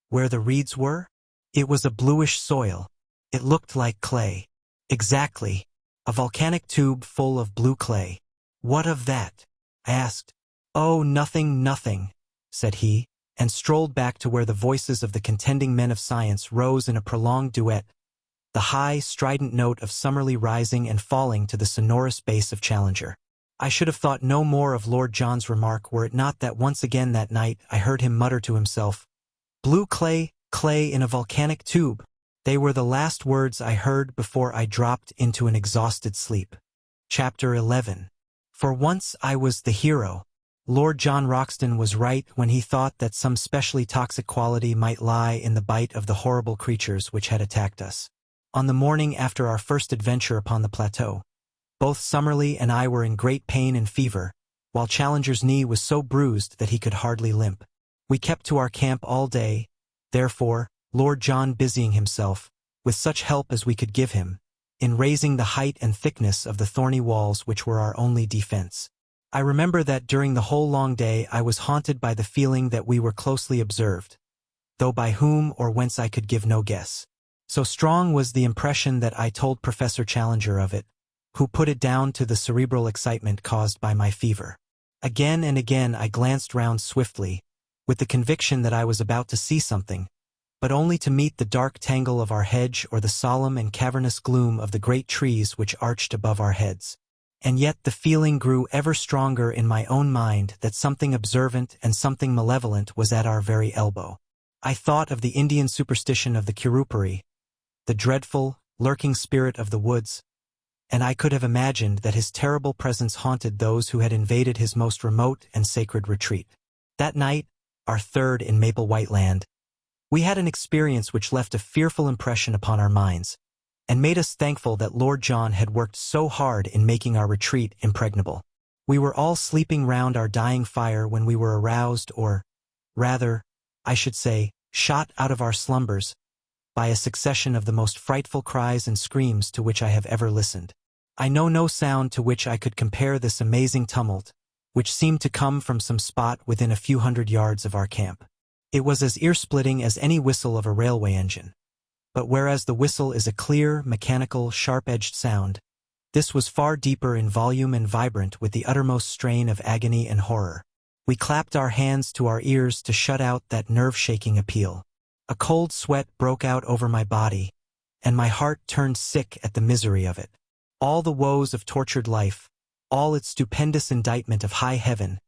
where the reeds were?" "It was a bluish soil. It looked like clay." "Exactly. A volcanic tube full of blue clay." "What of that?" I asked. "Oh, nothing, nothing," said he, and strolled back to where the voices of the contending men of science rose in a prolonged duet, the high, strident note of Summerlee rising and falling to the sonorous bass of Challenger. I should have thought no more of Lord John's remark were it not that once again that night I heard him mutter to himself, "Blue clay, clay in a volcanic tube." They were the last words I heard before I dropped into an exhausted sleep. Chapter 11. For once I was the hero. Lord John Roxton was right when he thought that some specially toxic quality might lie in the bite of the horrible creatures which had attacked us. On the morning after our first adventure upon the plateau, both Summerlee and I were in great pain and fever, while Challenger's knee was so bruised that he could hardly limp. We kept to our camp all day, therefore, Lord John busying himself, with such help as we could give him, in raising the height and thickness of the thorny walls which were our only defense. I remember that during the whole long day I was haunted by the feeling that we were closely observed, though by whom or whence I could give no guess. So strong was the impression that I told Professor Challenger of it, who put it down to the cerebral excitement caused by my fever. Again and again I glanced round swiftly, with the conviction that I was about to see something, but only to meet the dark tangle of our hedge or the solemn and cavernous gloom of the great trees which arched above our heads. And yet the feeling grew ever stronger in my own mind that something observant and something malevolent was at our very elbow. I thought of the Indian superstition of the Kurupari, the dreadful, lurking spirit of the woods, and I could have imagined that his terrible presence haunted those who had invaded his most remote and sacred retreat. That night, our third in Maple White Land, We had an experience which left a fearful impression upon our minds, and made us thankful that Lord John had worked so hard in making our retreat impregnable. We were all sleeping round our dying fire when we were aroused, or, rather, I should say, shot out of our slumbers, by a succession of the most frightful cries and screams to which I have ever listened. I know no sound to which I could compare this amazing tumult, which seemed to come from some spot within a few hundred yards of our camp. It was as ear-splitting as any whistle of a railway engine. But whereas the whistle is a clear, mechanical, sharp-edged sound, this was far deeper in volume and vibrant with the uttermost strain of agony and horror. We clapped our hands to our ears to shut out that nerve-shaking appeal. A cold sweat broke out over my body, and my heart turned sick at the misery of it. All the woes of tortured life, all its stupendous indictment of high heaven,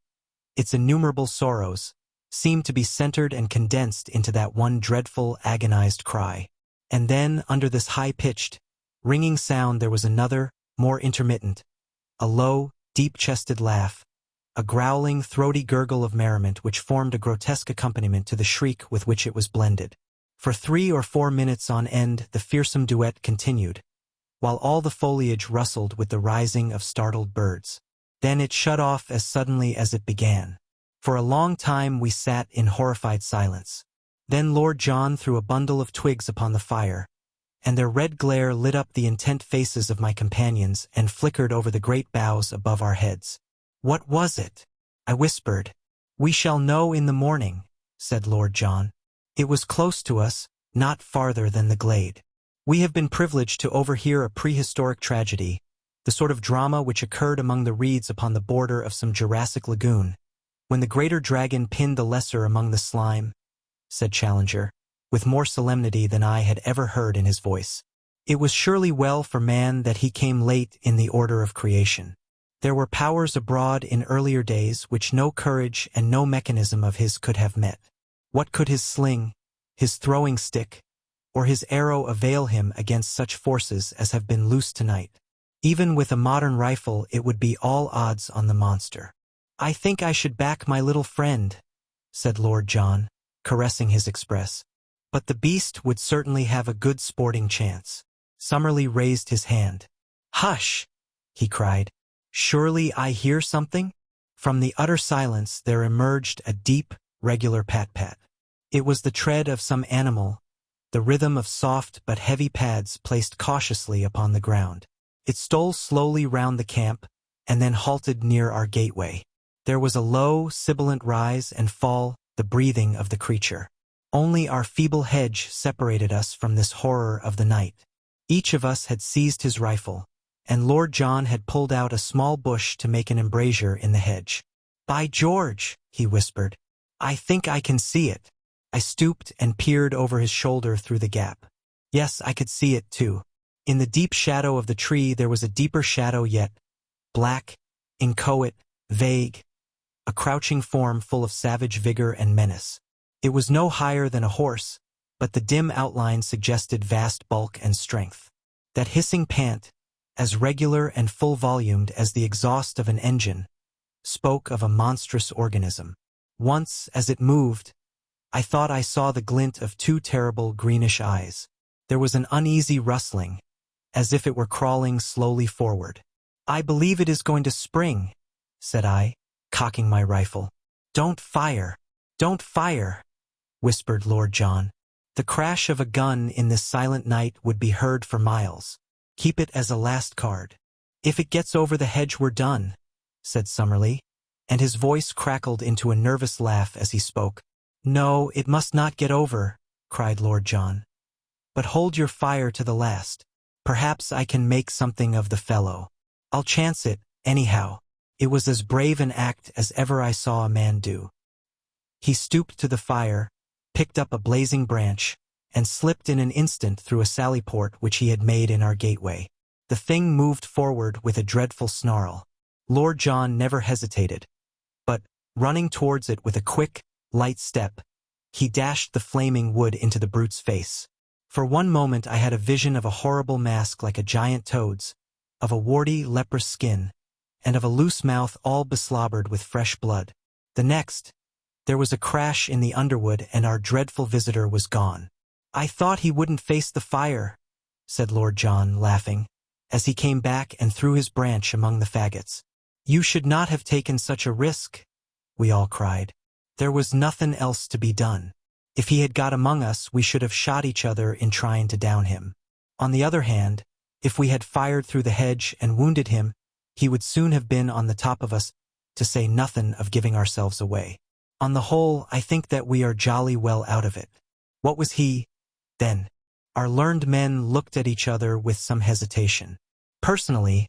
its innumerable sorrows, seemed to be centered and condensed into that one dreadful, agonized cry. And then, under this high-pitched, ringing sound there was another, more intermittent, a low, deep-chested laugh, a growling, throaty gurgle of merriment which formed a grotesque accompaniment to the shriek with which it was blended. For 3 or 4 minutes on end the fearsome duet continued, while all the foliage rustled with the rising of startled birds. Then it shut off as suddenly as it began. For a long time we sat in horrified silence. Then Lord John threw a bundle of twigs upon the fire, and their red glare lit up the intent faces of my companions and flickered over the great boughs above our heads. "What was it?" I whispered. "We shall know in the morning," said Lord John. "It was close to us, not farther than the glade." We have been privileged to overhear a prehistoric tragedy, the sort of drama which occurred among the reeds upon the border of some Jurassic lagoon, when the greater dragon pinned the lesser among the slime, said Challenger, with more solemnity than I had ever heard in his voice. It was surely well for man that he came late in the order of creation. There were powers abroad in earlier days which no courage and no mechanism of his could have met. What could his sling, his throwing stick, or his arrow avail him against such forces as have been loosed tonight? Even with a modern rifle it would be all odds on the monster. "I think I should back my little friend," said Lord John, caressing his Express. "But the beast would certainly have a good sporting chance." Summerlee raised his hand. "Hush!" he cried. "Surely I hear something?" From the utter silence there emerged a deep, regular pat-pat. It was the tread of some animal, the rhythm of soft but heavy pads placed cautiously upon the ground. It stole slowly round the camp, and then halted near our gateway. There was a low, sibilant rise and fall, the breathing of the creature. Only our feeble hedge separated us from this horror of the night. Each of us had seized his rifle, and Lord John had pulled out a small bush to make an embrasure in the hedge. "By George," he whispered, "I think I can see it." I stooped and peered over his shoulder through the gap. Yes, I could see it too. In the deep shadow of the tree there was a deeper shadow yet, black, inchoate, vague, a crouching form full of savage vigor and menace. It was no higher than a horse, but the dim outline suggested vast bulk and strength. That hissing pant, as regular and full-volumed as the exhaust of an engine, spoke of a monstrous organism. Once, as it moved, I thought I saw the glint of 2 terrible greenish eyes. There was an uneasy rustling, as if it were crawling slowly forward. "I believe it is going to spring," said I, cocking my rifle. "Don't fire! Don't fire!" whispered Lord John. "The crash of a gun in this silent night would be heard for miles. Keep it as a last card." "If it gets over the hedge we're done," said Summerlee, and his voice crackled into a nervous laugh as he spoke. "No, it must not get over," cried Lord John. "But hold your fire to the last. Perhaps I can make something of the fellow. I'll chance it, anyhow." It was as brave an act as ever I saw a man do. He stooped to the fire, picked up a blazing branch, and slipped in an instant through a sallyport which he had made in our gateway. The thing moved forward with a dreadful snarl. Lord John never hesitated, but, running towards it with a quick, light step, he dashed the flaming wood into the brute's face. For one moment I had a vision of a horrible mask like a giant toad's, of a warty, leprous skin, and of a loose mouth all beslobbered with fresh blood. The next, There was a crash in the underwood and our dreadful visitor was gone. "I thought he wouldn't face the fire," said Lord John, laughing, as he came back and threw his branch among the faggots. "You should not have taken such a risk," we all cried. There was nothing else to be done. If he had got among us, we should have shot each other in trying to down him. On the other hand, if we had fired through the hedge and wounded him, he would soon have been on the top of us, to say nothing of giving ourselves away. On the whole, I think that we are jolly well out of it. What was he, then? Our learned men looked at each other with some hesitation. "Personally,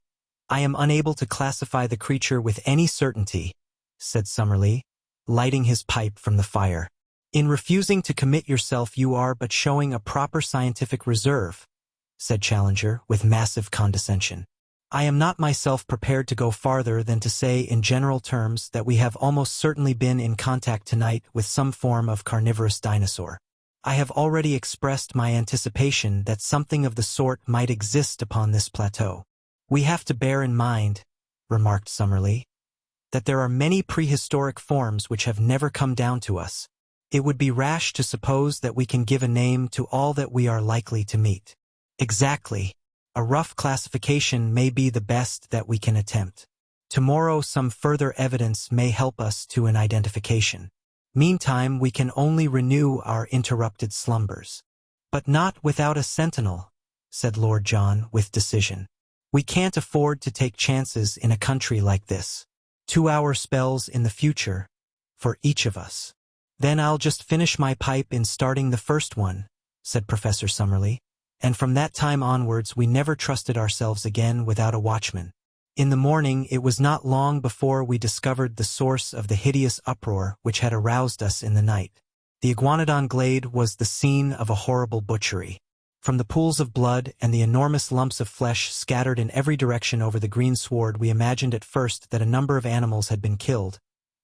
I am unable to classify the creature with any certainty," said Summerlee, lighting his pipe from the fire. "In refusing to commit yourself you are but showing a proper scientific reserve," said Challenger with massive condescension. "I am not myself prepared to go farther than to say in general terms that we have almost certainly been in contact tonight with some form of carnivorous dinosaur. I have already expressed my anticipation that something of the sort might exist upon this plateau. We have to bear in mind," remarked Summerlee, "that there are many prehistoric forms which have never come down to us. It would be rash to suppose that we can give a name to all that we are likely to meet." "Exactly. A rough classification may be the best that we can attempt. Tomorrow some further evidence may help us to an identification. Meantime we can only renew our interrupted slumbers." "But not without a sentinel," said Lord John with decision. "We can't afford to take chances in a country like this. 2-hour spells in the future, for each of us." "Then I'll just finish my pipe in starting the first one," said Professor Summerlee, and from that time onwards we never trusted ourselves again without a watchman. In the morning it was not long before we discovered the source of the hideous uproar which had aroused us in the night. The Iguanodon glade was the scene of a horrible butchery. From the pools of blood and the enormous lumps of flesh scattered in every direction over the green sward we imagined at first that a number of animals had been killed,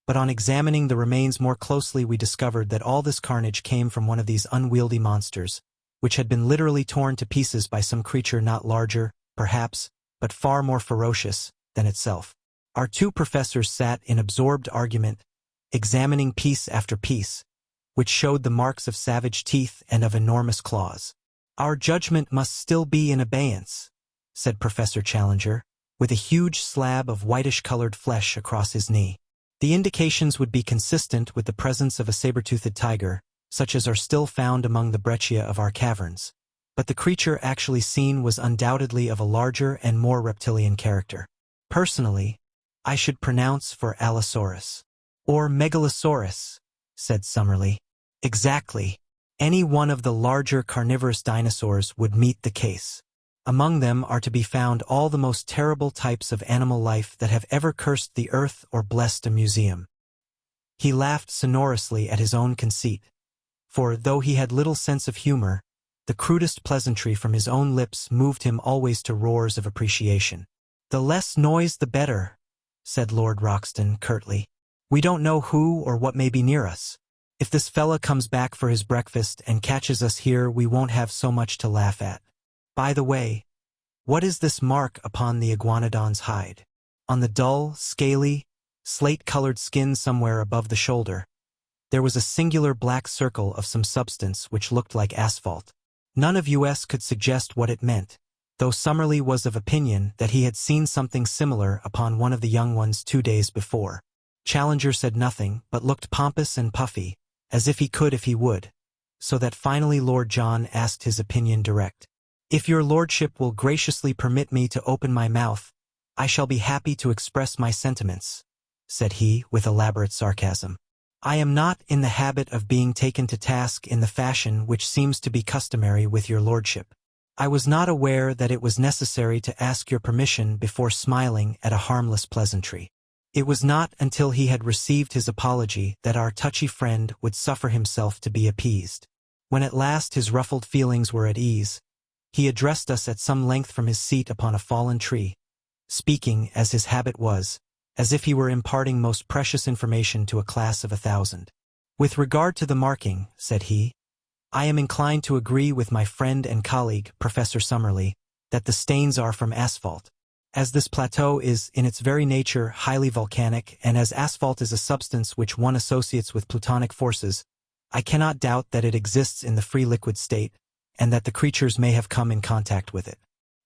but on examining the remains more closely we discovered that all this carnage came from one of these unwieldy monsters, which had been literally torn to pieces by some creature not larger, perhaps, but far more ferocious than itself. Our two professors sat in absorbed argument, examining piece after piece, which showed the marks of savage teeth and of enormous claws. "Our judgment must still be in abeyance," said Professor Challenger, with a huge slab of whitish-colored flesh across his knee. "The indications would be consistent with the presence of a saber-toothed tiger, such as are still found among the breccia of our caverns. But the creature actually seen was undoubtedly of a larger and more reptilian character. Personally, I should pronounce for Allosaurus." "Or Megalosaurus," said Summerlee. "Exactly. Any one of the larger carnivorous dinosaurs would meet the case. Among them are to be found all the most terrible types of animal life that have ever cursed the earth or blessed a museum." He laughed sonorously at his own conceit, for, though he had little sense of humor, the crudest pleasantry from his own lips moved him always to roars of appreciation. "The less noise the better," said Lord Roxton curtly. "We don't know who or what may be near us. If this fella comes back for his breakfast and catches us here we won't have so much to laugh at. By the way, what is this mark upon the iguanodon's hide? On the dull, scaly, slate-colored skin somewhere above the shoulder, there was a singular black circle of some substance which looked like asphalt. None of us could suggest what it meant, though Summerlee was of opinion that he had seen something similar upon one of the young ones 2 days before. Challenger said nothing, but looked pompous and puffy, as if he could if he would, so that finally Lord John asked his opinion direct. "If your lordship will graciously permit me to open my mouth, I shall be happy to express my sentiments," said he with elaborate sarcasm. "I am not in the habit of being taken to task in the fashion which seems to be customary with your lordship. I was not aware that it was necessary to ask your permission before smiling at a harmless pleasantry." It was not until he had received his apology that our touchy friend would suffer himself to be appeased. When at last his ruffled feelings were at ease, he addressed us at some length from his seat upon a fallen tree, speaking, as his habit was, as if he were imparting most precious information to a class of 1,000. "With regard to the marking," said he, "I am inclined to agree with my friend and colleague, Professor Summerlee, that the stains are from asphalt. As this plateau is, in its very nature, highly volcanic, and as asphalt is a substance which one associates with plutonic forces, I cannot doubt that it exists in the free liquid state, and that the creatures may have come in contact with it.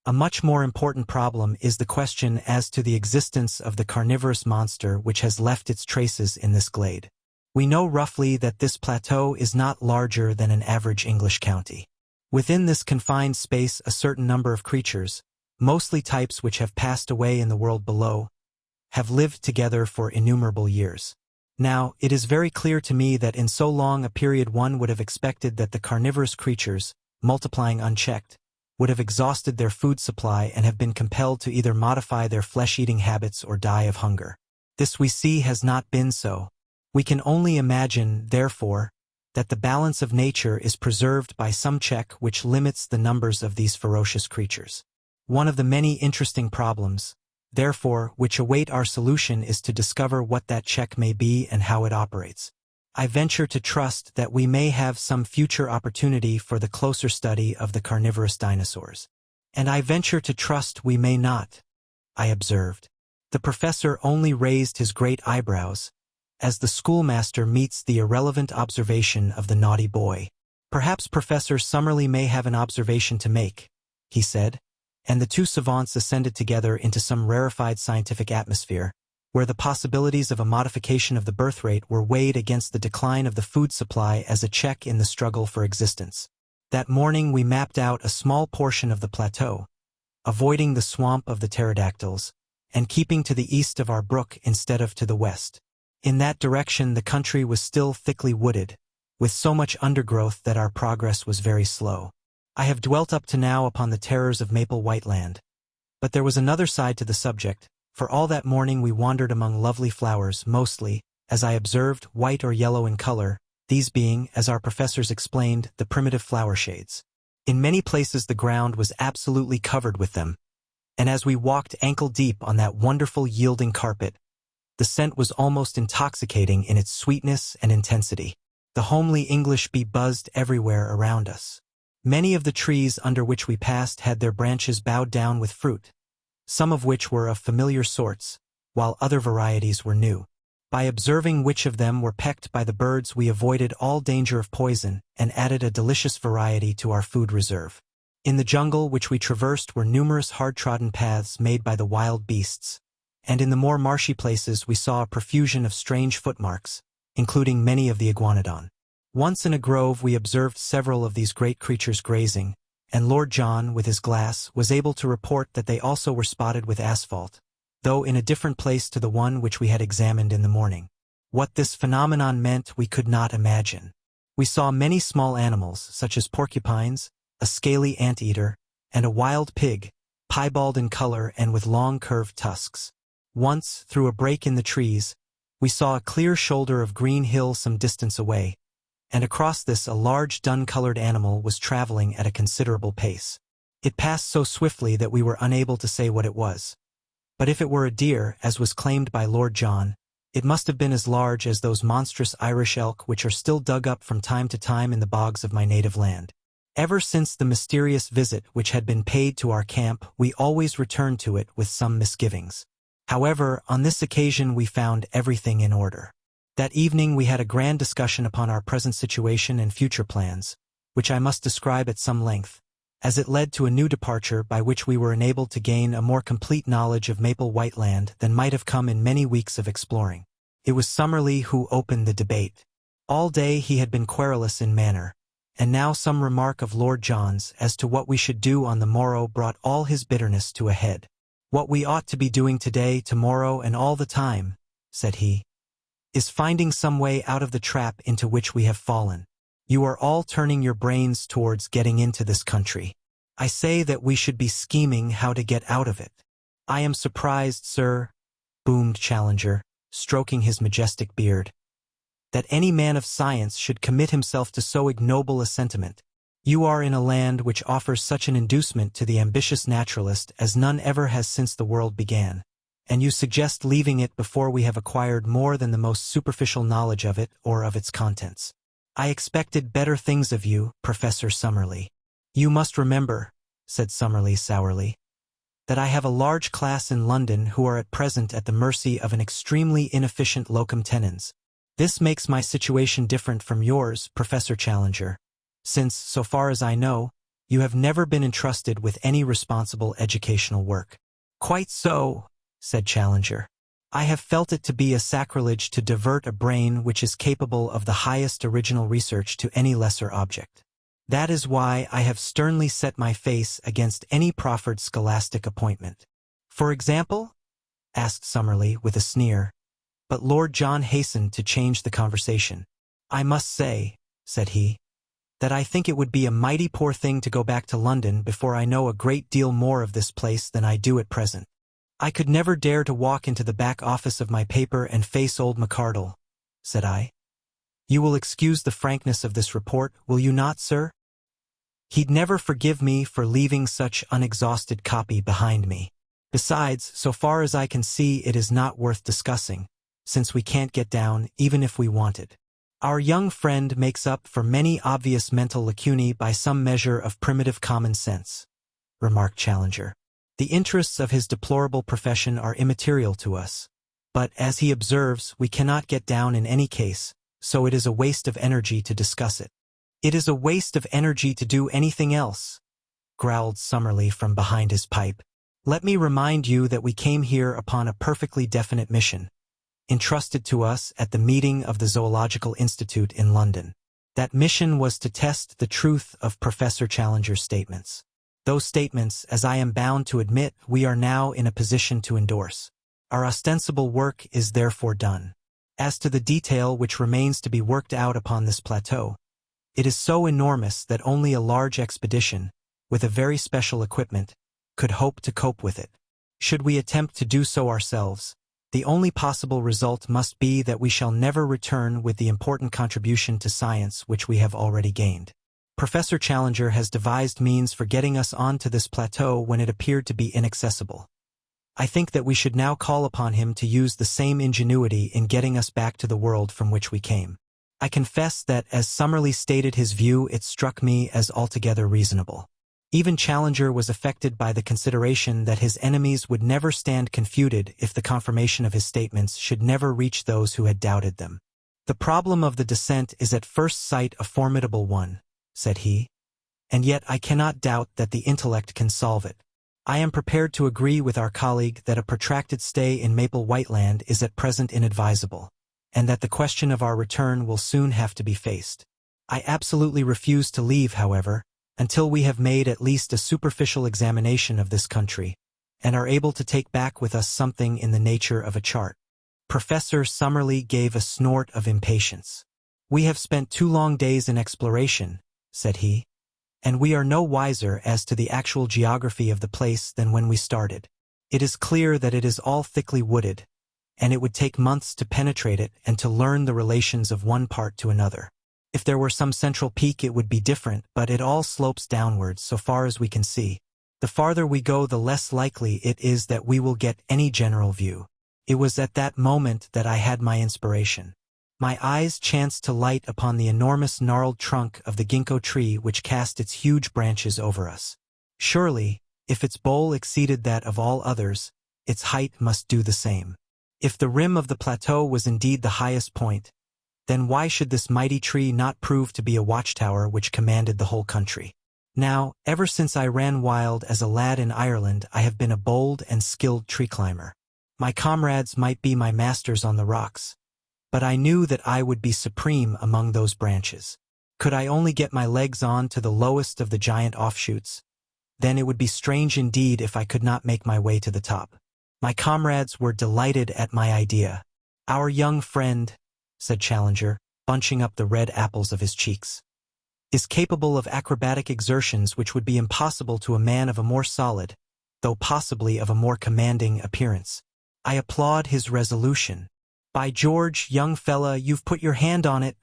A much more important problem is the question as to the existence of the carnivorous monster which has left its traces in this glade. We know roughly that this plateau is not larger than an average English county. Within this confined space, a certain number of creatures, mostly types which have passed away in the world below, have lived together for innumerable years. Now, it is very clear to me that in so long a period one would have expected that the carnivorous creatures, multiplying unchecked, would have exhausted their food supply and have been compelled to either modify their flesh-eating habits or die of hunger. This we see has not been so. We can only imagine, therefore, that the balance of nature is preserved by some check which limits the numbers of these ferocious creatures. One of the many interesting problems, therefore, which await our solution is to discover what that check may be and how it operates. I venture to trust that we may have some future opportunity for the closer study of the carnivorous dinosaurs. And I venture to trust we may not, I observed. The professor only raised his great eyebrows, as the schoolmaster meets the irrelevant observation of the naughty boy. Perhaps Professor Summerlee may have an observation to make, he said, and the two savants ascended together into some rarefied scientific atmosphere, where the possibilities of a modification of the birth rate were weighed against the decline of the food supply as a check in the struggle for existence. That morning we mapped out a small portion of the plateau, avoiding the swamp of the pterodactyls, and keeping to the east of our brook instead of to the west. In that direction the country was still thickly wooded, with so much undergrowth that our progress was very slow. I have dwelt up to now upon the terrors of Maple White Land. But there was another side to the subject, for all that morning we wandered among lovely flowers, mostly, as I observed, white or yellow in color, these being, as our professors explained, the primitive flower shades. In many places the ground was absolutely covered with them, and as we walked ankle-deep on that wonderful yielding carpet, the scent was almost intoxicating in its sweetness and intensity. The homely English bee buzzed everywhere around us. Many of the trees under which we passed had their branches bowed down with fruit, some of which were of familiar sorts, while other varieties were new. By observing which of them were pecked by the birds we avoided all danger of poison and added a delicious variety to our food reserve. In the jungle which we traversed were numerous hard-trodden paths made by the wild beasts, and in the more marshy places we saw a profusion of strange footmarks, including many of the iguanodon. Once in a grove we observed several of these great creatures grazing, and Lord John, with his glass, was able to report that they also were spotted with asphalt, though in a different place to the one which we had examined in the morning. What this phenomenon meant we could not imagine. We saw many small animals, such as porcupines, a scaly anteater, and a wild pig, piebald in color and with long curved tusks. Once, through a break in the trees, we saw a clear shoulder of green hill some distance away, and across this a large dun-colored animal was traveling at a considerable pace. It passed so swiftly that we were unable to say what it was. But if it were a deer, as was claimed by Lord John, it must have been as large as those monstrous Irish elk which are still dug up from time to time in the bogs of my native land. Ever since the mysterious visit which had been paid to our camp, we always returned to it with some misgivings. However, on this occasion we found everything in order. That evening we had a grand discussion upon our present situation and future plans, which I must describe at some length, as it led to a new departure by which we were enabled to gain a more complete knowledge of Maple White Land than might have come in many weeks of exploring. It was Summerlee who opened the debate. All day he had been querulous in manner, and now some remark of Lord John's as to what we should do on the morrow brought all his bitterness to a head. "What we ought to be doing today, tomorrow, and all the time," said he, "is finding some way out of the trap into which we have fallen. You are all turning your brains towards getting into this country. I say that we should be scheming how to get out of it." "I am surprised, sir," boomed Challenger, stroking his majestic beard, "that any man of science should commit himself to so ignoble a sentiment. You are in a land which offers such an inducement to the ambitious naturalist as none ever has since the world began, and you suggest leaving it before we have acquired more than the most superficial knowledge of it or of its contents. I expected better things of you, Professor Summerlee." "You must remember," said Summerlee sourly, that I have a large class in London who are at present at the mercy of an extremely inefficient locum tenens. This makes my situation different from yours, Professor Challenger, since, so far as I know, you have never been entrusted with any responsible educational work. Quite so, said Challenger. I have felt it to be a sacrilege to divert a brain which is capable of the highest original research to any lesser object. That is why I have sternly set my face against any proffered scholastic appointment. For example? Asked Summerlee with a sneer, but Lord John hastened to change the conversation. I must say, said he, that I think it would be a mighty poor thing to go back to London before I know a great deal more of this place than I do at present. I could never dare to walk into the back office of my paper and face old McArdle, said I. You will excuse the frankness of this report, will you not, sir? He'd never forgive me for leaving such unexhausted copy behind me. Besides, so far as I can see, it is not worth discussing, since we can't get down even if we wanted. Our young friend makes up for many obvious mental lacunae by some measure of primitive common sense, remarked Challenger. The interests of his deplorable profession are immaterial to us, but, as he observes, we cannot get down in any case, so it is a waste of energy to discuss it. It is a waste of energy to do anything else, growled Summerlee from behind his pipe. Let me remind you that we came here upon a perfectly definite mission, entrusted to us at the meeting of the Zoological Institute in London. That mission was to test the truth of Professor Challenger's statements. Those statements, as I am bound to admit, we are now in a position to endorse. Our ostensible work is therefore done. As to the detail which remains to be worked out upon this plateau, it is so enormous that only a large expedition, with a very special equipment, could hope to cope with it. Should we attempt to do so ourselves, the only possible result must be that we shall never return with the important contribution to science which we have already gained. Professor Challenger has devised means for getting us onto this plateau when it appeared to be inaccessible. I think that we should now call upon him to use the same ingenuity in getting us back to the world from which we came. I confess that as Summerlee stated his view, it struck me as altogether reasonable. Even Challenger was affected by the consideration that his enemies would never stand confuted if the confirmation of his statements should never reach those who had doubted them. The problem of the descent is at first sight a formidable one, said he, and yet I cannot doubt that the intellect can solve it. I am prepared to agree with our colleague that a protracted stay in Maple White Land is at present inadvisable, and that the question of our return will soon have to be faced. I absolutely refuse to leave, however, until we have made at least a superficial examination of this country, and are able to take back with us something in the nature of a chart. Professor Summerlee gave a snort of impatience. We have spent 2 long days in exploration, said he, and we are no wiser as to the actual geography of the place than when we started. It is clear that it is all thickly wooded, and it would take months to penetrate it and to learn the relations of one part to another. If there were some central peak it would be different, but it all slopes downwards so far as we can see. The farther we go, the less likely it is that we will get any general view. It was at that moment that I had my inspiration. My eyes chanced to light upon the enormous gnarled trunk of the ginkgo tree which cast its huge branches over us. Surely, if its bole exceeded that of all others, its height must do the same. If the rim of the plateau was indeed the highest point, then why should this mighty tree not prove to be a watchtower which commanded the whole country? Now, ever since I ran wild as a lad in Ireland, I have been a bold and skilled tree climber. My comrades might be my masters on the rocks, but I knew that I would be supreme among those branches. Could I only get my legs on to the lowest of the giant offshoots, then it would be strange indeed if I could not make my way to the top. My comrades were delighted at my idea. Our young friend, said Challenger, bunching up the red apples of his cheeks, is capable of acrobatic exertions which would be impossible to a man of a more solid, though possibly of a more commanding appearance. I applaud his resolution. By George, young fella, you've put your hand on it,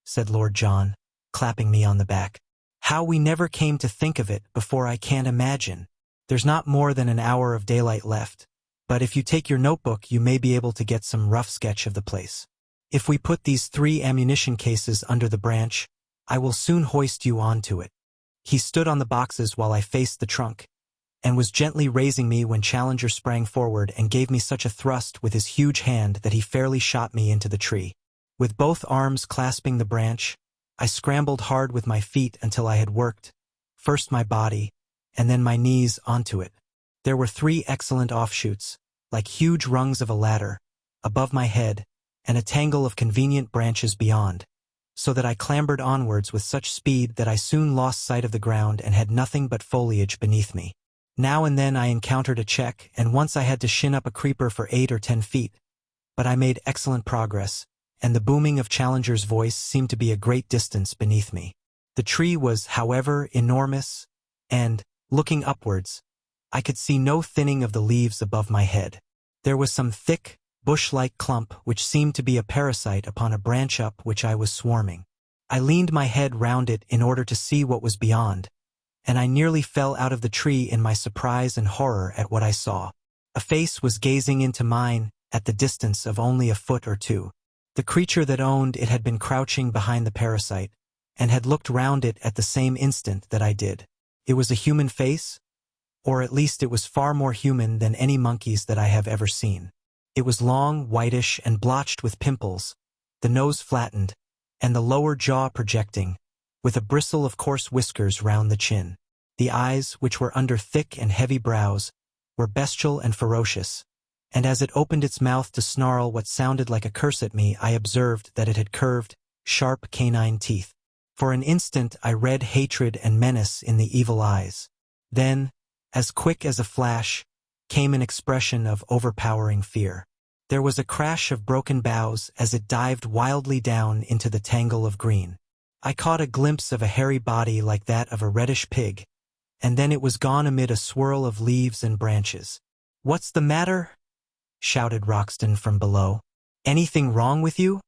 said Lord John, clapping me on the back. How we never came to think of it before I can't imagine. There's not more than an hour of daylight left, but if you take your notebook you may be able to get some rough sketch of the place. If we put these 3 ammunition cases under the branch, I will soon hoist you onto it. He stood on the boxes while I faced the trunk, and was gently raising me when Challenger sprang forward and gave me such a thrust with his huge hand that he fairly shot me into the tree. With both arms clasping the branch, I scrambled hard with my feet until I had worked, first my body, and then my knees onto it. There were 3 excellent offshoots, like huge rungs of a ladder, above my head, and a tangle of convenient branches beyond, so that I clambered onwards with such speed that I soon lost sight of the ground and had nothing but foliage beneath me. Now and then I encountered a check, and once I had to shin up a creeper for 8 or 10 feet, but I made excellent progress, and the booming of Challenger's voice seemed to be a great distance beneath me. The tree was, however, enormous, and, looking upwards, I could see no thinning of the leaves above my head. There was some thick, bush-like clump which seemed to be a parasite upon a branch up which I was swarming. I leaned my head round it in order to see what was beyond, and I nearly fell out of the tree in my surprise and horror at what I saw. A face was gazing into mine at the distance of only a foot or 2. The creature that owned it had been crouching behind the parasite, and had looked round it at the same instant that I did. It was a human face, or at least it was far more human than any monkey's that I have ever seen. It was long, whitish, and blotched with pimples, the nose flattened, and the lower jaw projecting, with a bristle of coarse whiskers round the chin. The eyes, which were under thick and heavy brows, were bestial and ferocious, and as it opened its mouth to snarl what sounded like a curse at me, I observed that it had curved, sharp canine teeth. For an instant I read hatred and menace in the evil eyes. Then, as quick as a flash, came an expression of overpowering fear. There was a crash of broken boughs as it dived wildly down into the tangle of green. I caught a glimpse of a hairy body like that of a reddish pig, and then it was gone amid a swirl of leaves and branches. "What's the matter?" shouted Roxton from below. "Anything wrong with you?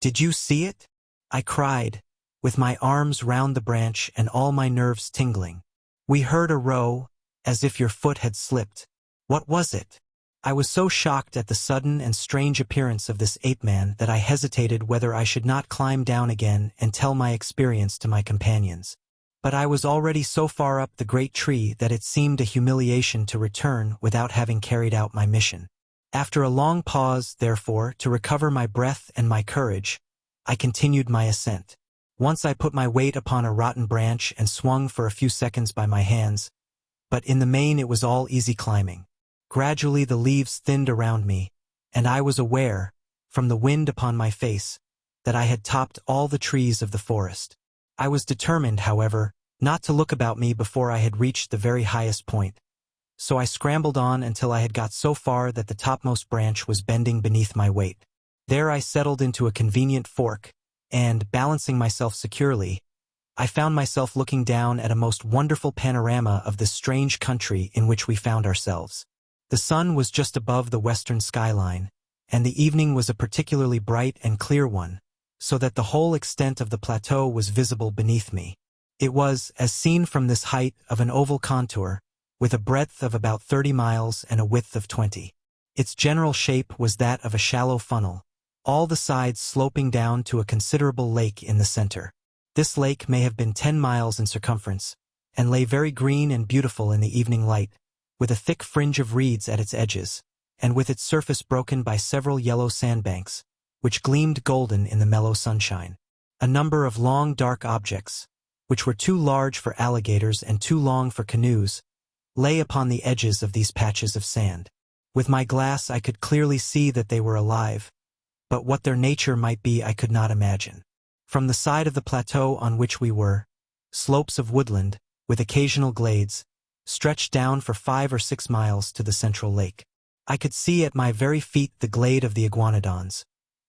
Did you see it?" I cried, with my arms round the branch and all my nerves tingling. "We heard a row, as if your foot had slipped. What was it?" I was so shocked at the sudden and strange appearance of this ape-man that I hesitated whether I should not climb down again and tell my experience to my companions. But I was already so far up the great tree that it seemed a humiliation to return without having carried out my mission. After a long pause, therefore, to recover my breath and my courage, I continued my ascent. Once I put my weight upon a rotten branch and swung for a few seconds by my hands, but in the main it was all easy climbing. Gradually the leaves thinned around me, and I was aware, from the wind upon my face, that I had topped all the trees of the forest. I was determined, however, not to look about me before I had reached the very highest point, so I scrambled on until I had got so far that the topmost branch was bending beneath my weight. There I settled into a convenient fork, and, balancing myself securely, I found myself looking down at a most wonderful panorama of this strange country in which we found ourselves. The sun was just above the western skyline, and the evening was a particularly bright and clear one, so that the whole extent of the plateau was visible beneath me. It was, as seen from this height, of an oval contour, with a breadth of about 30 miles and a width of 20. Its general shape was that of a shallow funnel, all the sides sloping down to a considerable lake in the center. This lake may have been 10 miles in circumference, and lay very green and beautiful in the evening light, with a thick fringe of reeds at its edges, and with its surface broken by several yellow sandbanks, which gleamed golden in the mellow sunshine. A number of long dark objects, which were too large for alligators and too long for canoes, lay upon the edges of these patches of sand. With my glass I could clearly see that they were alive, but what their nature might be I could not imagine. From the side of the plateau on which we were, slopes of woodland, with occasional glades, stretched down for 5 or 6 miles to the central lake. I could see at my very feet the glade of the iguanodons,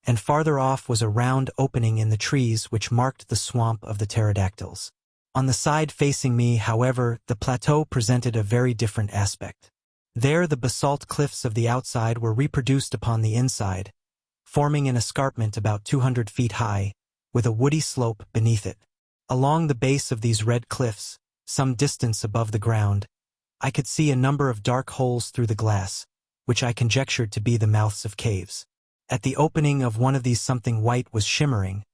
and farther off was a round opening in the trees which marked the swamp of the pterodactyls. On the side facing me, however, the plateau presented a very different aspect. There the basalt cliffs of the outside were reproduced upon the inside, forming an escarpment about 200 feet high, with a woody slope beneath it. Along the base of these red cliffs, some distance above the ground, I could see a number of dark holes through the glass, which I conjectured to be the mouths of caves. At the opening of one of these something white was shimmering,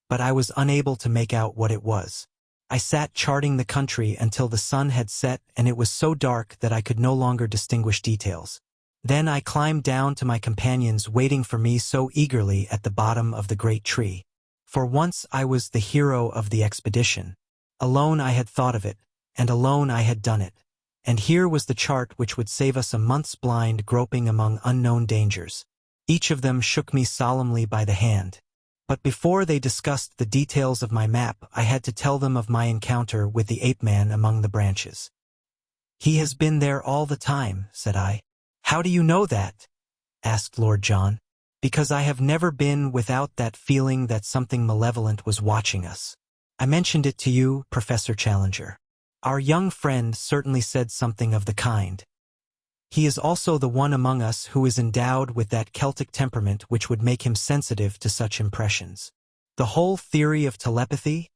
but I was unable to make out what it was. I sat charting the country until the sun had set and it was so dark that I could no longer distinguish details. Then I climbed down to my companions waiting for me so eagerly at the bottom of the great tree. For once I was the hero of the expedition. Alone I had thought of it, and alone I had done it. And here was the chart which would save us a month's blind groping among unknown dangers. Each of them shook me solemnly by the hand. But before they discussed the details of my map, I had to tell them of my encounter with the ape-man among the branches. "He has been there all the time," said I. "How do you know that?" asked Lord John. "Because I have never been without that feeling that something malevolent was watching us. I mentioned it to you, Professor Challenger. Our young friend certainly said something of the kind. He is also the one among us who is endowed with that Celtic temperament which would make him sensitive to such impressions. The whole theory of telepathy,"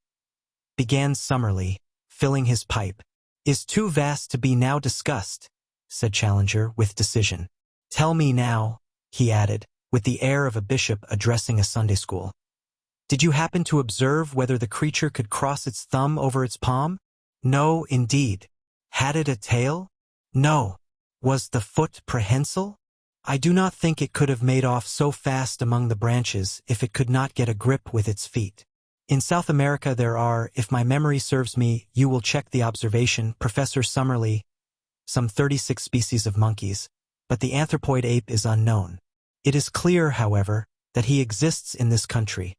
began Summerlee, filling his pipe, "is too vast to be now discussed," said Challenger with decision. "Tell me now," he added, with the air of a bishop addressing a Sunday school. "Did you happen to observe whether the creature could cross its thumb over its palm?" "No, indeed." "Had it a tail?" "No." "Was the foot prehensile?" "I do not think it could have made off so fast among the branches if it could not get a grip with its feet. In South America there are, if my memory serves me, you will check the observation, Professor Summerlee, some 36 species of monkeys, but the anthropoid ape is unknown. It is clear, however, that he exists in this country,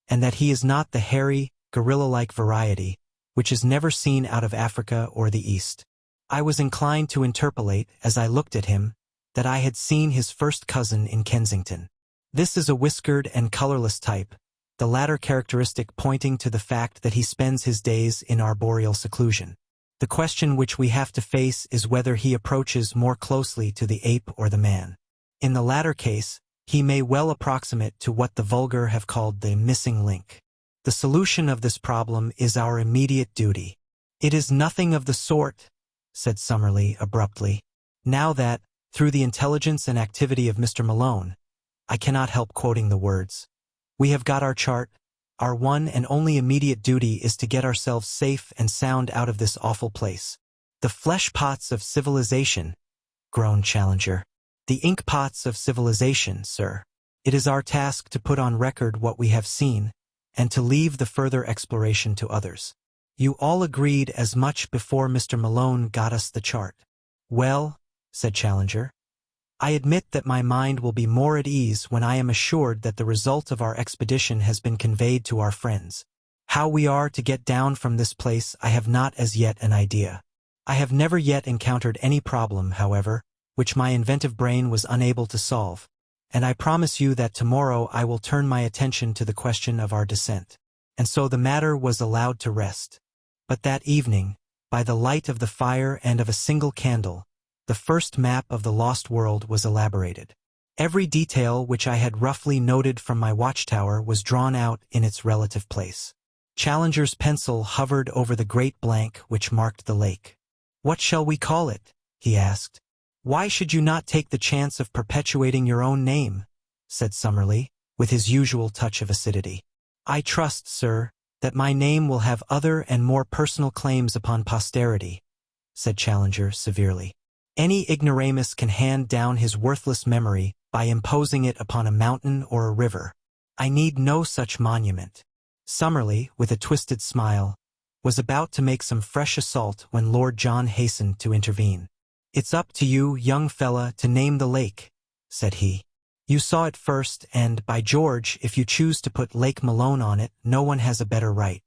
and that he is not the hairy, gorilla-like variety, which is never seen out of Africa or the East. I was inclined to interpolate, as I looked at him, that I had seen his first cousin in Kensington. This is a whiskered and colorless type, the latter characteristic pointing to the fact that he spends his days in arboreal seclusion. The question which we have to face is whether he approaches more closely to the ape or the man. In the latter case, he may well approximate to what the vulgar have called the missing link. The solution of this problem is our immediate duty. "It is nothing of the sort," said Summerlee abruptly. "Now that, through the intelligence and activity of Mr. Malone," I cannot help quoting the words, "we have got our chart, our one and only immediate duty is to get ourselves safe and sound out of this awful place." "The flesh-pots of civilization," groaned Challenger. "The ink-pots of civilization, sir. It is our task to put on record what we have seen, and to leave the further exploration to others. You all agreed as much before Mr. Malone got us the chart." "Well," said Challenger, "I admit that my mind will be more at ease when I am assured that the result of our expedition has been conveyed to our friends. How we are to get down from this place I have not as yet an idea. I have never yet encountered any problem, however, which my inventive brain was unable to solve, and I promise you that tomorrow I will turn my attention to the question of our descent." And so the matter was allowed to rest. But that evening, by the light of the fire and of a single candle, the first map of the lost world was elaborated. Every detail which I had roughly noted from my watchtower was drawn out in its relative place. Challenger's pencil hovered over the great blank which marked the lake. "What shall we call it?" he asked. "Why should you not take the chance of perpetuating your own name?" said Summerlee, with his usual touch of acidity. "I trust, sir, that my name will have other and more personal claims upon posterity," said Challenger severely. "Any ignoramus can hand down his worthless memory by imposing it upon a mountain or a river. I need no such monument." Summerlee, with a twisted smile, was about to make some fresh assault when Lord John hastened to intervene. "It's up to you, young fella, to name the lake," said he. "You saw it first, and, by George, if you choose to put Lake Malone on it, no one has a better right.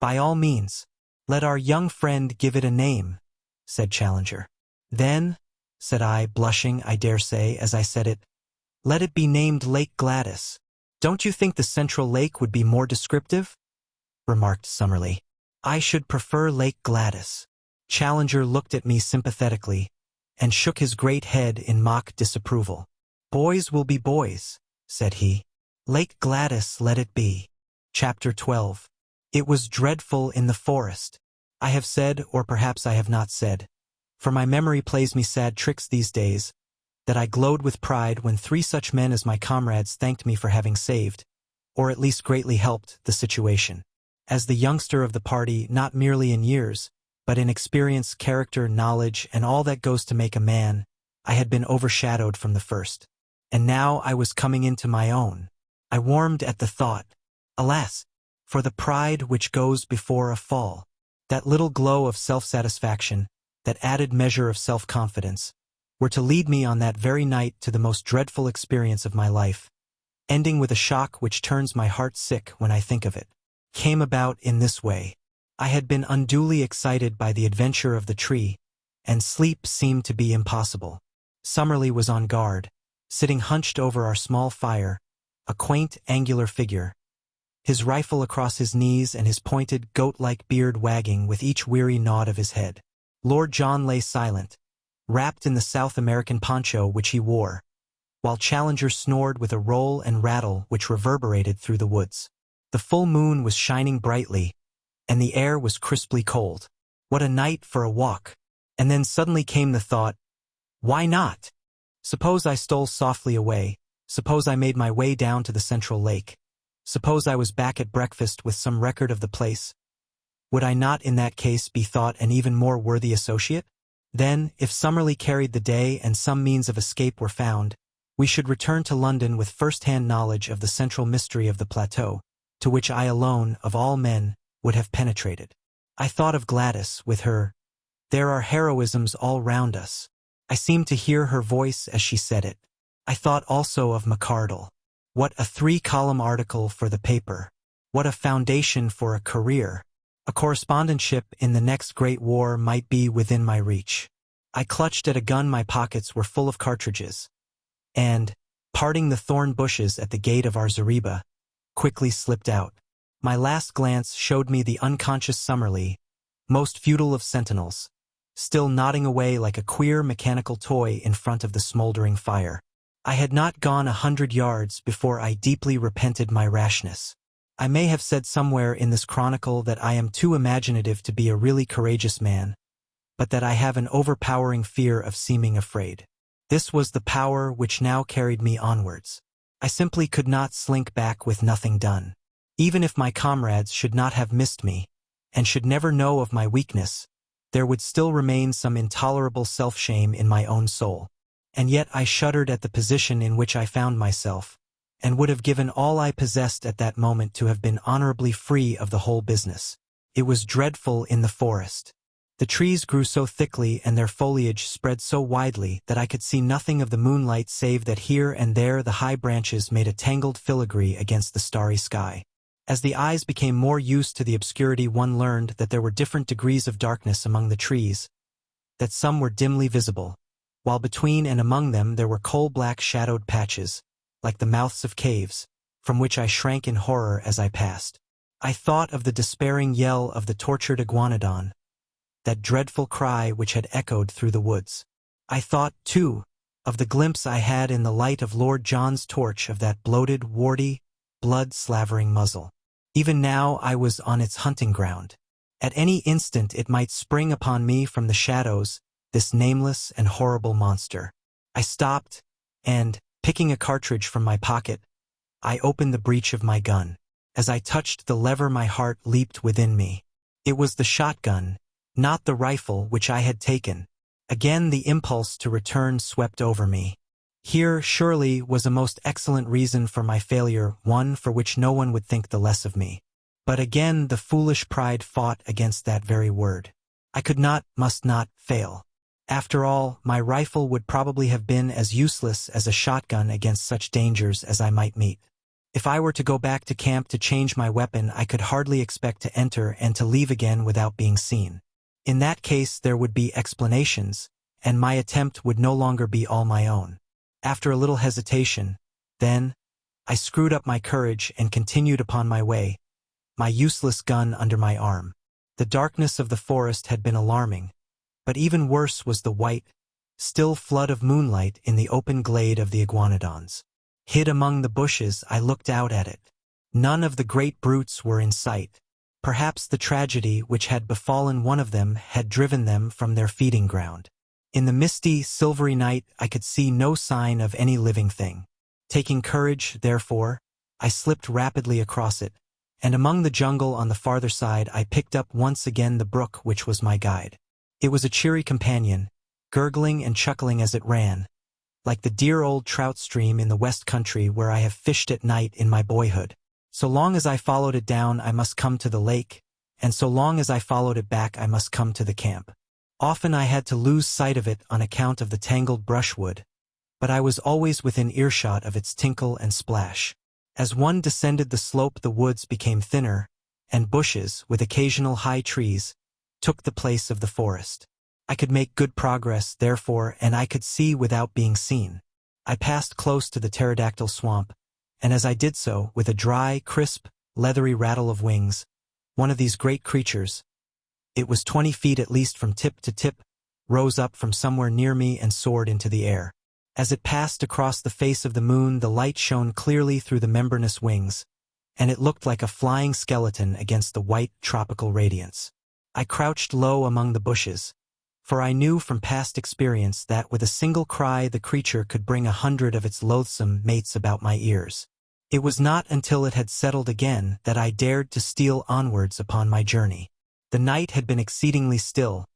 By all means, let our young friend give it a name," said Challenger. "Then," said I, blushing, I dare say, as I said it, "let it be named Lake Gladys." "Don't you think the Central Lake would be more descriptive?" remarked Summerlee. "I should prefer Lake Gladys." Challenger looked at me sympathetically, and shook his great head in mock disapproval. "Boys will be boys," said he. "Lake Gladys let it be." Chapter 12. It was dreadful in the forest. I have said, or perhaps I have not said, for my memory plays me sad tricks these days, that I glowed with pride when 3 such men as my comrades thanked me for having saved, or at least greatly helped, the situation. As the youngster of the party, not merely in years, but in experience, character, knowledge, and all that goes to make a man, I had been overshadowed from the first. And now I was coming into my own. I warmed at the thought. Alas, for the pride which goes before a fall. That little glow of self-satisfaction, that added measure of self-confidence, were to lead me on that very night to the most dreadful experience of my life, ending with a shock which turns my heart sick when I think of it. Came about in this way. I had been unduly excited by the adventure of the tree, and sleep seemed to be impossible. Summerlee was on guard, sitting hunched over our small fire, a quaint, angular figure, his rifle across his knees and his pointed, goat-like beard wagging with each weary nod of his head. Lord John lay silent, wrapped in the South American poncho which he wore, while Challenger snored with a roll and rattle which reverberated through the woods. The full moon was shining brightly, and the air was crisply cold. What a night for a walk! And then suddenly came the thought, why not? Suppose I stole softly away, suppose I made my way down to the central lake, suppose I was back at breakfast with some record of the place. Would I not in that case be thought an even more worthy associate? Then, if Summerlee carried the day and some means of escape were found, we should return to London with first-hand knowledge of the central mystery of the plateau, to which I alone, of all men, would have penetrated. I thought of Gladys, with her, "There are heroisms all round us." I seemed to hear her voice as she said it. I thought also of McArdle. What a 3-column article for the paper! What a foundation for a career! A correspondentship in the next great war might be within my reach. I clutched at a gun. My pockets were full of cartridges, and, parting the thorn bushes at the gate of our zareba, quickly slipped out. My last glance showed me the unconscious Summerlee, most futile of sentinels, still nodding away like a queer mechanical toy in front of the smoldering fire. I had not gone 100 yards before I deeply repented my rashness. I may have said somewhere in this chronicle that I am too imaginative to be a really courageous man, but that I have an overpowering fear of seeming afraid. This was the power which now carried me onwards. I simply could not slink back with nothing done. Even if my comrades should not have missed me, and should never know of my weakness, there would still remain some intolerable self-shame in my own soul. And yet I shuddered at the position in which I found myself, and would have given all I possessed at that moment to have been honorably free of the whole business. It was dreadful in the forest. The trees grew so thickly and their foliage spread so widely that I could see nothing of the moonlight save that here and there the high branches made a tangled filigree against the starry sky. As the eyes became more used to the obscurity, one learned that there were different degrees of darkness among the trees, that some were dimly visible, while between and among them there were coal-black shadowed patches, like the mouths of caves, from which I shrank in horror as I passed. I thought of the despairing yell of the tortured iguanodon, that dreadful cry which had echoed through the woods. I thought, too, of the glimpse I had in the light of Lord John's torch of that bloated, warty, blood-slavering muzzle. Even now I was on its hunting ground. At any instant it might spring upon me from the shadows, this nameless and horrible monster. I stopped, and, picking a cartridge from my pocket, I opened the breech of my gun. As I touched the lever, my heart leaped within me. It was the shotgun, not the rifle, which I had taken. Again the impulse to return swept over me. Here, surely, was a most excellent reason for my failure, one for which no one would think the less of me. But again the foolish pride fought against that very word. I could not, must not, fail. After all, my rifle would probably have been as useless as a shotgun against such dangers as I might meet. If I were to go back to camp to change my weapon, I could hardly expect to enter and to leave again without being seen. In that case there would be explanations, and my attempt would no longer be all my own. After a little hesitation, then, I screwed up my courage and continued upon my way, my useless gun under my arm. The darkness of the forest had been alarming, but even worse was the white, still flood of moonlight in the open glade of the iguanodons. Hid among the bushes, I looked out at it. None of the great brutes were in sight. Perhaps the tragedy which had befallen one of them had driven them from their feeding ground. In the misty, silvery night I could see no sign of any living thing. Taking courage, therefore, I slipped rapidly across it, And among the jungle on the farther side I picked up once again the brook which was my guide. It was a cheery companion, gurgling and chuckling as it ran, like the dear old trout stream in the West Country where I have fished at night in my boyhood. So long as I followed it down I must come to the lake, and so long as I followed it back I must come to the camp. Often I had to lose sight of it on account of the tangled brushwood, but I was always within earshot of its tinkle and splash. As one descended the slope the woods became thinner, and bushes, with occasional high trees, took the place of the forest. I could make good progress, therefore, and I could see without being seen. I passed close to the pterodactyl swamp, and as I did so, with a dry, crisp, leathery rattle of wings, one of these great creatures, it was 20 feet at least from tip to tip, rose up from somewhere near me and soared into the air. As it passed across the face of the moon, the light shone clearly through the membranous wings, and it looked like a flying skeleton against the white, tropical radiance. I crouched low among the bushes, for I knew from past experience that with a single cry the creature could bring 100 of its loathsome mates about my ears. It was not until it had settled again that I dared to steal onwards upon my journey. The night had been exceedingly still,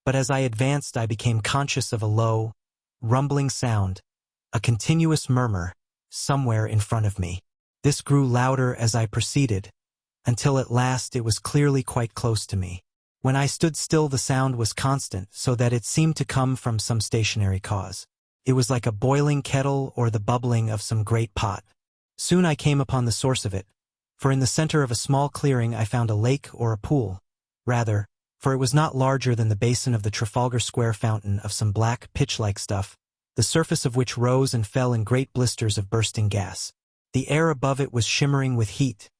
but as I advanced I became conscious of a low, rumbling sound, a continuous murmur, somewhere in front of me. This grew louder as I proceeded, until at last it was clearly quite close to me. When I stood still the sound was constant, so that it seemed to come from some stationary cause. It was like a boiling kettle or the bubbling of some great pot. Soon I came upon the source of it, for in the center of a small clearing I found a lake or a pool, rather, for it was not larger than the basin of the Trafalgar Square fountain of some black, pitch-like stuff, the surface of which rose and fell in great blisters of bursting gas. The air above it was shimmering with heat,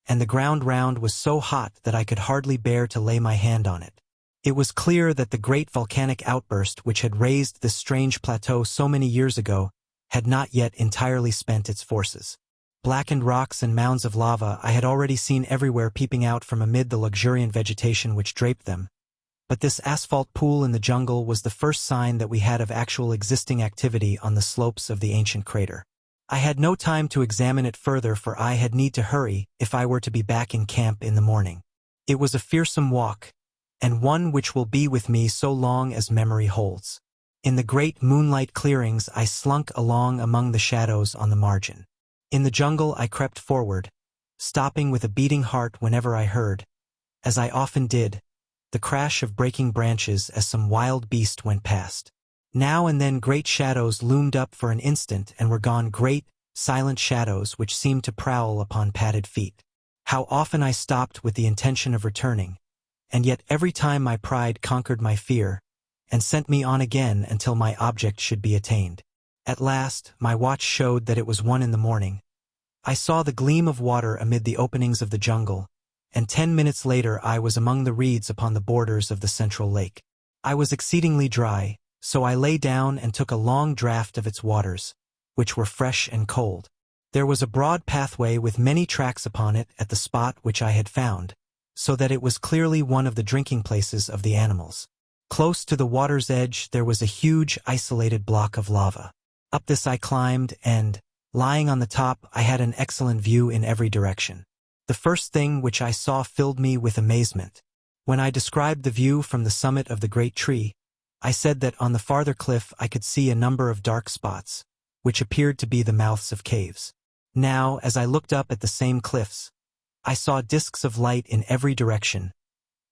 and the ground round was so hot that I could hardly bear to lay my hand on it. It was clear that the great volcanic outburst which had raised this strange plateau so many years ago had not yet entirely spent its forces. Blackened rocks and mounds of lava I had already seen everywhere peeping out from amid the luxuriant vegetation which draped them, but this asphalt pool in the jungle was the first sign that we had of actual existing activity on the slopes of the ancient crater. I had no time to examine it further, for I had need to hurry if I were to be back in camp in the morning. It was a fearsome walk, and one which will be with me so long as memory holds. In the great moonlight clearings I slunk along among the shadows on the margin. In the jungle I crept forward, stopping with a beating heart whenever I heard, as I often did, the crash of breaking branches as some wild beast went past. Now and then great shadows loomed up for an instant and were gone, great, silent shadows which seemed to prowl upon padded feet. How often I stopped with the intention of returning, and yet every time my pride conquered my fear, and sent me on again until my object should be attained. At last, my watch showed that it was 1 in the morning. I saw the gleam of water amid the openings of the jungle, and 10 minutes later I was among the reeds upon the borders of the central lake. I was exceedingly dry, so I lay down and took a long draught of its waters, which were fresh and cold. There was a broad pathway with many tracks upon it at the spot which I had found, so that it was clearly one of the drinking places of the animals. Close to the water's edge there was a huge isolated block of lava. Up this I climbed, and, lying on the top, I had an excellent view in every direction. The first thing which I saw filled me with amazement. When I described the view from the summit of the great tree, I said that on the farther cliff I could see a number of dark spots, which appeared to be the mouths of caves. Now, as I looked up at the same cliffs, I saw disks of light in every direction,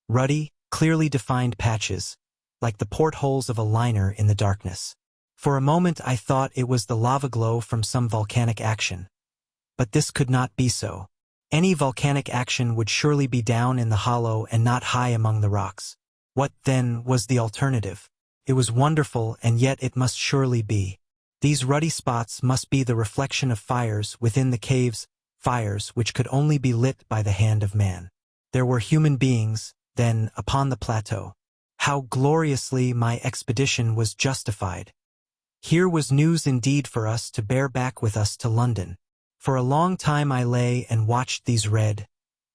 ruddy, clearly defined patches, like the portholes of a liner in the darkness. For a moment I thought it was the lava glow from some volcanic action. But this could not be so. Any volcanic action would surely be down in the hollow and not high among the rocks. What, then, was the alternative? It was wonderful, and yet it must surely be. These ruddy spots must be the reflection of fires within the caves, fires which could only be lit by the hand of man. There were human beings, then, upon the plateau. How gloriously my expedition was justified! Here was news indeed for us to bear back with us to London. For a long time I lay and watched these red,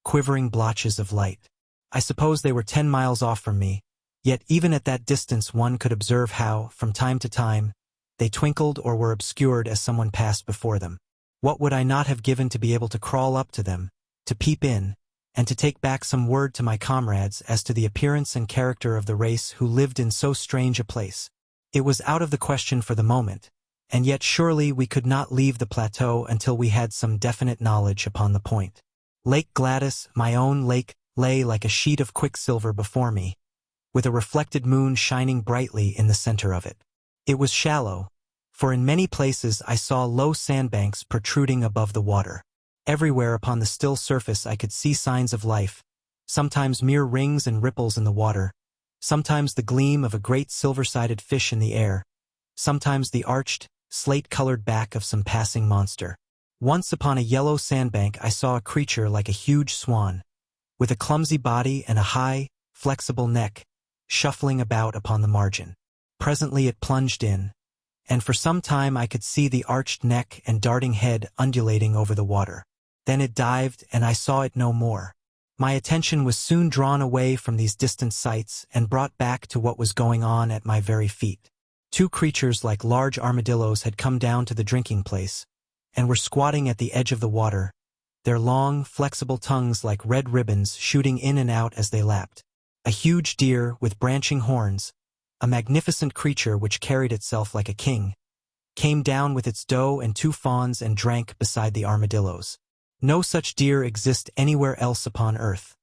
quivering blotches of light. I suppose they were 10 miles off from me, yet even at that distance one could observe how, from time to time, they twinkled or were obscured as someone passed before them. What would I not have given to be able to crawl up to them, to peep in, and to take back some word to my comrades as to the appearance and character of the race who lived in so strange a place. It was out of the question for the moment, and yet surely we could not leave the plateau until we had some definite knowledge upon the point. Lake Gladys, my own lake, lay like a sheet of quicksilver before me, with a reflected moon shining brightly in the center of it. It was shallow, for in many places I saw low sandbanks protruding above the water. Everywhere upon the still surface I could see signs of life, sometimes mere rings and ripples in the water, sometimes the gleam of a great silver-sided fish in the air, sometimes the arched, slate-colored back of some passing monster. Once upon a yellow sandbank I saw a creature like a huge swan, with a clumsy body and a high, flexible neck, shuffling about upon the margin. Presently it plunged in, and for some time I could see the arched neck and darting head undulating over the water. Then it dived, and I saw it no more. My attention was soon drawn away from these distant sights and brought back to what was going on at my very feet. Two creatures like large armadillos had come down to the drinking place, and were squatting at the edge of the water, their long, flexible tongues like red ribbons shooting in and out as they lapped. A huge deer with branching horns, a magnificent creature which carried itself like a king, came down with its doe and two fawns and drank beside the armadillos. No such deer exist anywhere else upon earth,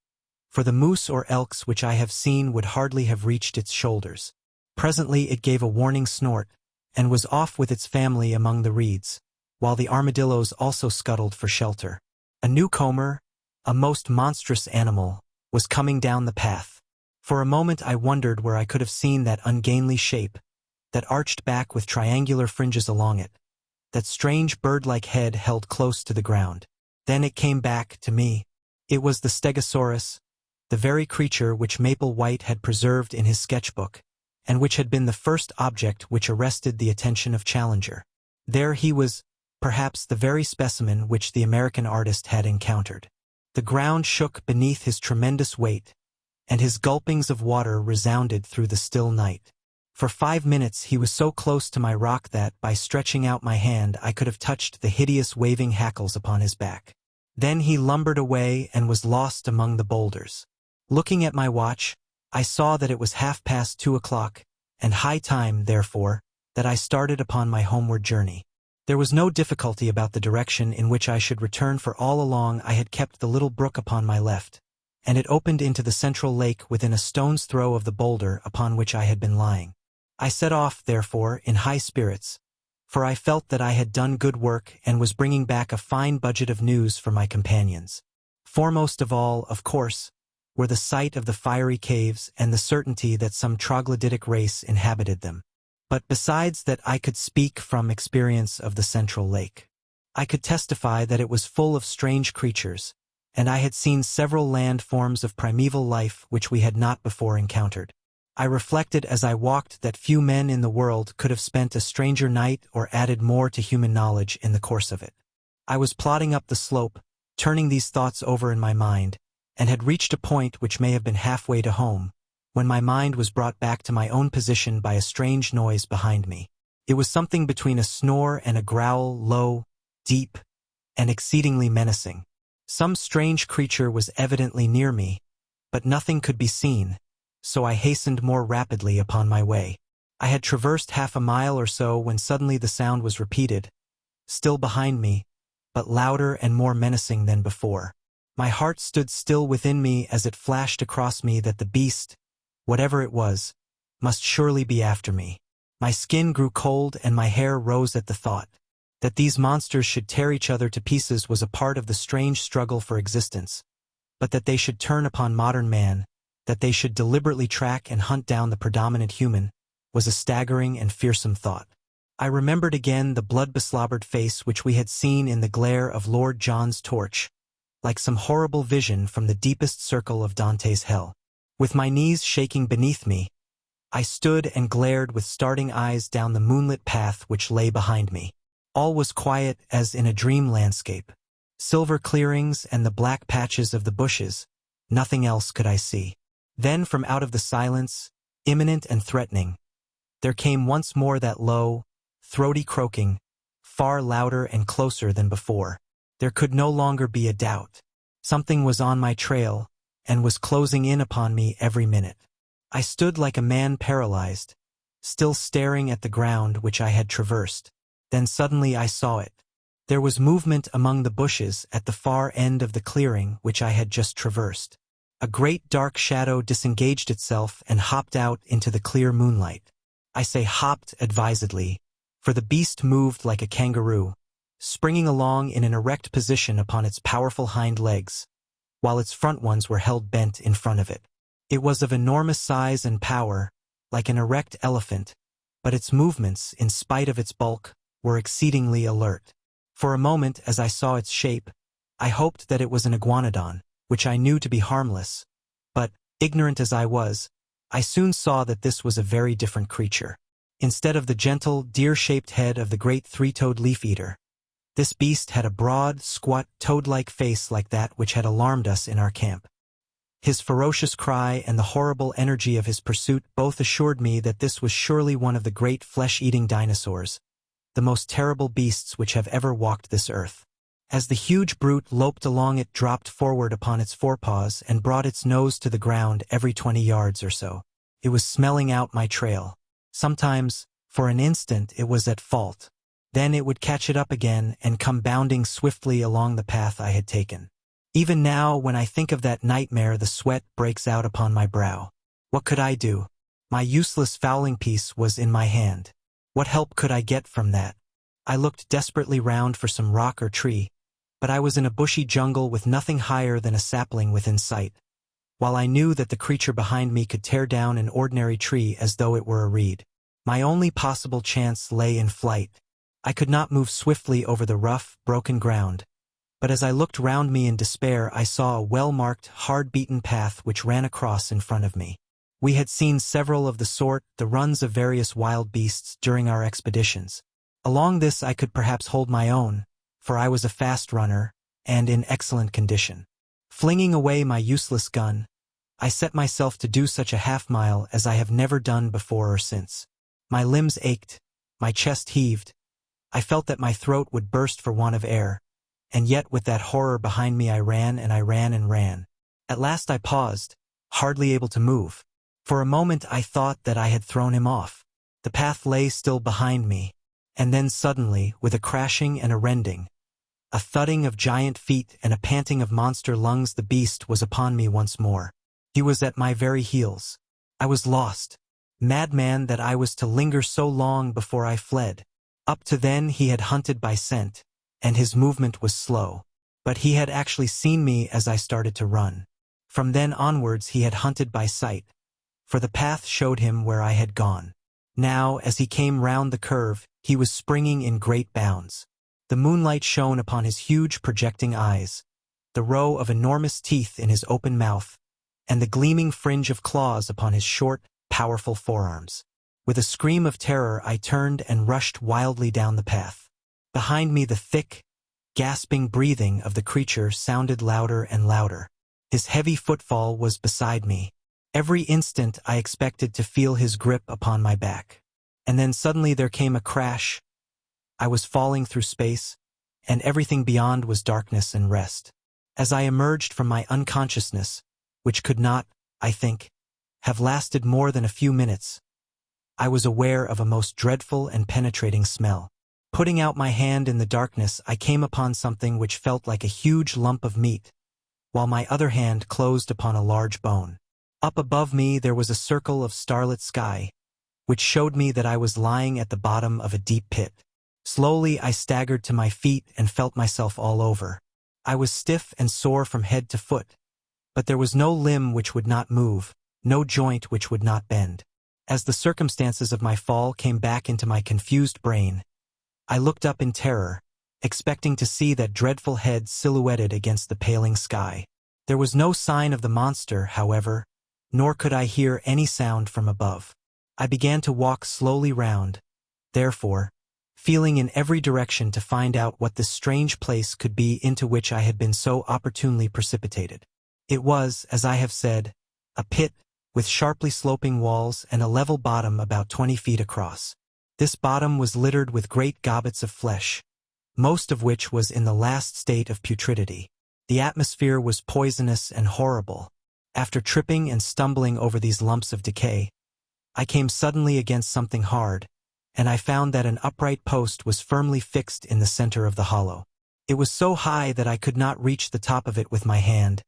for the moose or elks which I have seen would hardly have reached its shoulders. Presently it gave a warning snort, and was off with its family among the reeds, while the armadillos also scuttled for shelter. A newcomer, a most monstrous animal, was coming down the path. For a moment I wondered where I could have seen that ungainly shape, that arched back with triangular fringes along it, that strange bird-like head held close to the ground. Then it came back to me. It was the Stegosaurus, the very creature which Maple White had preserved in his sketchbook, and which had been the first object which arrested the attention of Challenger. There he was, perhaps the very specimen which the American artist had encountered. The ground shook beneath his tremendous weight, and his gulpings of water resounded through the still night. For 5 minutes he was so close to my rock that, by stretching out my hand, I could have touched the hideous waving hackles upon his back. Then he lumbered away and was lost among the boulders. Looking at my watch, I saw that it was 2:30, and high time, therefore, that I started upon my homeward journey. There was no difficulty about the direction in which I should return, for all along I had kept the little brook upon my left, and it opened into the central lake within a stone's throw of the boulder upon which I had been lying. I set off, therefore, in high spirits, for I felt that I had done good work and was bringing back a fine budget of news for my companions. Foremost of all, of course, were the sight of the fiery caves and the certainty that some troglodytic race inhabited them. But besides that, I could speak from experience of the central lake. I could testify that it was full of strange creatures, and I had seen several land forms of primeval life which we had not before encountered. I reflected as I walked that few men in the world could have spent a stranger night or added more to human knowledge in the course of it. I was plodding up the slope, turning these thoughts over in my mind, and had reached a point which may have been halfway to home, when my mind was brought back to my own position by a strange noise behind me. It was something between a snore and a growl, low, deep, and exceedingly menacing. Some strange creature was evidently near me, but nothing could be seen, so I hastened more rapidly upon my way. I had traversed 1/2 mile or so when suddenly the sound was repeated, still behind me, but louder and more menacing than before. My heart stood still within me as it flashed across me that the beast, whatever it was, must surely be after me. My skin grew cold and my hair rose at the thought. That these monsters should tear each other to pieces was a part of the strange struggle for existence, but that they should turn upon modern man, that they should deliberately track and hunt down the predominant human, was a staggering and fearsome thought. I remembered again the blood-beslobbered face which we had seen in the glare of Lord John's torch, like some horrible vision from the deepest circle of Dante's hell. With my knees shaking beneath me, I stood and glared with starting eyes down the moonlit path which lay behind me. All was quiet as in a dream landscape. Silver clearings and the black patches of the bushes, nothing else could I see. Then from out of the silence, imminent and threatening, there came once more that low, throaty croaking, far louder and closer than before. There could no longer be a doubt. Something was on my trail, and was closing in upon me every minute. I stood like a man paralyzed, still staring at the ground which I had traversed. Then suddenly I saw it. There was movement among the bushes at the far end of the clearing which I had just traversed. A great dark shadow disengaged itself and hopped out into the clear moonlight. I say hopped advisedly, for the beast moved like a kangaroo, springing along in an erect position upon its powerful hind legs, while its front ones were held bent in front of it. It was of enormous size and power, like an erect elephant, but its movements, in spite of its bulk, were exceedingly alert. For a moment, as I saw its shape, I hoped that it was an iguanodon, which I knew to be harmless, but, ignorant as I was, I soon saw that this was a very different creature. Instead of the gentle, deer-shaped head of the great three-toed leaf-eater, this beast had a broad, squat, toad-like face like that which had alarmed us in our camp. His ferocious cry and the horrible energy of his pursuit both assured me that this was surely one of the great flesh-eating dinosaurs, the most terrible beasts which have ever walked this earth. As the huge brute loped along, it dropped forward upon its forepaws and brought its nose to the ground every 20 yards or so. It was smelling out my trail. Sometimes, for an instant, it was at fault. Then it would catch it up again and come bounding swiftly along the path I had taken. Even now, when I think of that nightmare, the sweat breaks out upon my brow. What could I do? My useless fowling piece was in my hand. What help could I get from that? I looked desperately round for some rock or tree, but I was in a bushy jungle with nothing higher than a sapling within sight, while I knew that the creature behind me could tear down an ordinary tree as though it were a reed. My only possible chance lay in flight. I could not move swiftly over the rough, broken ground, but as I looked round me in despair, I saw a well-marked, hard-beaten path which ran across in front of me. We had seen several of the runs of various wild beasts during our expeditions. Along this I could perhaps hold my own, for I was a fast runner, and in excellent condition. Flinging away my useless gun, I set myself to do such a half-mile as I have never done before or since. My limbs ached, my chest heaved, I felt that my throat would burst for want of air, and yet with that horror behind me I ran and I ran and ran. At last I paused, hardly able to move. For a moment I thought that I had thrown him off. The path lay still behind me, and then suddenly, with a crashing and a rending, a thudding of giant feet and a panting of monster lungs, the beast was upon me once more. He was at my very heels. I was lost. Madman that I was to linger so long before I fled. Up to then he had hunted by scent, and his movement was slow. But he had actually seen me as I started to run. From then onwards he had hunted by sight, for the path showed him where I had gone. Now, as he came round the curve, he was springing in great bounds. The moonlight shone upon his huge projecting eyes, the row of enormous teeth in his open mouth, and the gleaming fringe of claws upon his short, powerful forearms. With a scream of terror I turned and rushed wildly down the path. Behind me the thick, gasping breathing of the creature sounded louder and louder. His heavy footfall was beside me. Every instant I expected to feel his grip upon my back. And then suddenly there came a crash. I was falling through space, and everything beyond was darkness and rest. As I emerged from my unconsciousness, which could not, I think, have lasted more than a few minutes, I was aware of a most dreadful and penetrating smell. Putting out my hand in the darkness, I came upon something which felt like a huge lump of meat, while my other hand closed upon a large bone. Up above me there was a circle of starlit sky, which showed me that I was lying at the bottom of a deep pit. Slowly I staggered to my feet and felt myself all over. I was stiff and sore from head to foot, but there was no limb which would not move, no joint which would not bend. As the circumstances of my fall came back into my confused brain, I looked up in terror, expecting to see that dreadful head silhouetted against the paling sky. There was no sign of the monster, however, nor could I hear any sound from above. I began to walk slowly round, therefore, feeling in every direction to find out what this strange place could be into which I had been so opportunely precipitated. It was, as I have said, a pit, with sharply sloping walls and a level bottom about 20 feet across. This bottom was littered with great gobbets of flesh, most of which was in the last state of putridity. The atmosphere was poisonous and horrible. After tripping and stumbling over these lumps of decay, I came suddenly against something hard, and I found that an upright post was firmly fixed in the center of the hollow. It was so high that I could not reach the top of it with my hand,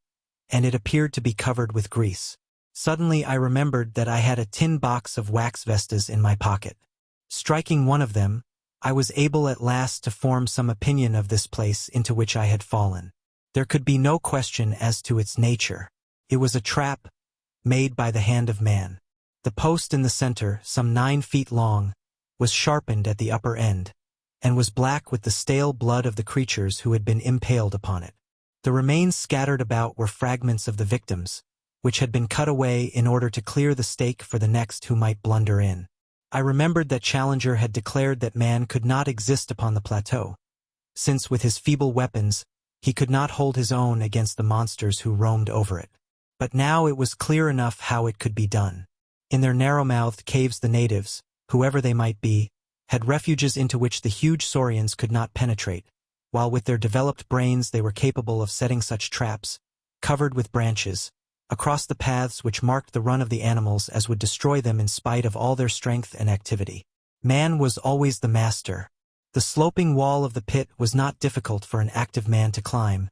and it appeared to be covered with grease. Suddenly I remembered that I had a tin box of wax vestas in my pocket. Striking one of them, I was able at last to form some opinion of this place into which I had fallen. There could be no question as to its nature. It was a trap, made by the hand of man. The post in the center, some 9 feet long, was sharpened at the upper end, and was black with the stale blood of the creatures who had been impaled upon it. The remains scattered about were fragments of the victims, which had been cut away in order to clear the stake for the next who might blunder in. I remembered that Challenger had declared that man could not exist upon the plateau, since with his feeble weapons he could not hold his own against the monsters who roamed over it. But now it was clear enough how it could be done. In their narrow-mouthed caves the natives, whoever they might be, had refuges into which the huge saurians could not penetrate, while with their developed brains they were capable of setting such traps, covered with branches, across the paths which marked the run of the animals as would destroy them in spite of all their strength and activity. Man was always the master. The sloping wall of the pit was not difficult for an active man to climb,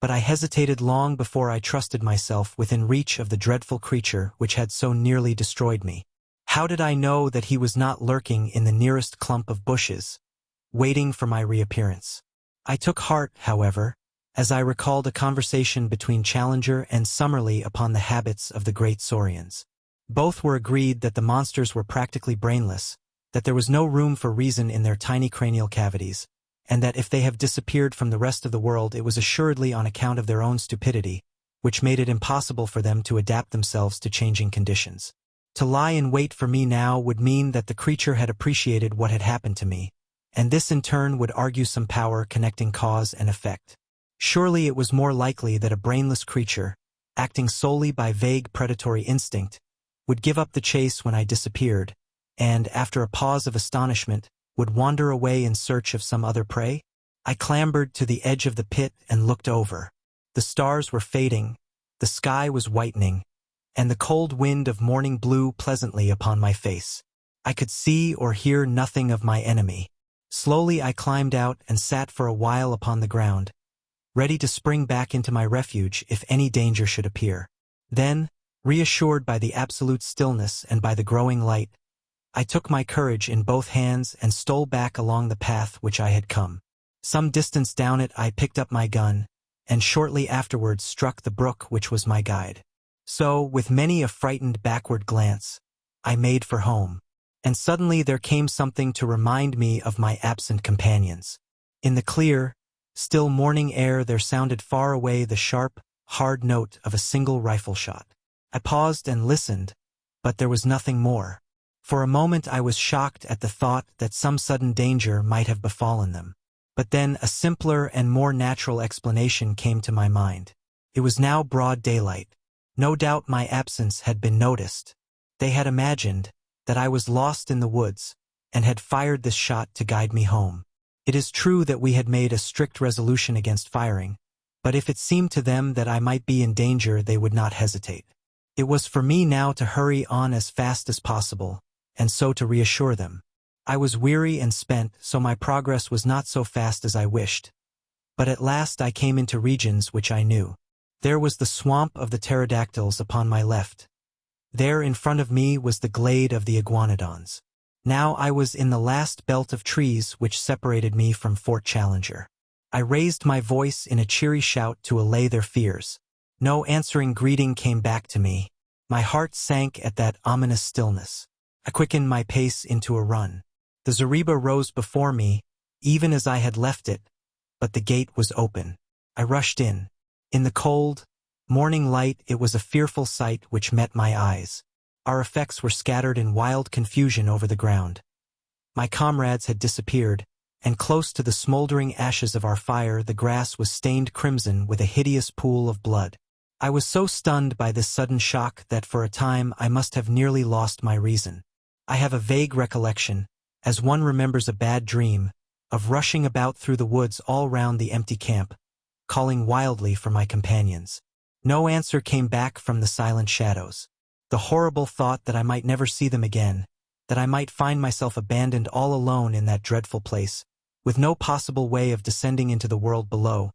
but I hesitated long before I trusted myself within reach of the dreadful creature which had so nearly destroyed me. How did I know that he was not lurking in the nearest clump of bushes, waiting for my reappearance? I took heart, however, as I recalled a conversation between Challenger and Summerlee upon the habits of the great saurians. Both were agreed that the monsters were practically brainless, that there was no room for reason in their tiny cranial cavities, and that if they have disappeared from the rest of the world it was assuredly on account of their own stupidity, which made it impossible for them to adapt themselves to changing conditions. To lie in wait for me now would mean that the creature had appreciated what had happened to me, and this in turn would argue some power connecting cause and effect. Surely it was more likely that a brainless creature, acting solely by vague predatory instinct, would give up the chase when I disappeared, and, after a pause of astonishment, would wander away in search of some other prey? I clambered to the edge of the pit and looked over. The stars were fading, the sky was whitening, and the cold wind of morning blew pleasantly upon my face. I could see or hear nothing of my enemy. Slowly I climbed out and sat for a while upon the ground, ready to spring back into my refuge if any danger should appear. Then, reassured by the absolute stillness and by the growing light, I took my courage in both hands and stole back along the path which I had come. Some distance down it I picked up my gun, and shortly afterwards struck the brook which was my guide. So, with many a frightened backward glance, I made for home. And suddenly there came something to remind me of my absent companions. In the clear, still morning air there sounded far away the sharp, hard note of a single rifle shot. I paused and listened, but there was nothing more. For a moment I was shocked at the thought that some sudden danger might have befallen them. But then a simpler and more natural explanation came to my mind. It was now broad daylight. No doubt my absence had been noticed. They had imagined that I was lost in the woods, and had fired this shot to guide me home. It is true that we had made a strict resolution against firing, but if it seemed to them that I might be in danger they would not hesitate. It was for me now to hurry on as fast as possible, and so to reassure them. I was weary and spent, so my progress was not so fast as I wished. But at last I came into regions which I knew. There was the swamp of the pterodactyls upon my left. There in front of me was the glade of the iguanodons. Now I was in the last belt of trees which separated me from Fort Challenger. I raised my voice in a cheery shout to allay their fears. No answering greeting came back to me. My heart sank at that ominous stillness. I quickened my pace into a run. The zareba rose before me, even as I had left it, but the gate was open. I rushed in. In the cold, morning light it was a fearful sight which met my eyes. Our effects were scattered in wild confusion over the ground. My comrades had disappeared, and close to the smoldering ashes of our fire the grass was stained crimson with a hideous pool of blood. I was so stunned by this sudden shock that for a time I must have nearly lost my reason. I have a vague recollection, as one remembers a bad dream, of rushing about through the woods all round the empty camp, calling wildly for my companions. No answer came back from the silent shadows. The horrible thought that I might never see them again, that I might find myself abandoned all alone in that dreadful place, with no possible way of descending into the world below,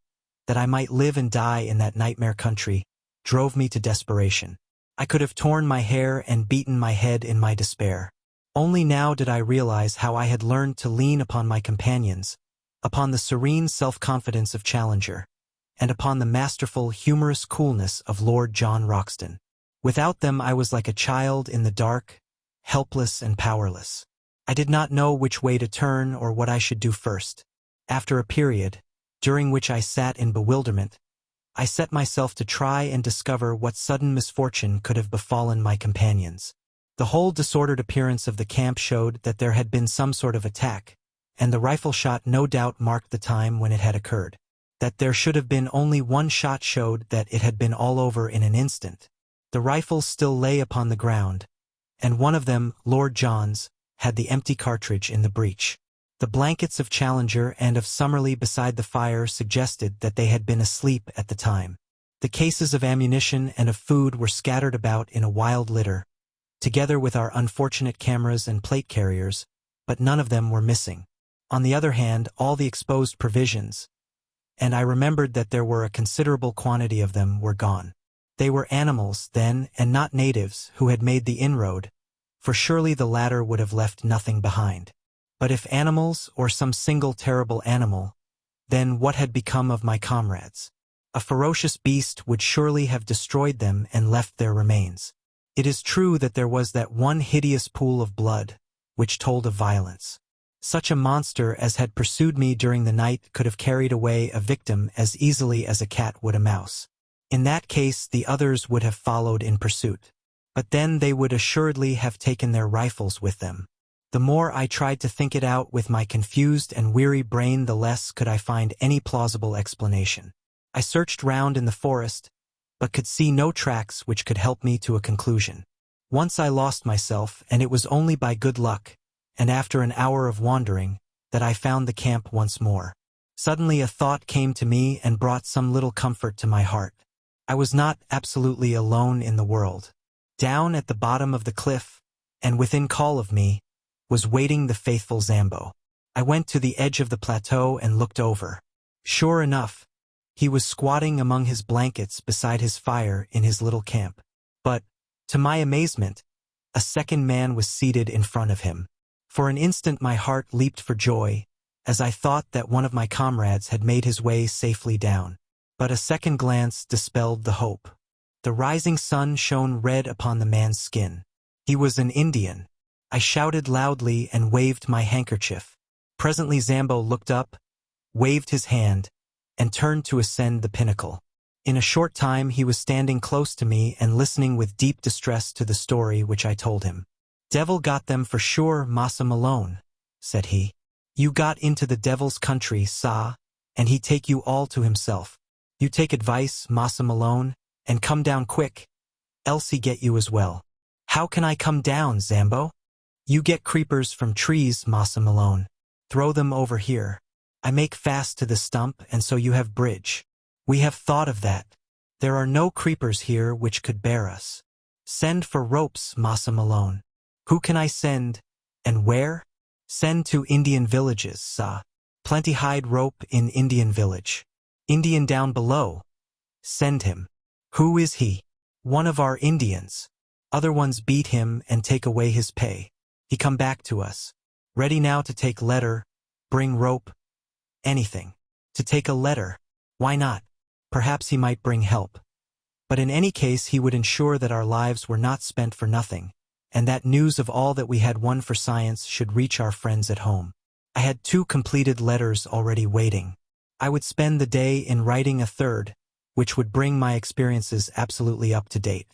that I might live and die in that nightmare country, drove me to desperation. I could have torn my hair and beaten my head in my despair. Only now did I realize how I had learned to lean upon my companions, upon the serene self-confidence of Challenger, and upon the masterful, humorous coolness of Lord John Roxton. Without them I was like a child in the dark, helpless and powerless. I did not know which way to turn or what I should do first. After a period, during which I sat in bewilderment, I set myself to try and discover what sudden misfortune could have befallen my companions. The whole disordered appearance of the camp showed that there had been some sort of attack, and the rifle shot no doubt marked the time when it had occurred. That there should have been only one shot showed that it had been all over in an instant. The rifles still lay upon the ground, and one of them, Lord John's, had the empty cartridge in the breech. The blankets of Challenger and of Summerlee beside the fire suggested that they had been asleep at the time. The cases of ammunition and of food were scattered about in a wild litter, together with our unfortunate cameras and plate carriers, but none of them were missing. On the other hand, all the exposed provisions, and I remembered that there were a considerable quantity of them, were gone. They were animals, then, and not natives, who had made the inroad, for surely the latter would have left nothing behind. But if animals, or some single terrible animal, then what had become of my comrades? A ferocious beast would surely have destroyed them and left their remains. It is true that there was that one hideous pool of blood, which told of violence. Such a monster as had pursued me during the night could have carried away a victim as easily as a cat would a mouse. In that case the others would have followed in pursuit. But then they would assuredly have taken their rifles with them. The more I tried to think it out with my confused and weary brain, the less could I find any plausible explanation. I searched round in the forest, but could see no tracks which could help me to a conclusion. Once I lost myself, and it was only by good luck, and after an hour of wandering, that I found the camp once more. Suddenly a thought came to me and brought some little comfort to my heart. I was not absolutely alone in the world. Down at the bottom of the cliff, and within call of me, was waiting the faithful Zambo. I went to the edge of the plateau and looked over. Sure enough, he was squatting among his blankets beside his fire in his little camp. But, to my amazement, a second man was seated in front of him. For an instant my heart leaped for joy, as I thought that one of my comrades had made his way safely down. But a second glance dispelled the hope. The rising sun shone red upon the man's skin. He was an Indian. I shouted loudly and waved my handkerchief. Presently Zambo looked up, waved his hand, and turned to ascend the pinnacle. In a short time he was standing close to me and listening with deep distress to the story which I told him. "Devil got them for sure, Massa Malone," said he. "You got into the devil's country, sah, and he take you all to himself. You take advice, Massa Malone, and come down quick, else he get you as well." "How can I come down, Zambo?" "You get creepers from trees, Massa Malone. Throw them over here. I make fast to the stump, and so you have bridge." "We have thought of that. There are no creepers here which could bear us." "Send for ropes, Massa Malone." "Who can I send, and where?" "Send to Indian villages, sah. Plenty hide rope in Indian village. Indian down below. Send him." "Who is he?" "One of our Indians. Other ones beat him and take away his pay. He come back to us. Ready now to take letter, bring rope, anything." "To take a letter? Why not? Perhaps he might bring help. But in any case he would ensure that our lives were not spent for nothing, and that news of all that we had won for science should reach our friends at home." I had 2 completed letters already waiting. I would spend the day in writing a third, which would bring my experiences absolutely up to date.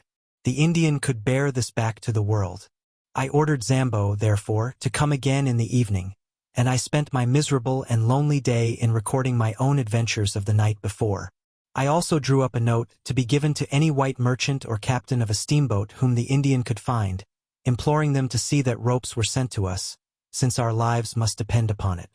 The Indian could bear this back to the world. I ordered Zambo, therefore, to come again in the evening, and I spent my miserable and lonely day in recording my own adventures of the night before. I also drew up a note to be given to any white merchant or captain of a steamboat whom the Indian could find, imploring them to see that ropes were sent to us, since our lives must depend upon it.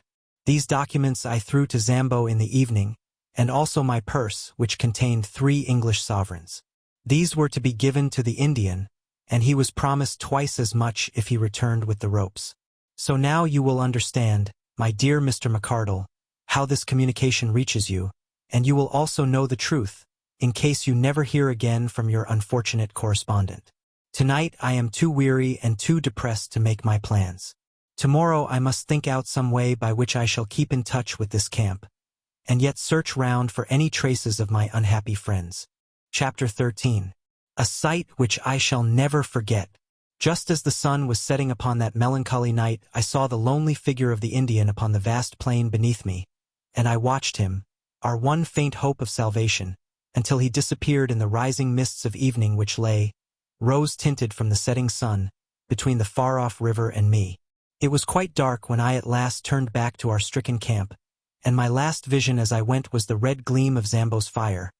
These documents I threw to Zambo in the evening, and also my purse, which contained 3 English sovereigns. These were to be given to the Indian, and he was promised twice as much if he returned with the ropes. So now you will understand, my dear Mr. McArdle, how this communication reaches you, and you will also know the truth, in case you never hear again from your unfortunate correspondent. Tonight I am too weary and too depressed to make my plans. Tomorrow I must think out some way by which I shall keep in touch with this camp, and yet search round for any traces of my unhappy friends. Chapter 13. A sight which I shall never forget. Just as the sun was setting upon that melancholy night, I saw the lonely figure of the Indian upon the vast plain beneath me, and I watched him, our one faint hope of salvation, until he disappeared in the rising mists of evening which lay, rose-tinted from the setting sun, between the far-off river and me. It was quite dark when I at last turned back to our stricken camp, and my last vision as I went was the red gleam of Zambo's fire,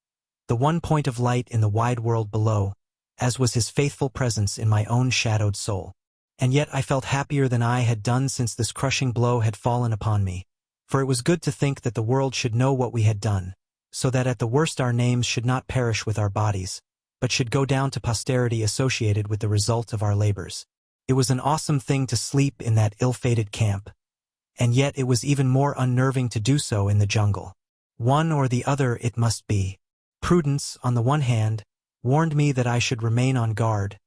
the one point of light in the wide world below, as was his faithful presence in my own shadowed soul. And yet I felt happier than I had done since this crushing blow had fallen upon me, for it was good to think that the world should know what we had done, so that at the worst our names should not perish with our bodies, but should go down to posterity associated with the result of our labors. It was an awesome thing to sleep in that ill-fated camp, and yet it was even more unnerving to do so in the jungle. One or the other it must be. Prudence, on the one hand, warned me that I should remain on guard,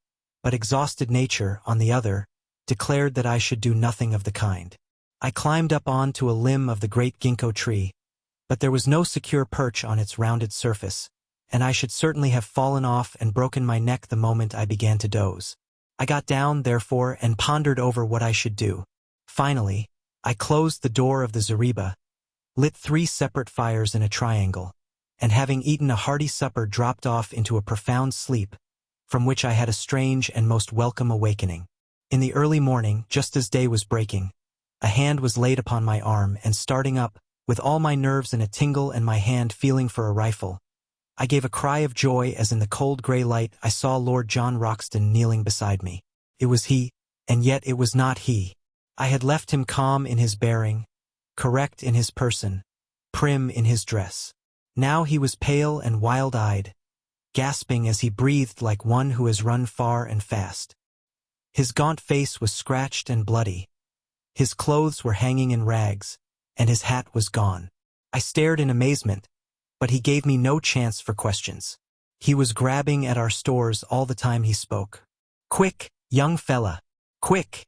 but exhausted nature, on the other, declared that I should do nothing of the kind. I climbed up on to a limb of the great ginkgo tree, but there was no secure perch on its rounded surface, and I should certainly have fallen off and broken my neck the moment I began to doze. I got down, therefore, and pondered over what I should do. Finally, I closed the door of the zareba, lit 3 separate fires in a triangle, and having eaten a hearty supper dropped off into a profound sleep, from which I had a strange and most welcome awakening. In the early morning, just as day was breaking, a hand was laid upon my arm, and starting up, with all my nerves in a tingle and my hand feeling for a rifle, I gave a cry of joy as in the cold grey light I saw Lord John Roxton kneeling beside me. It was he, and yet it was not he. I had left him calm in his bearing, correct in his person, prim in his dress. Now he was pale and wild-eyed, gasping as he breathed like one who has run far and fast. His gaunt face was scratched and bloody. His clothes were hanging in rags, and his hat was gone. I stared in amazement, but he gave me no chance for questions. He was grabbing at our stores all the time he spoke. "Quick, young fella! Quick!"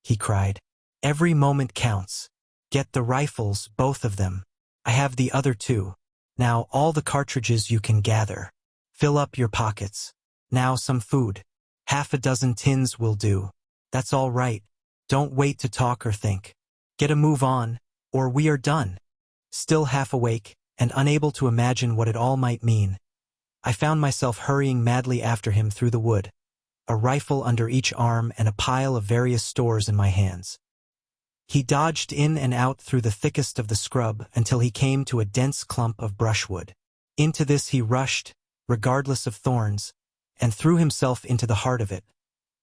he cried. "Every moment counts. Get the rifles, both of them. I have the other 2. Now all the cartridges you can gather. Fill up your pockets. Now some food. Half a dozen tins will do. That's all right. Don't wait to talk or think. Get a move on, or we are done." Still half awake, and unable to imagine what it all might mean, I found myself hurrying madly after him through the wood, a rifle under each arm and a pile of various stores in my hands. He dodged in and out through the thickest of the scrub until he came to a dense clump of brushwood. Into this he rushed, regardless of thorns, and threw himself into the heart of it,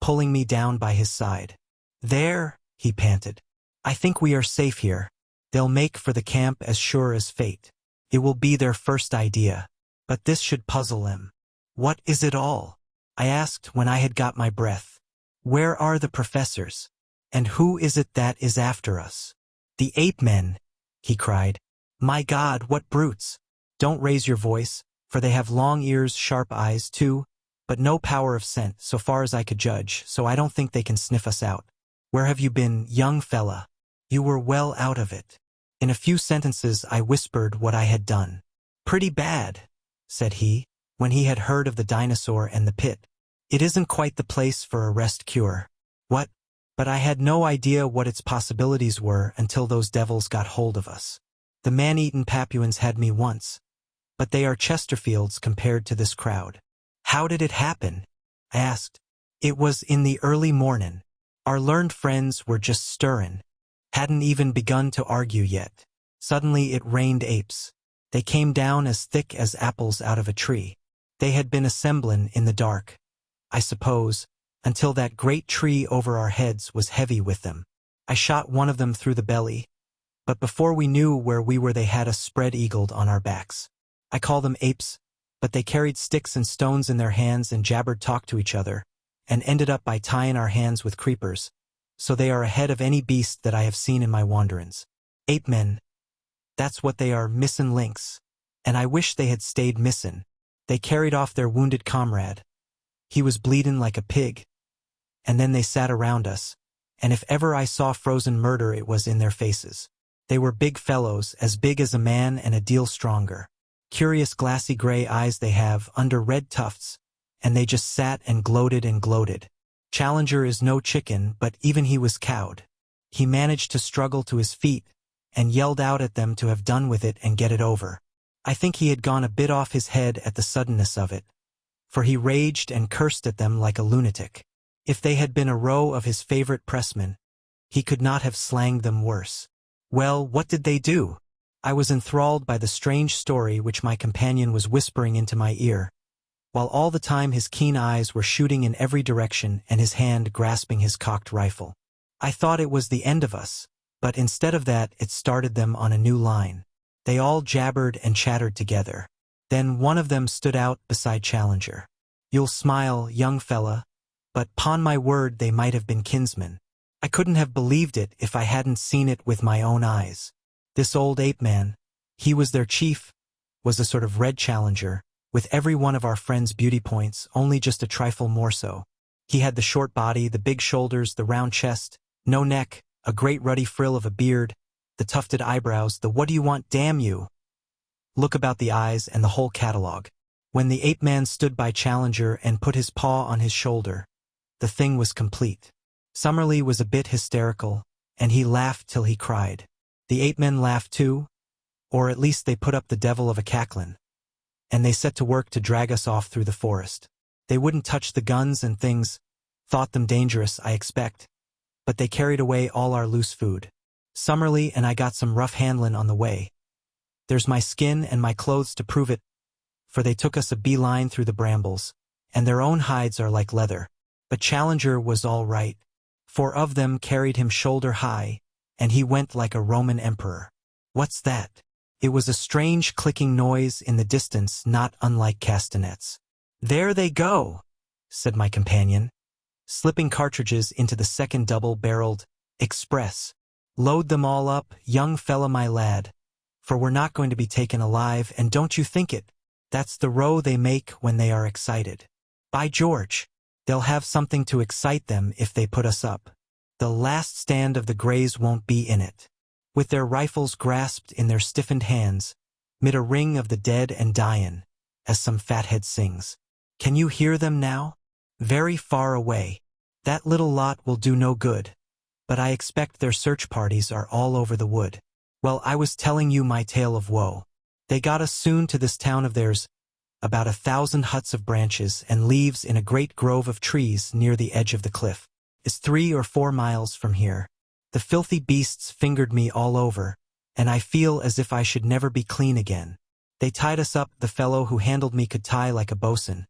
pulling me down by his side. "There," he panted. "I think we are safe here. They'll make for the camp as sure as fate. It will be their first idea, but this should puzzle them." "What is it all?" I asked when I had got my breath. "Where are the professors? And who is it that is after us?" "The ape-men," he cried. "My God, what brutes! Don't raise your voice, for they have long ears, sharp eyes, too, but no power of scent, so far as I could judge, so I don't think they can sniff us out. Where have you been, young fella? You were well out of it." In a few sentences I whispered what I had done. "Pretty bad," said he, when he had heard of the dinosaur and the pit. "It isn't quite the place for a rest cure." "What?" But I had no idea what its possibilities were until those devils got hold of us. The man-eaten Papuans had me once, but they are Chesterfields compared to this crowd. "How did it happen?" I asked. "It was in the early mornin'. Our learned friends were just stirrin'. Hadn't even begun to argue yet. Suddenly it rained apes. They came down as thick as apples out of a tree. They had been assemblin' in the dark, I suppose, until that great tree over our heads was heavy with them. I shot one of them through the belly, But before we knew where we were, they had us spread-eagled on our backs. I call them apes, but they carried sticks and stones in their hands and jabbered talk to each other, and ended up by tying our hands with creepers, so they are ahead of any beast that I have seen in my wanderings. Ape men, that's what they are, missin' links. And I wish they had stayed missin'. They carried off their wounded comrade. He was bleedin' like a pig. And then they sat around us, and if ever I saw frozen murder, it was in their faces. They were big fellows, as big as a man and a deal stronger. Curious glassy gray eyes they have, under red tufts, and they just sat and gloated and gloated. Challenger is no chicken, but even he was cowed. He managed to struggle to his feet, and yelled out at them to have done with it and get it over. I think he had gone a bit off his head at the suddenness of it, for he raged and cursed at them like a lunatic. If they had been a row of his favorite pressmen, he could not have slanged them worse. Well, what did they do? I was enthralled by the strange story which my companion was whispering into my ear, while all the time his keen eyes were shooting in every direction and his hand grasping his cocked rifle. I thought it was the end of us, but instead of that it started them on a new line. They all jabbered and chattered together. Then one of them stood out beside Challenger. You'll smile, young fella, but 'pon my word they might have been kinsmen. I couldn't have believed it if I hadn't seen it with my own eyes. This old ape man, he was their chief, was a sort of red Challenger, with every one of our friend's beauty points, only just a trifle more so. He had the short body, the big shoulders, the round chest, no neck, a great ruddy frill of a beard, the tufted eyebrows, the what do you want, damn you? Look about the eyes and the whole catalogue. When the ape man stood by Challenger and put his paw on his shoulder, the thing was complete. Summerlee was a bit hysterical, and he laughed till he cried. The ape men laughed too, or at least they put up the devil of a cacklin', and they set to work to drag us off through the forest. They wouldn't touch the guns and things, thought them dangerous, I expect, but they carried away all our loose food. Summerlee and I got some rough handlin' on the way. There's my skin and my clothes to prove it, for they took us a beeline through the brambles, and their own hides are like leather. But Challenger was all right. 4 of them carried him shoulder high, and he went like a Roman emperor. What's that? It was a strange clicking noise in the distance, not unlike castanets. There they go, said my companion, slipping cartridges into the second double-barreled Express. Load them all up, young fella my lad, for we're not going to be taken alive, and don't you think it. That's the row they make when they are excited. By George, they'll have something to excite them if they put us up. The last stand of the Greys won't be in it. With their rifles grasped in their stiffened hands, mid a ring of the dead and dyin', as some fathead sings. Can you hear them now? Very far away. That little lot will do no good, but I expect their search parties are all over the wood. Well, I was telling you my tale of woe. They got us soon to this town of theirs, about 1,000 huts of branches and leaves in a great grove of trees near the edge of the cliff. It's 3 or 4 miles from here. The filthy beasts fingered me all over, and I feel as if I should never be clean again. They tied us up, the fellow who handled me could tie like a bosun,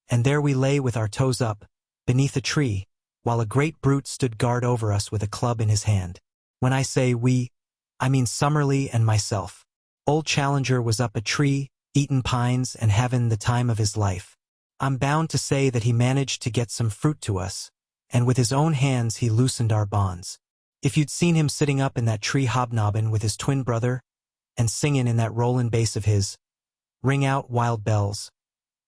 and there we lay with our toes up, beneath a tree, while a great brute stood guard over us with a club in his hand. When I say we, I mean Summerlee and myself. Old Challenger was up a tree, eatin' pines and havin' the time of his life. I'm bound to say that he managed to get some fruit to us, and with his own hands he loosened our bonds. If you'd seen him sitting up in that tree hobnobbin' with his twin brother, and singin' in that rollin' bass of his, ring out wild bells,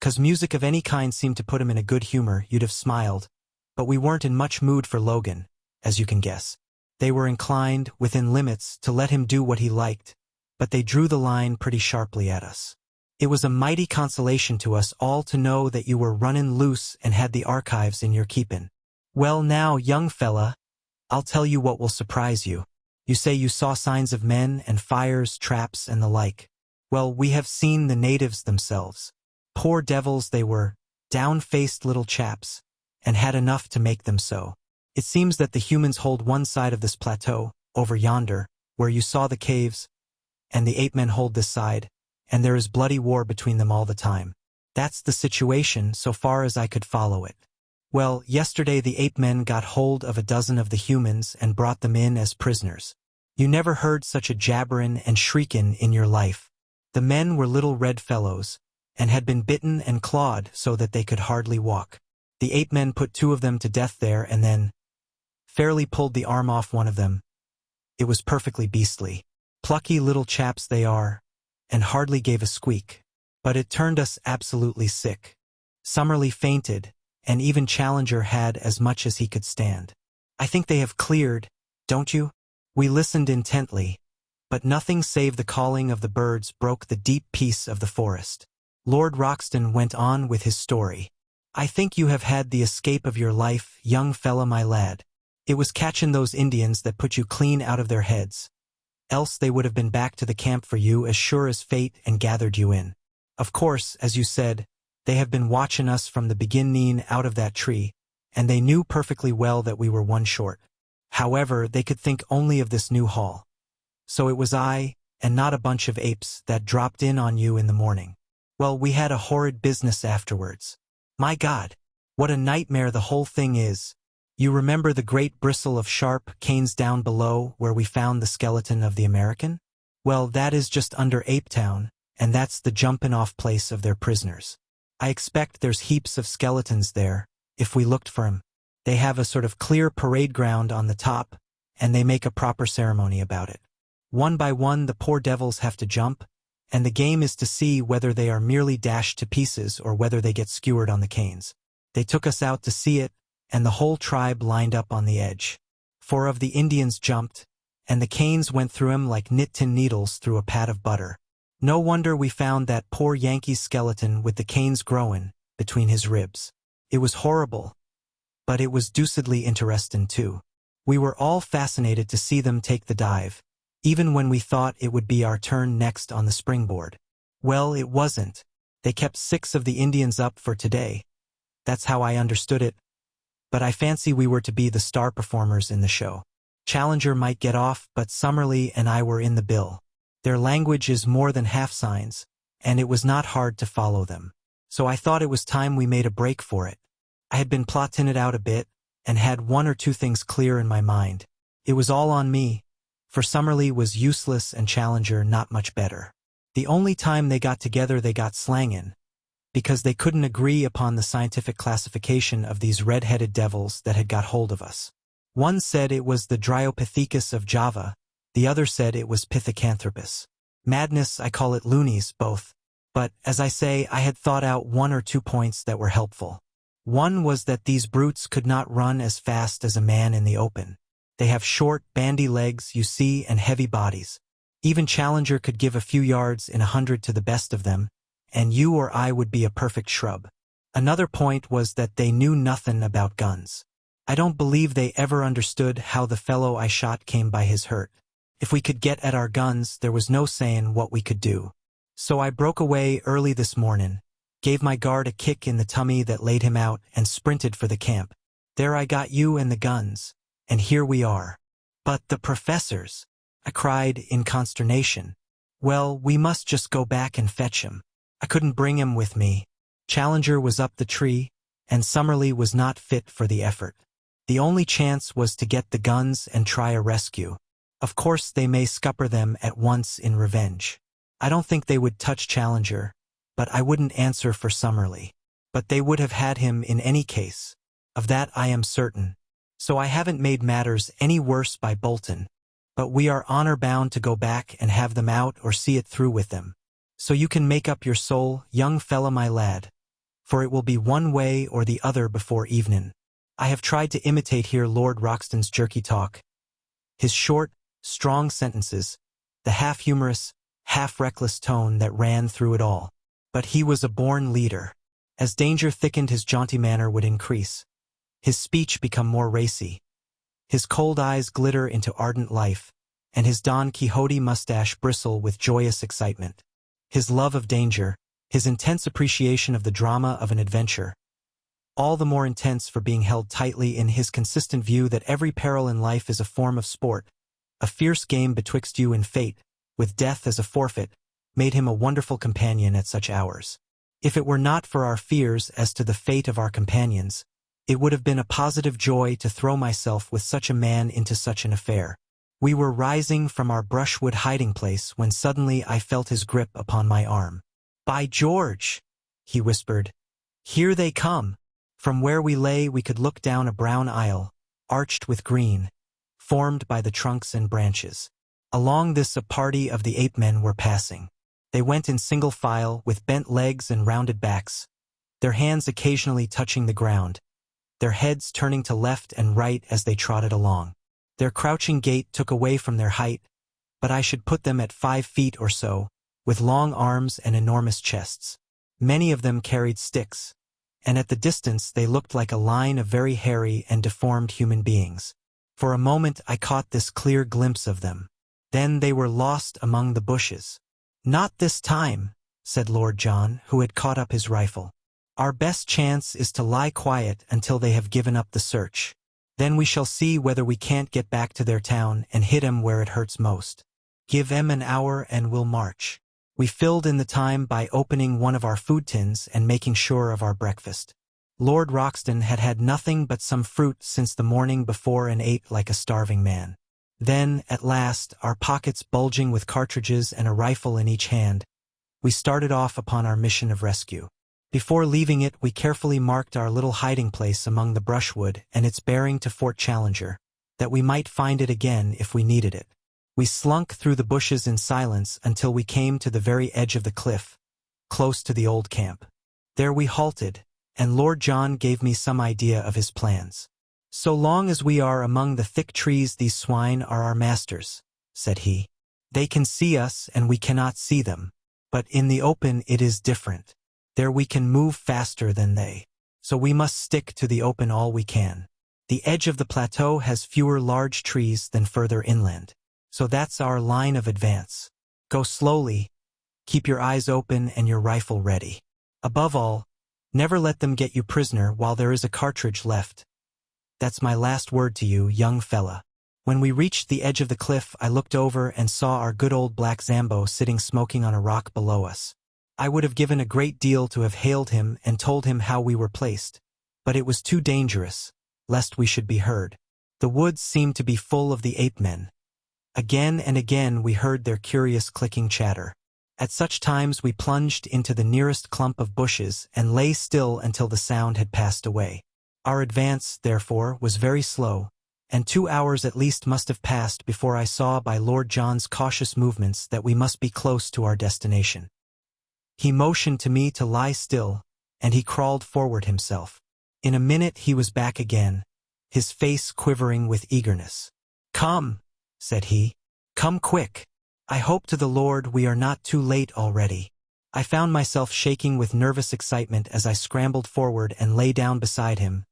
'cause music of any kind seemed to put him in a good humor, you'd have smiled, but we weren't in much mood for Logan, as you can guess. They were inclined, within limits, to let him do what he liked, but they drew the line pretty sharply at us. It was a mighty consolation to us all to know that you were runnin' loose and had the archives in your keepin'. Well now, young fella, I'll tell you what will surprise you. You say you saw signs of men and fires, traps, and the like. Well, we have seen the natives themselves. Poor devils they were, down-faced little chaps, and had enough to make them so. It seems that the humans hold one side of this plateau, over yonder, where you saw the caves, and the ape men hold this side, and there is bloody war between them all the time. That's the situation, so far as I could follow it. Well, yesterday the ape men got hold of a dozen of the humans and brought them in as prisoners. You never heard such a jabberin' and shriekin' in your life. The men were little red fellows, and had been bitten and clawed so that they could hardly walk. The ape men put 2 of them to death there and then fairly pulled the arm off one of them. It was perfectly beastly. Plucky little chaps they are, and hardly gave a squeak. But it turned us absolutely sick. Summerlee fainted, and even Challenger had as much as he could stand. I think they have cleared, don't you? We listened intently, but nothing save the calling of the birds broke the deep peace of the forest. Lord Roxton went on with his story. I think you have had the escape of your life, young fella my lad. It was catchin' those Indians that put you clean out of their heads. Else they would have been back to the camp for you as sure as fate and gathered you in. Of course, as you said, they have been watchin' us from the beginning out of that tree, and they knew perfectly well that we were one short. However, they could think only of this new haul. So it was I, and not a bunch of apes, that dropped in on you in the morning. Well, we had a horrid business afterwards. My God, what a nightmare the whole thing is. You remember the great bristle of sharp canes down below where we found the skeleton of the American? Well, that is just under Ape Town, and that's the jumpin'-off place of their prisoners. I expect there's heaps of skeletons there, if we looked for 'em. They have a sort of clear parade ground on the top, and they make a proper ceremony about it. One by one the poor devils have to jump, and the game is to see whether they are merely dashed to pieces or whether they get skewered on the canes. They took us out to see it, and the whole tribe lined up on the edge. 4 of the Indians jumped, and the canes went through 'em like knit-tin needles through a pat of butter. No wonder we found that poor Yankee's skeleton with the canes growin' between his ribs. It was horrible, but it was deucedly interestin' too. We were all fascinated to see them take the dive, even when we thought it would be our turn next on the springboard. Well, it wasn't. They kept 6 of the Indians up for today. That's how I understood it. But I fancy we were to be the star performers in the show. Challenger might get off, but Summerlee and I were in the bill. Their language is more than half signs, and it was not hard to follow them. So I thought it was time we made a break for it. I had been plotting it out a bit, and had 1 or 2 things clear in my mind. It was all on me, for Summerlee was useless and Challenger not much better. The only time they got together they got slangin', because they couldn't agree upon the scientific classification of these red-headed devils that had got hold of us. One said it was the Dryopithecus of Java, the other said it was Pithecanthropus. Madness, I call it loonies, both. But, as I say, I had thought out 1 or 2 points that were helpful. One was that these brutes could not run as fast as a man in the open. They have short, bandy legs, you see, and heavy bodies. Even Challenger could give a few yards in 100 to the best of them, and you or I would be a perfect shrub. Another point was that they knew nothing about guns. I don't believe they ever understood how the fellow I shot came by his hurt. If we could get at our guns, there was no saying what we could do. So I broke away early this morning, gave my guard a kick in the tummy that laid him out, and sprinted for the camp. There I got you and the guns, and here we are. But the professors, I cried in consternation. Well, we must just go back and fetch him. I couldn't bring him with me. Challenger was up the tree, and Summerlee was not fit for the effort. The only chance was to get the guns and try a rescue. Of course they may scupper them at once in revenge. I don't think they would touch Challenger, but I wouldn't answer for Summerlee. But they would have had him in any case. Of that I am certain. So I haven't made matters any worse by boltin'. But we are honor-bound to go back and have them out or see it through with them. So you can make up your soul, young fella my lad, for it will be one way or the other before evenin'. I have tried to imitate here Lord Roxton's jerky talk. His short, strong sentences, the half-humorous, half-reckless tone that ran through it all. But he was a born leader. As danger thickened his jaunty manner would increase. His speech become more racy. His cold eyes glitter into ardent life, and his Don Quixote mustache bristle with joyous excitement. His love of danger, his intense appreciation of the drama of an adventure, all the more intense for being held tightly in his consistent view that every peril in life is a form of sport, a fierce game betwixt you and fate, with death as a forfeit, made him a wonderful companion at such hours. If it were not for our fears as to the fate of our companions, it would have been a positive joy to throw myself with such a man into such an affair. We were rising from our brushwood hiding place when suddenly I felt his grip upon my arm. "By George!" he whispered. "Here they come!" From where we lay we could look down a brown aisle, arched with green, formed by the trunks and branches. Along this a party of the ape-men were passing. They went in single file, with bent legs and rounded backs, their hands occasionally touching the ground, their heads turning to left and right as they trotted along. Their crouching gait took away from their height, but I should put them at 5 feet or so, with long arms and enormous chests. Many of them carried sticks, and at the distance they looked like a line of very hairy and deformed human beings. For a moment I caught this clear glimpse of them. Then they were lost among the bushes. "Not this time," said Lord John, who had caught up his rifle. "Our best chance is to lie quiet until they have given up the search. Then we shall see whether we can't get back to their town and hit 'em where it hurts most. Give 'em an hour and we'll march." We filled in the time by opening one of our food tins and making sure of our breakfast. Lord Roxton had had nothing but some fruit since the morning before and ate like a starving man. Then, at last, our pockets bulging with cartridges and a rifle in each hand, we started off upon our mission of rescue. Before leaving it, we carefully marked our little hiding place among the brushwood and its bearing to Fort Challenger, that we might find it again if we needed it. We slunk through the bushes in silence until we came to the very edge of the cliff, close to the old camp. There we halted, and Lord John gave me some idea of his plans. "So long as we are among the thick trees, these swine are our masters," said he. "They can see us and we cannot see them. But in the open it is different. There we can move faster than they. So we must stick to the open all we can. The edge of the plateau has fewer large trees than further inland. So that's our line of advance. Go slowly, keep your eyes open and your rifle ready. Above all, never let them get you prisoner while there is a cartridge left. That's my last word to you, young fella." When we reached the edge of the cliff, I looked over and saw our good old black Zambo sitting smoking on a rock below us. I would have given a great deal to have hailed him and told him how we were placed, but it was too dangerous, lest we should be heard. The woods seemed to be full of the ape-men. Again and again we heard their curious clicking chatter. At such times we plunged into the nearest clump of bushes and lay still until the sound had passed away. Our advance, therefore, was very slow, and 2 hours at least must have passed before I saw by Lord John's cautious movements that we must be close to our destination. He motioned to me to lie still, and he crawled forward himself. In a minute he was back again, his face quivering with eagerness. "Come," said he. "Come quick. I hope to the Lord we are not too late already." I found myself shaking with nervous excitement as I scrambled forward and lay down beside him,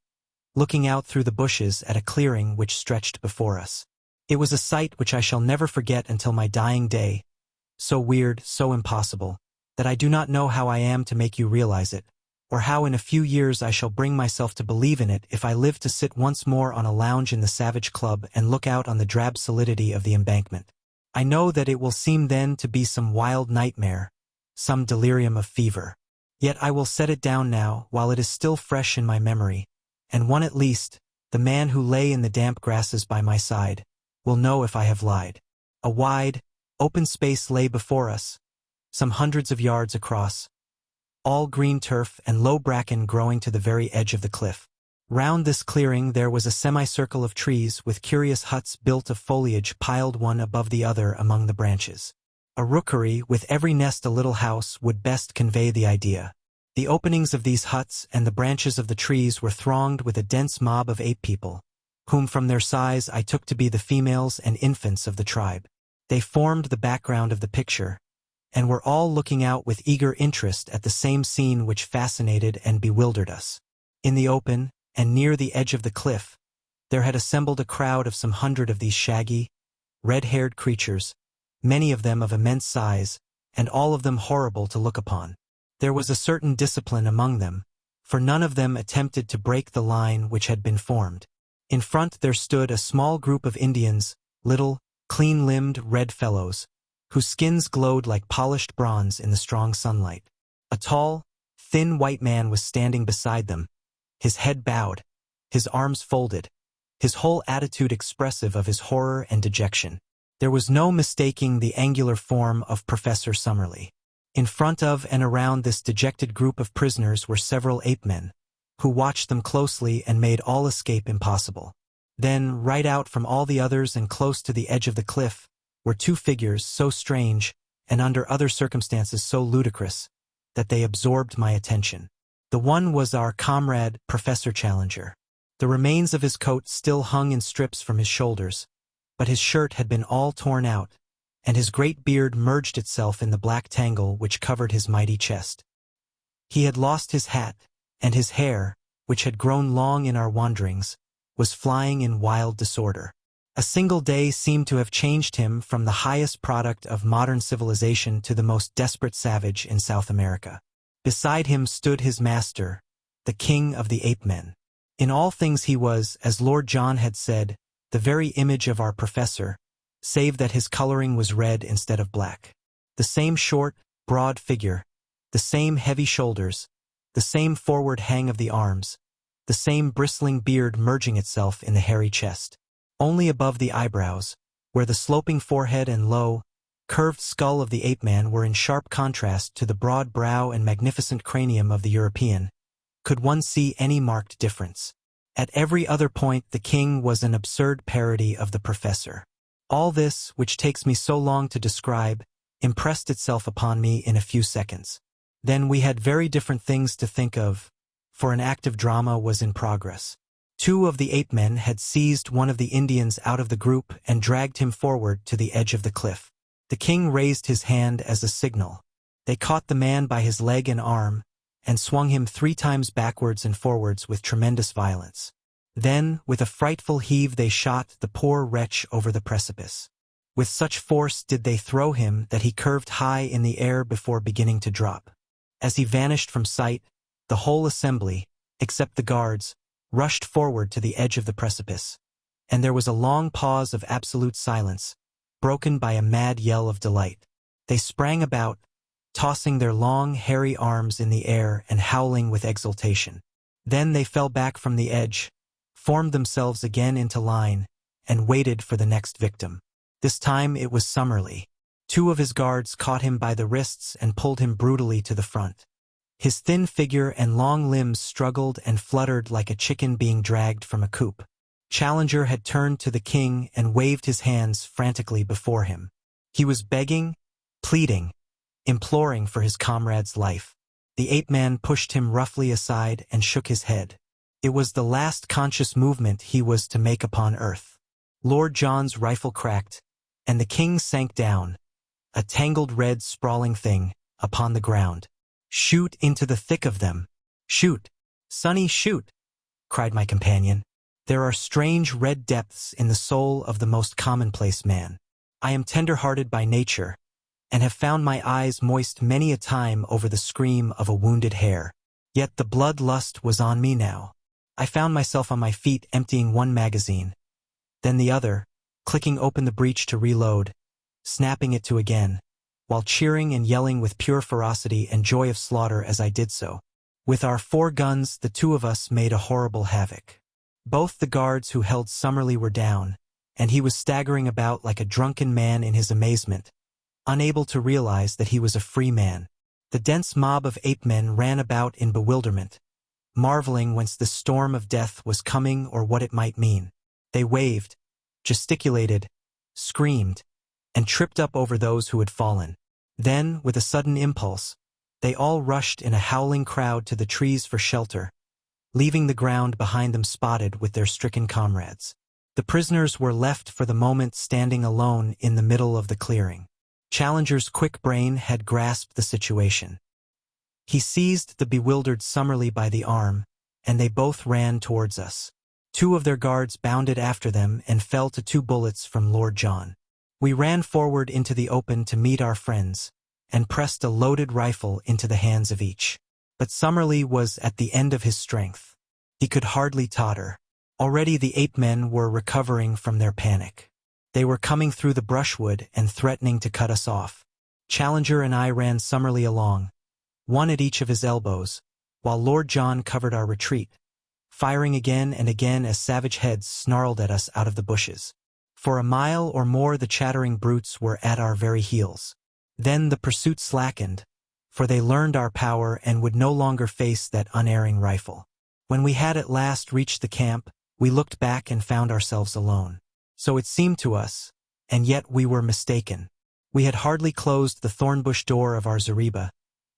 looking out through the bushes at a clearing which stretched before us. It was a sight which I shall never forget until my dying day, so weird, so impossible, that I do not know how I am to make you realize it, or how in a few years I shall bring myself to believe in it if I live to sit once more on a lounge in the Savage Club and look out on the drab solidity of the embankment. I know that it will seem then to be some wild nightmare, some delirium of fever. Yet I will set it down now, while it is still fresh in my memory, and one at least, the man who lay in the damp grasses by my side, will know if I have lied. A wide, open space lay before us, some hundreds of yards across, all green turf and low bracken growing to the very edge of the cliff. Round this clearing there was a semicircle of trees with curious huts built of foliage piled one above the other among the branches. A rookery with every nest a little house would best convey the idea. The openings of these huts and the branches of the trees were thronged with a dense mob of ape people, whom from their size I took to be the females and infants of the tribe. They formed the background of the picture, and were all looking out with eager interest at the same scene which fascinated and bewildered us. In the open, and near the edge of the cliff, there had assembled a crowd of some 100 of these shaggy, red-haired creatures, many of them of immense size, and all of them horrible to look upon. There was a certain discipline among them, for none of them attempted to break the line which had been formed. In front there stood a small group of Indians, little, clean-limbed red fellows, whose skins glowed like polished bronze in the strong sunlight. A tall, thin white man was standing beside them, his head bowed, his arms folded, his whole attitude expressive of his horror and dejection. There was no mistaking the angular form of Professor Summerlee. In front of and around this dejected group of prisoners were several ape-men, who watched them closely and made all escape impossible. Then, right out from all the others and close to the edge of the cliff, were two figures so strange, and under other circumstances so ludicrous, that they absorbed my attention. The one was our comrade, Professor Challenger. The remains of his coat still hung in strips from his shoulders, but his shirt had been all torn out, and his great beard merged itself in the black tangle which covered his mighty chest. He had lost his hat, and his hair, which had grown long in our wanderings, was flying in wild disorder. A single day seemed to have changed him from the highest product of modern civilization to the most desperate savage in South America. Beside him stood his master, the king of the ape-men. In all things he was, as Lord John had said, the very image of our professor, save that his coloring was red instead of black. The same short, broad figure, the same heavy shoulders, the same forward hang of the arms, the same bristling beard merging itself in the hairy chest. Only above the eyebrows, where the sloping forehead and low, curved skull of the ape-man were in sharp contrast to the broad brow and magnificent cranium of the European, could one see any marked difference. At every other point the king was an absurd parody of the professor. All this, which takes me so long to describe, impressed itself upon me in a few seconds. Then we had very different things to think of, for an active drama was in progress. Two of the ape-men had seized one of the Indians out of the group and dragged him forward to the edge of the cliff. The king raised his hand as a signal. They caught the man by his leg and arm, and swung him 3 times backwards and forwards with tremendous violence. Then, with a frightful heave they shot the poor wretch over the precipice. With such force did they throw him that he curved high in the air before beginning to drop. As he vanished from sight, the whole assembly, except the guards, rushed forward to the edge of the precipice, and there was a long pause of absolute silence, broken by a mad yell of delight. They sprang about, tossing their long, hairy arms in the air and howling with exultation. Then they fell back from the edge, formed themselves again into line, and waited for the next victim. This time it was Summerlee. 2 of his guards caught him by the wrists and pulled him brutally to the front. His thin figure and long limbs struggled and fluttered like a chicken being dragged from a coop. Challenger had turned to the king and waved his hands frantically before him. He was begging, pleading, imploring for his comrade's life. The ape-man pushed him roughly aside and shook his head. It was the last conscious movement he was to make upon earth. Lord John's rifle cracked, and the king sank down, a tangled red sprawling thing, upon the ground. "Shoot into the thick of them! Shoot! Sonny, shoot!" cried my companion. There are strange red depths in the soul of the most commonplace man. I am tender-hearted by nature, and have found my eyes moist many a time over the scream of a wounded hare. Yet the blood-lust was on me now. I found myself on my feet emptying one magazine, then the other, clicking open the breech to reload, snapping it to again, while cheering and yelling with pure ferocity and joy of slaughter as I did so. With our 4 guns the 2 of us made a horrible havoc. Both the guards who held Summerlee were down, and he was staggering about like a drunken man in his amazement, unable to realize that he was a free man. The dense mob of ape-men ran about in bewilderment, marveling whence the storm of death was coming or what it might mean. They waved, gesticulated, screamed, and tripped up over those who had fallen. Then, with a sudden impulse, they all rushed in a howling crowd to the trees for shelter, leaving the ground behind them spotted with their stricken comrades. The prisoners were left for the moment standing alone in the middle of the clearing. Challenger's quick brain had grasped the situation. He seized the bewildered Summerlee by the arm, and they both ran towards us. 2 of their guards bounded after them and fell to 2 bullets from Lord John. We ran forward into the open to meet our friends, and pressed a loaded rifle into the hands of each. But Summerlee was at the end of his strength. He could hardly totter. Already the ape-men were recovering from their panic. They were coming through the brushwood and threatening to cut us off. Challenger and I ran Summerlee along, one at each of his elbows, while Lord John covered our retreat, firing again and again as savage heads snarled at us out of the bushes. For a mile or more the chattering brutes were at our very heels. Then the pursuit slackened, for they learned our power and would no longer face that unerring rifle. When we had at last reached the camp, we looked back and found ourselves alone. So it seemed to us, and yet we were mistaken. We had hardly closed the thornbush door of our zareba,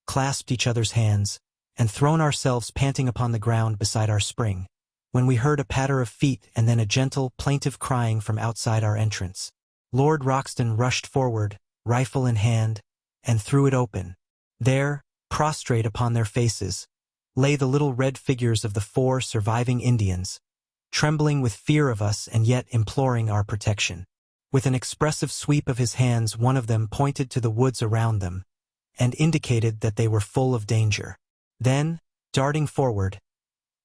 clasped each other's hands, and thrown ourselves panting upon the ground beside our spring, when we heard a patter of feet and then a gentle, plaintive crying from outside our entrance. Lord Roxton rushed forward, rifle in hand, and threw it open. There, prostrate upon their faces, lay the little red figures of the 4 surviving Indians, trembling with fear of us and yet imploring our protection. With an expressive sweep of his hands, one of them pointed to the woods around them, and indicated that they were full of danger. Then, darting forward,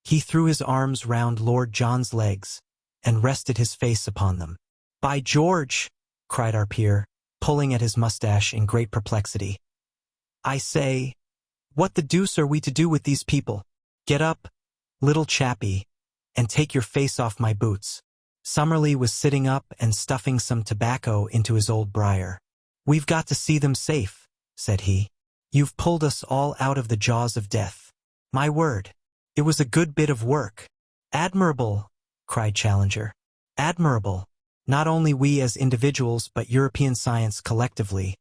he threw his arms round Lord John's legs, and rested his face upon them. "By George!" cried our peer, pulling at his mustache in great perplexity. "I say, what the deuce are we to do with these people? Get up, little chappie, and take your face off my boots." Summerlee was sitting up and stuffing some tobacco into his old briar. "We've got to see them safe," said he. "You've pulled us all out of the jaws of death. My word, it was a good bit of work." "Admirable!" cried Challenger. "Admirable! Not only we as individuals but European science collectively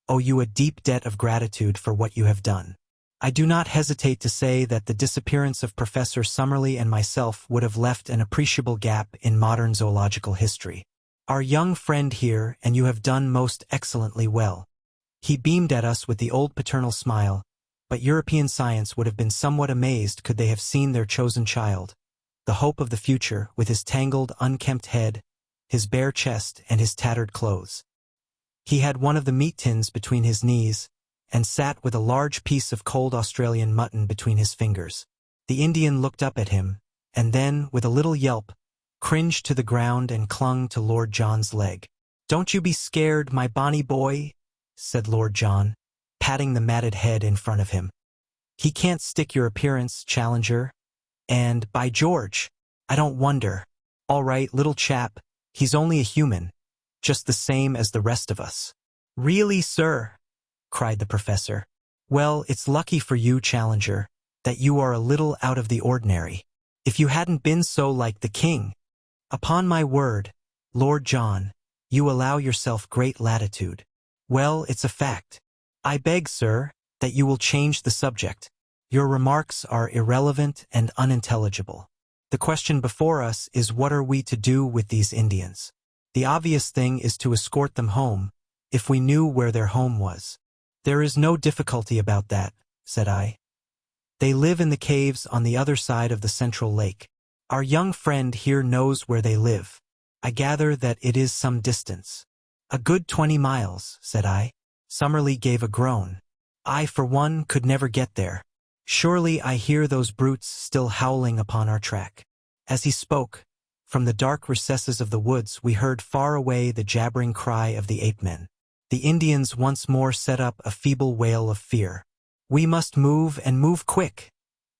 owe you a deep debt of gratitude for what you have done. I do not hesitate to say that the disappearance of Professor Summerlee and myself would have left an appreciable gap in modern zoological history. Our young friend here, and you have done most excellently well." He beamed at us with the old paternal smile, but European science would have been somewhat amazed could they have seen their chosen child, the hope of the future, with his tangled, unkempt head, his bare chest, and his tattered clothes. He had one of the meat tins between his knees, and sat with a large piece of cold Australian mutton between his fingers. The Indian looked up at him, and then, with a little yelp, cringed to the ground and clung to Lord John's leg. "Don't you be scared, my bonny boy," said Lord John, patting the matted head in front of him. "He can't stick your appearance, Challenger, and, by George, I don't wonder. All right, little chap, he's only a human, just the same as the rest of us." "Really, sir?" cried the professor. "Well, it's lucky for you, Challenger, that you are a little out of the ordinary. If you hadn't been so like the king. Upon my word, Lord John, you allow yourself great latitude. Well, it's a fact. I beg, sir, that you will change the subject. Your remarks are irrelevant and unintelligible. The question before us is, what are we to do with these Indians? The obvious thing is to escort them home, if we knew where their home was." "There is no difficulty about that," said I. "They live in the caves on the other side of the central lake. Our young friend here knows where they live. I gather that it is some distance." "A good 20 miles, said I. Summerlee gave a groan. "I, for one, could never get there. Surely I hear those brutes still howling upon our track." As he spoke, from the dark recesses of the woods we heard far away the jabbering cry of the ape-men. The Indians once more set up a feeble wail of fear. "We must move, and move quick,"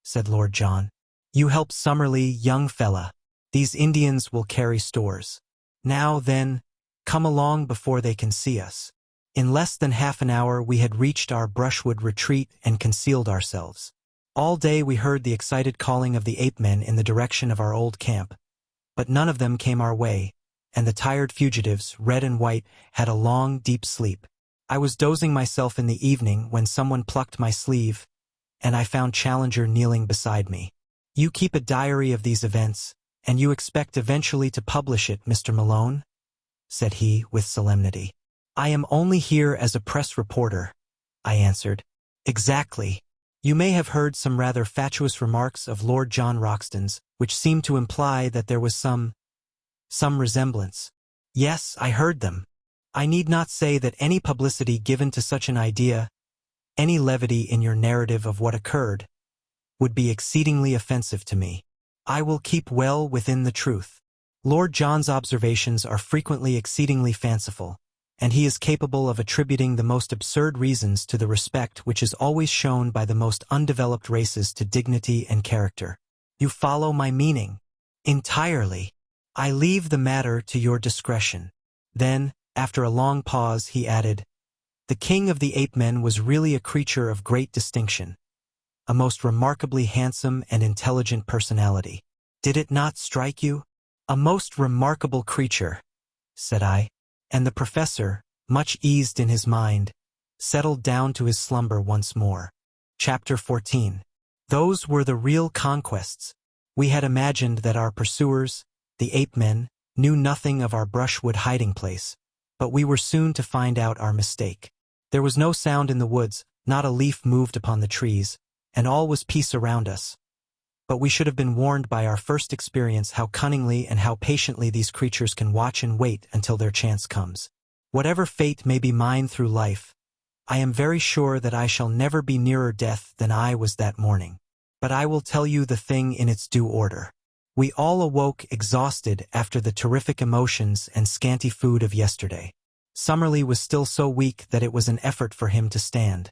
said Lord John. "You help Summerlee, young fella. These Indians will carry stores. Now, then, come along before they can see us." In less than half an hour we had reached our brushwood retreat and concealed ourselves. All day we heard the excited calling of the ape-men in the direction of our old camp, but none of them came our way, and the tired fugitives, red and white, had a long, deep sleep. I was dozing myself in the evening when someone plucked my sleeve, and I found Challenger kneeling beside me. "You keep a diary of these events, and you expect eventually to publish it, Mr. Malone?" said he with solemnity. "I am only here as a press reporter," I answered. "Exactly. You may have heard some rather fatuous remarks of Lord John Roxton's, which seemed to imply that there was some resemblance." "Yes, I heard them. I need not say that any publicity given to such an idea, any levity in your narrative of what occurred, would be exceedingly offensive to me. I will keep well within the truth. Lord John's observations are frequently exceedingly fanciful, and he is capable of attributing the most absurd reasons to the respect which is always shown by the most undeveloped races to dignity and character. You follow my meaning. Entirely. I leave the matter to your discretion. Then, after a long pause, he added, the king of the ape-men was really a creature of great distinction, a most remarkably handsome and intelligent personality. Did it not strike you? A most remarkable creature, said I, and the professor, much eased in his mind, settled down to his slumber once more. Chapter 14. Those were the real conquests. We had imagined that our pursuers, the ape-men, knew nothing of our brushwood hiding place, but we were soon to find out our mistake. There was no sound in the woods, not a leaf moved upon the trees, and all was peace around us. But we should have been warned by our first experience how cunningly and how patiently these creatures can watch and wait until their chance comes. Whatever fate may be mine through life, I am very sure that I shall never be nearer death than I was that morning. But I will tell you the thing in its due order. We all awoke exhausted after the terrific emotions and scanty food of yesterday. Summerlee was still so weak that it was an effort for him to stand.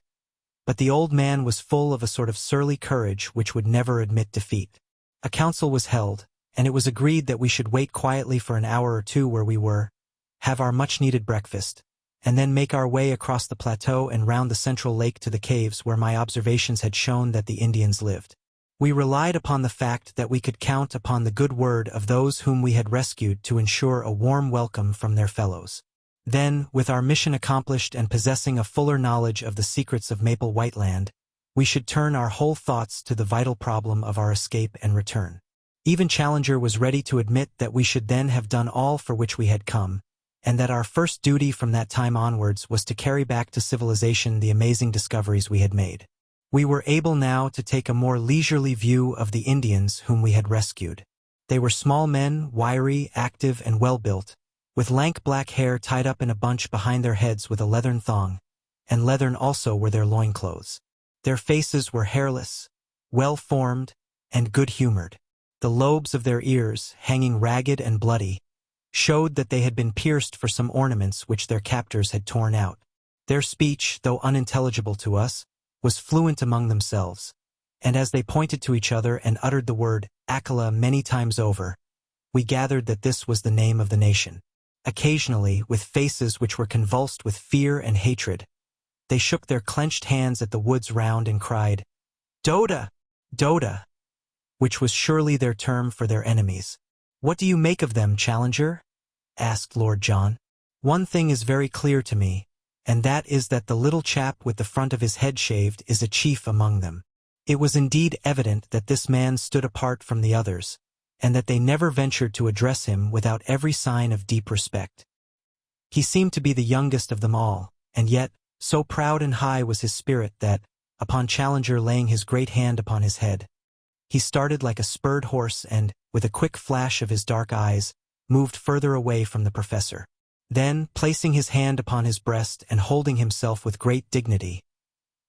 But the old man was full of a sort of surly courage which would never admit defeat. A council was held, and it was agreed that we should wait quietly for an hour or two where we were, have our much-needed breakfast, and then make our way across the plateau and round the central lake to the caves where my observations had shown that the Indians lived. We relied upon the fact that we could count upon the good word of those whom we had rescued to ensure a warm welcome from their fellows. Then, with our mission accomplished and possessing a fuller knowledge of the secrets of Maple White Land, we should turn our whole thoughts to the vital problem of our escape and return. Even Challenger was ready to admit that we should then have done all for which we had come, and that our first duty from that time onwards was to carry back to civilization the amazing discoveries we had made. We were able now to take a more leisurely view of the Indians whom we had rescued. They were small men, wiry, active, and well-built, with lank black hair tied up in a bunch behind their heads with a leathern thong, and leathern also were their loincloths. Their faces were hairless, well-formed, and good-humored. The lobes of their ears, hanging ragged and bloody, showed that they had been pierced for some ornaments which their captors had torn out. Their speech, though unintelligible to us, was fluent among themselves, and as they pointed to each other and uttered the word Akela many times over, we gathered that this was the name of the nation. Occasionally, with faces which were convulsed with fear and hatred, they shook their clenched hands at the woods round and cried, "Doda! Doda!" which was surely their term for their enemies. "What do you make of them, Challenger?" asked Lord John. "One thing is very clear to me, and that is that the little chap with the front of his head shaved is a chief among them." It was indeed evident that this man stood apart from the others, and that they never ventured to address him without every sign of deep respect. He seemed to be the youngest of them all, and yet, so proud and high was his spirit that, upon Challenger laying his great hand upon his head, he started like a spurred horse and, with a quick flash of his dark eyes, moved further away from the professor. Then, placing his hand upon his breast and holding himself with great dignity,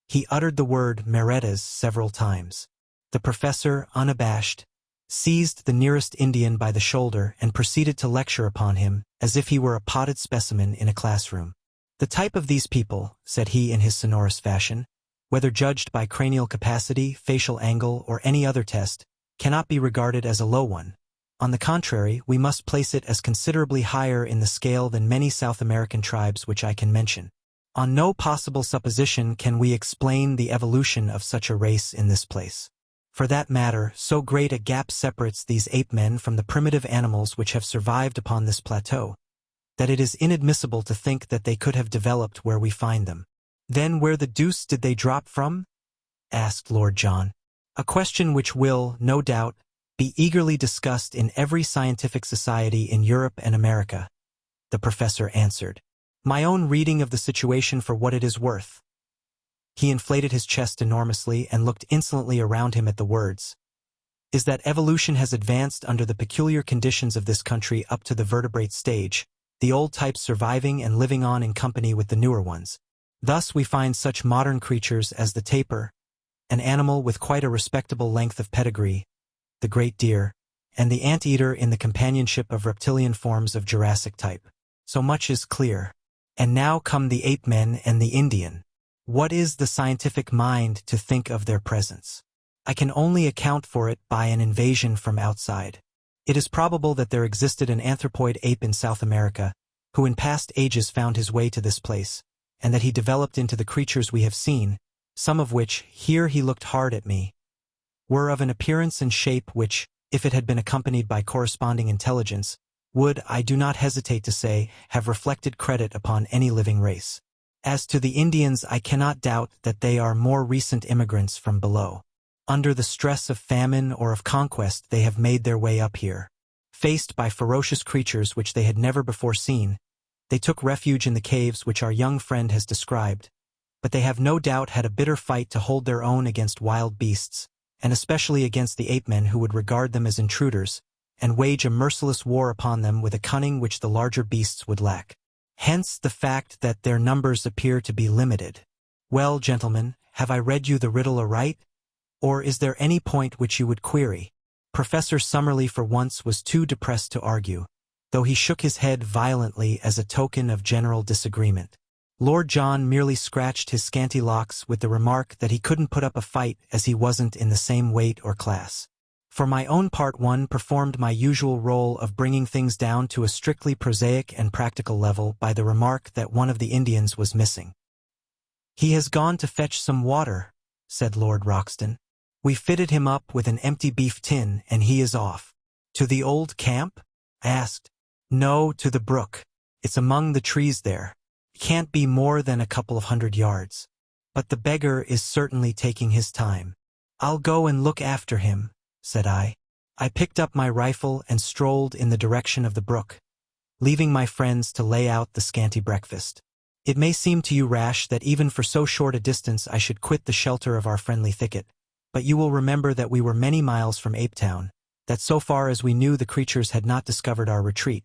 he uttered the word Meredas several times. The professor, unabashed, seized the nearest Indian by the shoulder and proceeded to lecture upon him as if he were a potted specimen in a classroom. "The type of these people," said he in his sonorous fashion, "whether judged by cranial capacity, facial angle, or any other test, cannot be regarded as a low one. On the contrary, we must place it as considerably higher in the scale than many South American tribes which I can mention. On no possible supposition can we explain the evolution of such a race in this place. For that matter, so great a gap separates these ape-men from the primitive animals which have survived upon this plateau, that it is inadmissible to think that they could have developed where we find them." "Then where the deuce did they drop from?" asked Lord John. "A question which will, no doubt, be eagerly discussed in every scientific society in Europe and America," the professor answered. "My own reading of the situation for what it is worth." He inflated his chest enormously and looked insolently around him at the words, "is that evolution has advanced under the peculiar conditions of this country up to the vertebrate stage, the old types surviving and living on in company with the newer ones. Thus we find such modern creatures as the tapir, an animal with quite a respectable length of pedigree, the great deer, and the anteater in the companionship of reptilian forms of Jurassic type. So much is clear. And now come the ape-men and the Indian. What is the scientific mind to think of their presence? I can only account for it by an invasion from outside. It is probable that there existed an anthropoid ape in South America, who in past ages found his way to this place, and that he developed into the creatures we have seen, some of which, here he looked hard at me, were of an appearance and shape which, if it had been accompanied by corresponding intelligence, would, I do not hesitate to say, have reflected credit upon any living race. As to the Indians, I cannot doubt that they are more recent immigrants from below. Under the stress of famine or of conquest, they have made their way up here. Faced by ferocious creatures which they had never before seen, they took refuge in the caves which our young friend has described, but they have no doubt had a bitter fight to hold their own against wild beasts, and especially against the ape-men who would regard them as intruders, and wage a merciless war upon them with a cunning which the larger beasts would lack. Hence the fact that their numbers appear to be limited. Well, gentlemen, have I read you the riddle aright? Or is there any point which you would query? Professor Summerlee for once was too depressed to argue, though he shook his head violently as a token of general disagreement. Lord John merely scratched his scanty locks with the remark that he couldn't put up a fight as he wasn't in the same weight or class. For my own part, one performed my usual role of bringing things down to a strictly prosaic and practical level by the remark that one of the Indians was missing. "He has gone to fetch some water," said Lord Roxton. "We fitted him up with an empty beef tin, and he is off." "To the old camp?" I asked. "No, to the brook. It's among the trees there. It can't be more than a couple of 100 yards. But the beggar is certainly taking his time." "I'll go and look after him," said I. I picked up my rifle and strolled in the direction of the brook, leaving my friends to lay out the scanty breakfast. It may seem to you rash that even for so short a distance I should quit the shelter of our friendly thicket, but you will remember that we were many miles from Apetown, that so far as we knew the creatures had not discovered our retreat,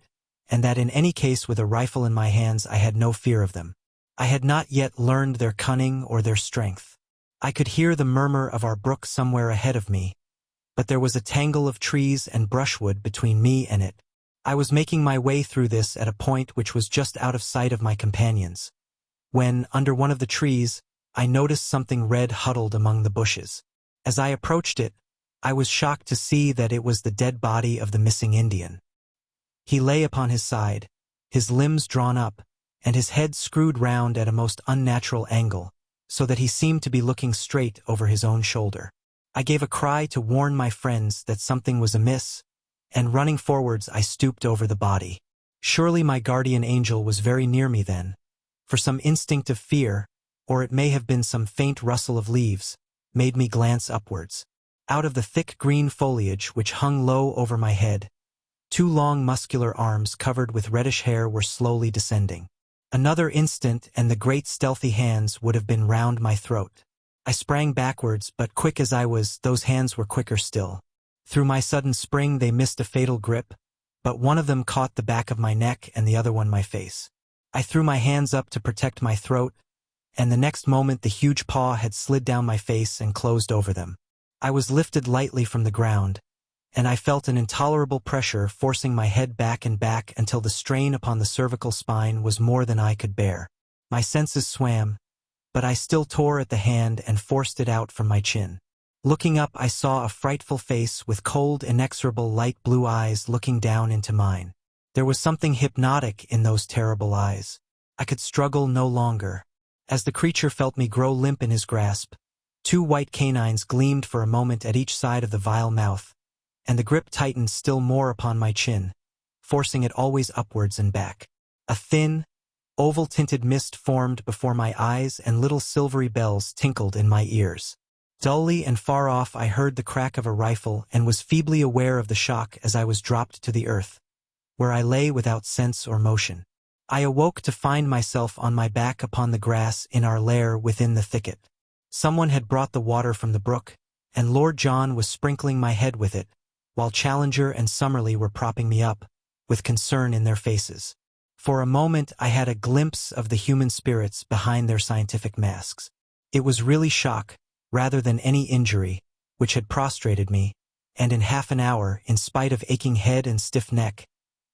and that in any case with a rifle in my hands I had no fear of them. I had not yet learned their cunning or their strength. I could hear the murmur of our brook somewhere ahead of me, but there was a tangle of trees and brushwood between me and it. I was making my way through this at a point which was just out of sight of my companions, when, under one of the trees, I noticed something red huddled among the bushes. As I approached it, I was shocked to see that it was the dead body of the missing Indian. He lay upon his side, his limbs drawn up, and his head screwed round at a most unnatural angle, so that he seemed to be looking straight over his own shoulder. I gave a cry to warn my friends that something was amiss, and running forwards I stooped over the body. Surely my guardian angel was very near me then, for some instinct of fear, or it may have been some faint rustle of leaves, made me glance upwards. Out of the thick green foliage which hung low over my head, two long muscular arms covered with reddish hair were slowly descending. Another instant and the great stealthy hands would have been round my throat. I sprang backwards, but quick as I was, those hands were quicker still. Through my sudden spring they missed a fatal grip, but one of them caught the back of my neck and the other one my face. I threw my hands up to protect my throat, and the next moment the huge paw had slid down my face and closed over them. I was lifted lightly from the ground, and I felt an intolerable pressure forcing my head back and back until the strain upon the cervical spine was more than I could bear. My senses swam, but I still tore at the hand and forced it out from my chin. Looking up, I saw a frightful face with cold, inexorable light blue eyes looking down into mine. There was something hypnotic in those terrible eyes. I could struggle no longer. As the creature felt me grow limp in his grasp, two white canines gleamed for a moment at each side of the vile mouth, and the grip tightened still more upon my chin, forcing it always upwards and back. A thin, oval-tinted mist formed before my eyes and little silvery bells tinkled in my ears. Dully and far off I heard the crack of a rifle and was feebly aware of the shock as I was dropped to the earth, where I lay without sense or motion. I awoke to find myself on my back upon the grass in our lair within the thicket. Someone had brought the water from the brook, and Lord John was sprinkling my head with it, while Challenger and Summerlee were propping me up, with concern in their faces. For a moment I had a glimpse of the human spirits behind their scientific masks. It was really shock, rather than any injury, which had prostrated me, and in half an hour, in spite of aching head and stiff neck,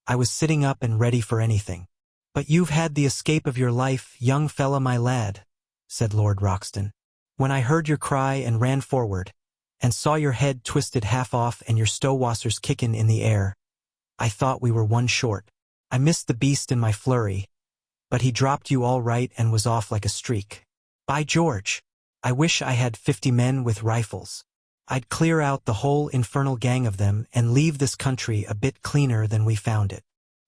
I was sitting up and ready for anything. "But you've had the escape of your life, young fella, my lad," said Lord Roxton. "When I heard your cry and ran forward, and saw your head twisted half off and your stowassers kickin' in the air, I thought we were one short. I missed the beast in my flurry, but he dropped you all right and was off like a streak. By George! I wish I had 50 men with rifles. I'd clear out the whole infernal gang of them and leave this country a bit cleaner than we found it.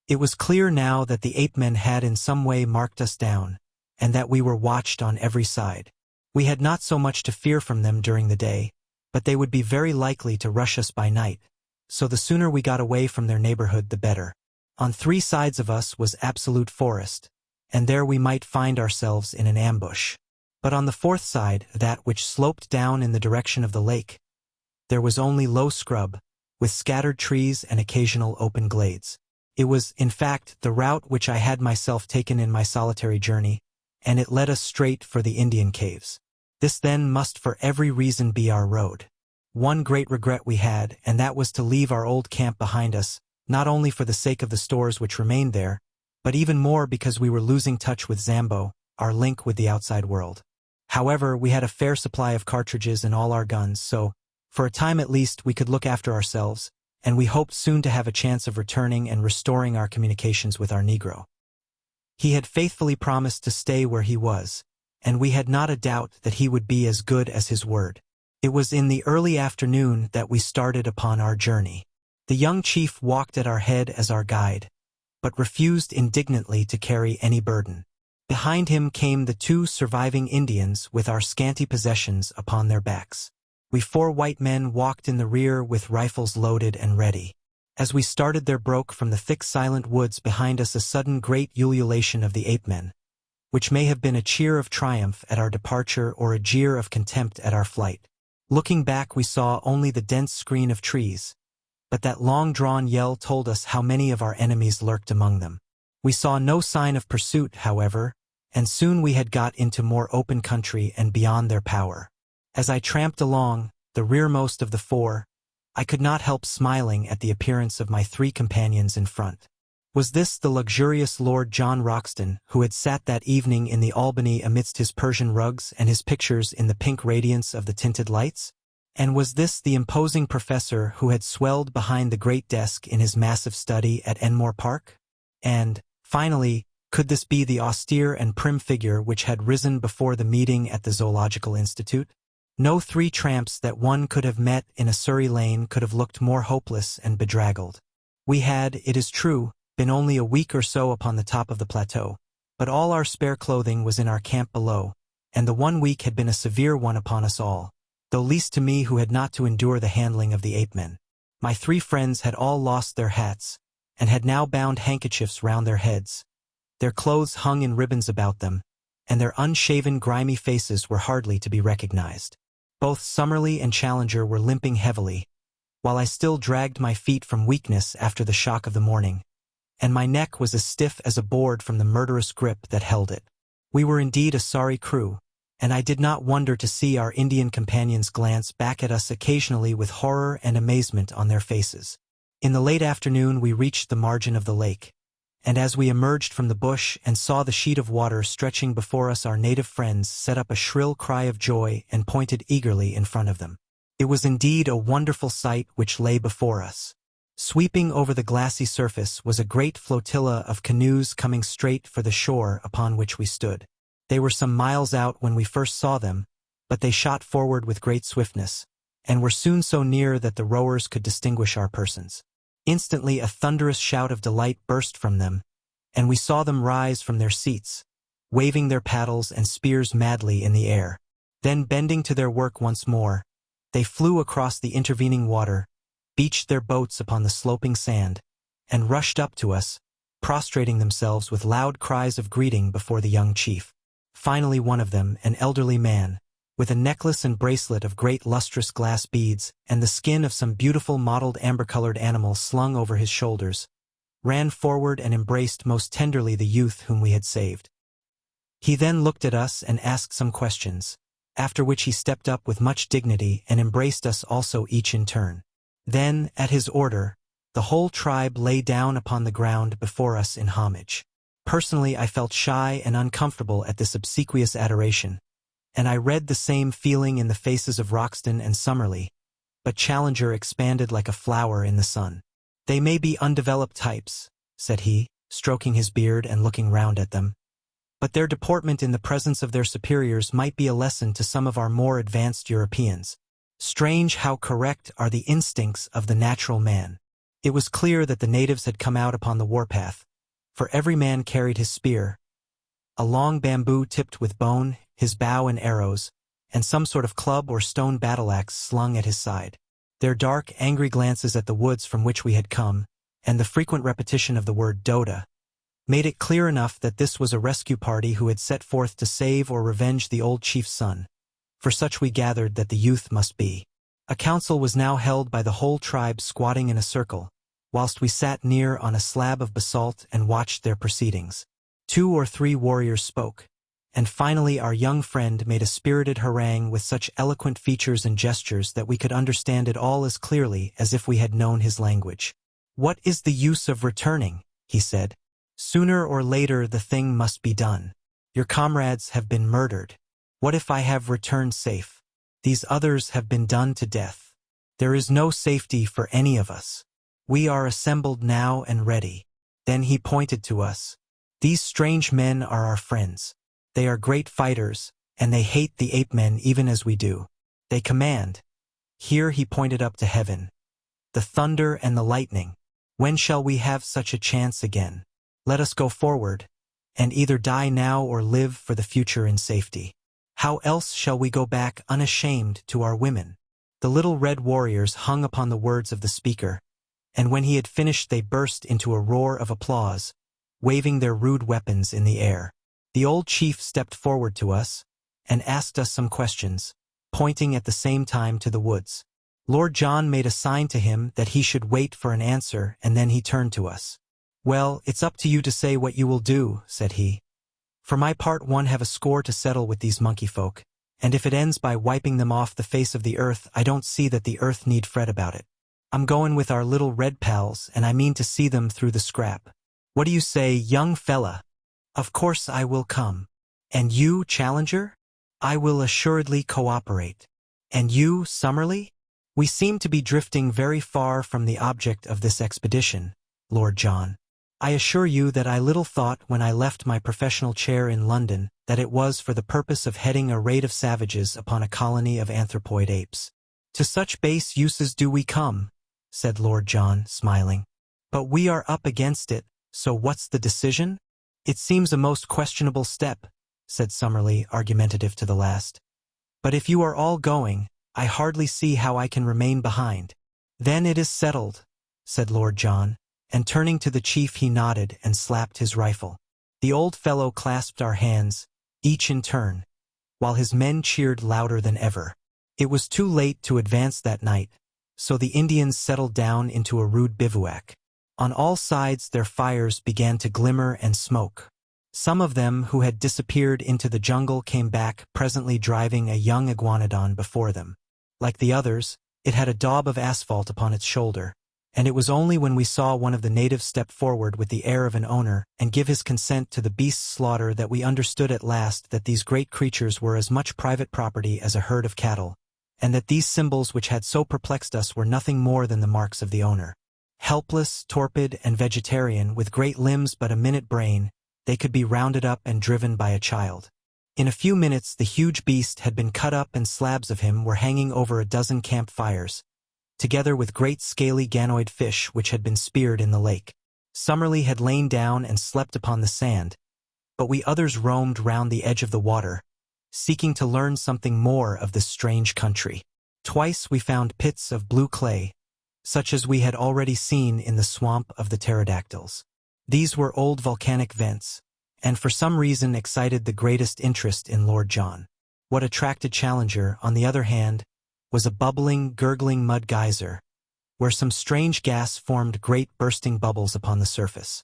It was clear now that the ape-men had in some way marked us down, and that we were watched on every side. We had not so much to fear from them during the day, but they would be very likely to rush us by night, so the sooner we got away from their neighborhood the better. On 3 sides of us was absolute forest, and there we might find ourselves in an ambush. But on the 4th side, that which sloped down in the direction of the lake, there was only low scrub, with scattered trees and occasional open glades. It was, in fact, the route which I had myself taken in my solitary journey, and it led us straight for the Indian caves. This then must for every reason be our road. One great regret we had, and that was to leave our old camp behind us, not only for the sake of the stores which remained there, but even more because we were losing touch with Zambo, our link with the outside world. However, we had a fair supply of cartridges in all our guns, so, for a time at least, we could look after ourselves, and we hoped soon to have a chance of returning and restoring our communications with our Negro. He had faithfully promised to stay where he was, and we had not a doubt that he would be as good as his word. It was in the early afternoon that we started upon our journey. The young chief walked at our head as our guide, but refused indignantly to carry any burden. Behind him came the 2 surviving Indians with our scanty possessions upon their backs. We 4 white men walked in the rear with rifles loaded and ready. As we started there broke from the thick silent woods behind us a sudden great ululation of the ape-men, which may have been a cheer of triumph at our departure or a jeer of contempt at our flight. Looking back we saw only the dense screen of trees, but that long-drawn yell told us how many of our enemies lurked among them. We saw no sign of pursuit, however, and soon we had got into more open country and beyond their power. As I tramped along, the rearmost of the 4, I could not help smiling at the appearance of my 3 companions in front. Was this the luxurious Lord John Roxton who had sat that evening in the Albany amidst his Persian rugs and his pictures in the pink radiance of the tinted lights? And was this the imposing professor who had swelled behind the great desk in his massive study at Enmore Park? And, finally, could this be the austere and prim figure which had risen before the meeting at the Zoological Institute? No 3 tramps that one could have met in a Surrey lane could have looked more hopeless and bedraggled. We had, it is true, been only a week or so upon the top of the plateau, but all our spare clothing was in our camp below, and the 1 week had been a severe one upon us all, though least to me who had not to endure the handling of the ape-men. My 3 friends had all lost their hats, and had now bound handkerchiefs round their heads. Their clothes hung in ribbons about them, and their unshaven grimy faces were hardly to be recognized. Both Summerlee and Challenger were limping heavily, while I still dragged my feet from weakness after the shock of the morning, and my neck was as stiff as a board from the murderous grip that held it. We were indeed a sorry crew, and I did not wonder to see our Indian companions glance back at us occasionally with horror and amazement on their faces. In the late afternoon we reached the margin of the lake, and as we emerged from the bush and saw the sheet of water stretching before us, our native friends set up a shrill cry of joy and pointed eagerly in front of them. It was indeed a wonderful sight which lay before us. Sweeping over the glassy surface was a great flotilla of canoes coming straight for the shore upon which we stood. They were some miles out when we first saw them, but they shot forward with great swiftness, and were soon so near that the rowers could distinguish our persons. Instantly a thunderous shout of delight burst from them, and we saw them rise from their seats, waving their paddles and spears madly in the air. Then, bending to their work once more, they flew across the intervening water, beached their boats upon the sloping sand, and rushed up to us, prostrating themselves with loud cries of greeting before the young chief. Finally one of them, an elderly man, with a necklace and bracelet of great lustrous glass beads and the skin of some beautiful mottled amber-colored animal slung over his shoulders, ran forward and embraced most tenderly the youth whom we had saved. He then looked at us and asked some questions, after which he stepped up with much dignity and embraced us also each in turn. Then, at his order, the whole tribe lay down upon the ground before us in homage. Personally, I felt shy and uncomfortable at this obsequious adoration, and I read the same feeling in the faces of Roxton and Summerlee, but Challenger expanded like a flower in the sun. "They may be undeveloped types," said he, stroking his beard and looking round at them, "but their deportment in the presence of their superiors might be a lesson to some of our more advanced Europeans. Strange how correct are the instincts of the natural man." It was clear that the natives had come out upon the warpath, for every man carried his spear, a long bamboo tipped with bone, his bow and arrows, and some sort of club or stone battle-axe slung at his side. Their dark, angry glances at the woods from which we had come, and the frequent repetition of the word Doda, made it clear enough that this was a rescue party who had set forth to save or revenge the old chief's son, for such we gathered that the youth must be. A council was now held by the whole tribe squatting in a circle, whilst we sat near on a slab of basalt and watched their proceedings. 2 or 3 warriors spoke, and finally our young friend made a spirited harangue with such eloquent features and gestures that we could understand it all as clearly as if we had known his language. "What is the use of returning?" he said. "Sooner or later the thing must be done. Your comrades have been murdered. What if I have returned safe? These others have been done to death. There is no safety for any of us. We are assembled now and ready." Then he pointed to us. "These strange men are our friends. They are great fighters, and they hate the ape-men even as we do. They command." Here he pointed up to heaven. "The thunder and the lightning. When shall we have such a chance again? Let us go forward, and either die now or live for the future in safety. How else shall we go back unashamed to our women?" The little red warriors hung upon the words of the speaker, and when he had finished they burst into a roar of applause, waving their rude weapons in the air. The old chief stepped forward to us, and asked us some questions, pointing at the same time to the woods. Lord John made a sign to him that he should wait for an answer, and then he turned to us. "Well, it's up to you to say what you will do," said he. "For my part, one have a score to settle with these monkey folk, and if it ends by wiping them off the face of the earth, I don't see that the earth need fret about it. I'm going with our little red pals, and I mean to see them through the scrap. What do you say, young fella?" "Of course I will come." "And you, Challenger?" "I will assuredly cooperate." "And you, Summerlee?" "We seem to be drifting very far from the object of this expedition, Lord John. I assure you that I little thought when I left my professional chair in London that it was for the purpose of heading a raid of savages upon a colony of anthropoid apes." "To such base uses do we come," said Lord John, smiling. "But we are up against it, so what's the decision?" "It seems a most questionable step," said Summerlee, argumentative to the last. "But if you are all going, I hardly see how I can remain behind." "Then it is settled," said Lord John, and turning to the chief he nodded and slapped his rifle. The old fellow clasped our hands, each in turn, while his men cheered louder than ever. It was too late to advance that night, so the Indians settled down into a rude bivouac. On all sides their fires began to glimmer and smoke. Some of them who had disappeared into the jungle came back, presently driving a young iguanodon before them. Like the others, it had a daub of asphalt upon its shoulder, and it was only when we saw one of the natives step forward with the air of an owner and give his consent to the beast's slaughter that we understood at last that these great creatures were as much private property as a herd of cattle, and that these symbols which had so perplexed us were nothing more than the marks of the owner. Helpless, torpid, and vegetarian, with great limbs but a minute brain, they could be rounded up and driven by a child. In a few minutes the huge beast had been cut up and slabs of him were hanging over a dozen campfires, together with great scaly ganoid fish which had been speared in the lake. Summerlee had lain down and slept upon the sand, but we others roamed round the edge of the water, seeking to learn something more of this strange country. Twice we found pits of blue clay, such as we had already seen in the swamp of the pterodactyls. These were old volcanic vents, and for some reason excited the greatest interest in Lord John. What attracted Challenger, on the other hand, was a bubbling, gurgling mud geyser, where some strange gas formed great bursting bubbles upon the surface.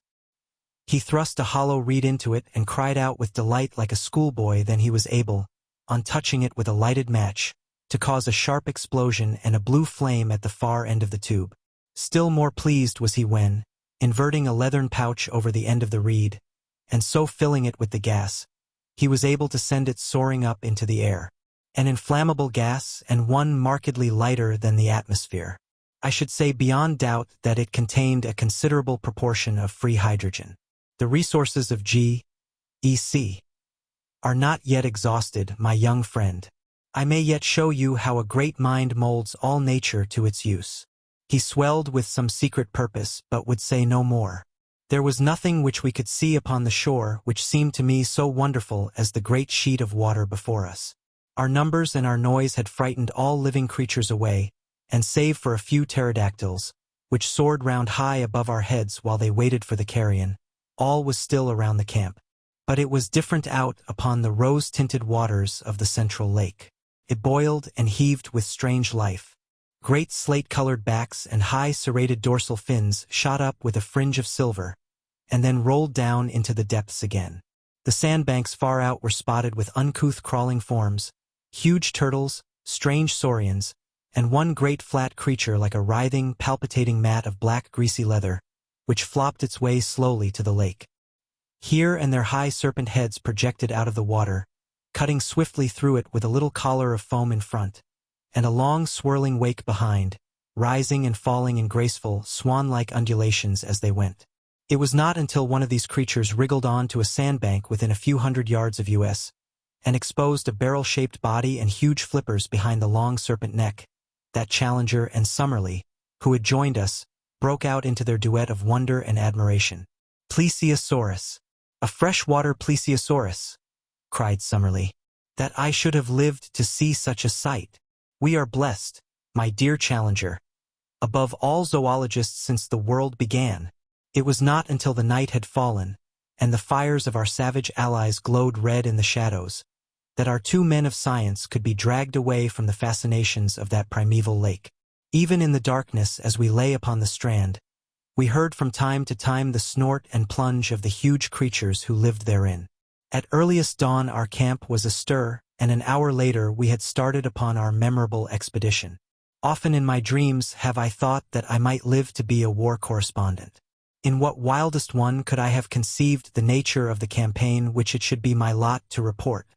He thrust a hollow reed into it and cried out with delight like a schoolboy. Then he was able, on touching it with a lighted match, to cause a sharp explosion and a blue flame at the far end of the tube. Still more pleased was he when, inverting a leathern pouch over the end of the reed, and so filling it with the gas, he was able to send it soaring up into the air. an inflammable gas and one markedly lighter than the atmosphere. I should say beyond doubt that it contained a considerable proportion of free hydrogen. The resources of GEC are not yet exhausted, my young friend. I may yet show you how a great mind molds all nature to its use. He swelled with some secret purpose, but would say no more. There was nothing which we could see upon the shore which seemed to me so wonderful as the great sheet of water before us. Our numbers and our noise had frightened all living creatures away, and save for a few pterodactyls, which soared round high above our heads while they waited for the carrion, all was still around the camp. But it was different out upon the rose-tinted waters of the central lake. It boiled and heaved with strange life. Great slate-colored backs and high serrated dorsal fins shot up with a fringe of silver, and then rolled down into the depths again. The sandbanks far out were spotted with uncouth crawling forms, huge turtles, strange saurians, and one great flat creature like a writhing, palpitating mat of black greasy leather, which flopped its way slowly to the lake. Here and there high serpent heads projected out of the water, cutting swiftly through it with a little collar of foam in front, and a long swirling wake behind, rising and falling in graceful, swan-like undulations as they went. It was not until one of these creatures wriggled on to a sandbank within a few hundred yards of us, and exposed a barrel-shaped body and huge flippers behind the long serpent neck, that Challenger and Summerlee, who had joined us, broke out into their duet of wonder and admiration. "Plesiosaurus! A freshwater plesiosaurus!" cried Summerlee. "That I should have lived to see such a sight! We are blessed, my dear Challenger. Above all zoologists since the world began." It was not until the night had fallen, and the fires of our savage allies glowed red in the shadows, that our two men of science could be dragged away from the fascinations of that primeval lake. Even in the darkness as we lay upon the strand, we heard from time to time the snort and plunge of the huge creatures who lived therein. At earliest dawn our camp was astir, and an hour later we had started upon our memorable expedition. Often in my dreams have I thought that I might live to be a war correspondent. In what wildest one could I have conceived the nature of the campaign which it should be my lot to report?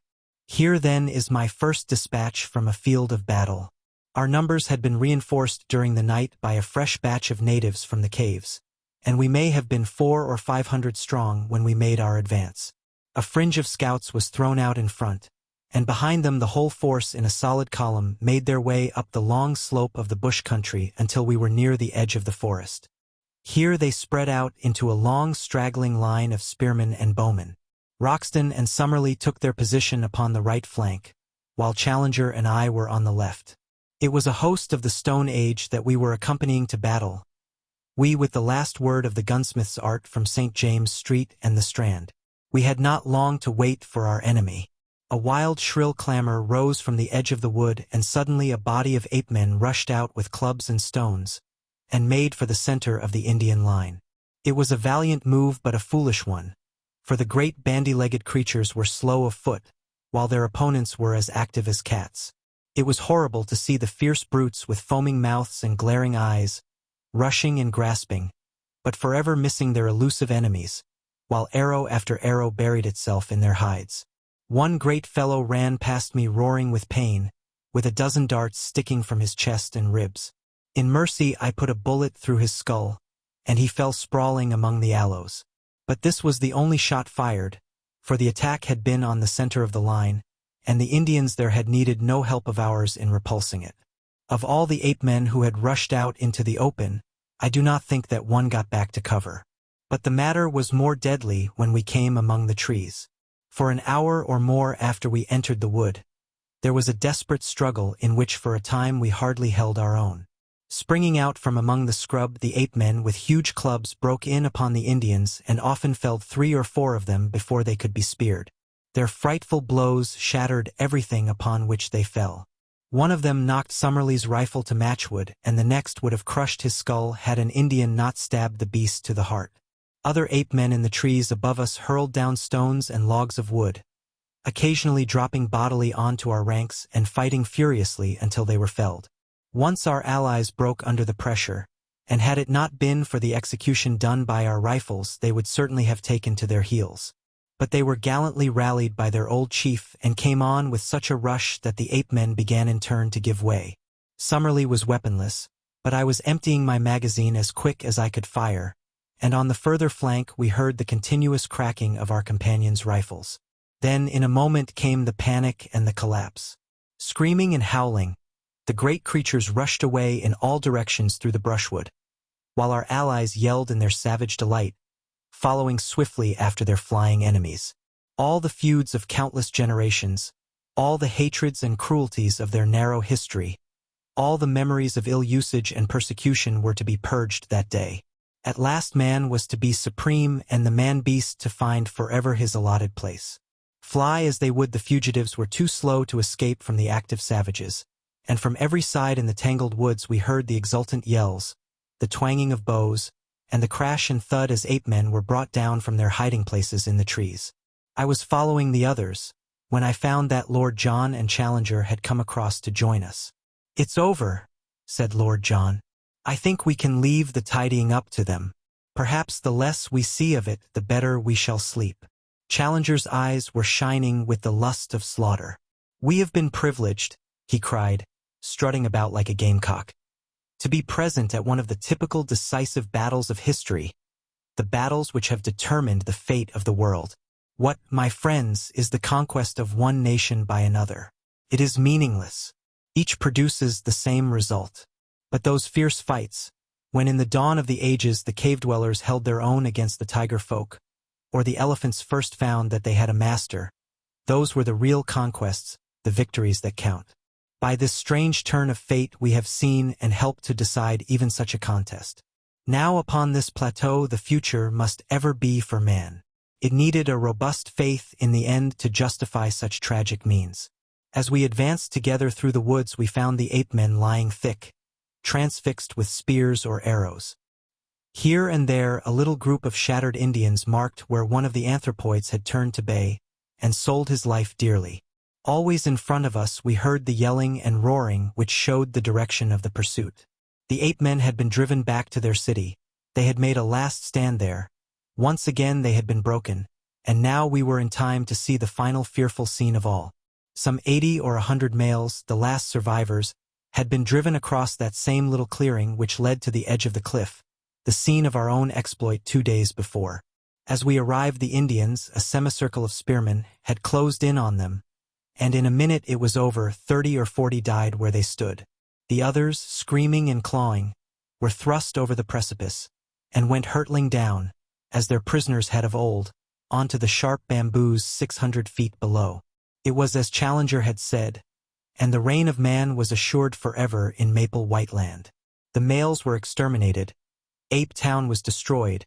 Here then is my first dispatch from a field of battle. Our numbers had been reinforced during the night by a fresh batch of natives from the caves, and we may have been 400 or 500 strong when we made our advance. A fringe of scouts was thrown out in front, and behind them the whole force in a solid column made their way up the long slope of the bush country until we were near the edge of the forest. Here they spread out into a long straggling line of spearmen and bowmen. Roxton and Summerlee took their position upon the right flank, while Challenger and I were on the left. It was a host of the Stone Age that we were accompanying to battle, we with the last word of the gunsmith's art from St. James Street and the Strand. We had not long to wait for our enemy. A wild shrill clamor rose from the edge of the wood, and suddenly a body of ape-men rushed out with clubs and stones, and made for the center of the Indian line. It was a valiant move but a foolish one, for the great bandy-legged creatures were slow of foot, while their opponents were as active as cats. It was horrible to see the fierce brutes with foaming mouths and glaring eyes, rushing and grasping, but forever missing their elusive enemies, while arrow after arrow buried itself in their hides. One great fellow ran past me roaring with pain, with a dozen darts sticking from his chest and ribs. In mercy I put a bullet through his skull, and he fell sprawling among the aloes. But this was the only shot fired, for the attack had been on the center of the line, and the Indians there had needed no help of ours in repulsing it. Of all the ape-men who had rushed out into the open, I do not think that one got back to cover. But the matter was more deadly when we came among the trees. For an hour or more after we entered the wood, there was a desperate struggle in which for a time we hardly held our own. Springing out from among the scrub, the ape-men with huge clubs broke in upon the Indians and often felled 3 or 4 of them before they could be speared. Their frightful blows shattered everything upon which they fell. One of them knocked Summerlee's rifle to matchwood, and the next would have crushed his skull had an Indian not stabbed the beast to the heart. Other ape-men in the trees above us hurled down stones and logs of wood, occasionally dropping bodily onto our ranks and fighting furiously until they were felled. Once our allies broke under the pressure, and had it not been for the execution done by our rifles they would certainly have taken to their heels. But they were gallantly rallied by their old chief and came on with such a rush that the ape-men began in turn to give way. Summerlee was weaponless, but I was emptying my magazine as quick as I could fire, and on the further flank we heard the continuous cracking of our companions' rifles. Then in a moment came the panic and the collapse. Screaming and howling, the great creatures rushed away in all directions through the brushwood, while our allies yelled in their savage delight, following swiftly after their flying enemies. All the feuds of countless generations, all the hatreds and cruelties of their narrow history, all the memories of ill usage and persecution were to be purged that day. At last man was to be supreme and the man-beast to find forever his allotted place. Fly as they would, the fugitives were too slow to escape from the active savages, and from every side in the tangled woods we heard the exultant yells, the twanging of bows, and the crash and thud as ape-men were brought down from their hiding places in the trees. I was following the others, when I found that Lord John and Challenger had come across to join us. "It's over," said Lord John. "I think we can leave the tidying up to them. Perhaps the less we see of it, the better we shall sleep." Challenger's eyes were shining with the lust of slaughter. "We have been privileged," he cried, strutting about like a gamecock, "to be present at one of the typical decisive battles of history, the battles which have determined the fate of the world. What, my friends, is the conquest of one nation by another? It is meaningless. Each produces the same result. But those fierce fights, when in the dawn of the ages the cave-dwellers held their own against the tiger folk, or the elephants first found that they had a master, those were the real conquests, the victories that count. By this strange turn of fate we have seen and helped to decide even such a contest. Now upon this plateau the future must ever be for man. It needed a robust faith in the end to justify such tragic means. As we advanced together through the woods we found the ape-men lying thick, transfixed with spears or arrows. Here and there a little group of shattered Indians marked where one of the anthropoids had turned to bay and sold his life dearly. Always in front of us we heard the yelling and roaring which showed the direction of the pursuit. The ape-men had been driven back to their city. They had made a last stand there. Once again they had been broken, and now we were in time to see the final fearful scene of all. Some 80 or 100 males, the last survivors, had been driven across that same little clearing which led to the edge of the cliff, the scene of our own exploit 2 days before. As we arrived the Indians, a semicircle of spearmen, had closed in on them, and in a minute it was over. 30 or 40 died where they stood. The others, screaming and clawing, were thrust over the precipice, and went hurtling down, as their prisoners had of old, onto the sharp bamboos 600 feet below. It was as Challenger had said, and the reign of man was assured forever in Maple White Land. The males were exterminated, Ape Town was destroyed,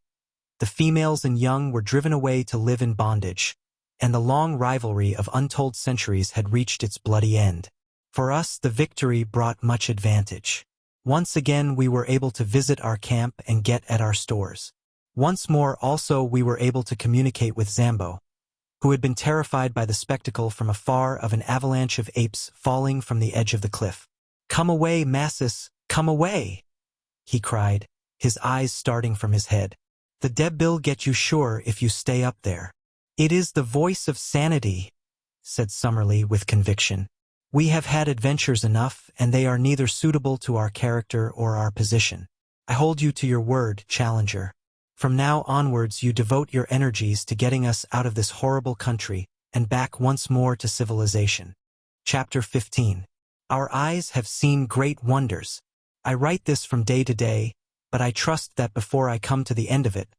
the females and young were driven away to live in bondage, and the long rivalry of untold centuries had reached its bloody end. For us the victory brought much advantage. Once again we were able to visit our camp and get at our stores. Once more also we were able to communicate with Zambo, who had been terrified by the spectacle from afar of an avalanche of apes falling from the edge of the cliff. "Come away, masses, come away!" he cried, his eyes starting from his head. "The dev'll get you sure if you stay up there." "It is the voice of sanity," said Summerlee with conviction. "We have had adventures enough, and they are neither suitable to our character or our position. I hold you to your word, Challenger. From now onwards you devote your energies to getting us out of this horrible country and back once more to civilization." Chapter 15. Our eyes have seen great wonders. I write this from day to day, but I trust that before I come to the end of it,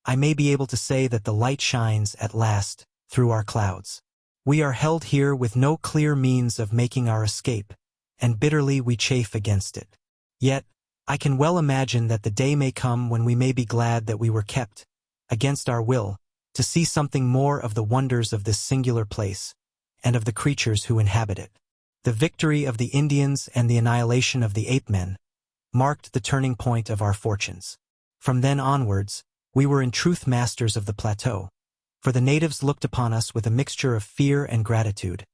I may be able to say that the light shines at last through our clouds. We are held here with no clear means of making our escape, and bitterly we chafe against it. Yet, I can well imagine that the day may come when we may be glad that we were kept, against our will, to see something more of the wonders of this singular place, and of the creatures who inhabit it. The victory of the Indians and the annihilation of the ape-men marked the turning point of our fortunes. From then onwards, we were in truth masters of the plateau, for the natives looked upon us with a mixture of fear and gratitude,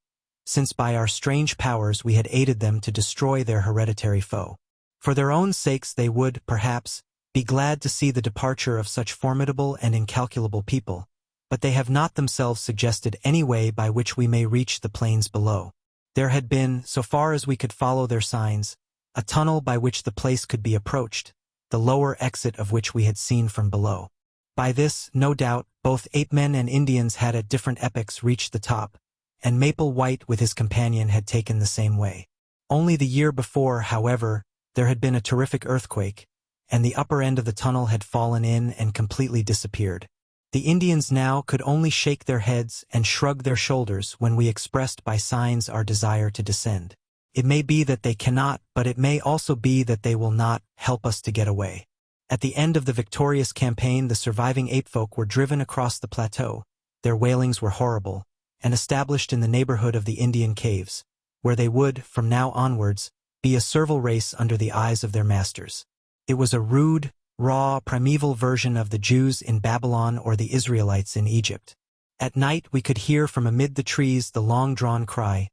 since by our strange powers we had aided them to destroy their hereditary foe. For their own sakes they would, perhaps, be glad to see the departure of such formidable and incalculable people, but they have not themselves suggested any way by which we may reach the plains below. There had been, so far as we could follow their signs, a tunnel by which the place could be approached, the lower exit of which we had seen from below. By this, no doubt, both ape-men and Indians had at different epochs reached the top, and Maple White with his companion had taken the same way. Only the year before, however, there had been a terrific earthquake, and the upper end of the tunnel had fallen in and completely disappeared. The Indians now could only shake their heads and shrug their shoulders when we expressed by signs our desire to descend. It may be that they cannot, but it may also be that they will not, help us to get away. At the end of the victorious campaign, the surviving apefolk were driven across the plateau. Their wailings were horrible, and established in the neighborhood of the Indian caves, where they would, from now onwards, be a servile race under the eyes of their masters. It was a rude, raw, primeval version of the Jews in Babylon or the Israelites in Egypt. At night we could hear from amid the trees the long-drawn cry,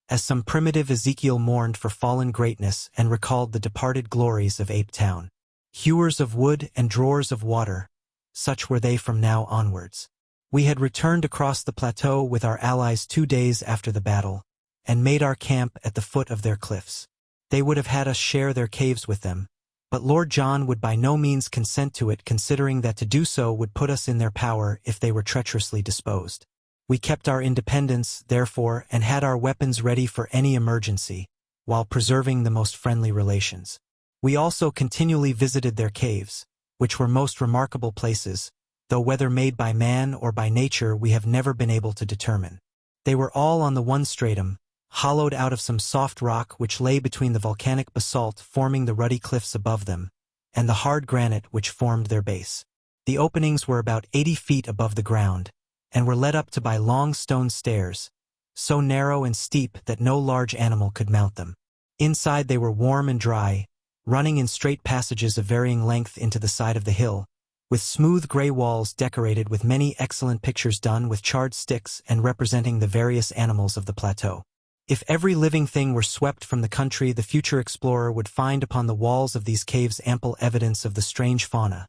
as some primitive Ezekiel mourned for fallen greatness and recalled the departed glories of Ape Town. Hewers of wood and drawers of water, such were they from now onwards. We had returned across the plateau with our allies 2 days after the battle, and made our camp at the foot of their cliffs. They would have had us share their caves with them, but Lord John would by no means consent to it, considering that to do so would put us in their power if they were treacherously disposed. We kept our independence, therefore, and had our weapons ready for any emergency, while preserving the most friendly relations. We also continually visited their caves, which were most remarkable places, though whether made by man or by nature we have never been able to determine. They were all on the one stratum, hollowed out of some soft rock which lay between the volcanic basalt forming the ruddy cliffs above them, and the hard granite which formed their base. The openings were about 80 feet above the ground, and were led up to by long stone stairs, so narrow and steep that no large animal could mount them. Inside they were warm and dry, running in straight passages of varying length into the side of the hill, with smooth gray walls decorated with many excellent pictures done with charred sticks and representing the various animals of the plateau. If every living thing were swept from the country, the future explorer would find upon the walls of these caves ample evidence of the strange fauna,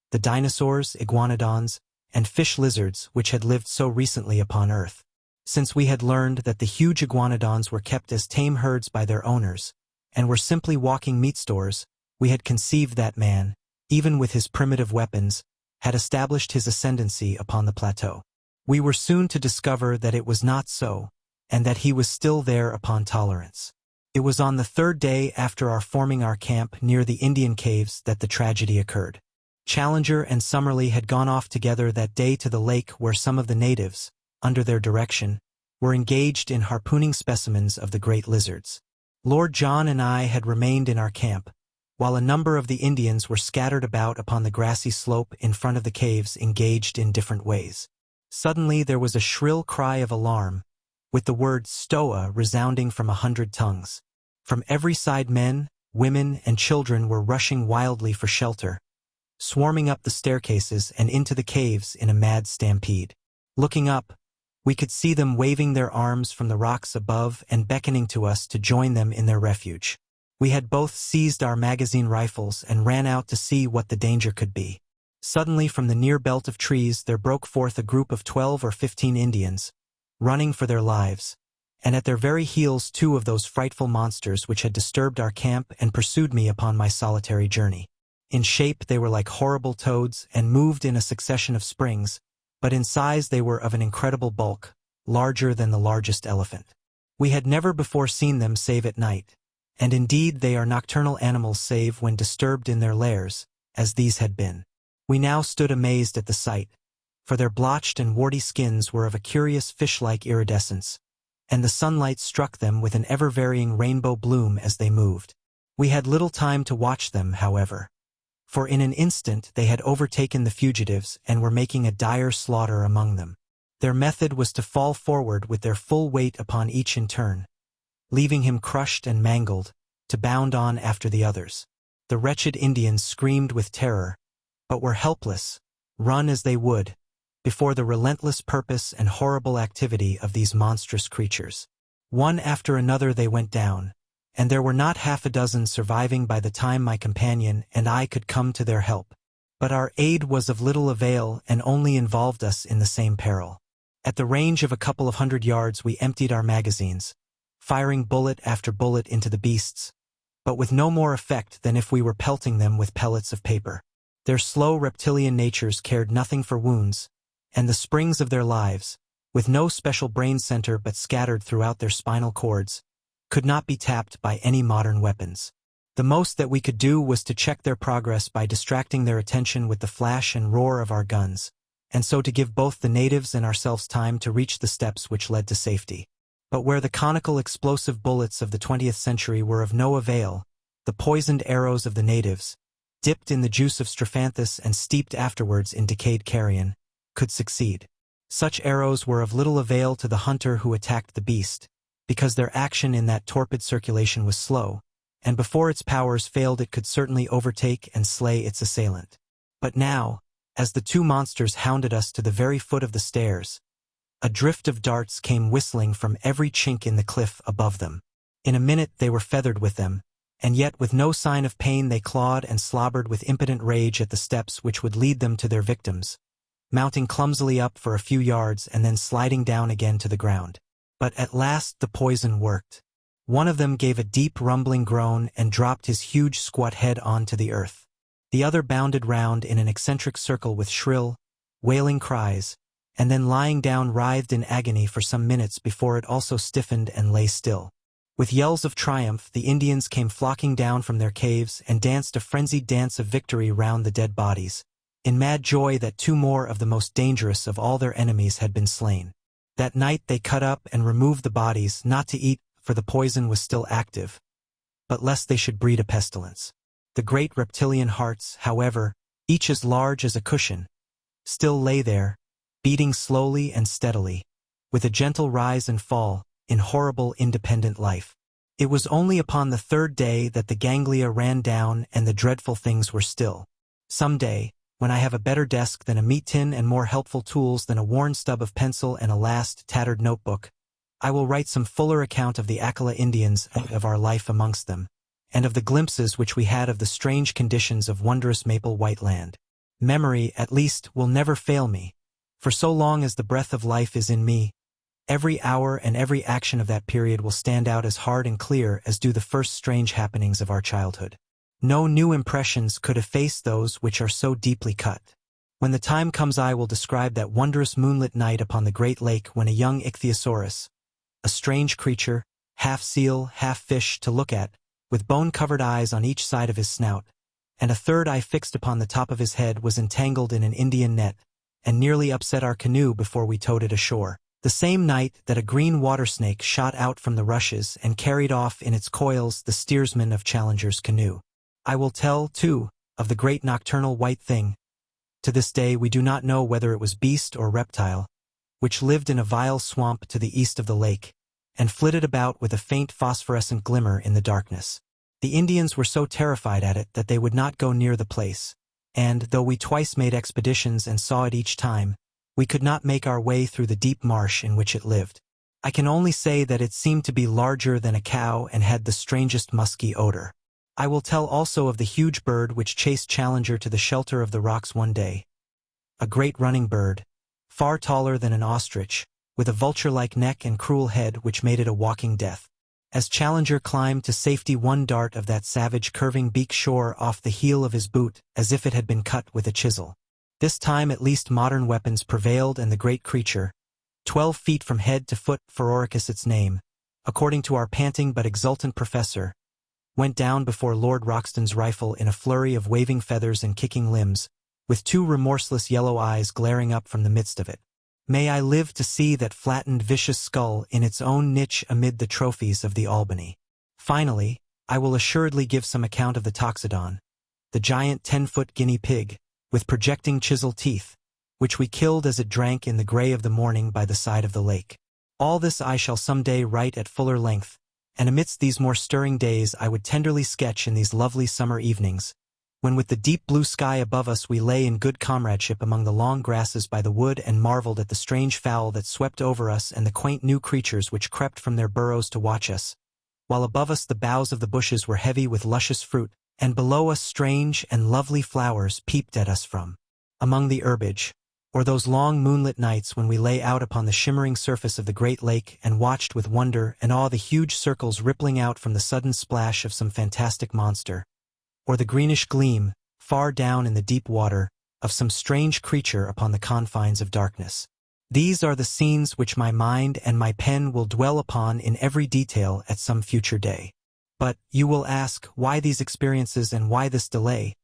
the dinosaurs, iguanodons, and fish lizards which had lived so recently upon Earth. Since we had learned that the huge iguanodons were kept as tame herds by their owners, and were simply walking meat stores, we had conceived that man, even with his primitive weapons, had established his ascendancy upon the plateau. We were soon to discover that it was not so, and that he was still there upon tolerance. It was on the 3rd day after our forming our camp near the Indian caves that the tragedy occurred. Challenger and Summerlee had gone off together that day to the lake where some of the natives, under their direction, were engaged in harpooning specimens of the great lizards. Lord John and I had remained in our camp, while a number of the Indians were scattered about upon the grassy slope in front of the caves engaged in different ways. Suddenly there was a shrill cry of alarm, with the word "Stoa" resounding from 100 tongues. From every side men, women, and children were rushing wildly for shelter, swarming up the staircases and into the caves in a mad stampede. Looking up, we could see them waving their arms from the rocks above and beckoning to us to join them in their refuge. We had both seized our magazine rifles and ran out to see what the danger could be. Suddenly from the near belt of trees there broke forth a group of 12 or 15 Indians, running for their lives, and at their very heels 2 of those frightful monsters which had disturbed our camp and pursued me upon my solitary journey. In shape they were like horrible toads and moved in a succession of springs, but in size they were of an incredible bulk, larger than the largest elephant. We had never before seen them save at night, and indeed they are nocturnal animals save when disturbed in their lairs, as these had been. We now stood amazed at the sight, for their blotched and warty skins were of a curious fish-like iridescence, and the sunlight struck them with an ever-varying rainbow bloom as they moved. We had little time to watch them, however, for in an instant they had overtaken the fugitives and were making a dire slaughter among them. Their method was to fall forward with their full weight upon each in turn, leaving him crushed and mangled, to bound on after the others. The wretched Indians screamed with terror, but were helpless, run as they would, before the relentless purpose and horrible activity of these monstrous creatures. One after another they went down, and there were not half a dozen surviving by the time my companion and I could come to their help. But our aid was of little avail and only involved us in the same peril. At the range of a couple of 100 yards we emptied our magazines, firing bullet after bullet into the beasts, but with no more effect than if we were pelting them with pellets of paper. Their slow reptilian natures cared nothing for wounds, and the springs of their lives, with no special brain center but scattered throughout their spinal cords, could not be tapped by any modern weapons. The most that we could do was to check their progress by distracting their attention with the flash and roar of our guns, and so to give both the natives and ourselves time to reach the steps which led to safety. But where the conical explosive bullets of the 20th century were of no avail, the poisoned arrows of the natives, dipped in the juice of strophanthus and steeped afterwards in decayed carrion, could succeed. Such arrows were of little avail to the hunter who attacked the beast, because their action in that torpid circulation was slow, and before its powers failed it could certainly overtake and slay its assailant. But now, as the two monsters hounded us to the very foot of the stairs, a drift of darts came whistling from every chink in the cliff above them. In a minute they were feathered with them, and yet with no sign of pain they clawed and slobbered with impotent rage at the steps which would lead them to their victims, mounting clumsily up for a few yards and then sliding down again to the ground. But at last the poison worked. One of them gave a deep rumbling groan and dropped his huge squat head onto the earth. The other bounded round in an eccentric circle with shrill, wailing cries, and then lying down writhed in agony for some minutes before it also stiffened and lay still. With yells of triumph the Indians came flocking down from their caves and danced a frenzied dance of victory round the dead bodies, in mad joy that two more of the most dangerous of all their enemies had been slain. That night they cut up and removed the bodies, not to eat, for the poison was still active, but lest they should breed a pestilence. The great reptilian hearts, however, each as large as a cushion, still lay there, beating slowly and steadily, with a gentle rise and fall, in horrible independent life. It was only upon the third day that the ganglia ran down and the dreadful things were still. Some day, when I have a better desk than a meat tin and more helpful tools than a worn stub of pencil and a last tattered notebook, I will write some fuller account of the Akala Indians and of our life amongst them, and of the glimpses which we had of the strange conditions of wondrous maple white land. Memory, at least, will never fail me, for so long as the breath of life is in me, every hour and every action of that period will stand out as hard and clear as do the first strange happenings of our childhood. No new impressions could efface those which are so deeply cut. When the time comes I will describe that wondrous moonlit night upon the great lake when a young ichthyosaurus, a strange creature, half seal, half fish to look at, with bone-covered eyes on each side of his snout, and a third eye fixed upon the top of his head, was entangled in an Indian net, and nearly upset our canoe before we towed it ashore. The same night that a green water snake shot out from the rushes and carried off in its coils the steersman of Challenger's canoe. I will tell, too, of the great nocturnal white thing. To this day we do not know whether it was beast or reptile, which lived in a vile swamp to the east of the lake, and flitted about with a faint phosphorescent glimmer in the darkness. The Indians were so terrified at it that they would not go near the place, and, though we twice made expeditions and saw it each time, we could not make our way through the deep marsh in which it lived. I can only say that it seemed to be larger than a cow and had the strangest musky odor. I will tell also of the huge bird which chased Challenger to the shelter of the rocks one day. A great running bird, far taller than an ostrich, with a vulture-like neck and cruel head which made it a walking death. As Challenger climbed to safety, one dart of that savage curving beak shore off the heel of his boot as if it had been cut with a chisel. This time at least modern weapons prevailed, and the great creature, 12 feet from head to foot, Pheroicus its name, according to our panting but exultant professor, went down before Lord Roxton's rifle in a flurry of waving feathers and kicking limbs, with two remorseless yellow eyes glaring up from the midst of it. May I live to see that flattened vicious skull in its own niche amid the trophies of the Albany. Finally, I will assuredly give some account of the Toxodon, the giant 10-foot guinea pig, with projecting chisel teeth, which we killed as it drank in the gray of the morning by the side of the lake. All this I shall some day write at fuller length, and amidst these more stirring days I would tenderly sketch in these lovely summer evenings, when with the deep blue sky above us we lay in good comradeship among the long grasses by the wood and marveled at the strange fowl that swept over us and the quaint new creatures which crept from their burrows to watch us, while above us the boughs of the bushes were heavy with luscious fruit, and below us strange and lovely flowers peeped at us from among the herbage, or those long moonlit nights when we lay out upon the shimmering surface of the great lake and watched with wonder and awe the huge circles rippling out from the sudden splash of some fantastic monster, or the greenish gleam, far down in the deep water, of some strange creature upon the confines of darkness. These are the scenes which my mind and my pen will dwell upon in every detail at some future day. But, you will ask, why these experiences and why this delay,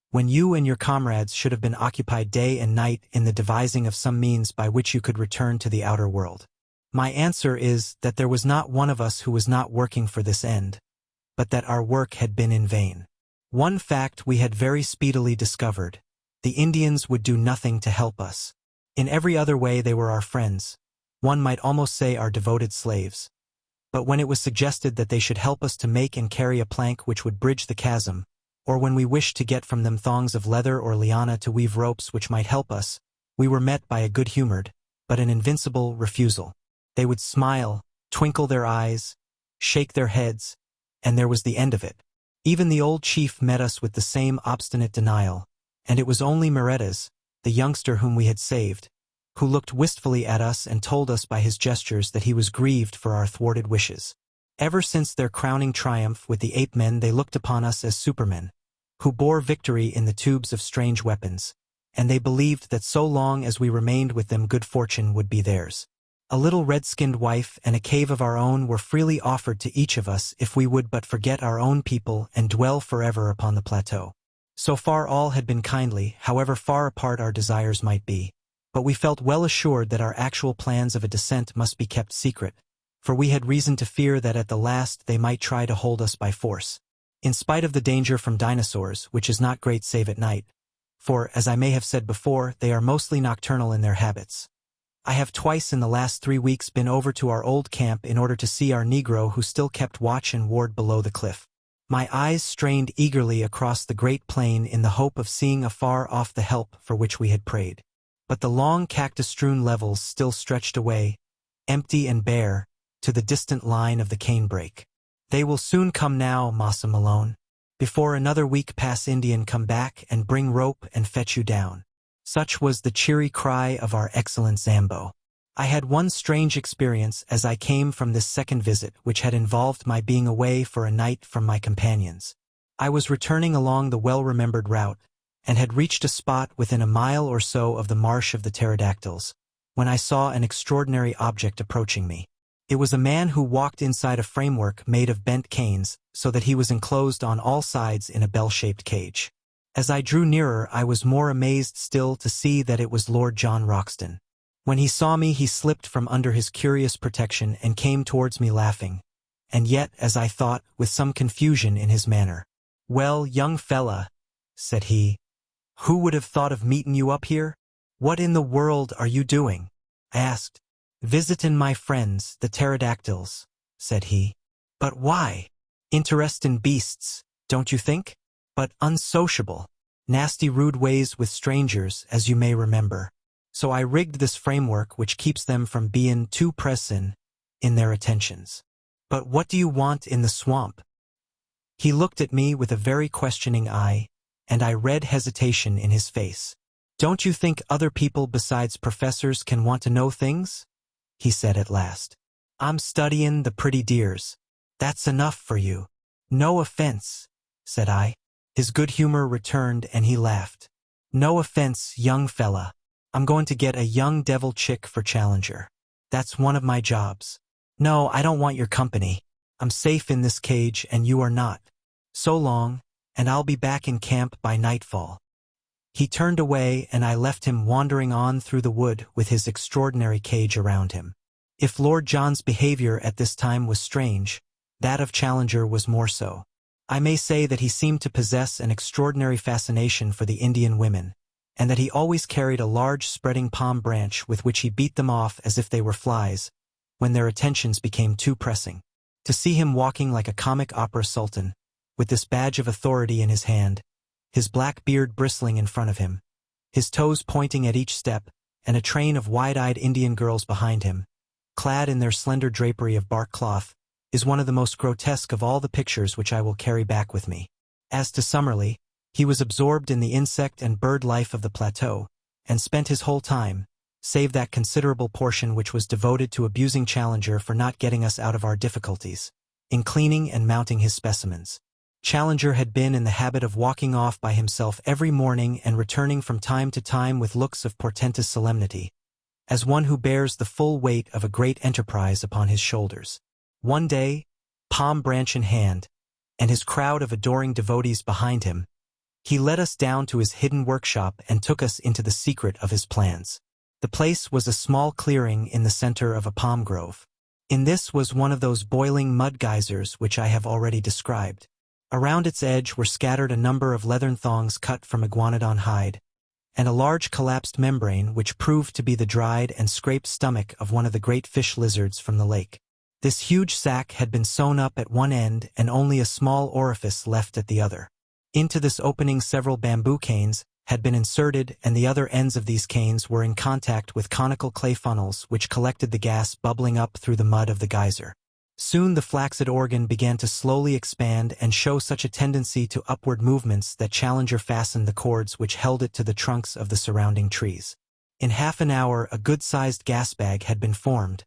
when you and your comrades should have been occupied day and night in the devising of some means by which you could return to the outer world? My answer is that there was not one of us who was not working for this end, but that our work had been in vain. One fact we had very speedily discovered: the Indians would do nothing to help us. In every other way they were our friends, one might almost say our devoted slaves. But when it was suggested that they should help us to make and carry a plank which would bridge the chasm, or when we wished to get from them thongs of leather or liana to weave ropes which might help us, we were met by a good-humored, but an invincible, refusal. They would smile, twinkle their eyes, shake their heads, and there was the end of it. Even the old chief met us with the same obstinate denial, and it was only Meredas, the youngster whom we had saved, who looked wistfully at us and told us by his gestures that he was grieved for our thwarted wishes. Ever since their crowning triumph with the ape-men they looked upon us as supermen, who bore victory in the tubes of strange weapons, and they believed that so long as we remained with them good fortune would be theirs. A little red-skinned wife and a cave of our own were freely offered to each of us if we would but forget our own people and dwell forever upon the plateau. So far all had been kindly, however far apart our desires might be, but we felt well assured that our actual plans of a descent must be kept secret, for we had reason to fear that at the last they might try to hold us by force. In spite of the danger from dinosaurs, which is not great save at night, for, as I may have said before, they are mostly nocturnal in their habits. I have twice in the last 3 weeks been over to our old camp in order to see our Negro who still kept watch and ward below the cliff. My eyes strained eagerly across the great plain in the hope of seeing afar off the help for which we had prayed. But the long cactus-strewn levels still stretched away, empty and bare, to the distant line of the canebrake. They will soon come now, Massa Malone. Before another week pass Indian come back and bring rope and fetch you down. Such was the cheery cry of our excellent Zambo. I had one strange experience as I came from this second visit which had involved my being away for a night from my companions. I was returning along the well-remembered route, and had reached a spot within a mile or so of the marsh of the pterodactyls, when I saw an extraordinary object approaching me. It was a man who walked inside a framework made of bent canes, so that he was enclosed on all sides in a bell-shaped cage. As I drew nearer, I was more amazed still to see that it was Lord John Roxton. When he saw me, he slipped from under his curious protection and came towards me laughing, and yet, as I thought, with some confusion in his manner. "Well, young fella," said he, "who would have thought of meetin' you up here? What in the world are you doing?" I asked. "Visitin' my friends, the pterodactyls," said he. "But why? Interestin' beasts, don't you think? But unsociable. Nasty rude ways with strangers, as you may remember. So I rigged this framework which keeps them from bein' too pressin' in their attentions. But what do you want in the swamp?" He looked at me with a very questioning eye, and I read hesitation in his face. "Don't you think other people besides professors can want to know things?" he said at last. "I'm studyin' the pretty dears. That's enough for you." "No offense," said I. His good humor returned and he laughed. "No offense, young fella. I'm going to get a young devil chick for Challenger. That's one of my jobs. No, I don't want your company. I'm safe in this cage and you are not. So long, and I'll be back in camp by nightfall." He turned away and I left him wandering on through the wood with his extraordinary cage around him. If Lord John's behavior at this time was strange, that of Challenger was more so. I may say that he seemed to possess an extraordinary fascination for the Indian women, and that he always carried a large spreading palm branch with which he beat them off as if they were flies, when their attentions became too pressing. To see him walking like a comic opera sultan, with this badge of authority in his hand, his black beard bristling in front of him, his toes pointing at each step, and a train of wide-eyed Indian girls behind him, clad in their slender drapery of bark cloth, is one of the most grotesque of all the pictures which I will carry back with me. As to Summerlee, he was absorbed in the insect and bird life of the plateau, and spent his whole time, save that considerable portion which was devoted to abusing Challenger for not getting us out of our difficulties, in cleaning and mounting his specimens. Challenger had been in the habit of walking off by himself every morning and returning from time to time with looks of portentous solemnity, as one who bears the full weight of a great enterprise upon his shoulders. One day, palm branch in hand, and his crowd of adoring devotees behind him, he led us down to his hidden workshop and took us into the secret of his plans. The place was a small clearing in the center of a palm grove. In this was one of those boiling mud geysers which I have already described. Around its edge were scattered a number of leathern thongs cut from iguanodon hide, and a large collapsed membrane which proved to be the dried and scraped stomach of one of the great fish lizards from the lake. This huge sack had been sewn up at one end and only a small orifice left at the other. Into this opening several bamboo canes had been inserted, and the other ends of these canes were in contact with conical clay funnels which collected the gas bubbling up through the mud of the geyser. Soon the flaccid organ began to slowly expand and show such a tendency to upward movements that Challenger fastened the cords which held it to the trunks of the surrounding trees. In half an hour a good-sized gas bag had been formed,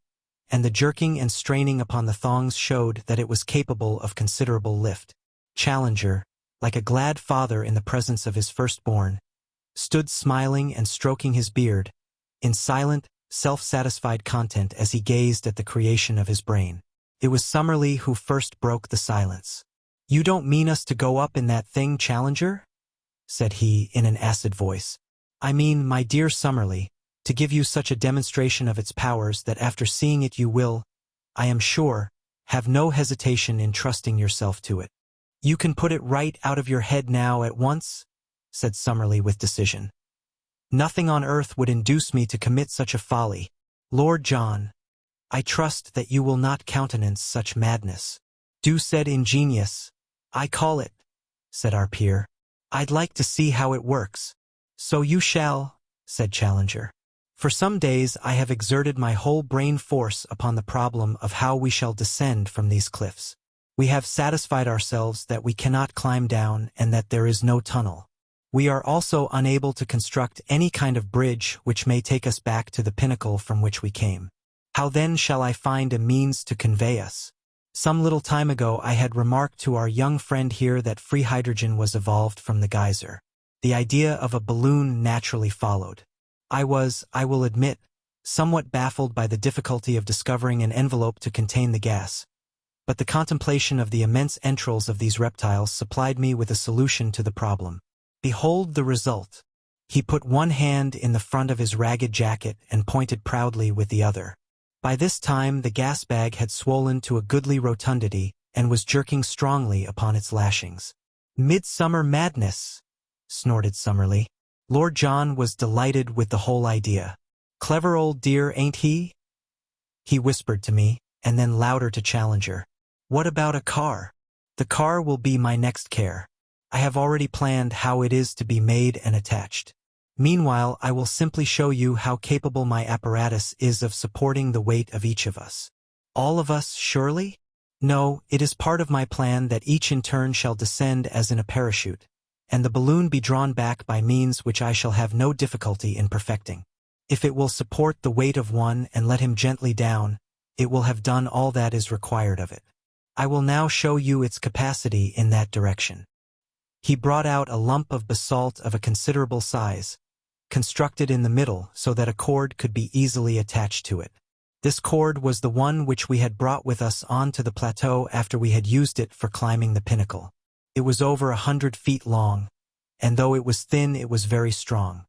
and the jerking and straining upon the thongs showed that it was capable of considerable lift. Challenger, like a glad father in the presence of his firstborn, stood smiling and stroking his beard, in silent, self-satisfied content as he gazed at the creation of his brain. It was Summerlee who first broke the silence. "You don't mean us to go up in that thing, Challenger?" said he in an acid voice. "I mean, my dear Summerlee, to give you such a demonstration of its powers that after seeing it you will, I am sure, have no hesitation in trusting yourself to it." "You can put it right out of your head now at once," said Summerlee with decision. "Nothing on earth would induce me to commit such a folly. Lord John, I trust that you will not countenance such madness." "Do said ingenious, I call it," said our peer. "I'd like to see how it works." "So you shall," said Challenger. "For some days I have exerted my whole brain force upon the problem of how we shall descend from these cliffs. We have satisfied ourselves that we cannot climb down and that there is no tunnel. We are also unable to construct any kind of bridge which may take us back to the pinnacle from which we came. How then shall I find a means to convey us? Some little time ago I had remarked to our young friend here that free hydrogen was evolved from the geyser. The idea of a balloon naturally followed. I was, I will admit, somewhat baffled by the difficulty of discovering an envelope to contain the gas, but the contemplation of the immense entrails of these reptiles supplied me with a solution to the problem. Behold the result. He put one hand in the front of his ragged jacket and pointed proudly with the other. By this time the gas bag had swollen to a goodly rotundity and was jerking strongly upon its lashings. "Midsummer madness!" snorted Summerlee. Lord John was delighted with the whole idea. "Clever old dear, ain't he?" he whispered to me, and then louder to Challenger. "What about a car?" "The car will be my next care. I have already planned how it is to be made and attached. Meanwhile, I will simply show you how capable my apparatus is of supporting the weight of each of us." "All of us, surely?" "No, it is part of my plan that each in turn shall descend as in a parachute, and the balloon be drawn back by means which I shall have no difficulty in perfecting. If it will support the weight of one and let him gently down, it will have done all that is required of it. I will now show you its capacity in that direction." He brought out a lump of basalt of a considerable size, constructed in the middle so that a cord could be easily attached to it. This cord was the one which we had brought with us on to the plateau after we had used it for climbing the pinnacle. It was over 100 feet long, and though it was thin it was very strong.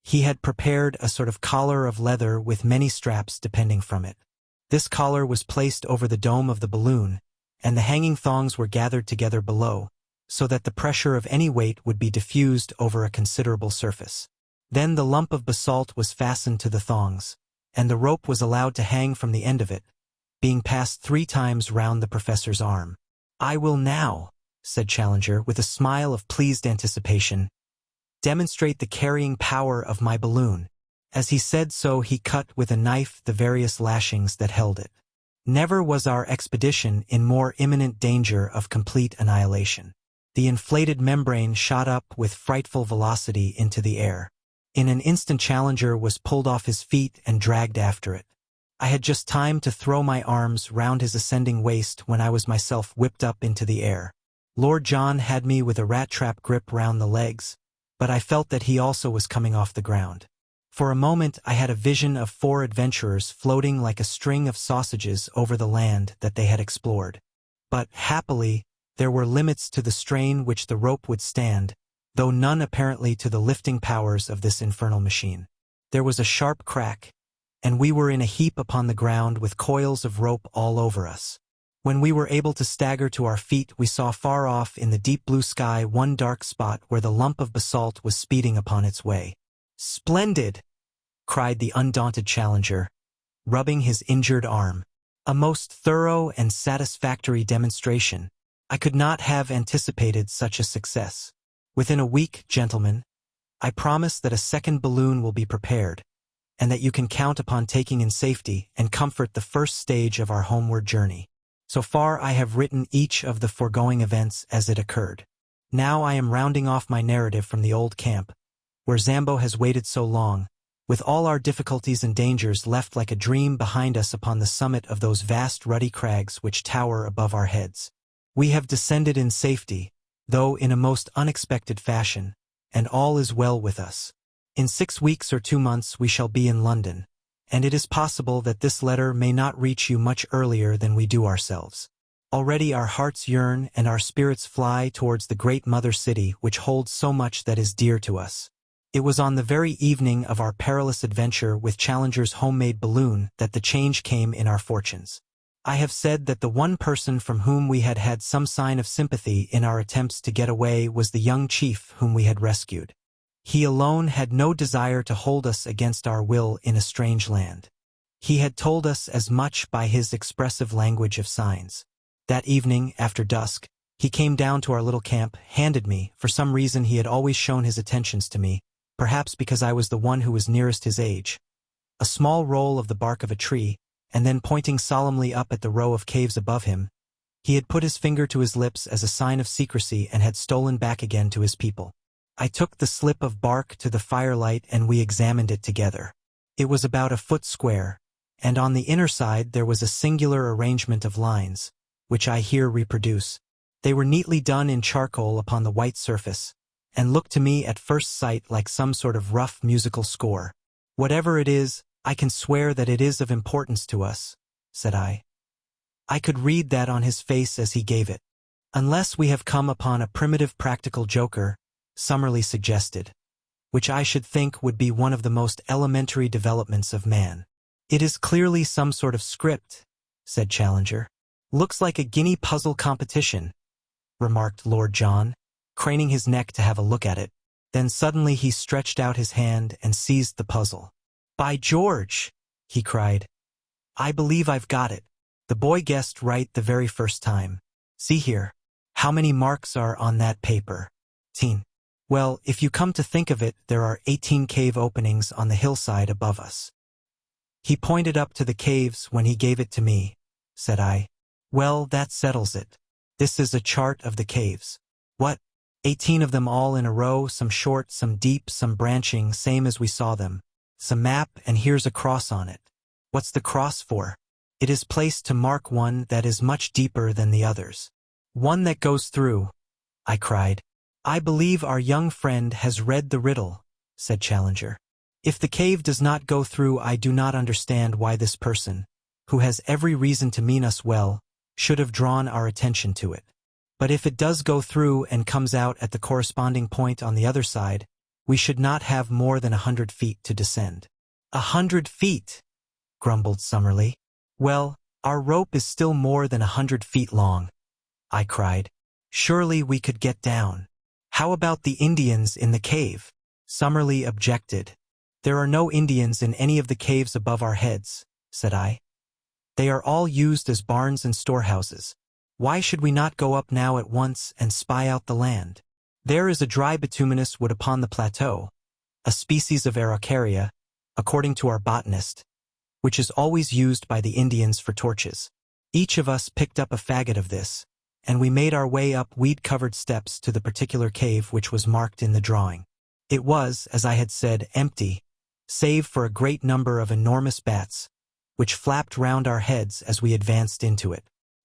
He had prepared a sort of collar of leather with many straps depending from it. This collar was placed over the dome of the balloon, and the hanging thongs were gathered together below, so that the pressure of any weight would be diffused over a considerable surface. Then the lump of basalt was fastened to the thongs, and the rope was allowed to hang from the end of it, being passed 3 times round the professor's arm. "I will now," said Challenger with a smile of pleased anticipation, "demonstrate the carrying power of my balloon." As he said so he cut with a knife the various lashings that held it. Never was our expedition in more imminent danger of complete annihilation. The inflated membrane shot up with frightful velocity into the air. In an instant Challenger was pulled off his feet and dragged after it. I had just time to throw my arms round his ascending waist when I was myself whipped up into the air. Lord John had me with a rat-trap grip round the legs, but I felt that he also was coming off the ground. For a moment I had a vision of 4 adventurers floating like a string of sausages over the land that they had explored. But, happily, there were limits to the strain which the rope would stand, though none apparently to the lifting powers of this infernal machine. There was a sharp crack, and we were in a heap upon the ground with coils of rope all over us. When we were able to stagger to our feet, we saw far off in the deep blue sky one dark spot where the lump of basalt was speeding upon its way. "Splendid!" cried the undaunted Challenger, rubbing his injured arm. "A most thorough and satisfactory demonstration. I could not have anticipated such a success. Within a week, gentlemen, I promise that a second balloon will be prepared, and that you can count upon taking in safety and comfort the first stage of our homeward journey. So far I have written each of the foregoing events as it occurred. Now I am rounding off my narrative from the old camp, where Zambo has waited so long, with all our difficulties and dangers left like a dream behind us upon the summit of those vast ruddy crags which tower above our heads. We have descended in safety, though in a most unexpected fashion, and all is well with us. In 6 weeks or 2 months we shall be in London, and it is possible that this letter may not reach you much earlier than we do ourselves. Already our hearts yearn and our spirits fly towards the great mother city which holds so much that is dear to us. It was on the very evening of our perilous adventure with Challenger's homemade balloon that the change came in our fortunes. I have said that the one person from whom we had had some sign of sympathy in our attempts to get away was the young chief whom we had rescued. He alone had no desire to hold us against our will in a strange land. He had told us as much by his expressive language of signs. That evening, after dusk, he came down to our little camp, handed me, for some reason he had always shown his attentions to me, perhaps because I was the one who was nearest his age, a small roll of the bark of a tree, and then pointing solemnly up at the row of caves above him, he had put his finger to his lips as a sign of secrecy and had stolen back again to his people. I took the slip of bark to the firelight and we examined it together. It was about a foot square, and on the inner side there was a singular arrangement of lines, which I here reproduce. They were neatly done in charcoal upon the white surface, and looked to me at first sight like some sort of rough musical score. "Whatever it is, I can swear that it is of importance to us," said I. I could read that on his face as he gave it. "Unless we have come upon a primitive practical joker," Summerlee suggested, "which I should think would be one of the most elementary developments of man." "It is clearly some sort of script," said Challenger. "Looks like a guinea puzzle competition," remarked Lord John, craning his neck to have a look at it. Then suddenly he stretched out his hand and seized the puzzle. "By George!" he cried. "I believe I've got it. The boy guessed right the very first time. See here. How many marks are on that paper? 18. Well, if you come to think of it, there are 18 cave openings on the hillside above us." "He pointed up to the caves when he gave it to me," said I. "Well, that settles it. This is a chart of the caves." "What? 18 of them all in a row, some short, some deep, some branching, same as we saw them. Some map, and here's a cross on it." "What's the cross for?" "It is placed to mark one that is much deeper than the others." "One that goes through," I cried. "I believe our young friend has read the riddle," said Challenger. "If the cave does not go through, I do not understand why this person, who has every reason to mean us well, should have drawn our attention to it. But if it does go through and comes out at the corresponding point on the other side, we should not have more than 100 feet to descend." "100 feet!" grumbled Summerlee. "Well, our rope is still more than 100 feet long," I cried. "Surely we could get down." "How about the Indians in the cave?" Summerlee objected. "There are no Indians in any of the caves above our heads," said I. "They are all used as barns and storehouses. Why should we not go up now at once and spy out the land? There is a dry bituminous wood upon the plateau, a species of araucaria, according to our botanist, which is always used by the Indians for torches. Each of us picked up a faggot of this, and we made our way up weed-covered steps to the particular cave which was marked in the drawing. It was, as I had said, empty, save for a great number of enormous bats, which flapped round our heads as we advanced into it.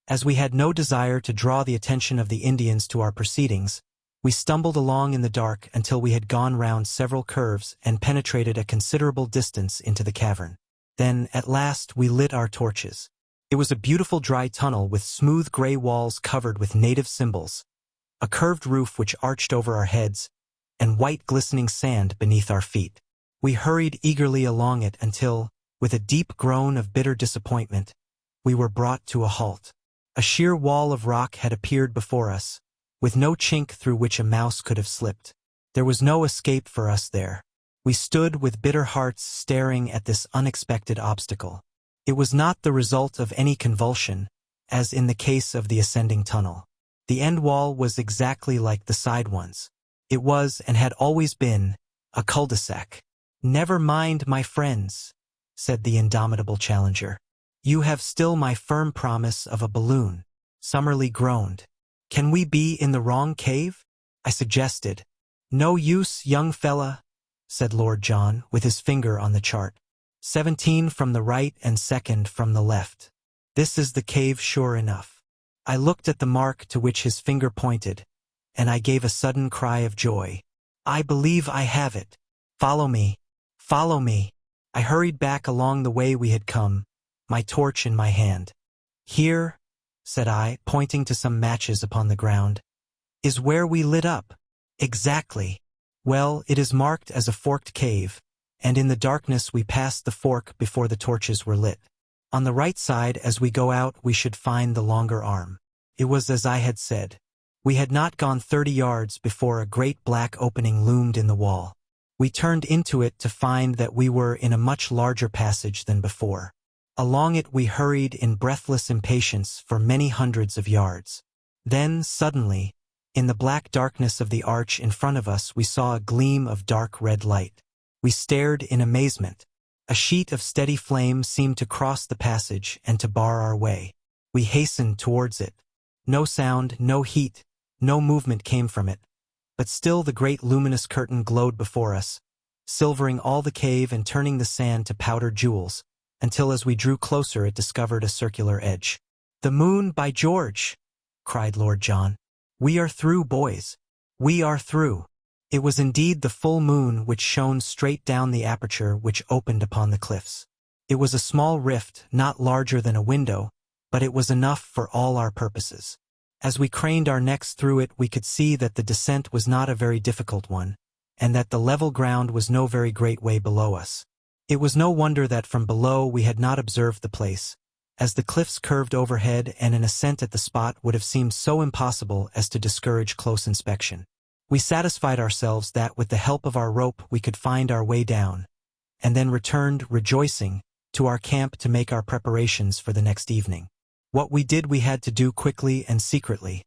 As we had no desire to draw the attention of the Indians to our proceedings, we stumbled along in the dark until we had gone round several curves and penetrated a considerable distance into the cavern. Then, at last, we lit our torches. It was a beautiful dry tunnel with smooth gray walls covered with native symbols, a curved roof which arched over our heads, and white glistening sand beneath our feet. We hurried eagerly along it until, with a deep groan of bitter disappointment, we were brought to a halt. A sheer wall of rock had appeared before us, with no chink through which a mouse could have slipped. There was no escape for us there. We stood with bitter hearts staring at this unexpected obstacle. It was not the result of any convulsion, as in the case of the ascending tunnel. The end wall was exactly like the side ones. It was, and had always been, a cul-de-sac. "Never mind, my friends," said the indomitable challenger. "You have still my firm promise of a balloon." Summerlee groaned. "Can we be in the wrong cave?" I suggested. "No use, young fella," said Lord John, with his finger on the chart. 17 from the right and 2nd from the left. "This is the cave sure enough." I looked at the mark to which his finger pointed, and I gave a sudden cry of joy. "I believe I have it. Follow me. Follow me." I hurried back along the way we had come, my torch in my hand. "Here," said I, pointing to some matches upon the ground, "is where we lit up." "Exactly. Well, it is marked as a forked cave, and in the darkness we passed the fork before the torches were lit. On the right side as we go out we should find the longer arm." It was as I had said. We had not gone 30 yards before a great black opening loomed in the wall. We turned into it to find that we were in a much larger passage than before. Along it we hurried in breathless impatience for many hundreds of yards. Then, suddenly, in the black darkness of the arch in front of us we saw a gleam of dark red light. We stared in amazement. A sheet of steady flame seemed to cross the passage and to bar our way. We hastened towards it. No sound, no heat, no movement came from it, but still the great luminous curtain glowed before us, silvering all the cave and turning the sand to powdered jewels, until as we drew closer it discovered a circular edge. "The moon, by George!" cried Lord John. "We are through, boys. We are through." It was indeed the full moon which shone straight down the aperture which opened upon the cliffs. It was a small rift, not larger than a window, but it was enough for all our purposes. As we craned our necks through it we could see that the descent was not a very difficult one, and that the level ground was no very great way below us. It was no wonder that from below we had not observed the place, as the cliffs curved overhead and an ascent at the spot would have seemed so impossible as to discourage close inspection. We satisfied ourselves that with the help of our rope we could find our way down, and then returned, rejoicing, to our camp to make our preparations for the next evening. What we did we had to do quickly and secretly,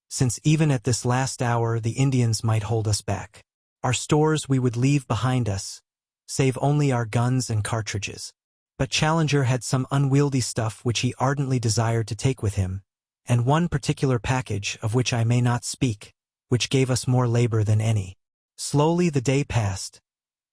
since even at this last hour the Indians might hold us back. Our stores we would leave behind us, save only our guns and cartridges. But Challenger had some unwieldy stuff which he ardently desired to take with him, and one particular package of which I may not speak, which gave us more labor than any. Slowly the day passed,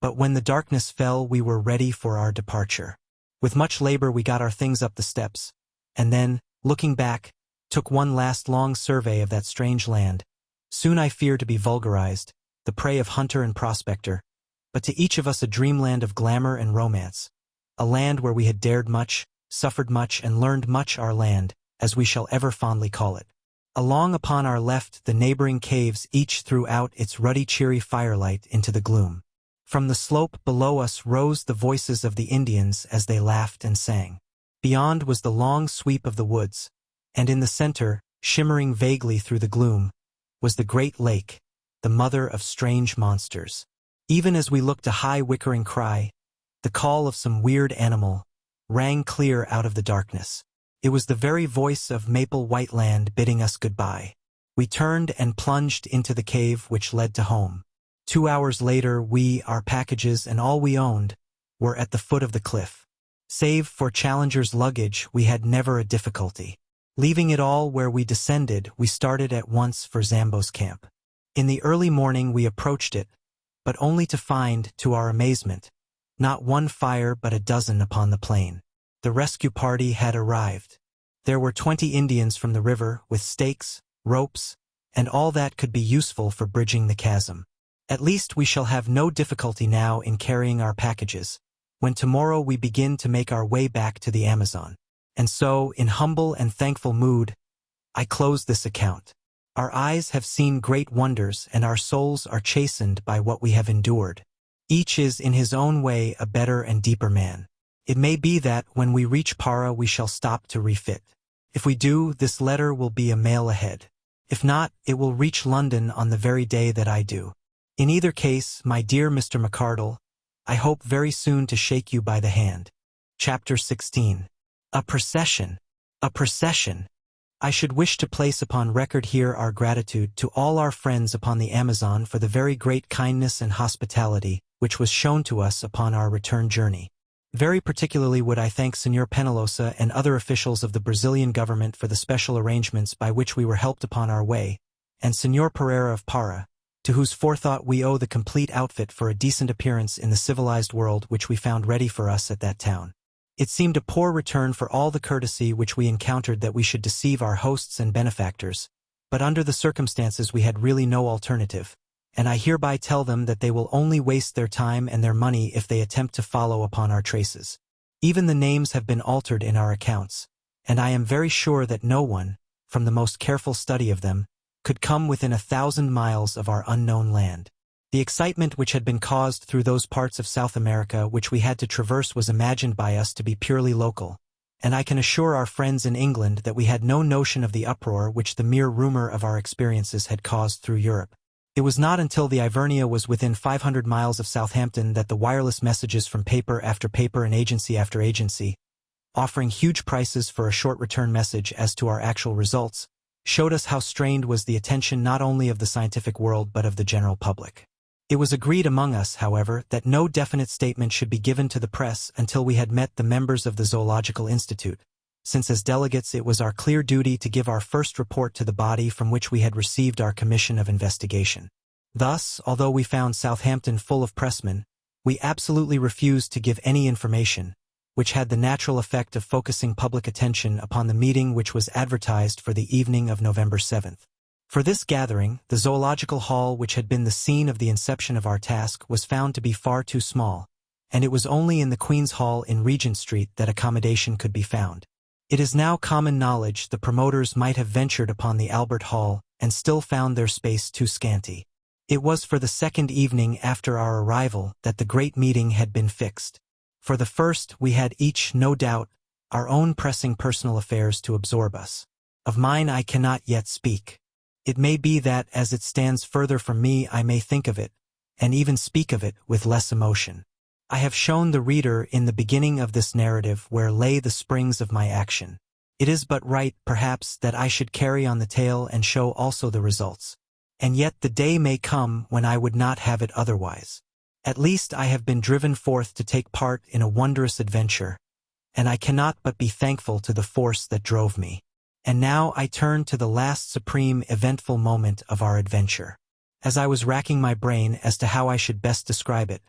but when the darkness fell we were ready for our departure. With much labor we got our things up the steps, and then, looking back, took one last long survey of that strange land, soon I fear to be vulgarized, the prey of hunter and prospector, but to each of us a dreamland of glamour and romance, a land where we had dared much, suffered much, and learned much, our land, as we shall ever fondly call it. Along upon our left the neighboring caves each threw out its ruddy cheery firelight into the gloom. From the slope below us rose the voices of the Indians as they laughed and sang. Beyond was the long sweep of the woods, and in the center, shimmering vaguely through the gloom, was the great lake, the mother of strange monsters. Even as we looked a high whickering cry, the call of some weird animal, rang clear out of the darkness. It was the very voice of Maple White Land bidding us goodbye. We turned and plunged into the cave which led to home. 2 hours later we, our packages, and all we owned, were at the foot of the cliff. Save for Challenger's luggage we had never a difficulty. Leaving it all where we descended, we started at once for Zambo's camp. In the early morning we approached it, but only to find, to our amazement, not one fire but a dozen upon the plain. The rescue party had arrived. There were 20 Indians from the river, with stakes, ropes, and all that could be useful for bridging the chasm. At least we shall have no difficulty now in carrying our packages, when tomorrow we begin to make our way back to the Amazon. And so, in humble and thankful mood, I close this account. Our eyes have seen great wonders, and our souls are chastened by what we have endured. Each is in his own way a better and deeper man. It may be that, when we reach Para, we shall stop to refit. If we do, this letter will be a mail ahead. If not, it will reach London on the very day that I do. In either case, my dear Mr. McArdle, I hope very soon to shake you by the hand. Chapter 16. A procession. A procession. I should wish to place upon record here our gratitude to all our friends upon the Amazon for the very great kindness and hospitality which was shown to us upon our return journey. Very particularly would I thank Senor Penalosa and other officials of the Brazilian government for the special arrangements by which we were helped upon our way, and Senor Pereira of Para, to whose forethought we owe the complete outfit for a decent appearance in the civilized world which we found ready for us at that town. It seemed a poor return for all the courtesy which we encountered that we should deceive our hosts and benefactors, but under the circumstances we had really no alternative, and I hereby tell them that they will only waste their time and their money if they attempt to follow upon our traces. Even the names have been altered in our accounts, and I am very sure that no one, from the most careful study of them, could come within 1,000 miles of our unknown land. The excitement which had been caused through those parts of South America which we had to traverse was imagined by us to be purely local, and I can assure our friends in England that we had no notion of the uproar which the mere rumor of our experiences had caused through Europe. It was not until the Ivernia was within 500 miles of Southampton that the wireless messages from paper after paper and agency after agency, offering huge prices for a short return message as to our actual results, showed us how strained was the attention not only of the scientific world but of the general public. It was agreed among us, however, that no definite statement should be given to the press until we had met the members of the Zoological Institute, since as delegates it was our clear duty to give our first report to the body from which we had received our commission of investigation. Thus, although we found Southampton full of pressmen, we absolutely refused to give any information, which had the natural effect of focusing public attention upon the meeting which was advertised for the evening of November 7th. For this gathering, the Zoological Hall which had been the scene of the inception of our task was found to be far too small, and it was only in the Queen's Hall in Regent Street that accommodation could be found. It is now common knowledge the promoters might have ventured upon the Albert Hall and still found their space too scanty. It was for the second evening after our arrival that the great meeting had been fixed. For the first we had each, no doubt, our own pressing personal affairs to absorb us. Of mine I cannot yet speak. It may be that, as it stands further from me, I may think of it, and even speak of it, with less emotion. I have shown the reader in the beginning of this narrative where lay the springs of my action. It is but right, perhaps, that I should carry on the tale and show also the results. And yet the day may come when I would not have it otherwise. At least I have been driven forth to take part in a wondrous adventure, and I cannot but be thankful to the force that drove me. And now I turn to the last supreme eventful moment of our adventure. As I was racking my brain as to how I should best describe it,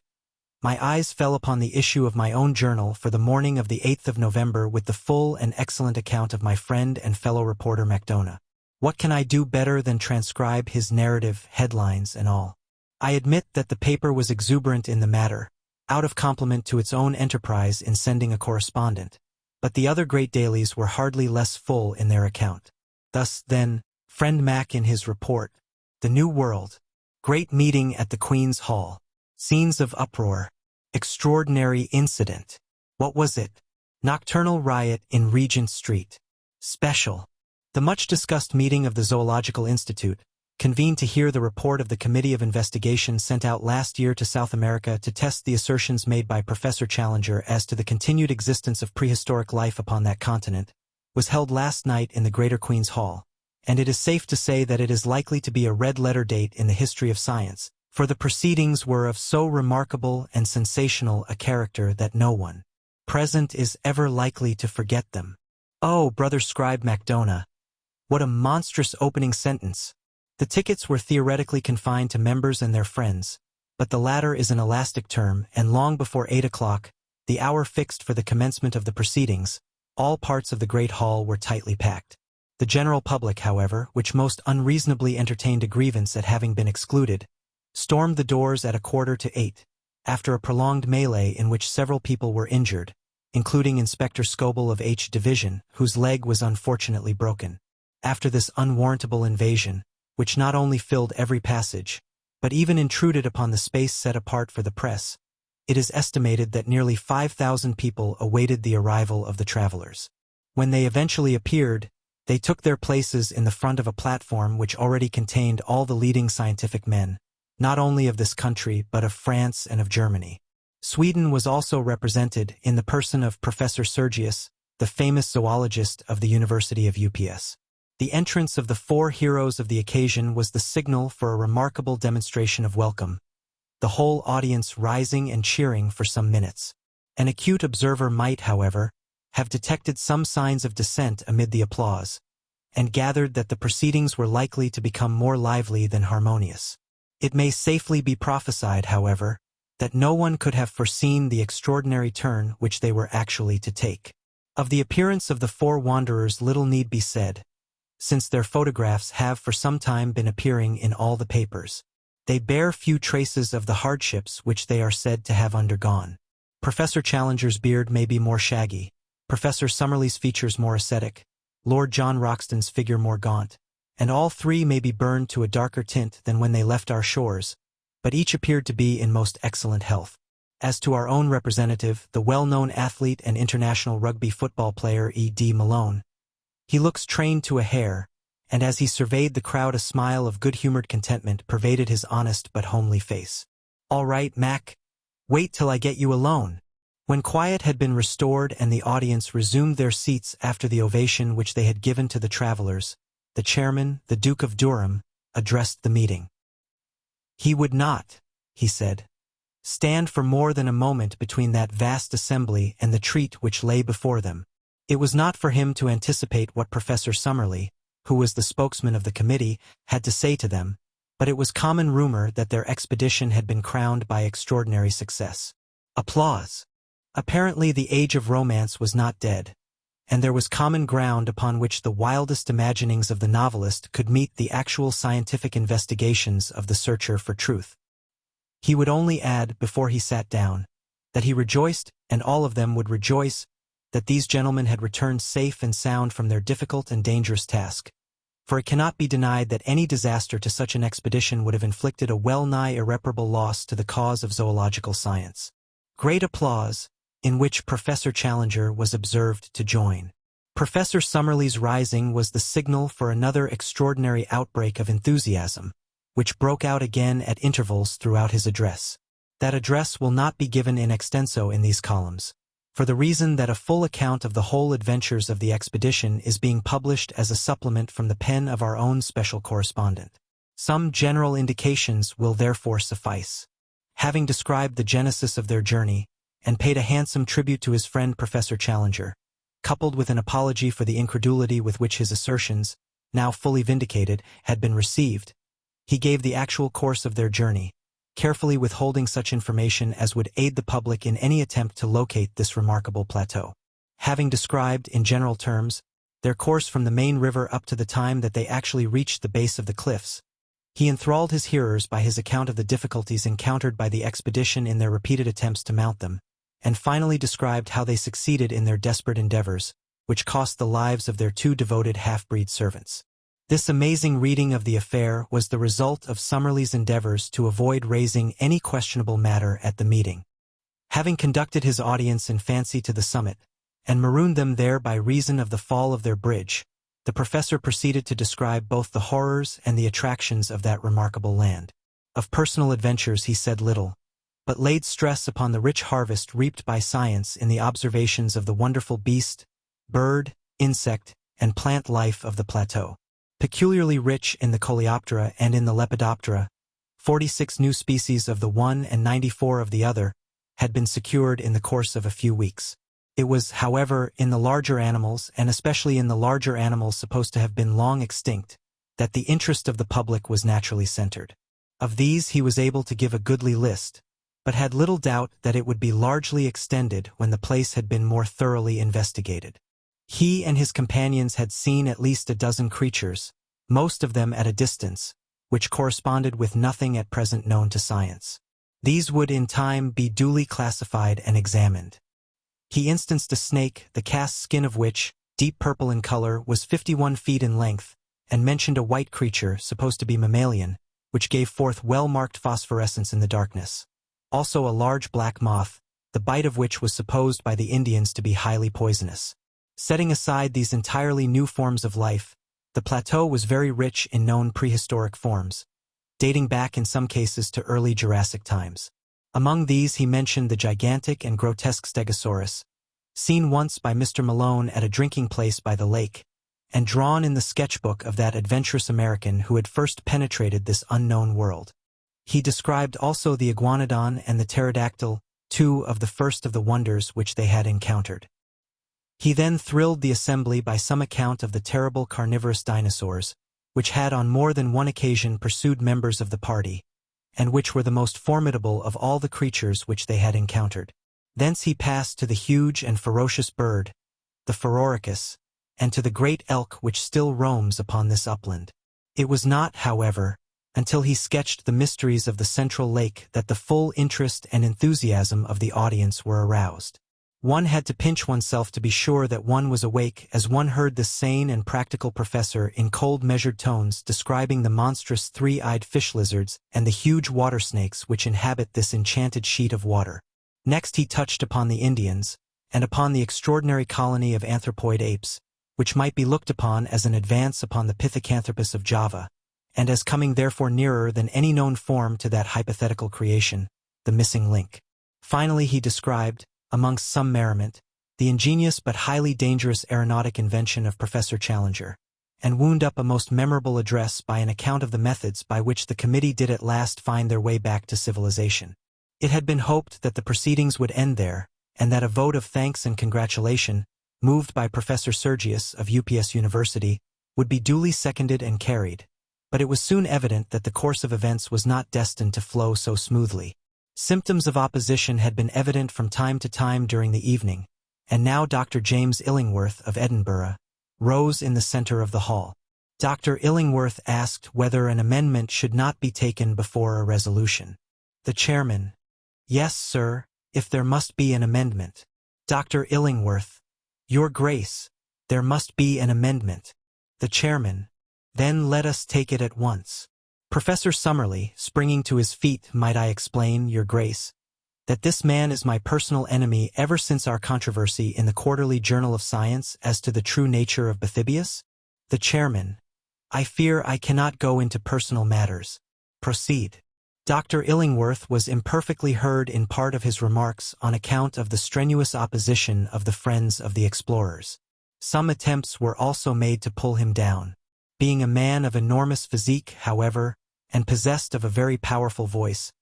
my eyes fell upon the issue of my own journal for the morning of the 8th of November with the full and excellent account of my friend and fellow reporter Macdona. What can I do better than transcribe his narrative, headlines and all? I admit that the paper was exuberant in the matter, out of compliment to its own enterprise in sending a correspondent, but the other great dailies were hardly less full in their account. Thus, then, friend Mac in his report, The New World, great meeting at the Queen's Hall, scenes of uproar, extraordinary incident. What was it? Nocturnal riot in Regent Street. Special. The much-discussed meeting of the Zoological Institute, convened to hear the report of the Committee of Investigation sent out last year to South America to test the assertions made by Professor Challenger as to the continued existence of prehistoric life upon that continent, was held last night in the Greater Queen's Hall, and it is safe to say that it is likely to be a red-letter date in the history of science, for the proceedings were of so remarkable and sensational a character that no one present is ever likely to forget them. Oh, brother Scribe Macdona, what a monstrous opening sentence. The tickets were theoretically confined to members and their friends, but the latter is an elastic term, and long before 8 o'clock, the hour fixed for the commencement of the proceedings, all parts of the great hall were tightly packed. The general public, however, which most unreasonably entertained a grievance at having been excluded, stormed the doors at 7:45, after a prolonged melee in which several people were injured, including Inspector Scoble of H Division, whose leg was unfortunately broken. After this unwarrantable invasion, which not only filled every passage, but even intruded upon the space set apart for the press, it is estimated that nearly 5,000 people awaited the arrival of the travelers. When they eventually appeared, they took their places in the front of a platform which already contained all the leading scientific men, not only of this country but of France and of Germany. Sweden was also represented in the person of Professor Sergius, the famous zoologist of the University of UPS. The entrance of the 4 heroes of the occasion was the signal for a remarkable demonstration of welcome, the whole audience rising and cheering for some minutes. An acute observer might, however, have detected some signs of dissent amid the applause, and gathered that the proceedings were likely to become more lively than harmonious. It may safely be prophesied, however, that no one could have foreseen the extraordinary turn which they were actually to take. Of the appearance of the 4 wanderers little need be said, since their photographs have for some time been appearing in all the papers. They bear few traces of the hardships which they are said to have undergone. Professor Challenger's beard may be more shaggy, Professor Summerlee's features more ascetic, Lord John Roxton's figure more gaunt, and all 3 may be burned to a darker tint than when they left our shores, but each appeared to be in most excellent health. As to our own representative, the well-known athlete and international rugby football player E.D. Malone, he looks trained to a hair, and as he surveyed the crowd a smile of good-humored contentment pervaded his honest but homely face. "All right, Mac. Wait till I get you alone." When quiet had been restored and the audience resumed their seats after the ovation which they had given to the travelers, the chairman, the Duke of Durham, addressed the meeting. He would not, he said, stand for more than a moment between that vast assembly and the treat which lay before them. It was not for him to anticipate what Professor Summerlee, who was the spokesman of the committee, had to say to them, but it was common rumor that their expedition had been crowned by extraordinary success. Applause. Apparently the age of romance was not dead, and there was common ground upon which the wildest imaginings of the novelist could meet the actual scientific investigations of the searcher for truth. He would only add, before he sat down, that he rejoiced, and all of them would rejoice, that these gentlemen had returned safe and sound from their difficult and dangerous task, for it cannot be denied that any disaster to such an expedition would have inflicted a well-nigh irreparable loss to the cause of zoological science. Great applause, in which Professor Challenger was observed to join. Professor Summerlee's rising was the signal for another extraordinary outbreak of enthusiasm, which broke out again at intervals throughout his address. That address will not be given in extenso in these columns, for the reason that a full account of the whole adventures of the expedition is being published as a supplement from the pen of our own special correspondent. Some general indications will therefore suffice. Having described the genesis of their journey, and paid a handsome tribute to his friend Professor Challenger, coupled with an apology for the incredulity with which his assertions, now fully vindicated, had been received, he gave the actual course of their journey, carefully withholding such information as would aid the public in any attempt to locate this remarkable plateau. Having described, in general terms, their course from the main river up to the time that they actually reached the base of the cliffs, he enthralled his hearers by his account of the difficulties encountered by the expedition in their repeated attempts to mount them, and finally described how they succeeded in their desperate endeavors, which cost the lives of their 2 devoted half-breed servants. This amazing reading of the affair was the result of Summerlee's endeavors to avoid raising any questionable matter at the meeting. Having conducted his audience in fancy to the summit, and marooned them there by reason of the fall of their bridge, the professor proceeded to describe both the horrors and the attractions of that remarkable land. Of personal adventures he said little, but laid stress upon the rich harvest reaped by science in the observations of the wonderful beast, bird, insect, and plant life of the plateau. Peculiarly rich in the Coleoptera and in the Lepidoptera, 46 new species of the one and 94 of the other had been secured in the course of a few weeks. It was, however, in the larger animals, and especially in the larger animals supposed to have been long extinct, that the interest of the public was naturally centered. Of these he was able to give a goodly list, but had little doubt that it would be largely extended when the place had been more thoroughly investigated. He and his companions had seen at least a dozen creatures, most of them at a distance, which corresponded with nothing at present known to science. These would in time be duly classified and examined. He instanced a snake, the cast skin of which, deep purple in color, was 51 feet in length, and mentioned a white creature, supposed to be mammalian, which gave forth well-marked phosphorescence in the darkness. Also a large black moth, the bite of which was supposed by the Indians to be highly poisonous. Setting aside these entirely new forms of life, the plateau was very rich in known prehistoric forms, dating back in some cases to early Jurassic times. Among these he mentioned the gigantic and grotesque Stegosaurus, seen once by Mr. Malone at a drinking place by the lake, and drawn in the sketchbook of that adventurous American who had first penetrated this unknown world. He described also the iguanodon and the pterodactyl, two of the first of the wonders which they had encountered. He then thrilled the assembly by some account of the terrible carnivorous dinosaurs, which had on more than one occasion pursued members of the party, and which were the most formidable of all the creatures which they had encountered. Thence he passed to the huge and ferocious bird, the Phororhacus, and to the great elk which still roams upon this upland. It was not, however, until he sketched the mysteries of the central lake that the full interest and enthusiasm of the audience were aroused. One had to pinch oneself to be sure that one was awake as one heard the sane and practical professor in cold measured tones describing the monstrous three-eyed fish lizards and the huge water snakes which inhabit this enchanted sheet of water. Next he touched upon the Indians, and upon the extraordinary colony of anthropoid apes, which might be looked upon as an advance upon the Pithecanthropus of Java, and as coming therefore nearer than any known form to that hypothetical creation, the missing link. Finally he described, amongst some merriment, the ingenious but highly dangerous aeronautic invention of Professor Challenger, and wound up a most memorable address by an account of the methods by which the committee did at last find their way back to civilization. It had been hoped that the proceedings would end there, and that a vote of thanks and congratulation, moved by Professor Sergius of UPS University, would be duly seconded and carried, but it was soon evident that the course of events was not destined to flow so smoothly. Symptoms of opposition had been evident from time to time during the evening, and now Dr. James Illingworth of Edinburgh rose in the center of the hall. Dr. Illingworth asked whether an amendment should not be taken before a resolution. The chairman: "Yes, sir, if there must be an amendment." Dr. Illingworth: "Your Grace, there must be an amendment." The chairman: "Then let us take it at once." Professor Summerlee, springing to his feet: "Might I explain, Your Grace, that this man is my personal enemy ever since our controversy in the Quarterly Journal of Science as to the true nature of Bathybius?" The chairman: "I fear I cannot go into personal matters. Proceed." Dr. Illingworth was imperfectly heard in part of his remarks on account of the strenuous opposition of the friends of the explorers. Some attempts were also made to pull him down. Being a man of enormous physique, however, and possessed of a very powerful voice,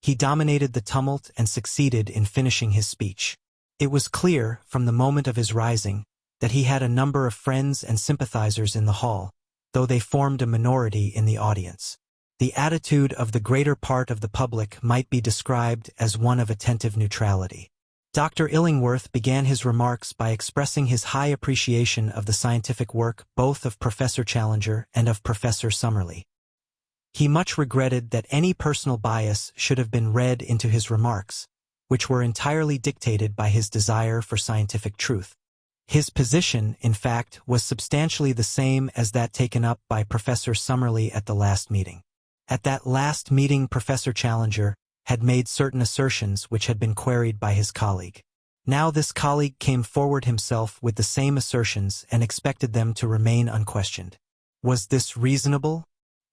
he dominated the tumult and succeeded in finishing his speech. It was clear, from the moment of his rising, that he had a number of friends and sympathizers in the hall, though they formed a minority in the audience. The attitude of the greater part of the public might be described as one of attentive neutrality. Dr. Illingworth began his remarks by expressing his high appreciation of the scientific work both of Professor Challenger and of Professor Summerlee. He much regretted that any personal bias should have been read into his remarks, which were entirely dictated by his desire for scientific truth. His position, in fact, was substantially the same as that taken up by Professor Summerlee at the last meeting. At that last meeting Professor Challenger had made certain assertions which had been queried by his colleague. Now this colleague came forward himself with the same assertions and expected them to remain unquestioned. Was this reasonable?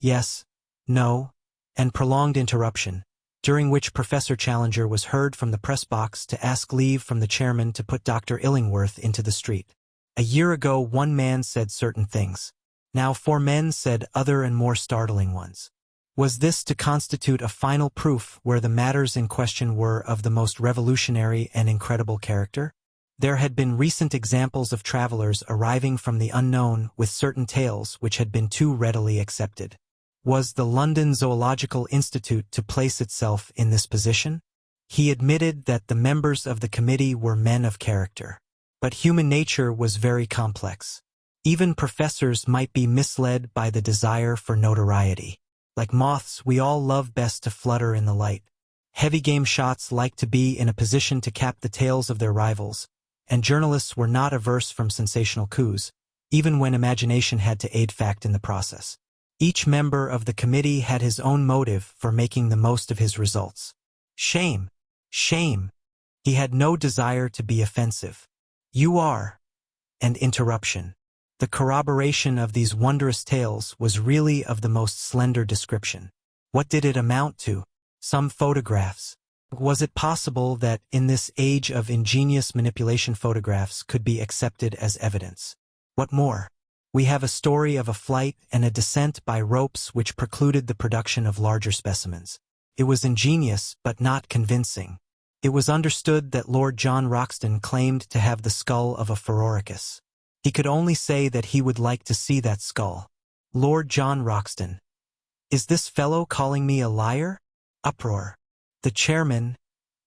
Yes, no, and prolonged interruption, during which Professor Challenger was heard from the press box to ask leave from the chairman to put Dr. Illingworth into the street. A year ago one man said certain things. Now 4 men said other and more startling ones. Was this to constitute a final proof where the matters in question were of the most revolutionary and incredible character? There had been recent examples of travelers arriving from the unknown with certain tales which had been too readily accepted. Was the London Zoological Institute to place itself in this position? He admitted that the members of the committee were men of character. But human nature was very complex. Even professors might be misled by the desire for notoriety. Like moths, we all love best to flutter in the light. Heavy game shots like to be in a position to cap the tails of their rivals, and journalists were not averse from sensational coups, even when imagination had to aid fact in the process. Each member of the committee had his own motive for making the most of his results. Shame. Shame. He had no desire to be offensive. You are. And interruption. The corroboration of these wondrous tales was really of the most slender description. What did it amount to? Some photographs. Was it possible that, in this age of ingenious manipulation, photographs could be accepted as evidence? What more? We have a story of a flight and a descent by ropes which precluded the production of larger specimens. It was ingenious, but not convincing. It was understood that Lord John Roxton claimed to have the skull of a Phororhacus. He could only say that he would like to see that skull. Lord John Roxton. Is this fellow calling me a liar? Uproar. The chairman.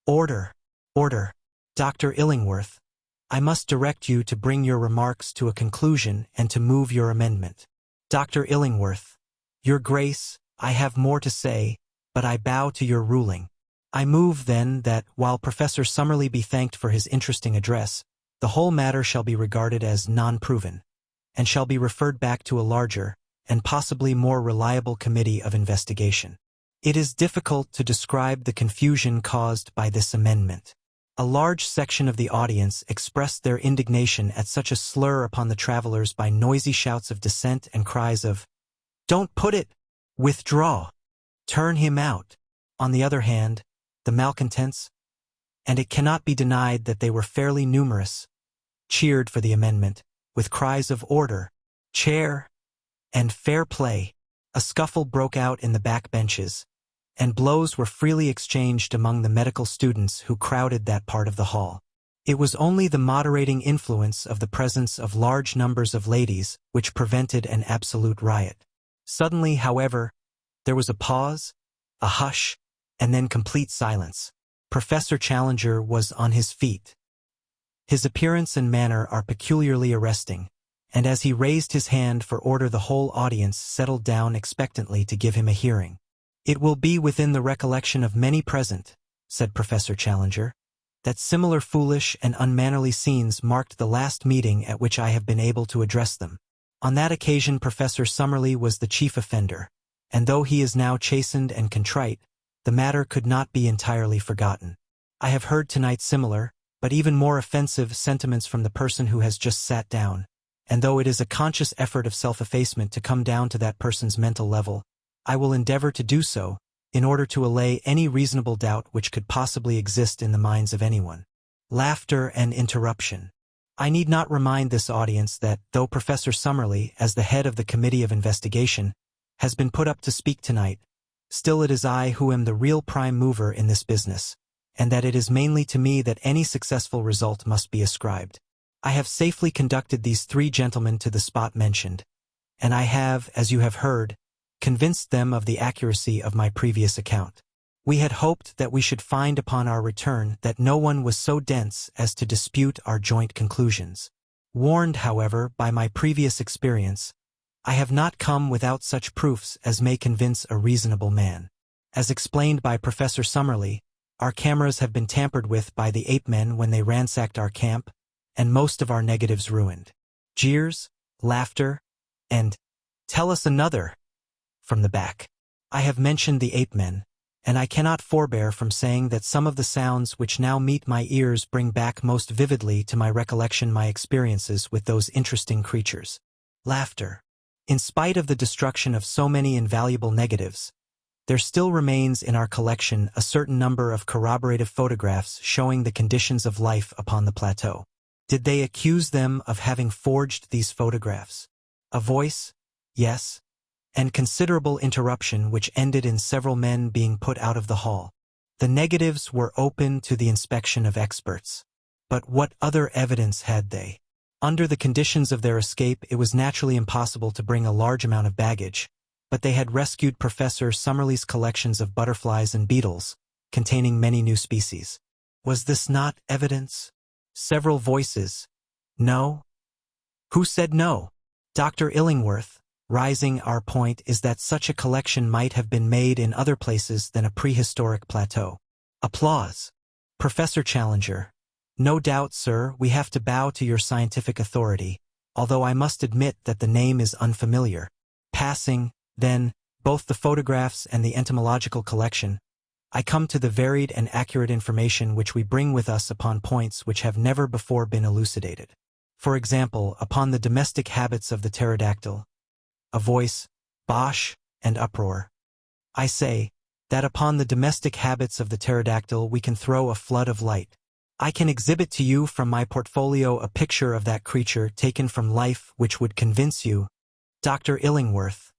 Order. Order. Dr. Illingworth, I must direct you to bring your remarks to a conclusion and to move your amendment. Dr. Illingworth. Your Grace, I have more to say, but I bow to your ruling. I move, then, that, while Professor Summerlee be thanked for his interesting address, the whole matter shall be regarded as non-proven, and shall be referred back to a larger, and possibly more reliable committee of investigation. It is difficult to describe the confusion caused by this amendment. A large section of the audience expressed their indignation at such a slur upon the travelers by noisy shouts of dissent and cries of, "Don't put it! Withdraw! Turn him out!" On the other hand, the malcontents, and it cannot be denied that they were fairly numerous, cheered for the amendment, with cries of order, chair, and fair play. A scuffle broke out in the back benches, and blows were freely exchanged among the medical students who crowded that part of the hall. It was only the moderating influence of the presence of large numbers of ladies which prevented an absolute riot. Suddenly, however, there was a pause, a hush, and then complete silence. Professor Challenger was on his feet. His appearance and manner are peculiarly arresting, and as he raised his hand for order, the whole audience settled down expectantly to give him a hearing. "It will be within the recollection of many present," said Professor Challenger, "that similar foolish and unmannerly scenes marked the last meeting at which I have been able to address them. On that occasion Professor Summerlee was the chief offender, and though he is now chastened and contrite, the matter could not be entirely forgotten. I have heard tonight similar, but even more offensive sentiments from the person who has just sat down, and though it is a conscious effort of self-effacement to come down to that person's mental level, I will endeavor to do so, in order to allay any reasonable doubt which could possibly exist in the minds of anyone." Laughter and interruption. I need not remind this audience that, though Professor Summerlee, as the head of the Committee of Investigation, has been put up to speak tonight, still it is I who am the real prime mover in this business, and that it is mainly to me that any successful result must be ascribed. I have safely conducted these three gentlemen to the spot mentioned, and I have, as you have heard, convinced them of the accuracy of my previous account. We had hoped that we should find upon our return that no one was so dense as to dispute our joint conclusions. Warned, however, by my previous experience, I have not come without such proofs as may convince a reasonable man. As explained by Professor Summerlee, our cameras have been tampered with by the ape-men when they ransacked our camp, and most of our negatives ruined. Jeers, laughter, and "Tell us another!" from the back. I have mentioned the ape-men, and I cannot forbear from saying that some of the sounds which now meet my ears bring back most vividly to my recollection my experiences with those interesting creatures. Laughter. In spite of the destruction of so many invaluable negatives, there still remains in our collection a certain number of corroborative photographs showing the conditions of life upon the plateau. Did they accuse them of having forged these photographs? A voice? Yes. And considerable interruption which ended in several men being put out of the hall. The negatives were open to the inspection of experts. But what other evidence had they? Under the conditions of their escape, it was naturally impossible to bring a large amount of baggage, but they had rescued Professor Summerlee's collections of butterflies and beetles, containing many new species. Was this not evidence? Several voices. No? Who said no? Dr. Illingworth. Rising, our point is that such a collection might have been made in other places than a prehistoric plateau. Applause. Professor Challenger. No doubt, sir, we have to bow to your scientific authority, although I must admit that the name is unfamiliar. Passing, then, both the photographs and the entomological collection, I come to the varied and accurate information which we bring with us upon points which have never before been elucidated. For example, upon the domestic habits of the pterodactyl. A voice, bosh, and uproar. I say, that upon the domestic habits of the pterodactyl we can throw a flood of light. I can exhibit to you from my portfolio a picture of that creature taken from life which would convince you. Dr. Illingworth.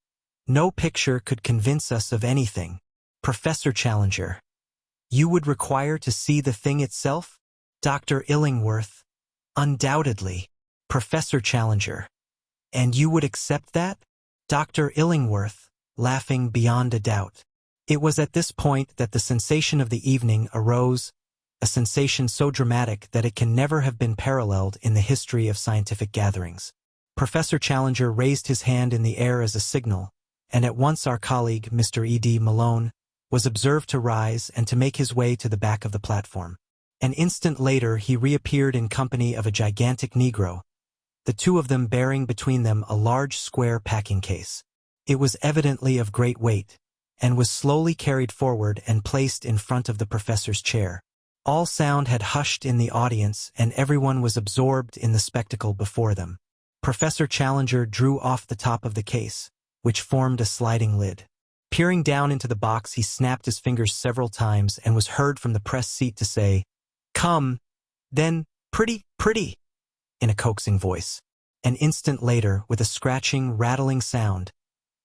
No picture could convince us of anything. Professor Challenger. You would require to see the thing itself? Dr. Illingworth. Undoubtedly. Professor Challenger. And you would accept that? Dr. Illingworth, laughing beyond a doubt. It was at this point that the sensation of the evening arose, a sensation so dramatic that it can never have been paralleled in the history of scientific gatherings. Professor Challenger raised his hand in the air as a signal, and at once our colleague, Mr. E.D. Malone, was observed to rise and to make his way to the back of the platform. An instant later he reappeared in company of a gigantic Negro, the two of them bearing between them a large square packing case. It was evidently of great weight, and was slowly carried forward and placed in front of the professor's chair. All sound had hushed in the audience, and everyone was absorbed in the spectacle before them. Professor Challenger drew off the top of the case, which formed a sliding lid. Peering down into the box, he snapped his fingers several times and was heard from the press seat to say, "Come, then, pretty, in a coaxing voice. An instant later, with a scratching, rattling sound,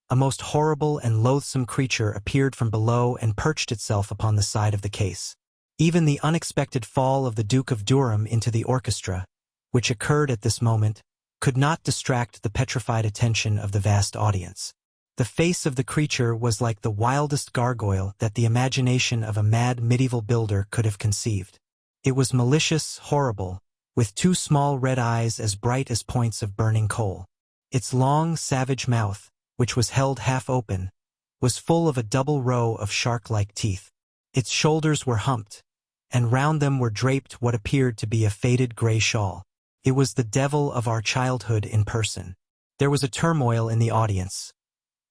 a most horrible and loathsome creature appeared from below and perched itself upon the side of the case. Even the unexpected fall of the Duke of Durham into the orchestra, which occurred at this moment, could not distract the petrified attention of the vast audience. The face of the creature was like the wildest gargoyle that the imagination of a mad medieval builder could have conceived. It was malicious, horrible, with two small red eyes as bright as points of burning coal. Its long, savage mouth, which was held half open, was full of a double row of shark-like teeth. Its shoulders were humped, and round them were draped what appeared to be a faded gray shawl. It was the devil of our childhood in person. There was a turmoil in the audience.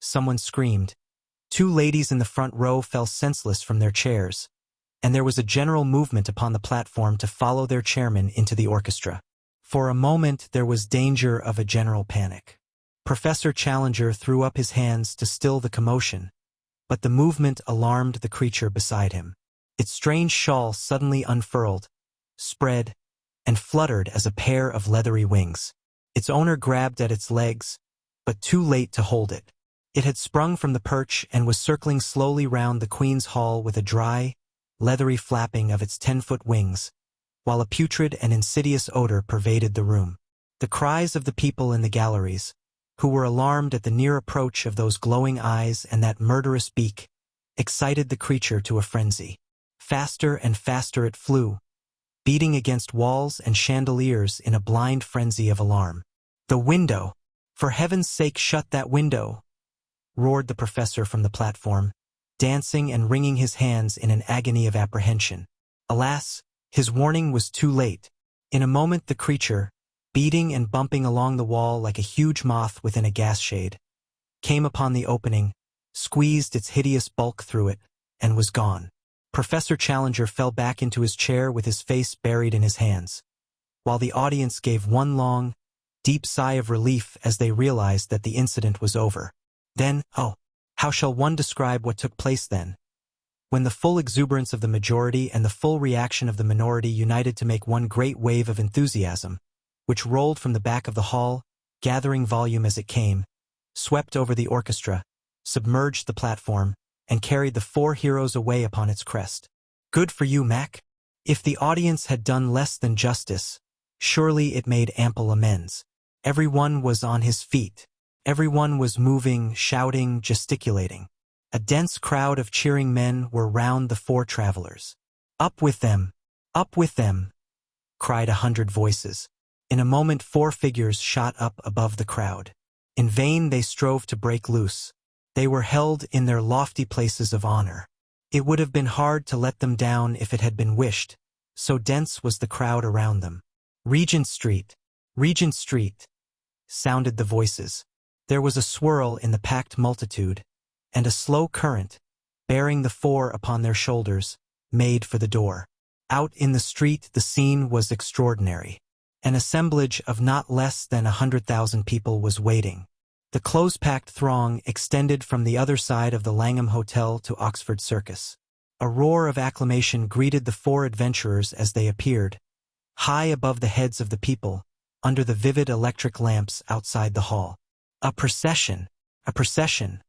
Someone screamed. Two ladies in the front row fell senseless from their chairs, and there was a general movement upon the platform to follow their chairman into the orchestra. For a moment there was danger of a general panic. Professor Challenger threw up his hands to still the commotion, but the movement alarmed the creature beside him. Its strange shawl suddenly unfurled, spread, and fluttered as a pair of leathery wings. Its owner grabbed at its legs, but too late to hold it. It had sprung from the perch and was circling slowly round the Queen's Hall with a dry, leathery flapping of its 10-foot wings, while a putrid and insidious odor pervaded the room. The cries of the people in the galleries, who were alarmed at the near approach of those glowing eyes and that murderous beak, excited the creature to a frenzy. Faster and faster it flew, beating against walls and chandeliers in a blind frenzy of alarm. "The window! For heaven's sake, shut that window!" roared the professor from the platform, dancing and wringing his hands in an agony of apprehension. Alas, his warning was too late. In a moment the creature, beating and bumping along the wall like a huge moth within a gas shade, came upon the opening, squeezed its hideous bulk through it, and was gone. Professor Challenger fell back into his chair with his face buried in his hands, while the audience gave one long, deep sigh of relief as they realized that the incident was over. Then, oh, how shall one describe what took place then? When the full exuberance of the majority and the full reaction of the minority united to make one great wave of enthusiasm, which rolled from the back of the hall, gathering volume as it came, swept over the orchestra, submerged the platform, and carried the four heroes away upon its crest. "Good for you, Mac," If the audience had done less than justice, surely it made ample amends. Everyone was on his feet. Everyone was moving, shouting, gesticulating. A dense crowd of cheering men were round the four travelers. "Up with them! Up with them!" cried 100 voices. In a moment 4 figures shot up above the crowd. In vain they strove to break loose. They were held in their lofty places of honor. It would have been hard to let them down if it had been wished, so dense was the crowd around them. "Regent Street! Regent Street!" sounded the voices. There was a swirl in the packed multitude, and a slow current, bearing the 4 upon their shoulders, made for the door. Out in the street the scene was extraordinary. An assemblage of not less than 100,000 people was waiting. The close-packed throng extended from the other side of the Langham Hotel to Oxford Circus. A roar of acclamation greeted the 4 adventurers as they appeared, high above the heads of the people, under the vivid electric lamps outside the hall. "A procession! A procession!"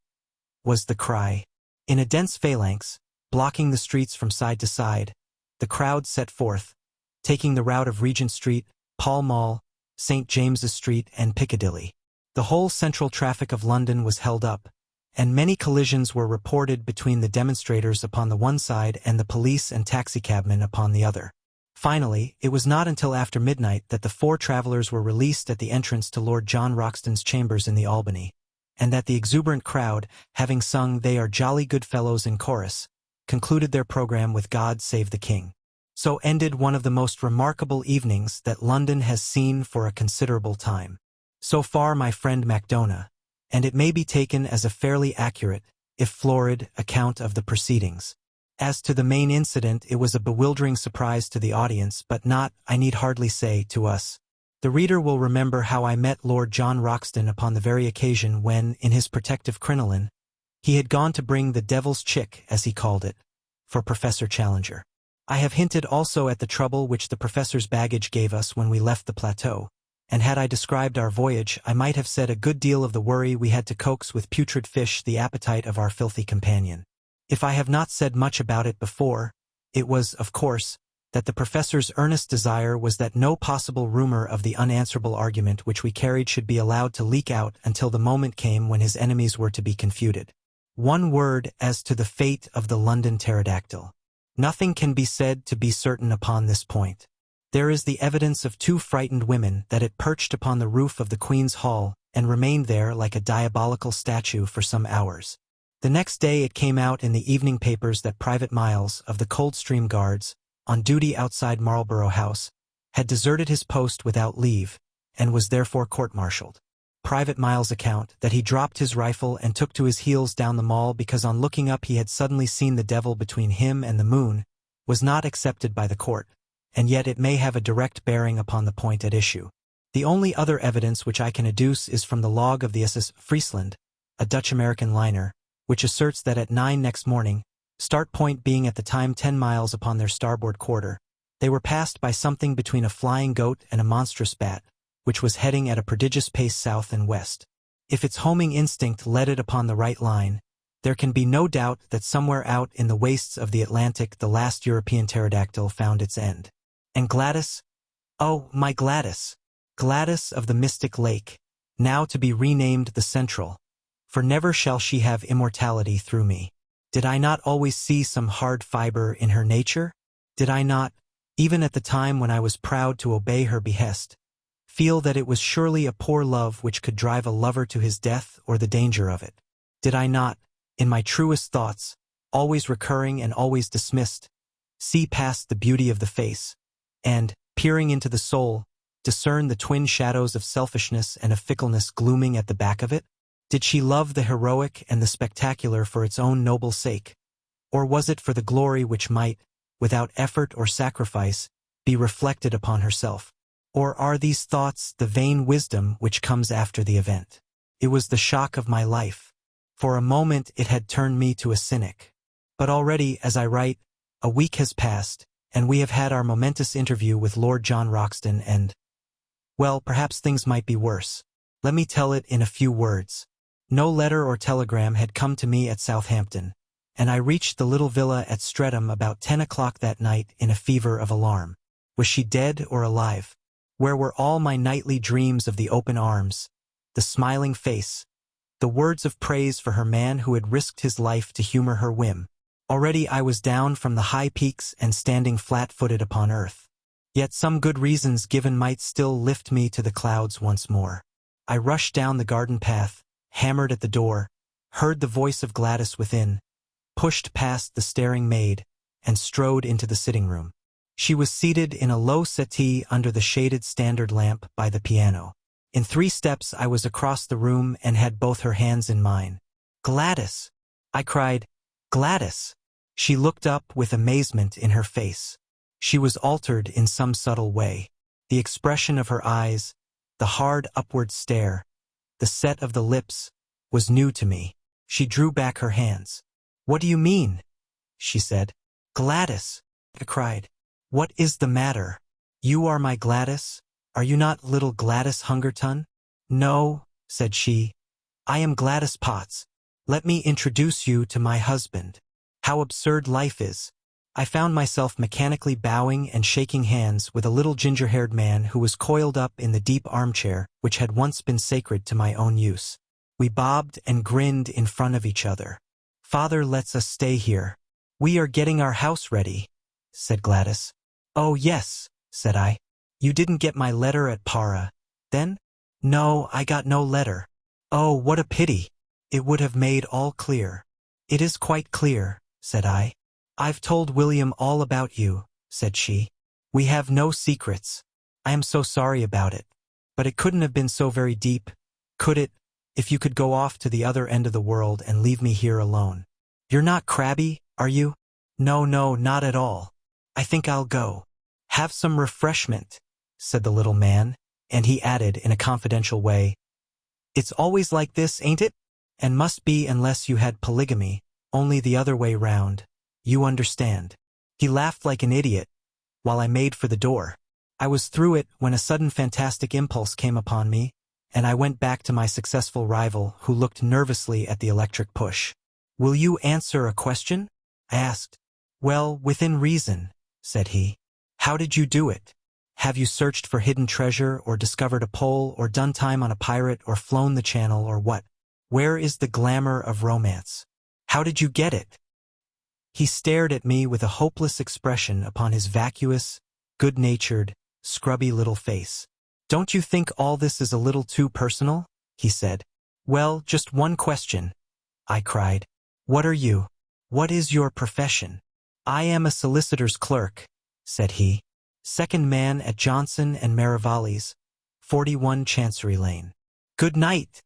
was the cry. In a dense phalanx, blocking the streets from side to side, the crowd set forth, taking the route of Regent Street, Pall Mall, St. James's Street, and Piccadilly. The whole central traffic of London was held up, and many collisions were reported between the demonstrators upon the one side and the police and taxicabmen upon the other. Finally, it was not until after midnight that the 4 travelers were released at the entrance to Lord John Roxton's chambers in the Albany, and that the exuberant crowd, having sung "They Are Jolly Good Fellows" in chorus, concluded their program with "God Save the King." So ended one of the most remarkable evenings that London has seen for a considerable time. So far, my friend Macdona, and it may be taken as a fairly accurate, if florid, account of the proceedings. As to the main incident, it was a bewildering surprise to the audience, but not, I need hardly say, to us. The reader will remember how I met Lord John Roxton upon the very occasion when, in his protective crinoline, he had gone to bring the devil's chick, as he called it, for Professor Challenger. I have hinted also at the trouble which the professor's baggage gave us when we left the plateau, and had I described our voyage, I might have said a good deal of the worry we had to coax with putrid fish the appetite of our filthy companion. If I have not said much about it before, it was, of course, that the professor's earnest desire was that no possible rumor of the unanswerable argument which we carried should be allowed to leak out until the moment came when his enemies were to be confuted. One word as to the fate of the London pterodactyl. Nothing can be said to be certain upon this point. There is the evidence of 2 frightened women that it perched upon the roof of the Queen's Hall and remained there like a diabolical statue for some hours. The next day it came out in the evening papers that Private Miles, of the Coldstream Guards, on duty outside Marlborough House, had deserted his post without leave, and was therefore court-martialed. Private Miles' account, that he dropped his rifle and took to his heels down the Mall because on looking up he had suddenly seen the devil between him and the moon, was not accepted by the court, and yet it may have a direct bearing upon the point at issue. The only other evidence which I can adduce is from the log of the SS Friesland, a Dutch-American liner, which asserts that at 9 next morning, start point being at the time 10 miles upon their starboard quarter, they were passed by something between a flying goat and a monstrous bat, which was heading at a prodigious pace south and west. If its homing instinct led it upon the right line, there can be no doubt that somewhere out in the wastes of the Atlantic the last European pterodactyl found its end. And Gladys? Oh, my Gladys! Gladys of the Mystic Lake, now to be renamed the Central, for never shall she have immortality through me. Did I not always see some hard fiber in her nature? Did I not, even at the time when I was proud to obey her behest, feel that it was surely a poor love which could drive a lover to his death or the danger of it? Did I not, in my truest thoughts, always recurring and always dismissed, see past the beauty of the face, and, peering into the soul, discern the twin shadows of selfishness and of fickleness glooming at the back of it? Did she love the heroic and the spectacular for its own noble sake, or was it for the glory which might, without effort or sacrifice, be reflected upon herself? Or are these thoughts the vain wisdom which comes after the event? It was the shock of my life. For a moment it had turned me to a cynic. But already, as I write, a week has passed, and we have had our momentous interview with Lord John Roxton and, well, perhaps things might be worse. Let me tell it in a few words. No letter or telegram had come to me at Southampton, and I reached the little villa at Streatham about 10 o'clock that night in a fever of alarm. Was she dead or alive? Where were all my nightly dreams of the open arms, the smiling face, the words of praise for her man who had risked his life to humor her whim? Already I was down from the high peaks and standing flat-footed upon earth. Yet some good reasons given might still lift me to the clouds once more. I rushed down the garden path, hammered at the door, heard the voice of Gladys within, pushed past the staring maid, and strode into the sitting room. She was seated in a low settee under the shaded standard lamp by the piano. In 3 steps I was across the room and had both her hands in mine. "Gladys!" I cried. "Gladys!" She looked up with amazement in her face. She was altered in some subtle way. The expression of her eyes, the hard upward stare, the set of the lips, was new to me. She drew back her hands. "What do you mean?" she said. "Gladys!" I cried. "What is the matter? You are my Gladys? Are you not little Gladys Hungerton?" "No," said she. "I am Gladys Potts. Let me introduce you to my husband. How absurd life is." I found myself mechanically bowing and shaking hands with a little ginger-haired man who was coiled up in the deep armchair which had once been sacred to my own use. We bobbed and grinned in front of each other. "Father lets us stay here. We are getting our house ready," said Gladys. "Oh yes," said I. "You didn't get my letter at Para, then?" "No, I got no letter." "Oh, what a pity. It would have made all clear." "It is quite clear," said I. "I've told William all about you," said she. "We have no secrets. I am so sorry about it. But it couldn't have been so very deep, could it, if you could go off to the other end of the world and leave me here alone? You're not crabby, are you?" "No, no, not at all. I think I'll go." "Have some refreshment," said the little man, and he added in a confidential way, "It's always like this, ain't it? And must be unless you had polygamy, only the other way round. You understand." He laughed like an idiot, while I made for the door. I was through it when a sudden fantastic impulse came upon me, and I went back to my successful rival who looked nervously at the electric push. "Will you answer a question?" I asked. "Well, within reason," said he. "How did you do it? Have you searched for hidden treasure, or discovered a pole, or done time on a pirate, or flown the channel, or what? Where is the glamour of romance? How did you get it?" He stared at me with a hopeless expression upon his vacuous, good-natured, scrubby little face. "Don't you think all this is a little too personal?" he said. "Well, just one question," I cried. "What are you? What is your profession?" "I am a solicitor's clerk," said he. "Second man at Johnson and Merivale's, 41 Chancery Lane." "Good night,"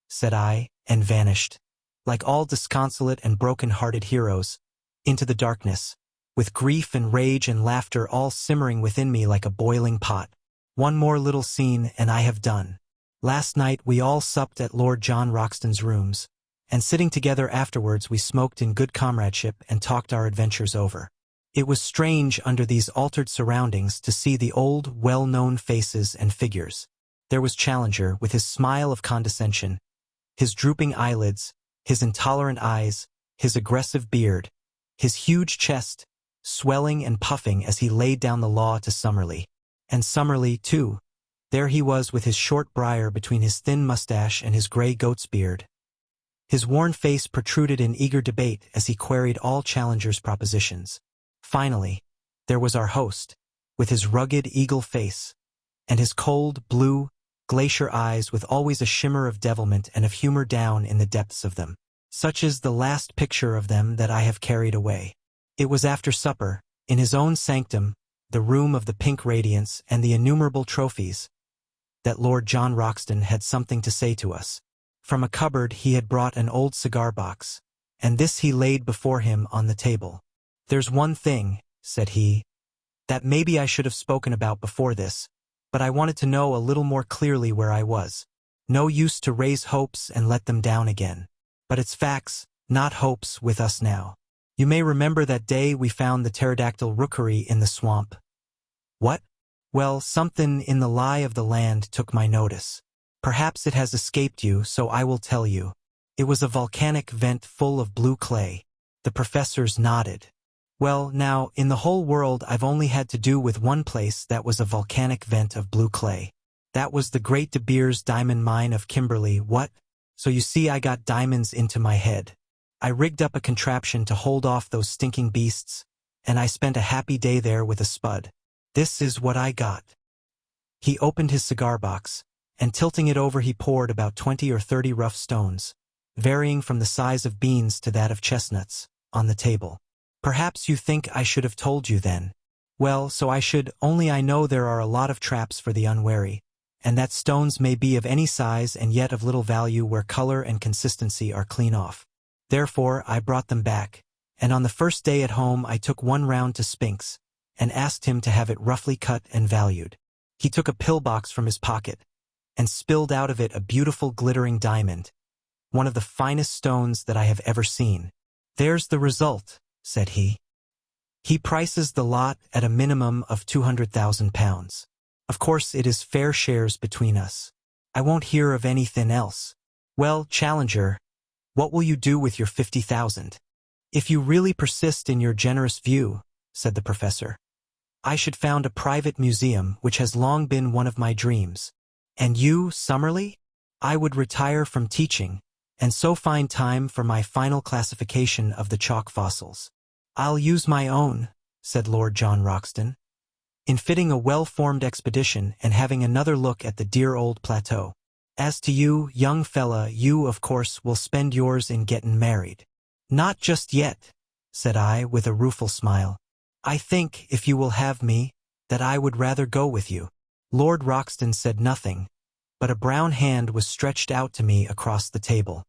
said I, and vanished, like all disconsolate and broken-hearted heroes, into the darkness, with grief and rage and laughter all simmering within me like a boiling pot. One more little scene, and I have done. Last night we all supped at Lord John Roxton's rooms, and sitting together afterwards we smoked in good comradeship and talked our adventures over. It was strange under these altered surroundings to see the old, well-known faces and figures. There was Challenger with his smile of condescension, his drooping eyelids, his intolerant eyes, his aggressive beard, his huge chest, swelling and puffing as he laid down the law to Summerlee. And Summerlee, too. There he was with his short briar between his thin mustache and his gray goat's beard. His worn face protruded in eager debate as he queried all Challenger's propositions. Finally, there was our host, with his rugged eagle face, and his cold, blue, glacier eyes with always a shimmer of devilment and of humor down in the depths of them. Such is the last picture of them that I have carried away. It was after supper, in his own sanctum, the room of the pink radiance and the innumerable trophies, that Lord John Roxton had something to say to us. From a cupboard he had brought an old cigar box, and this he laid before him on the table. "There's one thing," said he, "that maybe I should have spoken about before this, but I wanted to know a little more clearly where I was. No use to raise hopes and let them down again. But it's facts, not hopes, with us now. You may remember that day we found the pterodactyl rookery in the swamp." "What?" "Well, something in the lie of the land took my notice. Perhaps it has escaped you, so I will tell you. It was a volcanic vent full of blue clay. The professors nodded. Well, now, in the whole world I've only had to do with one place that was a volcanic vent of blue clay. That was the Great De Beers diamond mine of Kimberley. What? So you see I got diamonds into my head. I rigged up a contraption to hold off those stinking beasts, and I spent a happy day there with a spud. This is what I got. He opened his cigar box, and tilting it over he poured about 20 or 30 rough stones, varying from the size of beans to that of chestnuts, on the table. Perhaps you think I should have told you then. Well, so I should, only I know there are a lot of traps for the unwary, and that stones may be of any size and yet of little value where color and consistency are clean off. Therefore, I brought them back, and on the first day at home I took one round to Spinks, and asked him to have it roughly cut and valued. He took a pillbox from his pocket, and spilled out of it a beautiful glittering diamond, one of the finest stones that I have ever seen. There's the result, said he. He prices the lot at a minimum of £200,000. Of course it is fair shares between us. I won't hear of anything else. Well, Challenger, what will you do with your 50,000? If you really persist in your generous view, said the professor, I should found a private museum, which has long been one of my dreams. And you, Summerlee? I would retire from teaching, and so find time for my final classification of the chalk fossils. I'll use my own, said Lord John Roxton, in fitting a well-formed expedition and having another look at the dear old plateau. As to you, young fella, you, of course, will spend yours in getting married. Not just yet, said I with a rueful smile. I think, if you will have me, that I would rather go with you. Lord Roxton said nothing, but a brown hand was stretched out to me across the table.